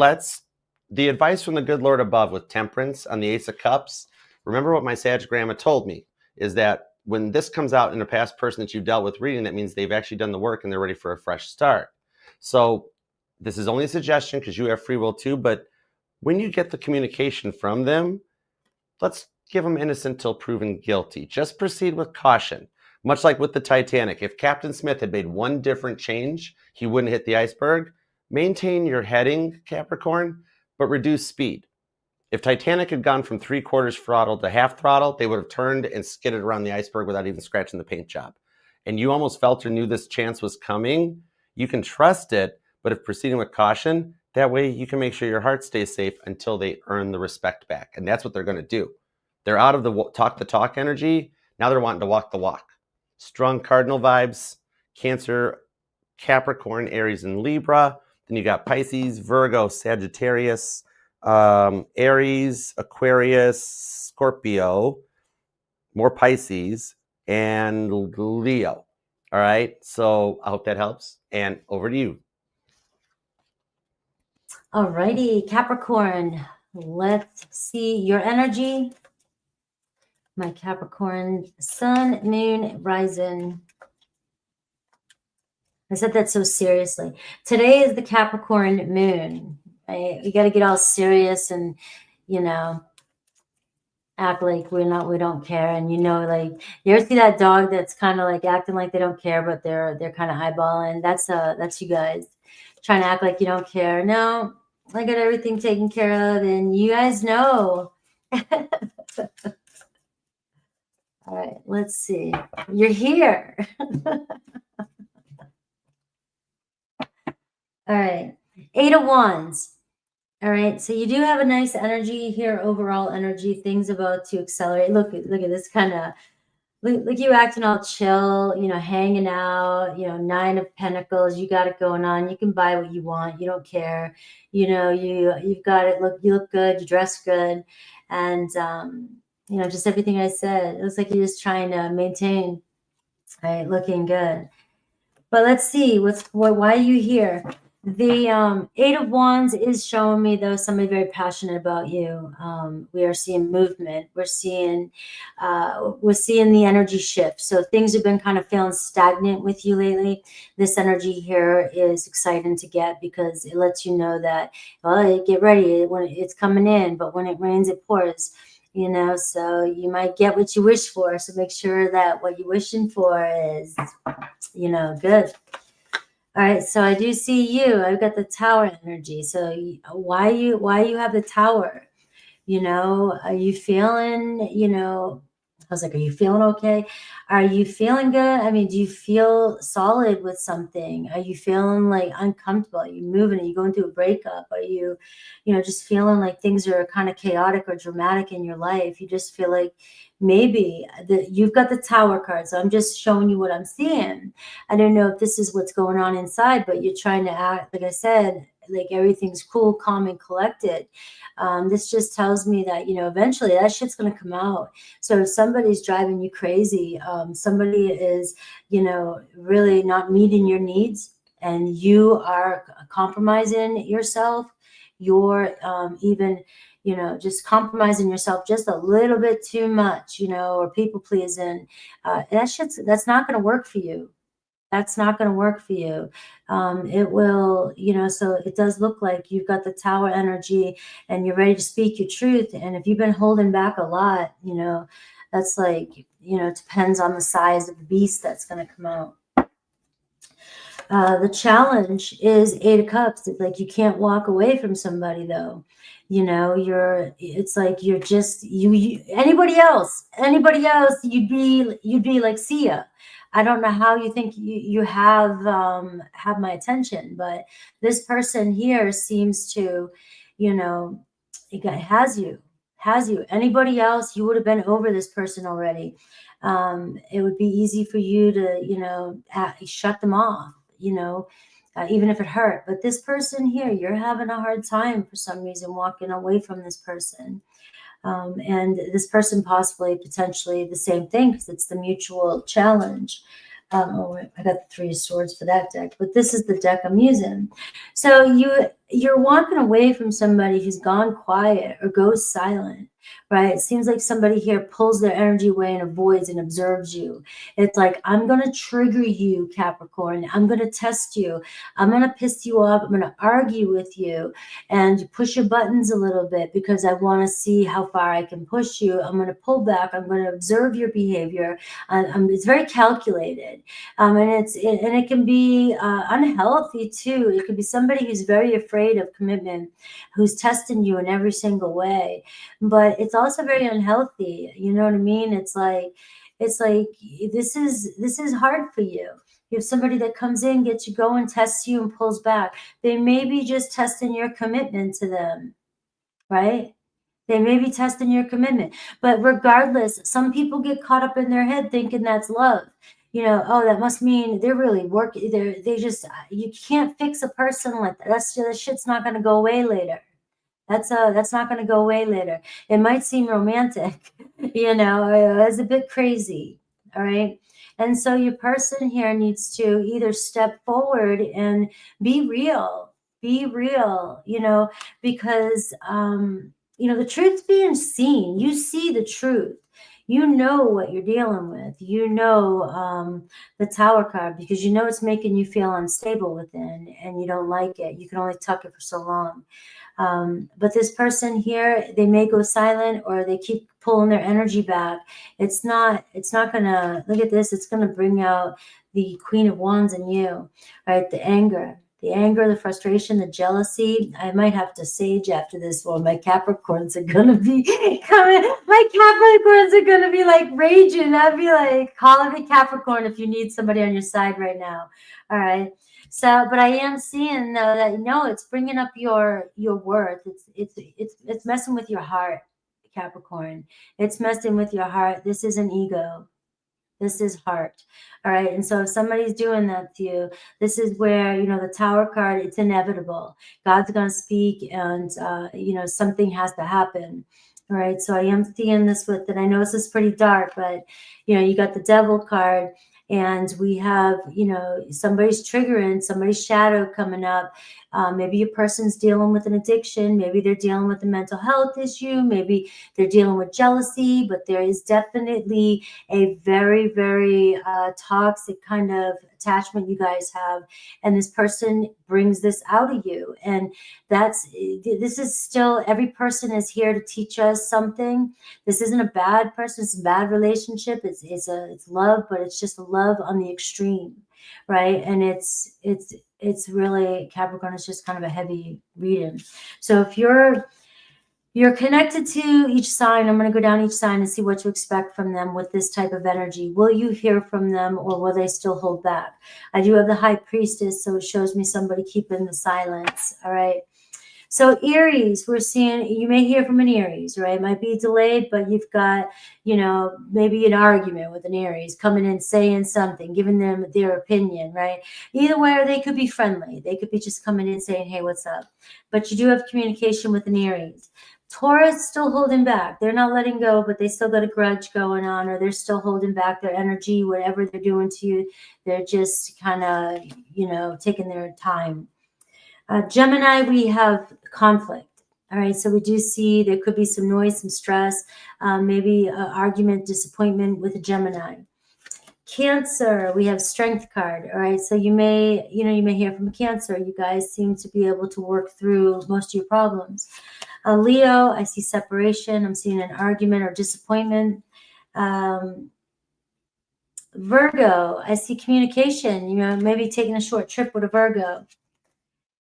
the advice from the good Lord above with Temperance on the Ace of Cups, remember what my Sag Grandma told me, is that when this comes out in a past person that you've dealt with reading, that means they've actually done the work and they're ready for a fresh start. So this is only a suggestion because you have free will too, but when you get the communication from them, let's give them innocent till proven guilty. Just proceed with caution. Much like with the Titanic, if Captain Smith had made one different change, he wouldn't hit the iceberg. Maintain your heading, Capricorn, but reduce speed. If Titanic had gone from 3/4 throttle to half throttle, they would have turned and skidded around the iceberg without even scratching the paint job. And you almost felt or knew this chance was coming. You can trust it, but if proceeding with caution, that way you can make sure your heart stays safe until they earn the respect back. And that's what they're going to do. They're out of the talk the talk energy. Now they're wanting to walk the walk. Strong cardinal vibes, Cancer, Capricorn, Aries, and Libra. Then you got Pisces, Virgo, Sagittarius, Aries, Aquarius, Scorpio, more Pisces, and Leo. All right. So I hope that helps. And over to you. Alrighty, Capricorn. Let's see your energy. My Capricorn sun, moon, rising. I said that so seriously. Today is the Capricorn moon. Right? We got to get all serious and, you know, act like we don't care. And like, you ever see that dog that's kind of like acting like they don't care, but they're kind of eyeballing? That's you guys trying to act like you don't care. No, I got everything taken care of, and you guys know. All right, let's see. You're here. All right, 8 of Wands. All right, so you do have a nice energy here, overall energy. Things about to accelerate. Look at this kind of, look you acting all chill, hanging out. 9 of Pentacles. You got it going on. You can buy what you want. You don't care. You've got it. You look good. You dress good, and just everything I said. It looks like you're just trying to maintain, right? Looking good. But let's see why are you here? The 8 of Wands is showing me, though, somebody very passionate about you. We are seeing movement. We're seeing the energy shift. So things have been kind of feeling stagnant with you lately. This energy here is exciting to get, because it lets you know that, well, get ready when it's coming in, but when it rains, it pours. So you might get what you wish for. So make sure that what you're wishing for is good. All right, so I do see you. I've got the Tower energy. So why you have the Tower? Are you feeling, I was like, are you feeling okay? Are you feeling good? I mean, do you feel solid with something? Are you feeling like uncomfortable? Are you moving? Are you going through a breakup? Are you, just feeling like things are kind of chaotic or dramatic in your life? You just feel like maybe you've got the Tower card. So I'm just showing you what I'm seeing. I don't know if this is what's going on inside, but you're trying to act, like I said, like everything's cool, calm, and collected. This just tells me that, eventually that shit's going to come out. So if somebody's driving you crazy, somebody is, really not meeting your needs, and you are compromising yourself, you're even, just compromising yourself just a little bit too much, or people pleasing, that's not going to work for you. That's not going to work for you. It will, so it does look like you've got the Tower energy and you're ready to speak your truth. And if you've been holding back a lot, that's like, it depends on the size of the beast that's going to come out. The challenge is 8 of Cups. It's like you can't walk away from somebody, though. It's like you're just anybody else, you'd be like, see ya. I don't know how you think you have my attention, but this person here seems to, it has you. Anybody else, you would have been over this person already. It would be easy for you to, shut them off, even if it hurt. But this person here, you're having a hard time for some reason walking away from this person. And this person possibly, potentially the same thing, because it's the mutual challenge. I got the 3 of Swords for that deck, but this is the deck I'm using. So you're walking away from somebody who's gone quiet or goes silent, right? It seems like somebody here pulls their energy away and avoids and observes you. It's like, I'm going to trigger you, Capricorn. I'm going to test you. I'm going to piss you off. I'm going to argue with you and push your buttons a little bit, because I want to see how far I can push you. I'm going to pull back. I'm going to observe your behavior. It's very calculated. And it can be unhealthy too. It could be somebody who's very afraid of commitment, who's testing you in every single way. But it's also very unhealthy. You know what I mean? It's like this is hard for you. You have somebody that comes in, gets you going, tests you, and pulls back. They may be just testing your commitment to them, right? They may be testing your commitment. But regardless, some people get caught up in their head thinking that's love. Oh, that must mean they're really working. You can't fix a person like that. That shit's not going to go away later. That's not going to go away later. It might seem romantic, it's a bit crazy. All right. And so your person here needs to either step forward and be real, because, the truth's being seen. You see the truth. you know what you're dealing with. You know the Tower card, because you know it's making you feel unstable within and you don't like it. You can only tuck it for so long. But this person here, they may go silent or they keep pulling their energy back. It's not gonna, look at this, it's gonna bring out the Queen of Wands in you, right? The anger, the frustration, the jealousy. I might have to sage after this one. My Capricorns are gonna be coming. My Capricorns are gonna be like raging. I'd be like, call me Capricorn if you need somebody on your side right now. All right. So, but I am seeing though that no, it's bringing up your worth. It's messing with your heart, Capricorn. It's messing with your heart. This isn't ego. This is heart. All right. And so if somebody's doing that to you, this is where, you know, the Tower card, it's inevitable. God's going to speak and, you know, something has to happen. All right. So I am seeing this with, and I know this is pretty dark, but, you know, you got the Devil card. And we have, you know, somebody's triggering, somebody's shadow coming up. Maybe a person's dealing with an addiction. Maybe they're dealing with a mental health issue. Maybe they're dealing with jealousy. But there is definitely a very, very toxic kind of attachment you guys have. And this person brings this out of you. And this is still, every person is here to teach us something. This isn't a bad person. It's a bad relationship. It's love, but it's just love on the extreme, right? And it's really, Capricorn is just kind of a heavy reading. So if you're connected to each sign, I'm going to go down each sign and see what to expect from them with this type of energy. Will you hear from them or will they still hold back? I do have the High Priestess, so it shows me somebody keeping the silence. All right. So Aries, we're seeing, you may hear from an Aries, right? It might be delayed, but you've got, you know, maybe an argument with an Aries coming in, saying something, giving them their opinion, right? Either way, or they could be friendly. They could be just coming in saying, hey, what's up? But you do have communication with an Aries. Taurus still holding back. They're not letting go, but they still got a grudge going on, or they're still holding back their energy, whatever they're doing to you. They're just kind of, you know, taking their time. Gemini, we have conflict. All right, so we do see there could be some noise, some stress, maybe argument, disappointment with a Gemini. Cancer, we have Strength card. All right, so you may hear from a Cancer. You guys seem to be able to work through most of your problems. Leo, I see separation. I'm seeing an argument or disappointment. Virgo, I see communication. You know, maybe taking a short trip with a Virgo.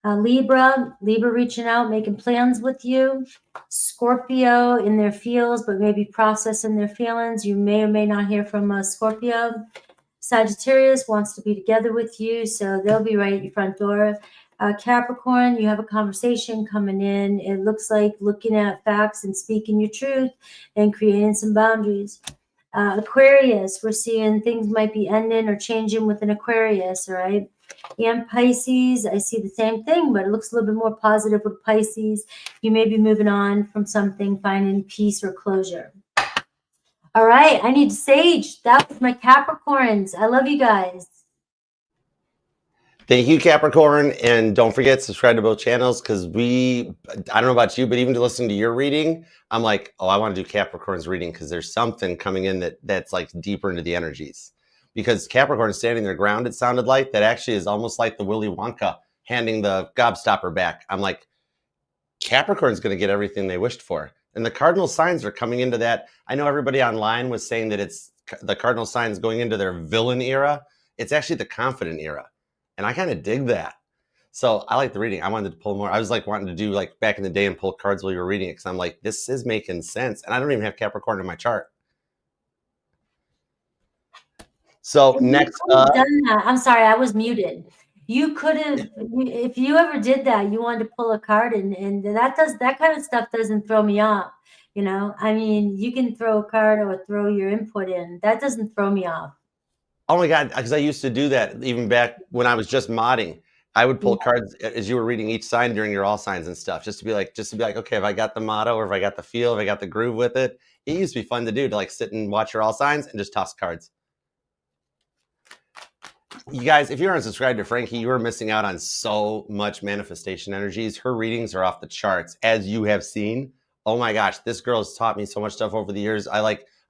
Libra reaching out, making plans with you. Scorpio in their feels, but maybe processing their feelings. You may or may not hear from a Scorpio. Sagittarius wants to be together with you, so they'll be right at your front door. Capricorn, you have a conversation coming in. It looks like looking at facts and speaking your truth and creating some boundaries. Aquarius, we're seeing things might be ending or changing with an Aquarius, all right? And Pisces, I see the same thing, but it looks a little bit more positive with Pisces. You may be moving on from something, finding peace or closure. All right, I need Sage. That was my Capricorns. I love you guys. Thank you, Capricorn. And don't forget, subscribe to both channels because I don't know about you, but even to listen to your reading, I'm like, oh, I want to do Capricorn's reading because there's something coming in that's like deeper into the energies. Because Capricorn standing their ground, it sounded like, that actually is almost like the Willy Wonka handing the gobstopper back. I'm like, Capricorn's going to get everything they wished for. And the cardinal signs are coming into that. I know everybody online was saying that it's the cardinal signs going into their villain era. It's actually the confident era. And I kind of dig that. So I like the reading. I wanted to pull more. I was like wanting to do like back in the day and pull cards while you were reading it because I'm like, this is making sense. And I don't even have Capricorn in my chart. So next up. Done that. I'm sorry, I was muted. You could have, if you ever did that, you wanted to pull a card and that kind of stuff doesn't throw me off. You know, I mean, you can throw a card or throw your input in. That doesn't throw me off. Oh my God, because I used to do that even back when I was just modding. I would pull cards as you were reading each sign during your all signs and stuff, just to be like, okay, if I got the motto or if I got the feel, if I got the groove with it. It used to be fun to do, to like sit and watch your all signs and just toss cards. You guys, if you're unsubscribed to Frankie, you are missing out on so much manifestation energies. Her readings are off the charts, as you have seen. Oh my gosh, this girl has taught me so much stuff over the years.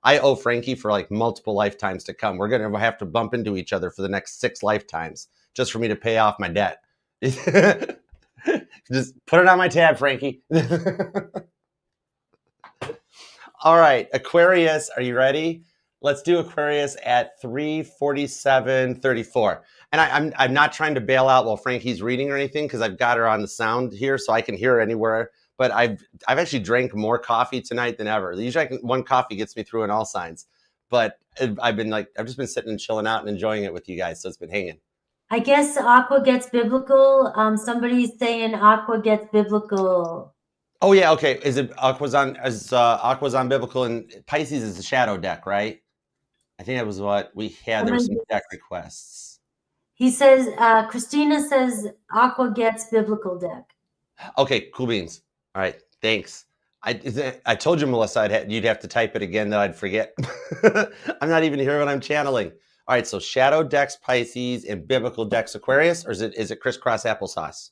I owe Frankie for like multiple lifetimes to come. We're going to have to bump into each other for the next 6 lifetimes just for me to pay off my debt. Just put it on my tab, Frankie. All right, Aquarius, are you ready? Let's do Aquarius at 3:47:34. And I'm not trying to bail out while Frankie's reading or anything because I've got her on the sound here so I can hear her anywhere. But I've actually drank more coffee tonight than ever. Usually one coffee gets me through in all signs. But I've just been sitting and chilling out and enjoying it with you guys, so it's been hanging. I guess Aqua gets biblical. Somebody's saying Aqua gets biblical. Oh yeah, okay. Is Aquazon biblical, and Pisces is the shadow deck, right? I think that was what we had. There were some deck requests. He says, Christina says Aqua gets biblical deck. Okay, cool beans. All right, thanks. I told you, Melissa, you'd have to type it again that I'd forget. I'm not even hearing what I'm channeling. All right, so shadow decks Pisces and biblical decks Aquarius, or is it crisscross applesauce?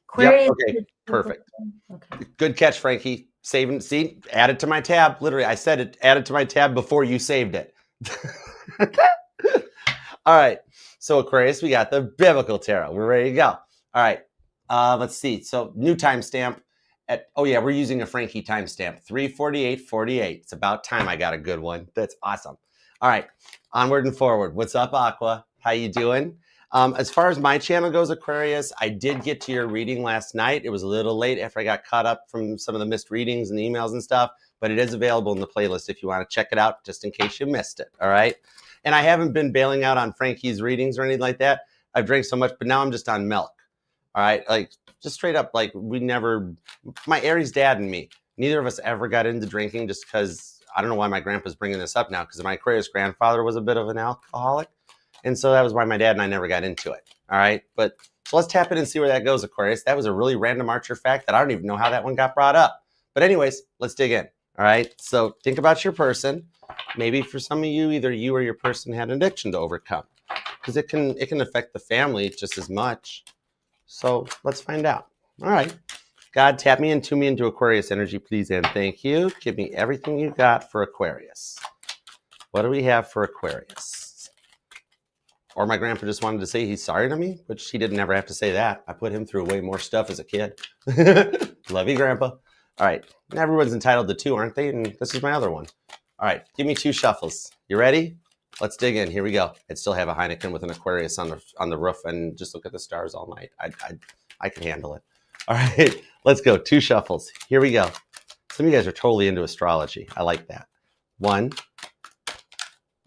Aquarius. Yep, okay, perfect. Okay. Good catch, Frankie. Saving, see, add it to my tab. Literally, I said it, add it to my tab before you saved it. All right, so Aquarius, we got the biblical tarot. We're ready to go. All right, let's see. So new timestamp we're using a Frankie timestamp, 3:48:48. It's about time I got a good one. That's awesome. All right, onward and forward. What's up, Aqua? How you doing? As far as my channel goes, Aquarius, I did get to your reading last night. It was a little late after I got caught up from some of the missed readings and emails and stuff, but it is available in the playlist if you want to check it out, just in case you missed it, all right? And I haven't been bailing out on Frankie's readings or anything like that. I've drank so much, but now I'm just on milk, all right? Like, just straight up, like, my Aries dad and me, neither of us ever got into drinking just because, I don't know why my grandpa's bringing this up now, because my Aquarius grandfather was a bit of an alcoholic. And so that was why my dad and I never got into it. All right. But so let's tap in and see where that goes, Aquarius. That was a really random Archer fact that I don't even know how that one got brought up. But anyways, let's dig in. All right. So think about your person. Maybe for some of you, either you or your person had an addiction to overcome, because it can affect the family just as much. So let's find out. All right. God, tap me into Aquarius energy, please. And thank you. Give me everything you got for Aquarius. What do we have for Aquarius? Or my grandpa just wanted to say he's sorry to me, which he didn't ever have to say that. I put him through way more stuff as a kid. Love you, Grandpa. All right. Everyone's entitled to 2, aren't they? And this is my other one. All right. Give me 2 shuffles. You ready? Let's dig in. Here we go. I'd still have a Heineken with an Aquarius on the roof and just look at the stars all night. I can handle it. All right. Let's go. 2 shuffles. Here we go. Some of you guys are totally into astrology. I like that. 1.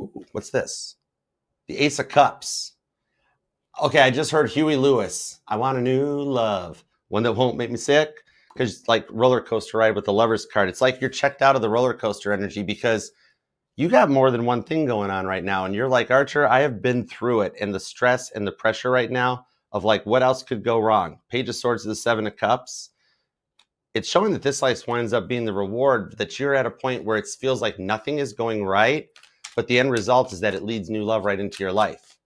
Ooh, what's this? The Ace of Cups. Okay, I just heard Huey Lewis. I want a new love. One that won't make me sick. Because like roller coaster ride with the Lover's card. It's like you're checked out of the roller coaster energy because you got more than one thing going on right now. And you're like, Archer, I have been through it. And the stress and the pressure right now of like, what else could go wrong? Page of Swords to the 7 of Cups. It's showing that this life winds up being the reward, that you're at a point where it feels like nothing is going right. But the end result is that it leads new love right into your life.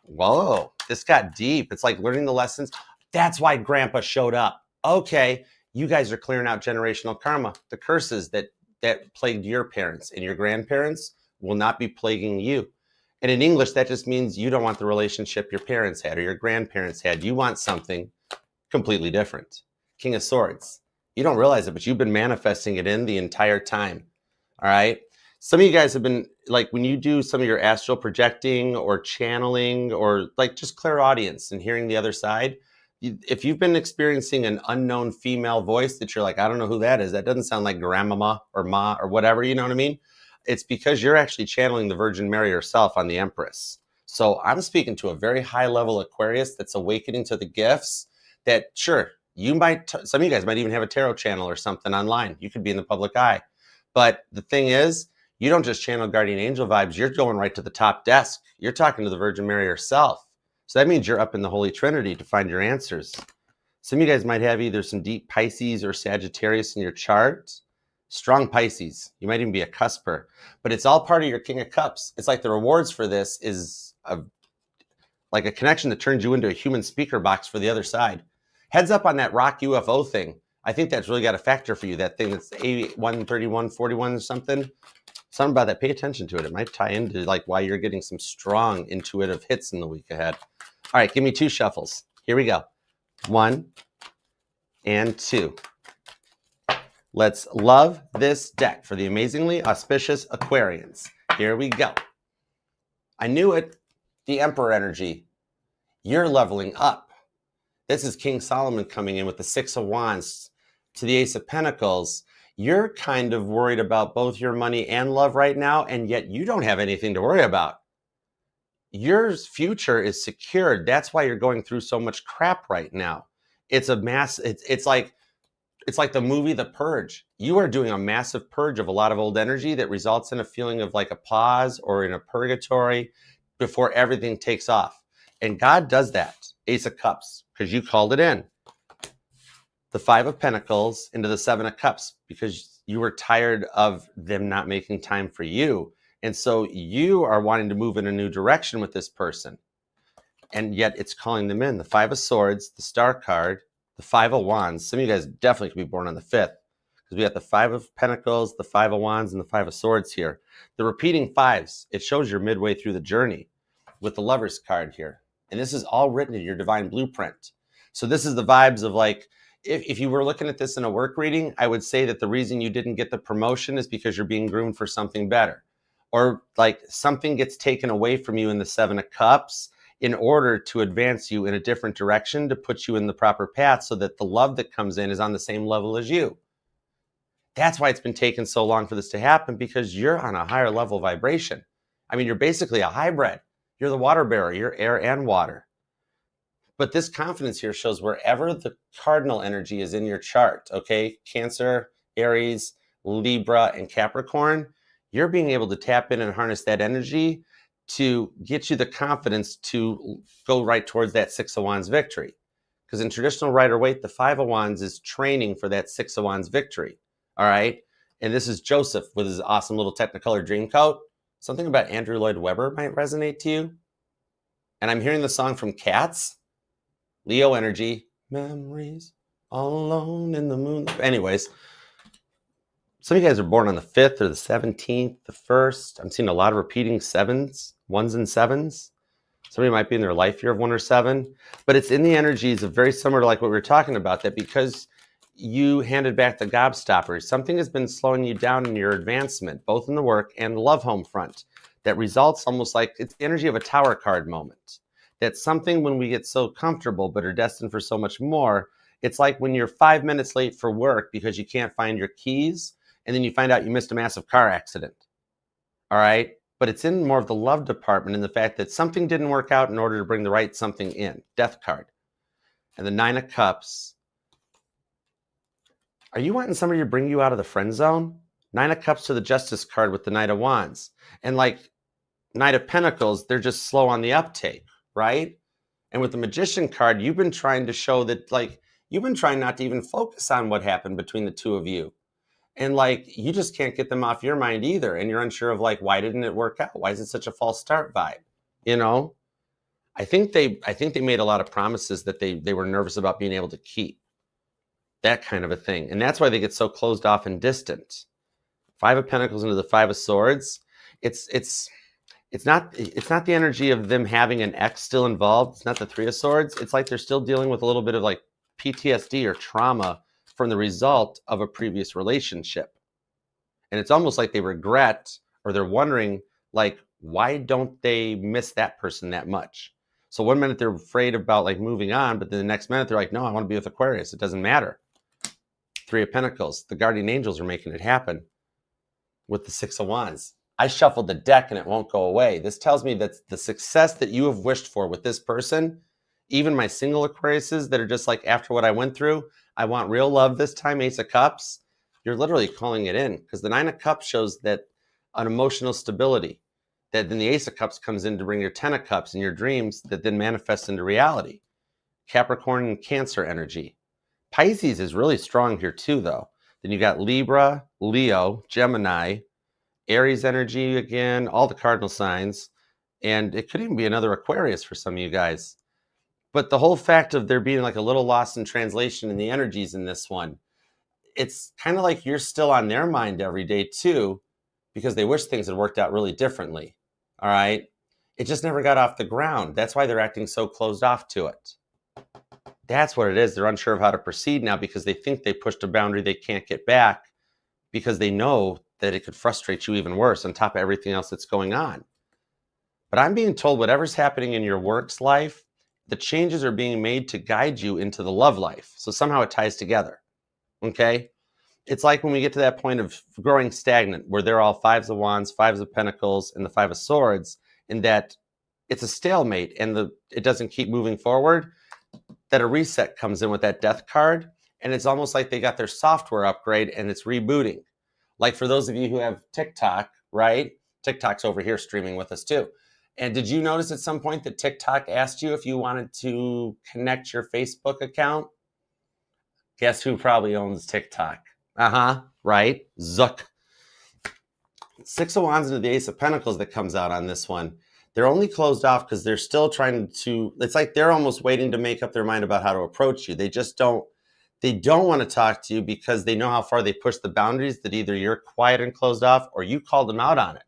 Whoa, this got deep. It's like learning the lessons. That's why Grandpa showed up. Okay, you guys are clearing out generational karma. The curses that plagued your parents and your grandparents will not be plaguing you. And in English, that just means you don't want the relationship your parents had or your grandparents had. You want something completely different. King of Swords. You don't realize it, but you've been manifesting it in the entire time. All right. Some of you guys have been like, when you do some of your astral projecting or channeling or like just clairaudience and hearing the other side, if you've been experiencing an unknown female voice that you're like, I don't know who that is. That doesn't sound like grandmama or ma or whatever, you know what I mean? It's because you're actually channeling the Virgin Mary herself on the Empress. So I'm speaking to a very high level Aquarius that's awakening to the gifts that, sure, you might, some of you guys might even have a tarot channel or something online. You could be in the public eye. But the thing is, you don't just channel guardian angel vibes. You're going right to the top desk. You're talking to the Virgin Mary herself. So that means you're up in the Holy Trinity to find your answers. Some of you guys might have either some deep Pisces or Sagittarius in your chart. Strong Pisces. You might even be a cusper. But it's all part of your King of Cups. It's like the rewards for this is like a connection that turns you into a human speaker box for the other side. Heads up on that rock UFO thing. I think that's really got a factor for you. That thing that's 81, 31, 41 or something. Something about that. Pay attention to it. It might tie into like why you're getting some strong intuitive hits in the week ahead. All right, give me 2 shuffles. Here we go. 1 and 2. Let's love this deck for the amazingly auspicious Aquarians. Here we go. I knew it. The Emperor energy. You're leveling up. This is King Solomon coming in with the 6 of Wands to the Ace of Pentacles. You're kind of worried about both your money and love right now, and yet you don't have anything to worry about. Your future is secured. That's why you're going through so much crap right now. It's a mass. It's like the movie The Purge. You are doing a massive purge of a lot of old energy that results in a feeling of like a pause or in a purgatory before everything takes off. And God does that. Ace of Cups, because you called it in. The 5 of Pentacles into the 7 of Cups, because you were tired of them not making time for you. And so you are wanting to move in a new direction with this person. And yet it's calling them in. The 5 of Swords, the Star card, the 5 of Wands. Some of you guys definitely could be born on the 5th, because we got the 5 of Pentacles, the 5 of Wands, and the 5 of Swords here. The repeating 5s, it shows you're midway through the journey with the Lovers card here. And this is all written in your divine blueprint. So this is the vibes of like, if you were looking at this in a work reading, I would say that the reason you didn't get the promotion is because you're being groomed for something better. Or like something gets taken away from you in the 7 of Cups in order to advance you in a different direction, to put you in the proper path so that the love that comes in is on the same level as you. That's why it's been taking so long for this to happen, because you're on a higher level vibration. I mean, you're basically a hybrid. You're the water bearer. You're air and water. But this confidence here shows wherever the cardinal energy is in your chart, okay? Cancer, Aries, Libra, and Capricorn, you're being able to tap in and harness that energy to get you the confidence to go right towards that 6 of Wands victory. Because in traditional Rider-Waite, the 5 of Wands is training for that 6 of Wands victory, all right? And this is Joseph with his awesome little Technicolor dream coat. Something about Andrew Lloyd Webber might resonate to you. And I'm hearing the song from Cats, Leo energy, memories, all alone in the moon. Anyways, some of you guys are born on the 5th or the 17th, the 1st. I'm seeing a lot of repeating 7s, 1s and 7s. Somebody might be in their life year of 1 or 7, but it's in the energies of very similar to like what we were talking about, that because you handed back the gobstoppers, something has been slowing you down in your advancement, both in the work and the love home front. That results almost like it's the energy of a Tower card moment. That's something when we get so comfortable but are destined for so much more. It's like when you're 5 minutes late for work because you can't find your keys, and then you find out you missed a massive car accident. All right? But it's in more of the love department, in the fact that something didn't work out in order to bring the right something in. Death card. And the 9 of Cups. Are you wanting somebody to bring you out of the friend zone? 9 of Cups to the Justice card with the Knight of Wands. And like Knight of Pentacles, they're just slow on the uptake, right? And with the Magician card, you've been trying to show that, like, you've been trying not to even focus on what happened between the two of you. And like, you just can't get them off your mind either. And you're unsure of like, why didn't it work out? Why is it such a false start vibe? You know, I think they made a lot of promises that they were nervous about being able to keep. That kind of a thing. And that's why they get so closed off and distant. 5 of Pentacles into the 5 of Swords. It's not the energy of them having an ex still involved. It's not the 3 of Swords. It's like they're still dealing with a little bit of like PTSD or trauma from the result of a previous relationship. And it's almost like they regret, or they're wondering, like, why don't they miss that person that much? So one minute they're afraid about like moving on, but then the next minute they're like, no, I want to be with Aquarius. It doesn't matter. 3 of Pentacles. The guardian angels are making it happen with the 6 of Wands. I shuffled the deck and it won't go away. This tells me that the success that you have wished for with this person, even my single Aquariuses that are just like, after what I went through, I want real love this time, Ace of Cups, you're literally calling it in, because the 9 of Cups shows that an emotional stability, that then the Ace of Cups comes in to bring your 10 of Cups and your dreams that then manifest into reality. Capricorn and Cancer energy. Pisces is really strong here too, though. Then you got Libra, Leo, Gemini, Aries energy again, all the cardinal signs. And it could even be another Aquarius for some of you guys. But the whole fact of there being like a little loss in translation in the energies in this one, it's kind of like you're still on their mind every day too, because they wish things had worked out really differently. All right. It just never got off the ground. That's why they're acting so closed off to it. That's what it is. They're unsure of how to proceed now because they think they pushed a boundary they can't get back, because they know that it could frustrate you even worse on top of everything else that's going on. But I'm being told whatever's happening in your work's life, the changes are being made to guide you into the love life. So somehow it ties together. Okay? It's like when we get to that point of growing stagnant, where they're all fives of wands, fives of pentacles, and the five of swords, in that it's a stalemate and it doesn't keep moving forward, that a reset comes in with that death card. And it's almost like they got their software upgrade and it's rebooting. Like for those of you who have TikTok, right? TikTok's over here streaming with us too. And did you notice at some point that TikTok asked you if you wanted to connect your Facebook account? Guess who probably owns TikTok? Right? Zuck. Six of Wands into the Ace of Pentacles that comes out on this one. They're only closed off because they're still trying to, it's like they're almost waiting to make up their mind about how to approach you. They don't want to talk to you because they know how far they push the boundaries, that either you're quiet and closed off or you called them out on it.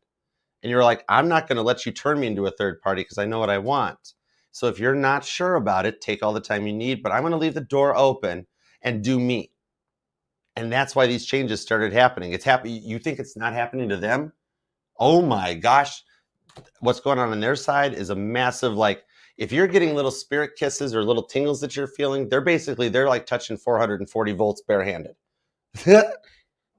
And you're like, I'm not going to let you turn me into a third party because I know what I want. So if you're not sure about it, take all the time you need, but I'm going to leave the door open and do me. And that's why these changes started happening. It's happening. You think it's not happening to them? Oh my gosh. What's going on their side is a massive, like, if you're getting little spirit kisses or little tingles that you're feeling, they're like touching 440 volts barehanded.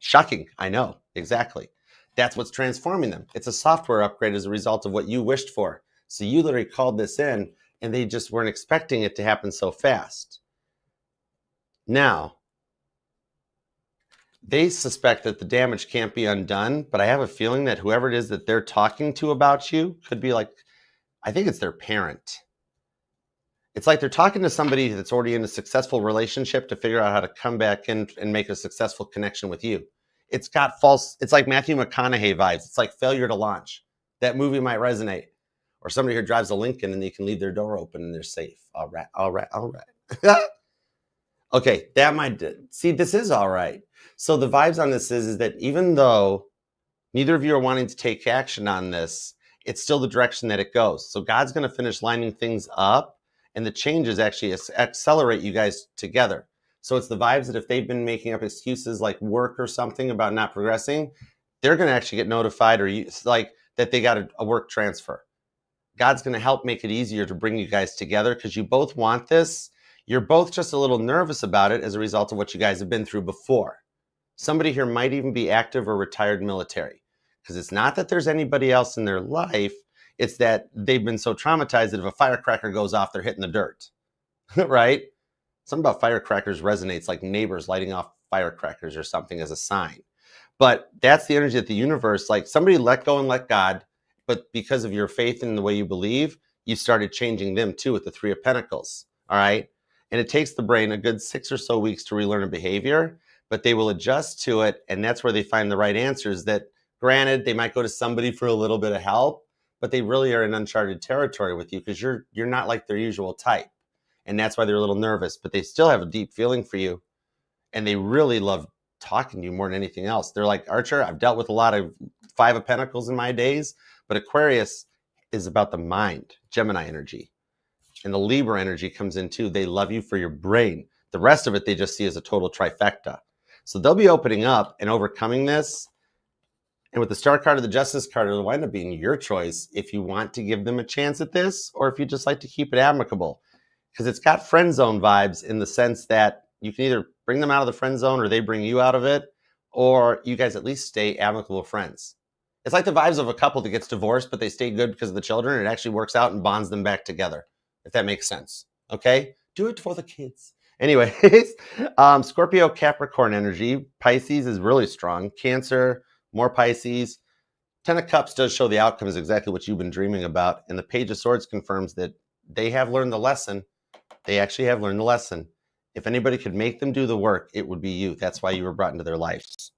Shocking. I know. Exactly. That's what's transforming them. It's a software upgrade as a result of what you wished for. So you literally called this in and they just weren't expecting it to happen so fast. Now, they suspect that the damage can't be undone, but I have a feeling that whoever it is that they're talking to about you could be like, I think it's their parent. It's like they're talking to somebody that's already in a successful relationship to figure out how to come back in and make a successful connection with you. It's like Matthew McConaughey vibes. It's like failure to launch. That movie might resonate. Or somebody who drives a Lincoln and they can leave their door open and they're safe. All right. Okay, that might, see, this is all right. So the vibes on this is that even though neither of you are wanting to take action on this, it's still the direction that it goes. So God's going to finish lining things up, and the changes actually accelerate you guys together. So it's the vibes that if they've been making up excuses like work or something about not progressing, they're going to actually get notified, or like that they got a work transfer. God's going to help make it easier to bring you guys together because you both want this. You're both just a little nervous about it as a result of what you guys have been through before. Somebody here might even be active or retired military, because it's not that there's anybody else in their life. It's that they've been so traumatized that if a firecracker goes off, they're hitting the dirt, right? Something about firecrackers resonates, like neighbors lighting off firecrackers or something as a sign. But that's the energy of the universe. Like somebody let go and let God, but because of your faith in the way you believe, you started changing them too with the Three of Pentacles, all right? And it takes the brain a good 6 or so weeks to relearn a behavior, but they will adjust to it. And that's where they find the right answers that, granted, they might go to somebody for a little bit of help, but they really are in uncharted territory with you because you're not like their usual type. And that's why they're a little nervous, but they still have a deep feeling for you. And they really love talking to you more than anything else. They're like, Archer, I've dealt with a lot of Five of Pentacles in my days, but Aquarius is about the mind, Gemini energy. And the Libra energy comes in too. They love you for your brain. The rest of it, they just see as a total trifecta. So they'll be opening up and overcoming this. And with the Star card or the Justice card, it'll wind up being your choice if you want to give them a chance at this or if you just like to keep it amicable. Because it's got friend zone vibes in the sense that you can either bring them out of the friend zone or they bring you out of it, or you guys at least stay amicable friends. It's like the vibes of a couple that gets divorced, but they stay good because of the children. It actually works out and bonds them back together, if that makes sense. Okay? Do it for the kids. Anyways, Scorpio, Capricorn energy. Pisces is really strong. Cancer, more Pisces. Ten of Cups does show the outcome is exactly what you've been dreaming about. And the Page of Swords confirms that they have learned the lesson. They actually have learned the lesson. If anybody could make them do the work, it would be you. That's why you were brought into their lives.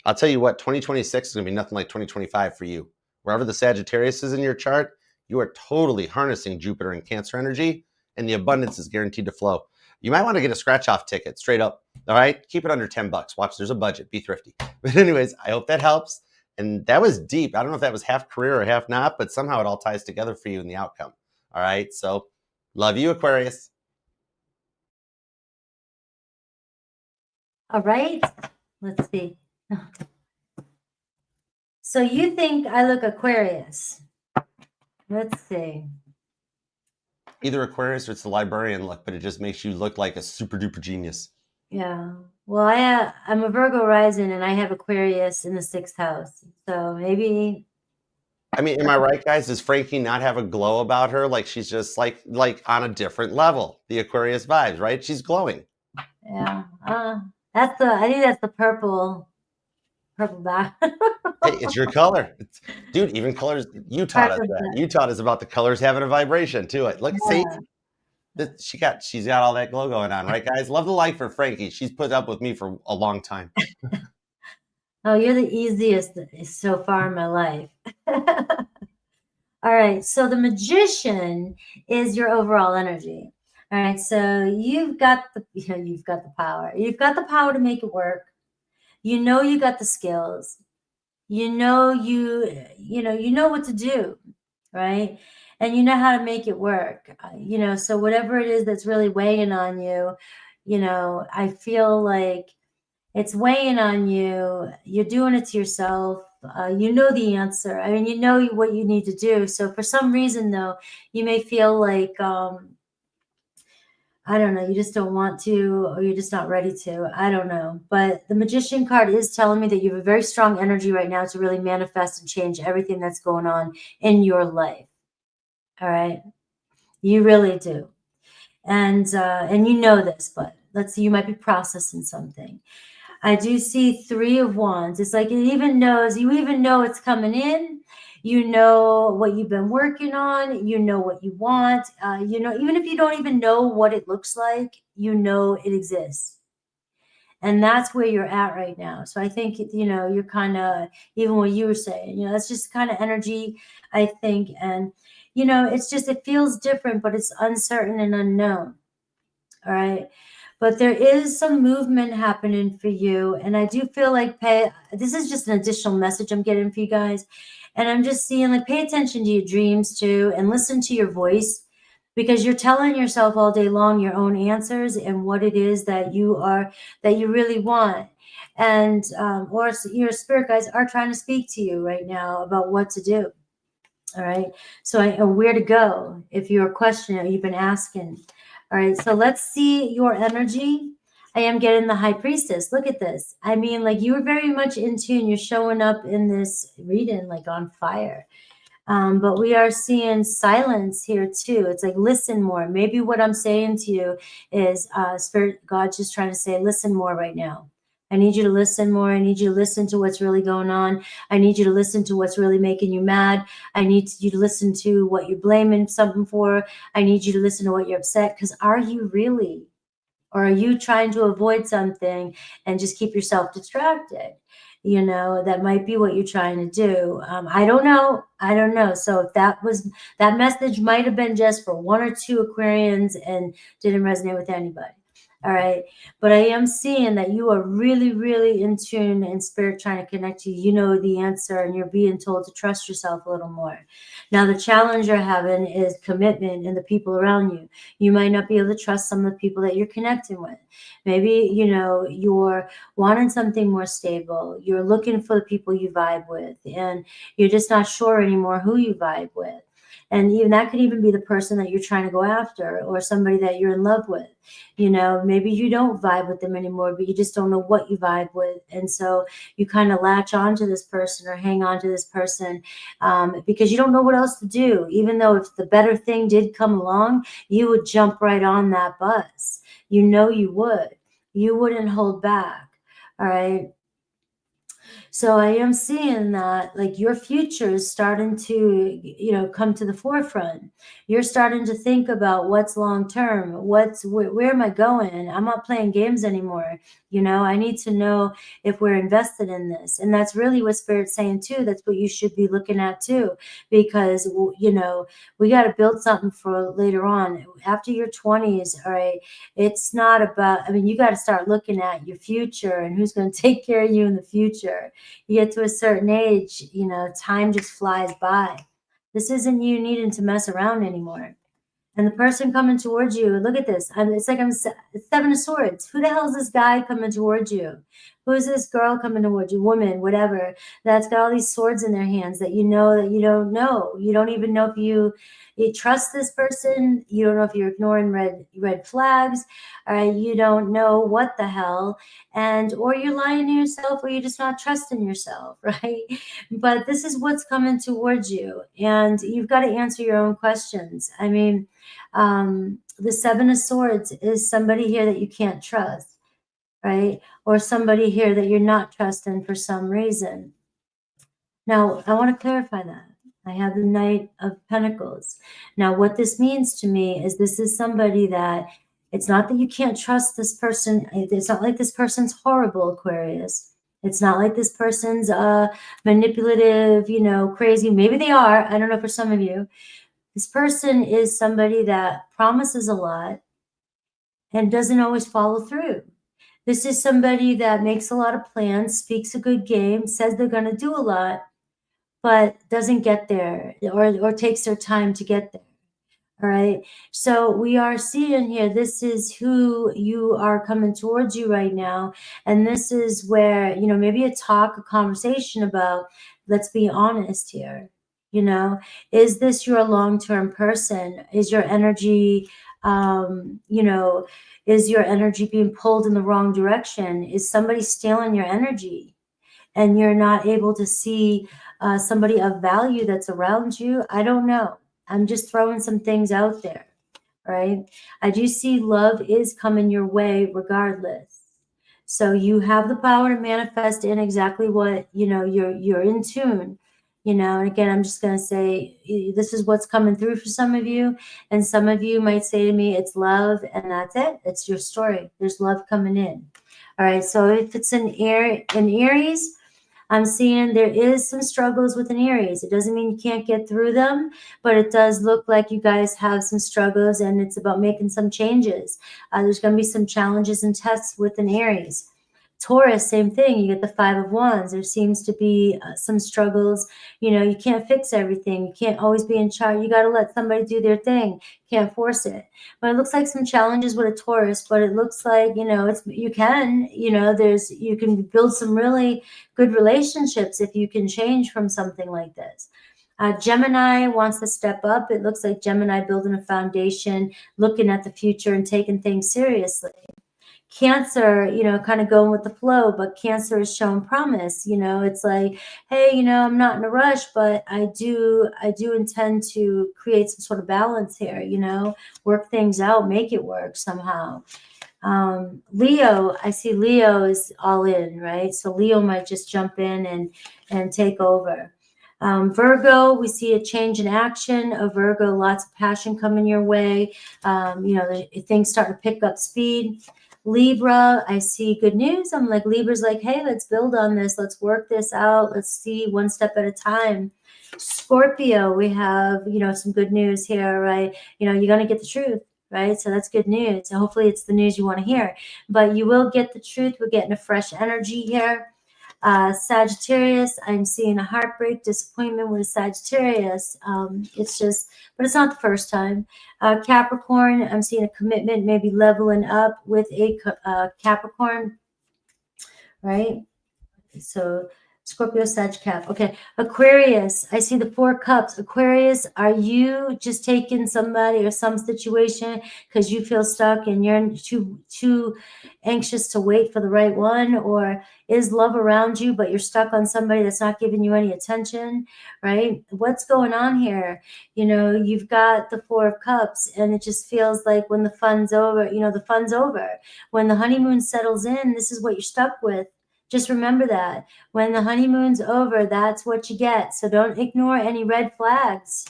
I'll tell you what, 2026 is going to be nothing like 2025 for you. Wherever the Sagittarius is in your chart, you are totally harnessing Jupiter and Cancer energy, and the abundance is guaranteed to flow. You might want to get a scratch off ticket straight up. All right. Keep it under $10. Watch, there's a budget. Be thrifty. But anyways, I hope that helps. And that was deep. I don't know if that was half career or half not, but somehow it all ties together for you in the outcome. All right. So love you, Aquarius. All right. Let's see. So you think I look Aquarius. Let's see. Either Aquarius or it's the librarian look, but it just makes you look like a super duper genius. Yeah. Well, I'm a Virgo rising and I have Aquarius in the 6th house. So maybe. I mean, am I right, guys? Does Frankie not have a glow about her? Like she's just like on a different level. The Aquarius vibes, right? She's glowing. Yeah. I think that's the purple back. Hey, it's your color. Dude, even colors, you taught us that. You taught us about the colors having a vibration to it. Look, see, she's got all that glow going on, right, guys? Love the like for Frankie. She's put up with me for a long time. Oh, you're the easiest so far in my life. All right, so the Magician is your overall energy. All right, so you've got the power. You've got the power to make it work. You know you got the skills. You know what to do, right? And you know how to make it work. So whatever it is that's really weighing on you, I feel like it's weighing on you. You're doing it to yourself. You know the answer. I mean, you know what you need to do. So for some reason, though, you may feel like, I don't know, you just don't want to, or you're just not ready to. I don't know. But the Magician card is telling me that you have a very strong energy right now to really manifest and change everything that's going on in your life. All right? You really do. And you know this, but let's see, you might be processing something. I do see 3 of Wands. It's like you even know it's coming in. You know what you've been working on. You know what you want. Even if you don't even know what it looks like, you know it exists. And that's where you're at right now. So I think, you're kind of, even what you were saying, that's just kind of energy, I think. And, it's just, it feels different, but it's uncertain and unknown. All right. But there is some movement happening for you. And I do feel like this is just an additional message I'm getting for you guys. And I'm just seeing, like, pay attention to your dreams too, and listen to your voice, because you're telling yourself all day long your own answers and what it is that you really want. And, or your spirit guides are trying to speak to you right now about what to do. All right. So where to go if you're questioning, you've been asking. All right, so let's see your energy. I am getting the High Priestess. Look at this. I mean, like, you were very much in tune. You're showing up in this reading like on fire. But we are seeing silence here too. It's like, listen more. Maybe what I'm saying to you is Spirit God's just trying to say, listen more right now. I need you to listen more. I need you to listen to what's really going on. I need you to listen to what's really making you mad. I need you to listen to what you're blaming something for. I need you to listen to what you're upset. Because are you really? Or are you trying to avoid something and just keep yourself distracted? That might be what you're trying to do. I don't know. So if that message might have been just for 1 or 2 Aquarians and didn't resonate with anybody. All right. But I am seeing that you are really, really in tune and spirit trying to connect to you. You know the answer, and you're being told to trust yourself a little more. Now, the challenge you're having is commitment and the people around you. You might not be able to trust some of the people that you're connecting with. Maybe, you're wanting something more stable. You're looking for the people you vibe with, and you're just not sure anymore who you vibe with. And even that could even be the person that you're trying to go after, or somebody that you're in love with. Maybe you don't vibe with them anymore, but you just don't know what you vibe with. And so you kind of latch on to this person or hang on to this person because you don't know what else to do. Even though if the better thing did come along, you would jump right on that bus. You would. You wouldn't hold back. All right. So I am seeing that like your future is starting to, come to the forefront. You're starting to think about what's long term, where am I going? I'm not playing games anymore. I need to know if we're invested in this. And that's really what Spirit's saying too. That's what you should be looking at too, because, we got to build something for later on after your 20s. All right. It's not about, you got to start looking at your future and who's going to take care of you in the future. You get to a certain age, time just flies by. This isn't you needing to mess around anymore. And the person coming towards you, look at this. It's like it's Seven of Swords. Who the hell is this guy coming towards you? Who is this girl coming towards you? Woman, whatever. That's got all these swords in their hands that you know that you don't know. You don't even know if you trust this person. You don't know if you're ignoring red flags. You don't know what the hell. Or you're lying to yourself, or you're just not trusting yourself, right? But this is what's coming towards you. And you've got to answer your own questions. The Seven of Swords is somebody here that you can't trust, right? Or somebody here that you're not trusting for some reason. Now, I want to clarify that. I have the Knight of Pentacles. Now, what this means to me is this is somebody that it's not that you can't trust this person. It's not like this person's horrible, Aquarius. It's not like this person's manipulative, crazy. Maybe they are. I don't know for some of you. This person is somebody that promises a lot and doesn't always follow through. This is somebody that makes a lot of plans, speaks a good game, says they're going to do a lot, but doesn't get there or takes their time to get there. All right. So we are seeing here, this is who you are coming towards you right now. And this is where, maybe a conversation about, let's be honest here. Is this your long-term person? Is your energy, is your energy being pulled in the wrong direction? Is somebody stealing your energy and you're not able to see somebody of value that's around you? I don't know. I'm just throwing some things out there, right? I do see love is coming your way regardless. So you have the power to manifest in exactly what, you're in tune. And again, I'm just going to say this is what's coming through for some of you. And some of you might say to me, it's love, and that's it. It's your story. There's love coming in. All right. So if it's in Aries, I'm seeing there is some struggles with an Aries. It doesn't mean you can't get through them, but it does look like you guys have some struggles, and it's about making some changes. There's going to be some challenges and tests with an Aries. Taurus, same thing. You get the Five of Wands. There seems to be some struggles. You can't fix everything. You can't always be in charge. You got to let somebody do their thing. Can't force it. But it looks like some challenges with a Taurus, but it looks like, you can build some really good relationships if you can change from something like this. Gemini wants to step up. It looks like Gemini building a foundation, looking at the future and taking things seriously. Cancer, kind of going with the flow, but Cancer is showing promise. It's like, hey, I'm not in a rush, but I do intend to create some sort of balance here, work things out, make it work somehow. Leo, I see Leo is all in, right? So Leo might just jump in and take over. Virgo, we see a change in action. A Virgo, lots of passion coming your way. Things start to pick up speed. Libra, I see good news. I'm like, Libra's like, hey, let's build on this. Let's work this out. Let's see one step at a time. Scorpio, we have, some good news here, right? You're going to get the truth, right? So that's good news. So hopefully it's the news you want to hear. But you will get the truth. We're getting a fresh energy here. Sagittarius, I'm seeing a heartbreak, disappointment with Sagittarius. It's just, but it's not the first time. Capricorn, I'm seeing a commitment, maybe leveling up with a Capricorn, right? So Scorpio, Sag, Cap. Okay. Aquarius, I see the Four Cups. Aquarius, are you just taking somebody or some situation because you feel stuck and you're too anxious to wait for the right one? Or is love around you, but you're stuck on somebody that's not giving you any attention, right? What's going on here? You've got the Four of Cups, and it just feels like when the fun's over, the fun's over. When the honeymoon settles in, this is what you're stuck with. Just remember that. When the honeymoon's over, that's what you get. So don't ignore any red flags.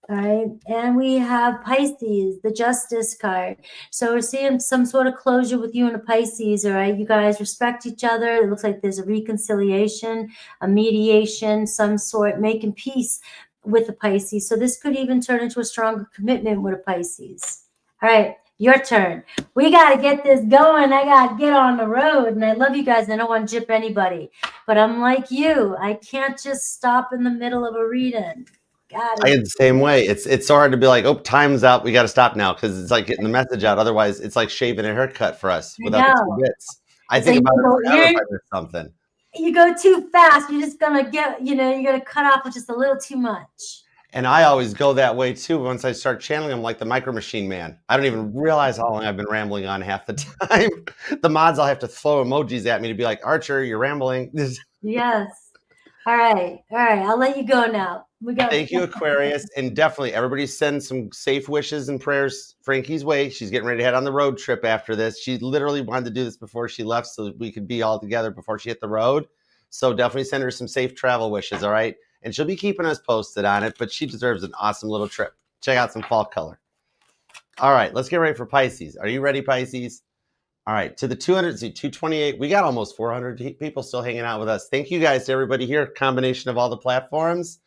All right. And we have Pisces, the Justice card. So we're seeing some sort of closure with you and a Pisces. All right. You guys respect each other. It looks like there's a reconciliation, a mediation, some sort, making peace with the Pisces. So this could even turn into a stronger commitment with a Pisces. All right. Your turn. We got to get this going. I got to get on the road. And I love you guys. I don't want to gyp anybody. But I'm like you. I can't just stop in the middle of a reading. I get the same way. It's so hard to be like, oh, time's up. We got to stop now because it's like getting the message out. Otherwise, it's like shaving a haircut for us without the two bits. I think about it forever if I miss something. You go too fast. You're just gonna get, you're gonna cut off with just a little too much. And I always go that way too. Once I start channeling, I'm like the Micro Machine Man. I don't even realize how long I've been rambling on half the time. The mods, I'll have to throw emojis at me to be like, Archer, you're rambling. Yes. All right. I'll let you go now. Thank you, Aquarius. And definitely everybody send some safe wishes and prayers Frankie's way. She's getting ready to head on the road trip after this. She literally wanted to do this before she left so that we could be all together before she hit the road. So definitely send her some safe travel wishes, all right? And she'll be keeping us posted on it, but she deserves an awesome little trip. Check out some fall color. All right, let's get ready for Pisces. Are you ready, Pisces? All right, to the 228, we got almost 400 people still hanging out with us. Thank you guys to everybody here, combination of all the platforms.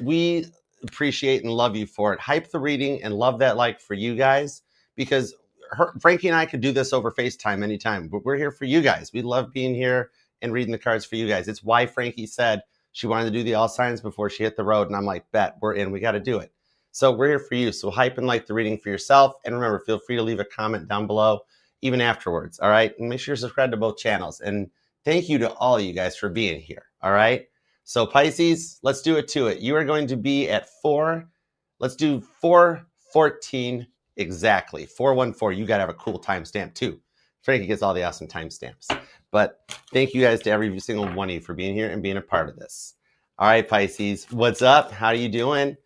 We appreciate and love you for it. Hype the reading and love that like for you guys because Frankie and I could do this over FaceTime anytime, but we're here for you guys. We love being here and reading the cards for you guys. It's why Frankie said she wanted to do the all signs before she hit the road. And I'm like, bet, we're in. We got to do it. So we're here for you. So hype and like the reading for yourself. And remember, feel free to leave a comment down below, even afterwards. All right. And make sure you're subscribed to both channels. And thank you to all of you guys for being here. All right. So Pisces, let's do it to it. You are going to be at 4. Let's do 4:14 exactly. 4:14. You got to have a cool timestamp too. Frankie gets all the awesome timestamps. But thank you guys to every single one of you for being here and being a part of this. All right, Pisces, what's up? How are you doing?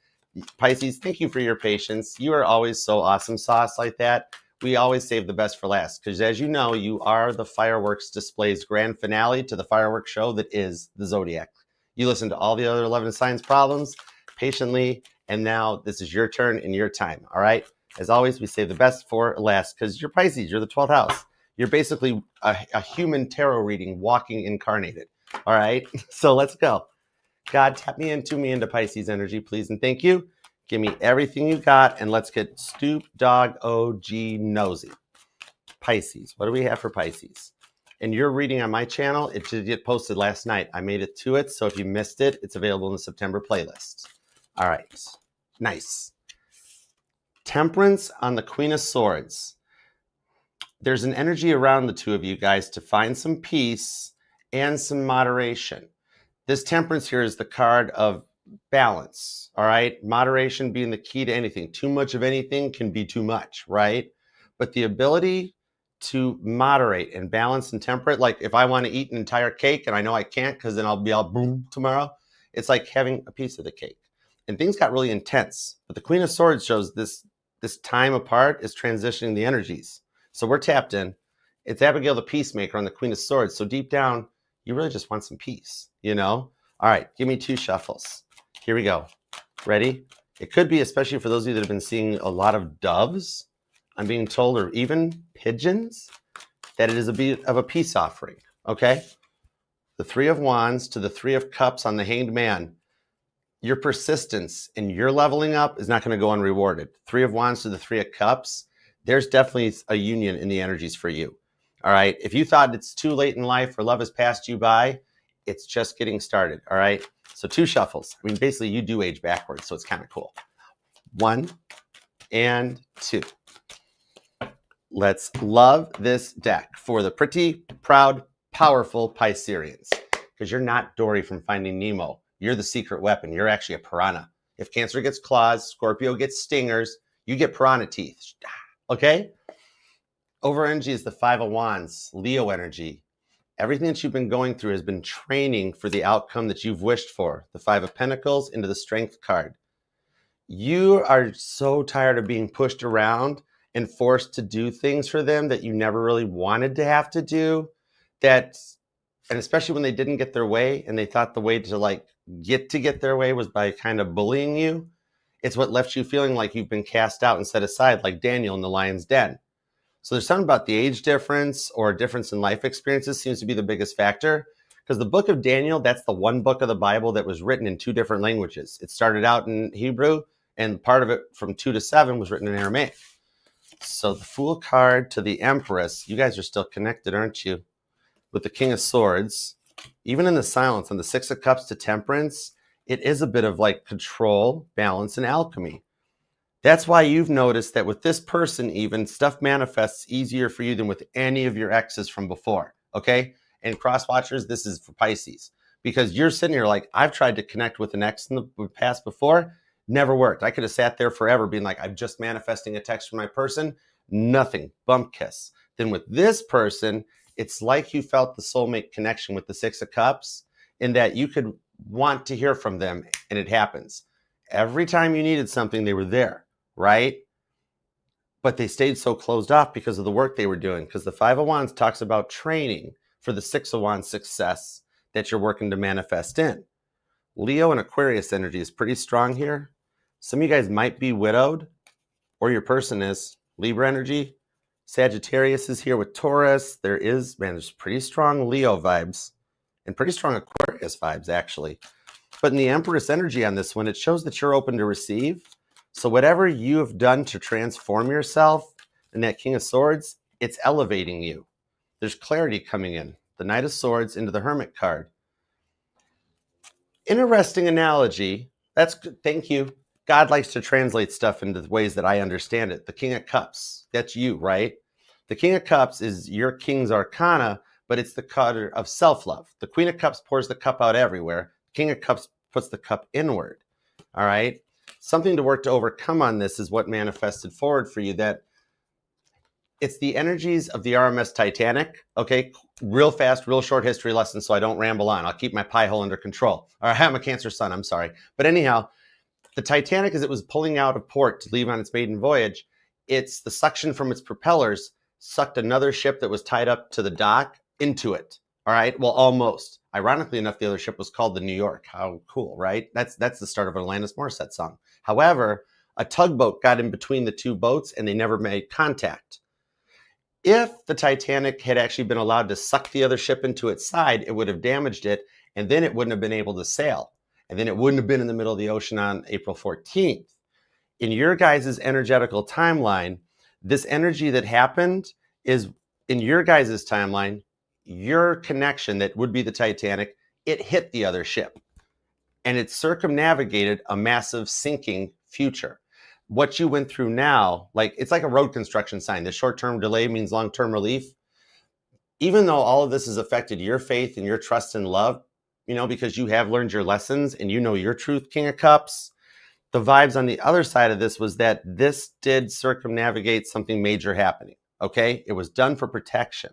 Pisces, thank you for your patience. You are always so awesome sauce like that. We always save the best for last because as you know, you are the fireworks display's grand finale to the fireworks show that is the Zodiac. You listen to all the other 11 science problems patiently, and now this is your turn and your time, all right? As always, we save the best for last because you're Pisces, you're the 12th house. You're basically a human tarot reading walking incarnated, all right? So let's go. God, tap me into Pisces energy, please, and thank you. Give me everything you got, and let's get Stoop Dog OG Nosy. Pisces, what do we have for Pisces? And you're reading on my channel. It did get posted last night. I made it to it, so if you missed it, it's available in the September playlist. All right, nice. Temperance on the Queen of Swords. There's an energy around the two of you guys to find some peace and some moderation. This Temperance here is the card of balance, all right? Moderation being the key to anything. Too much of anything can be too much, right? But the ability to moderate and balance and temperate, like if I want to eat an entire cake and I know I can't because then I'll be all boom tomorrow, it's like having a piece of the cake. And things got really intense. But the Queen of Swords shows this time apart is transitioning the energies. So we're tapped in. It's Abigail the Peacemaker on the Queen of Swords. So deep down, you really just want some peace, you know? All right, give me 2 shuffles. Here we go. Ready? It could be, especially for those of you that have been seeing a lot of doves, I'm being told, or even pigeons, that it is a bit of a peace offering, okay? The 3 of Wands to the 3 of Cups on the Hanged Man. Your persistence and your leveling up is not going to go unrewarded. 3 of Wands to the 3 of Cups, there's definitely a union in the energies for you. All right. If you thought it's too late in life or love has passed you by, it's just getting started. All right. So 2 shuffles. I mean, basically you do age backwards. So it's kind of cool. 1 and 2. Let's love this deck for the pretty, proud, powerful Pisceans. Because you're not Dory from Finding Nemo. You're the secret weapon. You're actually a piranha. If Cancer gets claws, Scorpio gets stingers, you get piranha teeth. Okay? Over energy is the 5 of Wands, Leo energy. Everything that you've been going through has been training for the outcome that you've wished for. The 5 of Pentacles into the Strength card. You are so tired of being pushed around and forced to do things for them that you never really wanted to have to do, that And especially when they didn't get their way and they thought the way to like get their way was by kind of bullying you, it's what left you feeling like you've been cast out and set aside, like Daniel in the lion's den. So there's something about the age difference or difference in life experiences seems to be the biggest factor. Because the book of Daniel, that's the one book of the Bible that was written in 2 different languages. It started out in Hebrew, and part of it from 2 to 7 was written in Aramaic. So the Fool card to the Empress, you guys are still connected, aren't you? With the King of Swords, even in the silence, and the 6 of Cups to Temperance, it is a bit of like control, balance, and alchemy. That's why you've noticed that with this person, even stuff manifests easier for you than with any of your exes from before. Okay. And cross watchers, this is for Pisces, because you're sitting here like, I've tried to connect with an ex in the past before, never worked. I could have sat there forever being like, I'm just manifesting a text from my person, nothing, bump kiss. Then with this person, it's like you felt the soulmate connection with the 6 of Cups in that you could want to hear from them, and it happens. Every time you needed something, they were there, right? But they stayed so closed off because of the work they were doing, because the 5 of Wands talks about training for the 6 of Wands success that you're working to manifest in. Leo and Aquarius energy is pretty strong here. Some of you guys might be widowed, or your person is. Libra energy. Sagittarius is here with Taurus. There's pretty strong Leo vibes and pretty strong Aquarius vibes, actually. But in the Empress energy on this one, it shows that you're open to receive. So whatever you have done to transform yourself in that King of Swords, it's elevating you. There's clarity coming in. The Knight of Swords into the Hermit card. Interesting analogy. That's good. Thank you. God likes to translate stuff into the ways that I understand it. The King of Cups, that's you, right? The King of Cups is your King's Arcana, but it's the card of self-love. The Queen of Cups pours the cup out everywhere. The King of Cups puts the cup inward, all right? Something to work to overcome on this is what manifested forward for you, that it's the energies of the RMS Titanic, okay? Real fast, real short history lesson so I don't ramble on. I'll keep my pie hole under control. All right, I'm a Cancer sun, I'm sorry. But anyhow, the Titanic, as it was pulling out of port to leave on its maiden voyage, it's the suction from its propellers sucked another ship that was tied up to the dock into it, all right? Well, almost. Ironically enough, the other ship was called the New York. How cool, right? That's the start of an Alanis Morissette song. However, a tugboat got in between the 2 boats and they never made contact. If the Titanic had actually been allowed to suck the other ship into its side, it would have damaged it, and then it wouldn't have been able to sail. And then it wouldn't have been in the middle of the ocean on April 14th. In your guys' energetical timeline, this energy that happened is, in your guys' timeline, your connection that would be the Titanic, it hit the other ship. And it circumnavigated a massive sinking future. What you went through now, like it's like a road construction sign. The short-term delay means long-term relief. Even though all of this has affected your faith and your trust and love, you know, because you have learned your lessons and you know your truth, King of Cups, the vibes on the other side of this was that this did circumnavigate something major happening, okay? It was done for protection.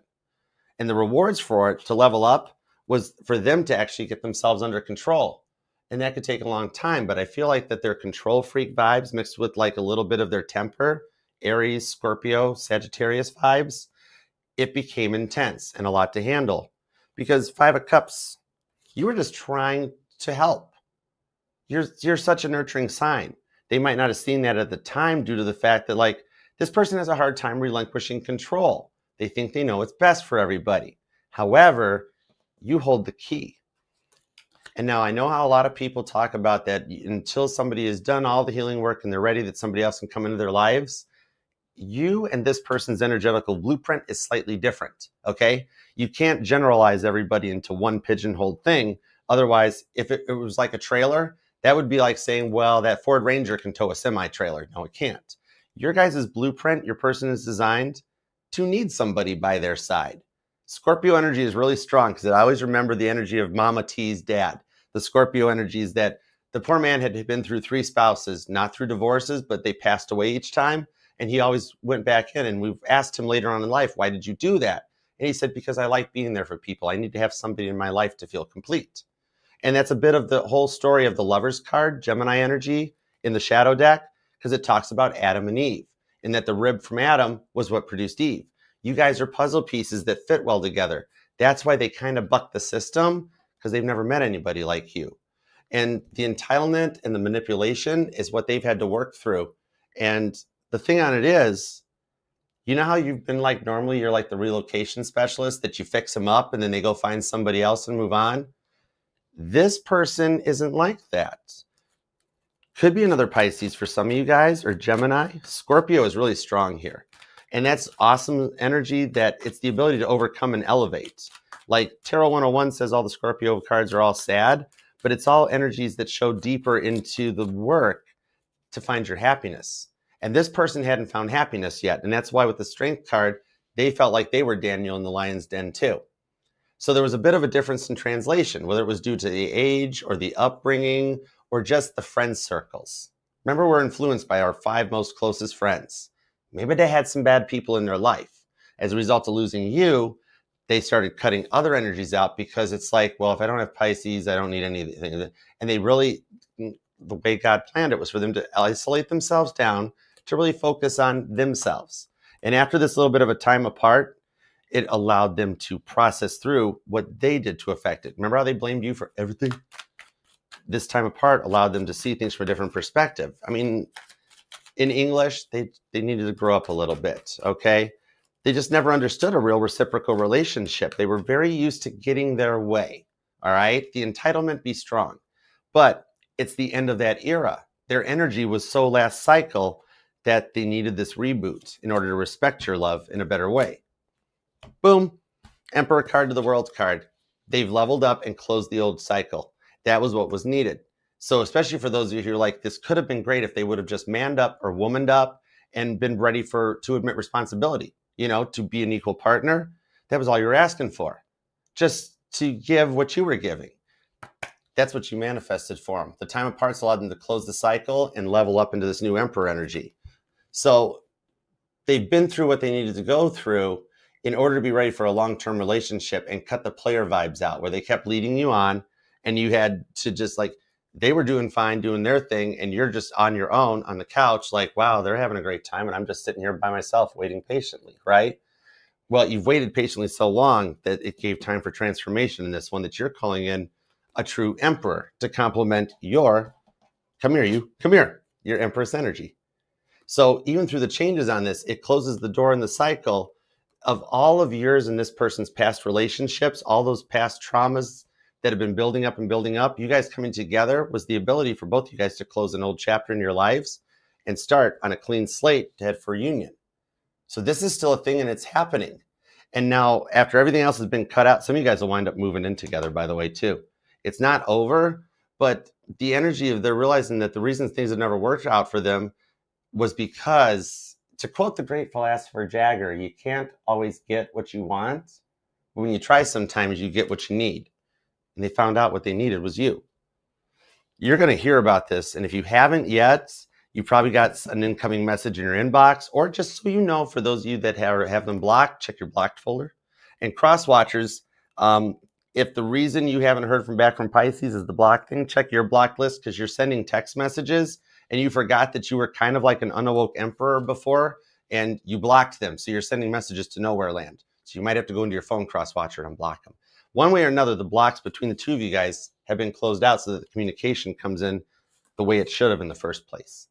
And the rewards for it to level up was for them to actually get themselves under control. And that could take a long time, but I feel like that their control freak vibes mixed with like a little bit of their temper, Aries, Scorpio, Sagittarius vibes, it became intense and a lot to handle. Because 5 of Cups, you were just trying to help. You're such a nurturing sign. They might not have seen that at the time due to the fact that like this person has a hard time relinquishing control. They think they know what's best for everybody. However, you hold the key. And now I know how a lot of people talk about that until somebody has done all the healing work and they're ready that somebody else can come into their lives. You and this person's energetical blueprint is slightly different, okay? You can't generalize everybody into one pigeonholed thing. Otherwise, if it was like a trailer, that would be like saying, well, that Ford Ranger can tow a semi-trailer. No, it can't. Your guys' blueprint, your person is designed to need somebody by their side. Scorpio energy is really strong because I always remember the energy of Mama T's dad. The Scorpio energy is that the poor man had been through 3 spouses, not through divorces, but they passed away each time. And he always went back in, and we've asked him later on in life, why did you do that? And he said, because I like being there for people. I need to have somebody in my life to feel complete. And that's a bit of the whole story of the Lover's card, Gemini energy in the shadow deck, because it talks about Adam and Eve, and that the rib from Adam was what produced Eve. You guys are puzzle pieces that fit well together. That's why they kind of buck the system, because they've never met anybody like you. And the entitlement and the manipulation is what they've had to work through. And the thing on it is, you know how you've been like normally you're like the relocation specialist that you fix them up and then they go find somebody else and move on? This person isn't like that. Could be another Pisces for some of you guys, or Gemini. Scorpio is really strong here. And that's awesome energy, that it's the ability to overcome and elevate. Like Tarot 101 says all the Scorpio cards are all sad, but it's all energies that show deeper into the work to find your happiness. And this person hadn't found happiness yet. And that's why with the Strength card, they felt like they were Daniel in the lion's den too. So there was a bit of a difference in translation, whether it was due to the age or the upbringing or just the friend circles. Remember, we're influenced by our 5 most closest friends. Maybe they had some bad people in their life. As a result of losing you, they started cutting other energies out, because it's like, well, if I don't have Pisces, I don't need anything. And they really, the way God planned it was for them to isolate themselves down to really focus on themselves. And after this little bit of a time apart, it allowed them to process through what they did to affect it. Remember how they blamed you for everything? This time apart allowed them to see things from a different perspective. I mean, in English, they needed to grow up a little bit, okay? They just never understood a real reciprocal relationship. They were very used to getting their way, all right? The entitlement be strong. But it's the end of that era. Their energy was so last cycle that they needed this reboot in order to respect your love in a better way. Boom, Emperor card to the World card. They've leveled up and closed the old cycle. That was what was needed. So especially for those of you who are like, this could have been great if they would have just manned up or womaned up and been ready to admit responsibility, to be an equal partner. That was all you were asking for, just to give what you were giving. That's what you manifested for them. The time apart's allowed them to close the cycle and level up into this new Emperor energy. So they've been through what they needed to go through in order to be ready for a long-term relationship and cut the player vibes out, where they kept leading you on and you had to just like, they were doing fine, doing their thing, and you're just on your own on the couch like, wow, they're having a great time and I'm just sitting here by myself waiting patiently, right? Well, you've waited patiently so long that it gave time for transformation in this one, that you're calling in a true Emperor to complement your, come here, your Empress energy. So even through the changes on this, it closes the door in the cycle of all of yours and this person's past relationships, all those past traumas that have been building up and building up. You guys coming together was the ability for both you guys to close an old chapter in your lives and start on a clean slate to head for union. So this is still a thing and it's happening. And now after everything else has been cut out, some of you guys will wind up moving in together, by the way, too. It's not over, but the energy of they're realizing that the reason things have never worked out for them was because, to quote the great philosopher Jagger, you can't always get what you want. But when you try, sometimes you get what you need. And they found out what they needed was you. You're going to hear about this. And if you haven't yet, you probably got an incoming message in your inbox, or just so you know, for those of you that have them blocked, check your blocked folder. And cross watchers, if the reason you haven't heard back from Pisces is the block thing, check your block list, because you're sending text messages and you forgot that you were kind of like an unawoke emperor before and you blocked them. So you're sending messages to nowhere land. So you might have to go into your phone cross watcher and unblock them. One way or another, the blocks between the two of you guys have been closed out so that the communication comes in the way it should have in the first place.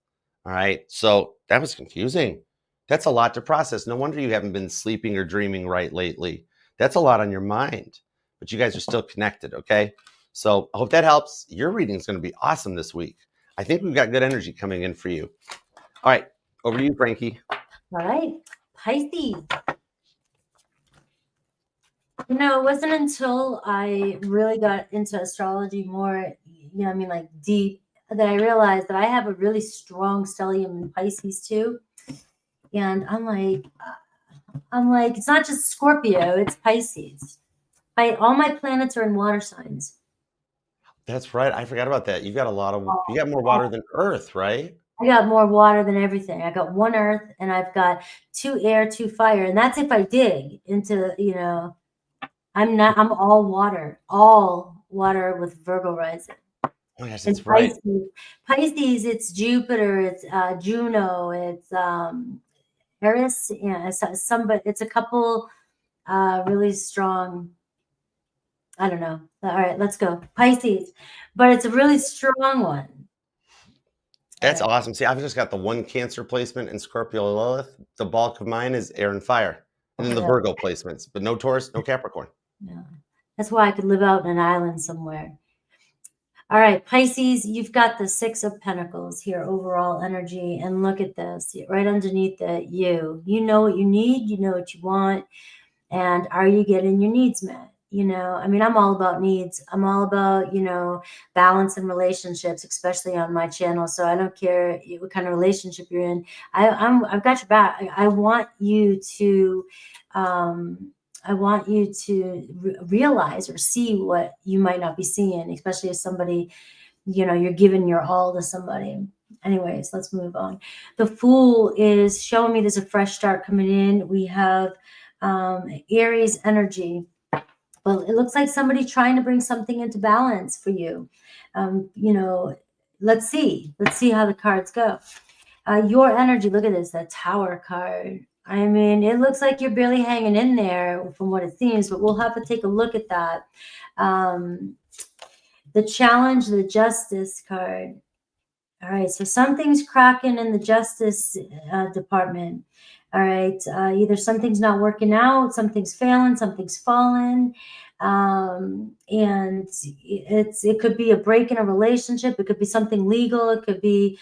All right. So that was confusing. That's a lot to process. No wonder you haven't been sleeping or dreaming right lately. That's a lot on your mind, but you guys are still connected. Okay. So I hope that helps. Your reading is going to be awesome this week. I think we've got good energy coming in for you. All right. Over to you, Frankie. All right. Pisces. It wasn't until I really got into astrology more, like deep, that I realized that I have a really strong stellium in Pisces too. And I'm like, it's not just Scorpio, it's Pisces. All my planets are in water signs. That's right. I forgot about that. You got more water than Earth, right? I got more water than everything. I got 1 earth and I've got 2 air, 2 fire. And that's if I dig into, I'm all water with Virgo rising. Oh, yes, that's right. Pisces, it's Jupiter, it's Juno, it's Eris. Yeah, it's a couple really strong I don't know. All right, let's go. Pisces. But it's a really strong one. All That's right. awesome. See, I've just got the one Cancer placement in Scorpio Lilith. The bulk of mine is air and fire. And then the Yeah, Virgo placements, but no Taurus, no Capricorn. yeah. That's why I could live out in an island somewhere. All right, Pisces, you've got the Six of Pentacles here, overall energy. And look at this, right underneath it, you. You know what you need, you know what you want, and are you getting your needs met? You know, I mean, I'm all about needs. I'm all about, you know, balance in relationships, especially on my channel. So I don't care what kind of relationship you're in. I've got your back. I want you to, realize or see what you might not be seeing, especially if somebody, you know, you're giving your all to somebody. Anyways, let's move on. The Fool is showing me there's a fresh start coming in. We have Aries energy. Well, it looks like somebody trying to bring something into balance for you. You know, let's see how the cards go. Your energy, look at this, that Tower card. I mean, it looks like you're barely hanging in there from what it seems, but we'll have to take a look at that. The Challenge, the Justice card. All right, so something's cracking in the Justice Department. All right, either something's not working out, something's failing, something's fallen, and it could be a break in a relationship. It could be something legal. It could be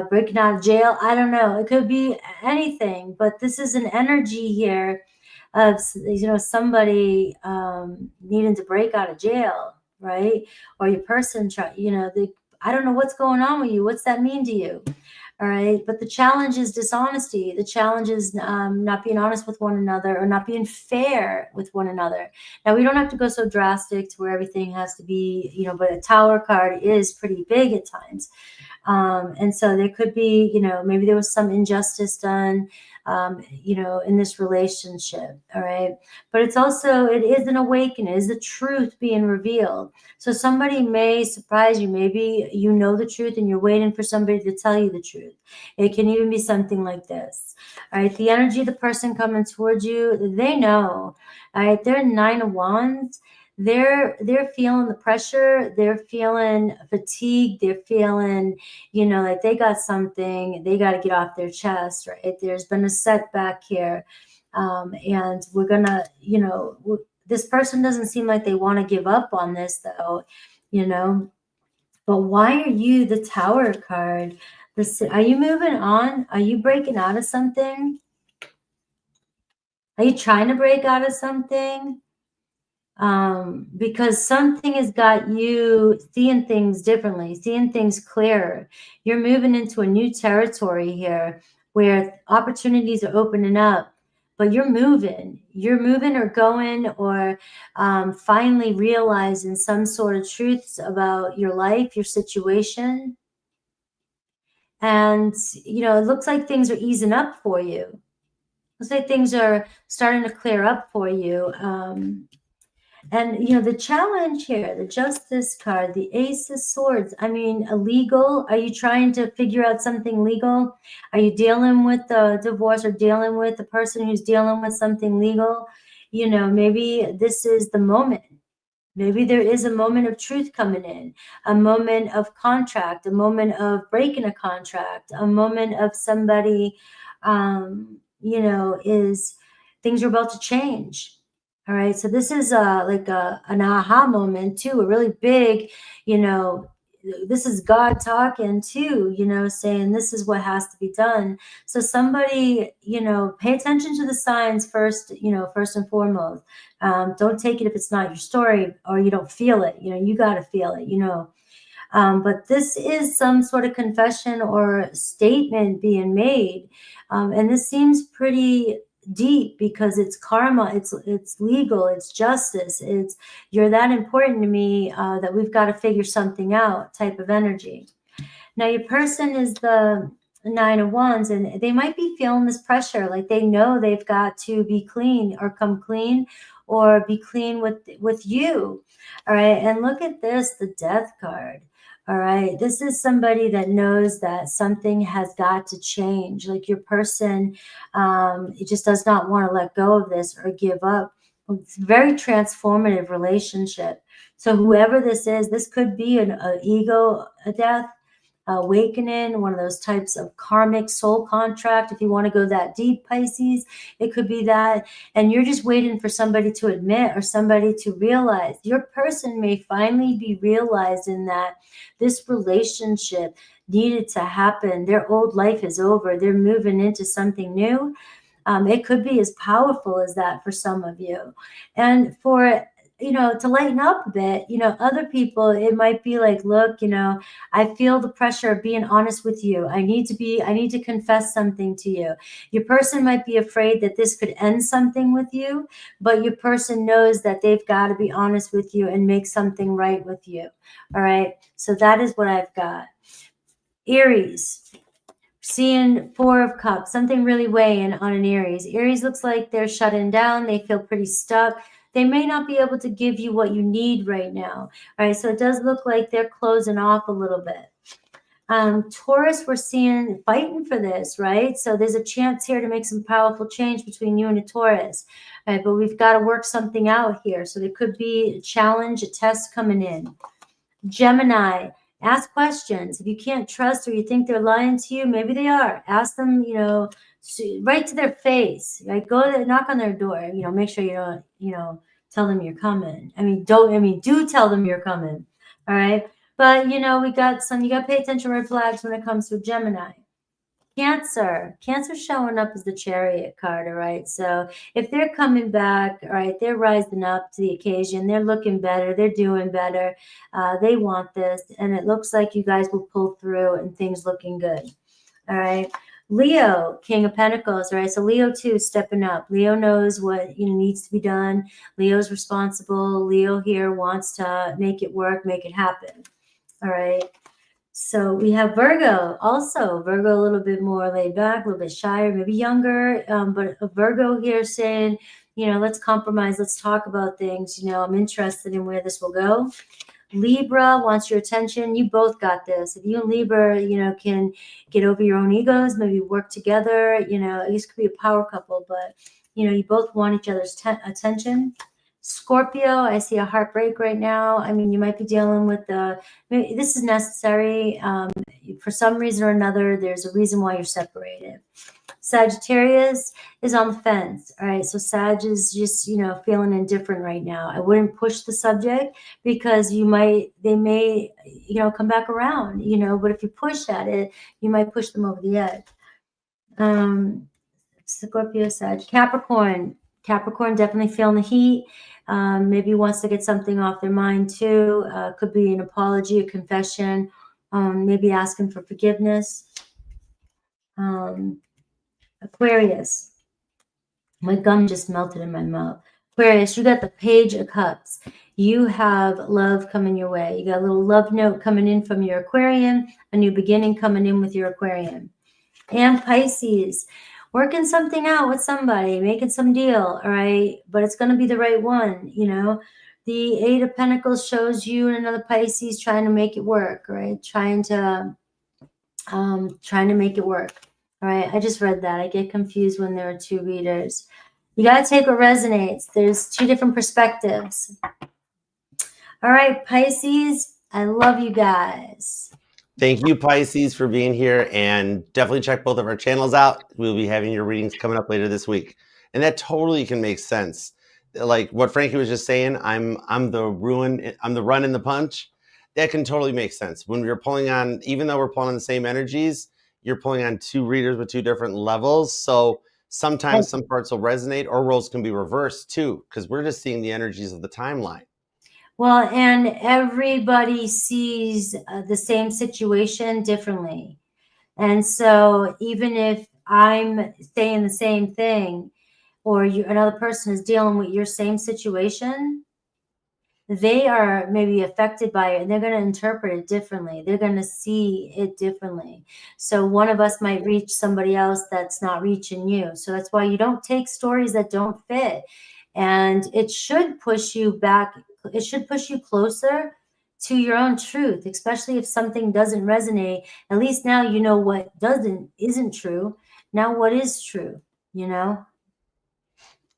breaking out of jail. I don't know. It could be anything. But this is an energy here of, you know, somebody needing to break out of jail, right? Or your person you know, I don't know what's going on with you. What's that mean to you? All right. But the challenge is dishonesty. The challenge is not being honest with one another, or not being fair with one another. Now, we don't have to go so drastic to where everything has to be, you know, but a Tower card is pretty big at times. And so there could be, you know, maybe there was some injustice done, you know, in this relationship. All right. But it's also, it is an awakening, it is the truth being revealed. So somebody may surprise you. Maybe you know the truth and you're waiting for somebody to tell you the truth. It can even be something like this. All right. The energy of the person coming towards you, they know. All right. They're Nine of Wands. They're feeling the pressure. They're feeling fatigue. They're feeling, you know, like they got something they got to get off their chest, right? There's been a setback here. And we're gonna, you know, this person doesn't seem like they want to give up on this, though, you know. But why are you the Tower card? Are you moving on? Are you breaking out of something? Are you trying to break out of something? Because something has got you seeing things differently, seeing things clearer. You're moving into a new territory here where opportunities are opening up, but you're moving or going, or finally realizing some sort of truths about your life, your situation. And, you know, it looks like things are easing up for you. Looks like things are starting to clear up for you. And, you know, the challenge here, the Justice card, the Ace of Swords, I mean, illegal. Are you trying to figure out something legal? Are you dealing with the divorce, or dealing with the person who's dealing with something legal? You know, maybe this is the moment. Maybe there is a moment of truth coming in, a moment of contract, a moment of breaking a contract, a moment of somebody, you know, things are about to change. All right. So this is like an aha moment too, a really big, you know, this is God talking too, you know, saying this is what has to be done. So somebody, you know, pay attention to the signs first, you know, first and foremost. Don't take it if it's not your story or you don't feel it. You know, you got to feel it, you know. But this is some sort of confession or statement being made. And this seems pretty deep because it's karma, it's legal, it's justice, it's you're that important to me that we've got to figure something out type of energy. Now your person is the Nine of Wands, and they might be feeling this pressure, like they know they've got to be clean or come clean or be clean with you. All right, and look at this, the Death card. All right, this is somebody that knows that something has got to change. Like your person, it just does not want to let go of this or give up. It's a very transformative relationship. So whoever this is, this could be an ego death, awakening, one of those types of karmic soul contract. If you want to go that deep, Pisces, it could be that. And you're just waiting for somebody to admit or somebody to realize. Your person may finally be realizing that this relationship needed to happen. Their old life is over. They're moving into something new. It could be as powerful as that for some of you. And for, to lighten up a bit, other people, it might be like, look, I feel the pressure of being honest with you. I need to confess something to you. Your person might be afraid that this could end something with you, but your person knows that they've got to be honest with you and make something right with you. All right. So that is what I've got. Aries. Seeing 4 of Cups, something really weighing on an Aries. Aries looks like they're shutting down. They feel pretty stuck. They may not be able to give you what you need right now. All right, so it does look like they're closing off a little bit. Taurus, we're seeing fighting for this, right? So there's a chance here to make some powerful change between you and a Taurus. All right, but we've got to work something out here. So there could be a challenge, a test coming in. Gemini. Ask questions. If you can't trust or you think they're lying to you, maybe they are. Ask them, right to their face. Right? Go there, knock on their door. Make sure you don't, tell them you're coming. Do tell them you're coming. All right. But you got to pay attention to red flags when it comes to Gemini. Cancer showing up as the Chariot card, all right? So if they're coming back, all right, they're rising up to the occasion. They're looking better. They're doing better. They want this. And it looks like you guys will pull through and things looking good, all right? Leo, King of Pentacles, all right? So Leo, too, stepping up. Leo knows what needs to be done. Leo's responsible. Leo here wants to make it work, make it happen, all right? So we have Virgo also. Virgo a little bit more laid back, a little bit shyer, maybe younger. But a Virgo here saying, let's compromise. Let's talk about things. I'm interested in where this will go. Libra wants your attention. You both got this. If you and Libra, can get over your own egos, maybe work together. This could be a power couple, but, you both want each other's attention. Scorpio, I see a heartbreak right now. You might be dealing with this is necessary. For some reason or another, there's a reason why you're separated. Sagittarius is on the fence. All right. So Sag is just, feeling indifferent right now. I wouldn't push the subject because they may, come back around, but if you push at it, you might push them over the edge. Scorpio, Sag, Capricorn definitely feeling the heat. Maybe wants to get something off their mind too. Could be an apology, a confession, maybe asking for forgiveness. Aquarius. My gum just melted in my mouth. Aquarius, you got the Page of Cups. You have love coming your way. You got a little love note coming in from your Aquarian, a new beginning coming in with your Aquarian. And Pisces, working something out with somebody, making some deal, all right? But it's going to be the right one, The 8 of Pentacles shows you and another Pisces trying to make it work, right? Trying to make it work, all right? I just read that. I get confused when there are 2 readers. You got to take what resonates. There's 2 different perspectives. All right, Pisces, I love you guys. Thank you, Pisces, for being here, and definitely check both of our channels out. We'll be having your readings coming up later this week, and that totally can make sense. Like what Frankie was just saying, I'm the run in the punch. That can totally make sense. When we're pulling on, even though we're pulling on the same energies, you're pulling on 2 readers with 2 different levels. So sometimes some parts will resonate, or roles can be reversed too, because we're just seeing the energies of the timeline. Well, and everybody sees the same situation differently. And so even if I'm saying the same thing, or another person is dealing with your same situation, they are maybe affected by it and they're going to interpret it differently. They're going to see it differently. So one of us might reach somebody else that's not reaching you. So that's why you don't take stories that don't fit. And it should push you back. It should push you closer to your own truth, especially if something doesn't resonate. At least now you know what isn't true. Now what is true,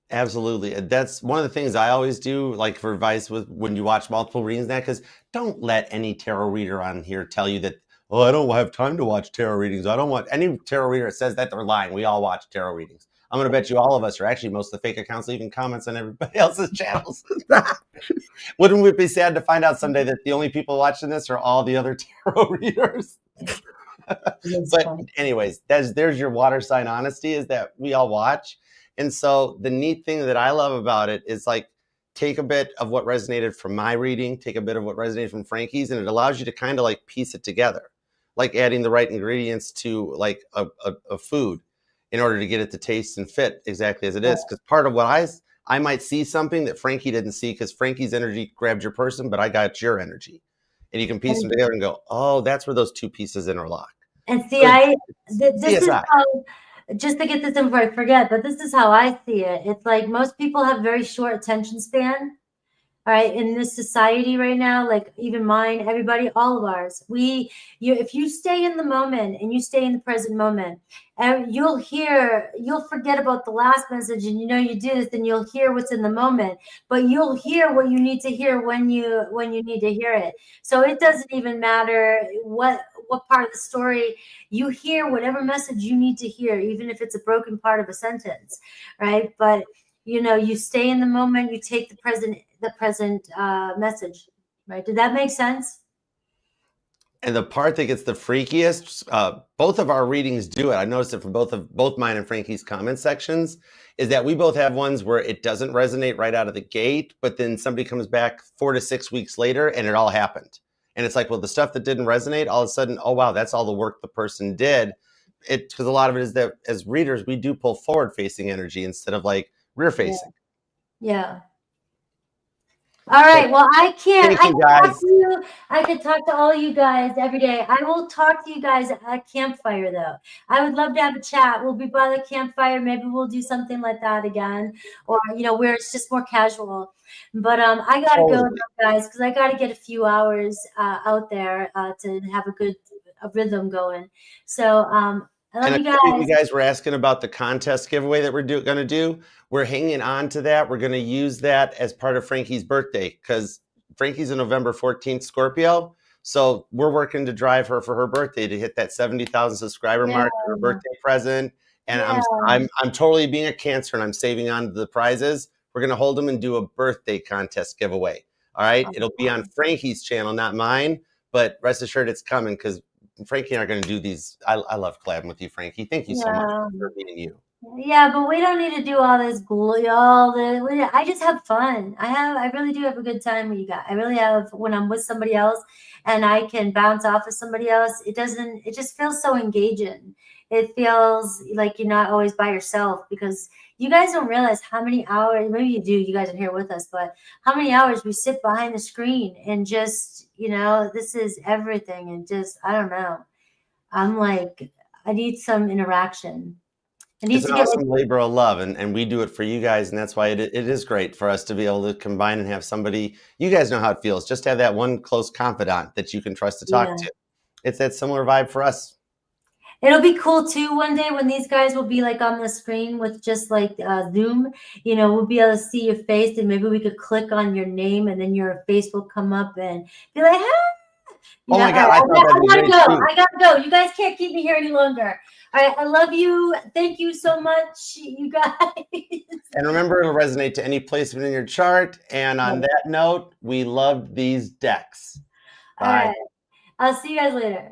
Absolutely. That's one of the things I always do, like for advice with when you watch multiple readings, that because don't let any tarot reader on here tell you that, oh, I don't have time to watch tarot readings. I don't want any tarot reader that says that, they're lying. We all watch tarot readings. I'm going to bet you all of us, or actually most of the fake accounts, leaving comments on everybody else's channels. Wouldn't we be sad to find out someday that the only people watching this are all the other tarot readers? But Funny. anyways, there's your water sign honesty, is that we all watch. And so the neat thing that I love about it is like, take a bit of what resonated from my reading, take a bit of what resonated from Frankie's, and it allows you to kind of like piece it together, like adding the right ingredients to like a food in order to get it to taste and fit exactly as it is. Because part of what I might see something that Frankie didn't see, because Frankie's energy grabbed your person, but I got your energy. And you can piece them together and go, oh, that's where those two pieces interlock. And see, So this is CSI. how, just to get this in before I forget, but this is how I see it. It's like most people have very short attention span. All right, in this society right now, like even mine, everybody, all of ours, if you stay in the moment and you stay in the present moment, and you'll forget about the last message, and you do this, and you'll hear what's in the moment, but you'll hear what you need to hear when you need to hear it. So it doesn't even matter what part of the story you hear, whatever message you need to hear, even if it's a broken part of a sentence, right? But you stay in the moment, you take the present message, right? Did that make sense? And the part that gets the freakiest, both of our readings do it. I noticed it from both mine and Frankie's comment sections, is that we both have ones where it doesn't resonate right out of the gate, but then somebody comes back 4 to 6 weeks later and it all happened. And it's like, well, the stuff that didn't resonate, all of a sudden, oh wow, that's all the work the person did. Because a lot of it is that as readers, we do pull forward facing energy instead of like rear facing. Yeah. All right. Well, I can't. Thank you, guys. I could talk to all you guys every day. I will talk to you guys at a campfire, though. I would love to have a chat. We'll be by the campfire. Maybe we'll do something like that again, or where it's just more casual. But I gotta go now, guys, because I gotta get a few hours out there to have a rhythm going. So I love you guys. You guys were asking about the contest giveaway that we're going to do. We're hanging on to that. We're going to use that as part of Frankie's birthday, because Frankie's a November 14th Scorpio. So we're working to drive her for her birthday to hit that 70,000 subscriber mark for her birthday present. And I'm totally being a Cancer, and I'm saving on the prizes. We're going to hold them and do a birthday contest giveaway. All right. It'll be on Frankie's channel, not mine, but rest assured it's coming, because Frankie and I are going to do these. I love collabing with you, Frankie. Thank you so much for being you. Yeah, but we don't need to do all this I just have fun. I really do have a good time with you guys. I really have, when I'm with somebody else and I can bounce off of somebody else. It just feels so engaging. It feels like you're not always by yourself, because you guys don't realize how many hours, maybe you do, you guys are here with us, but how many hours we sit behind the screen and just, this is everything. And just, I don't know. I'm like, I need some interaction. It's an awesome labor of love, and we do it for you guys, and that's why it is great for us to be able to combine and have somebody. You guys know how it feels, just to have that one close confidant that you can trust to talk to. It's that similar vibe for us. It'll be cool too one day when these guys will be like on the screen with just like Zoom. We'll be able to see your face, and maybe we could click on your name, and then your face will come up and be like, "Hey!" Oh my God! I gotta go. I gotta go. You guys can't keep me here any longer. All right, I love you. Thank you so much, you guys. And remember, it'll resonate to any placement in your chart. And on that note, we love these decks. Bye. All right. I'll see you guys later.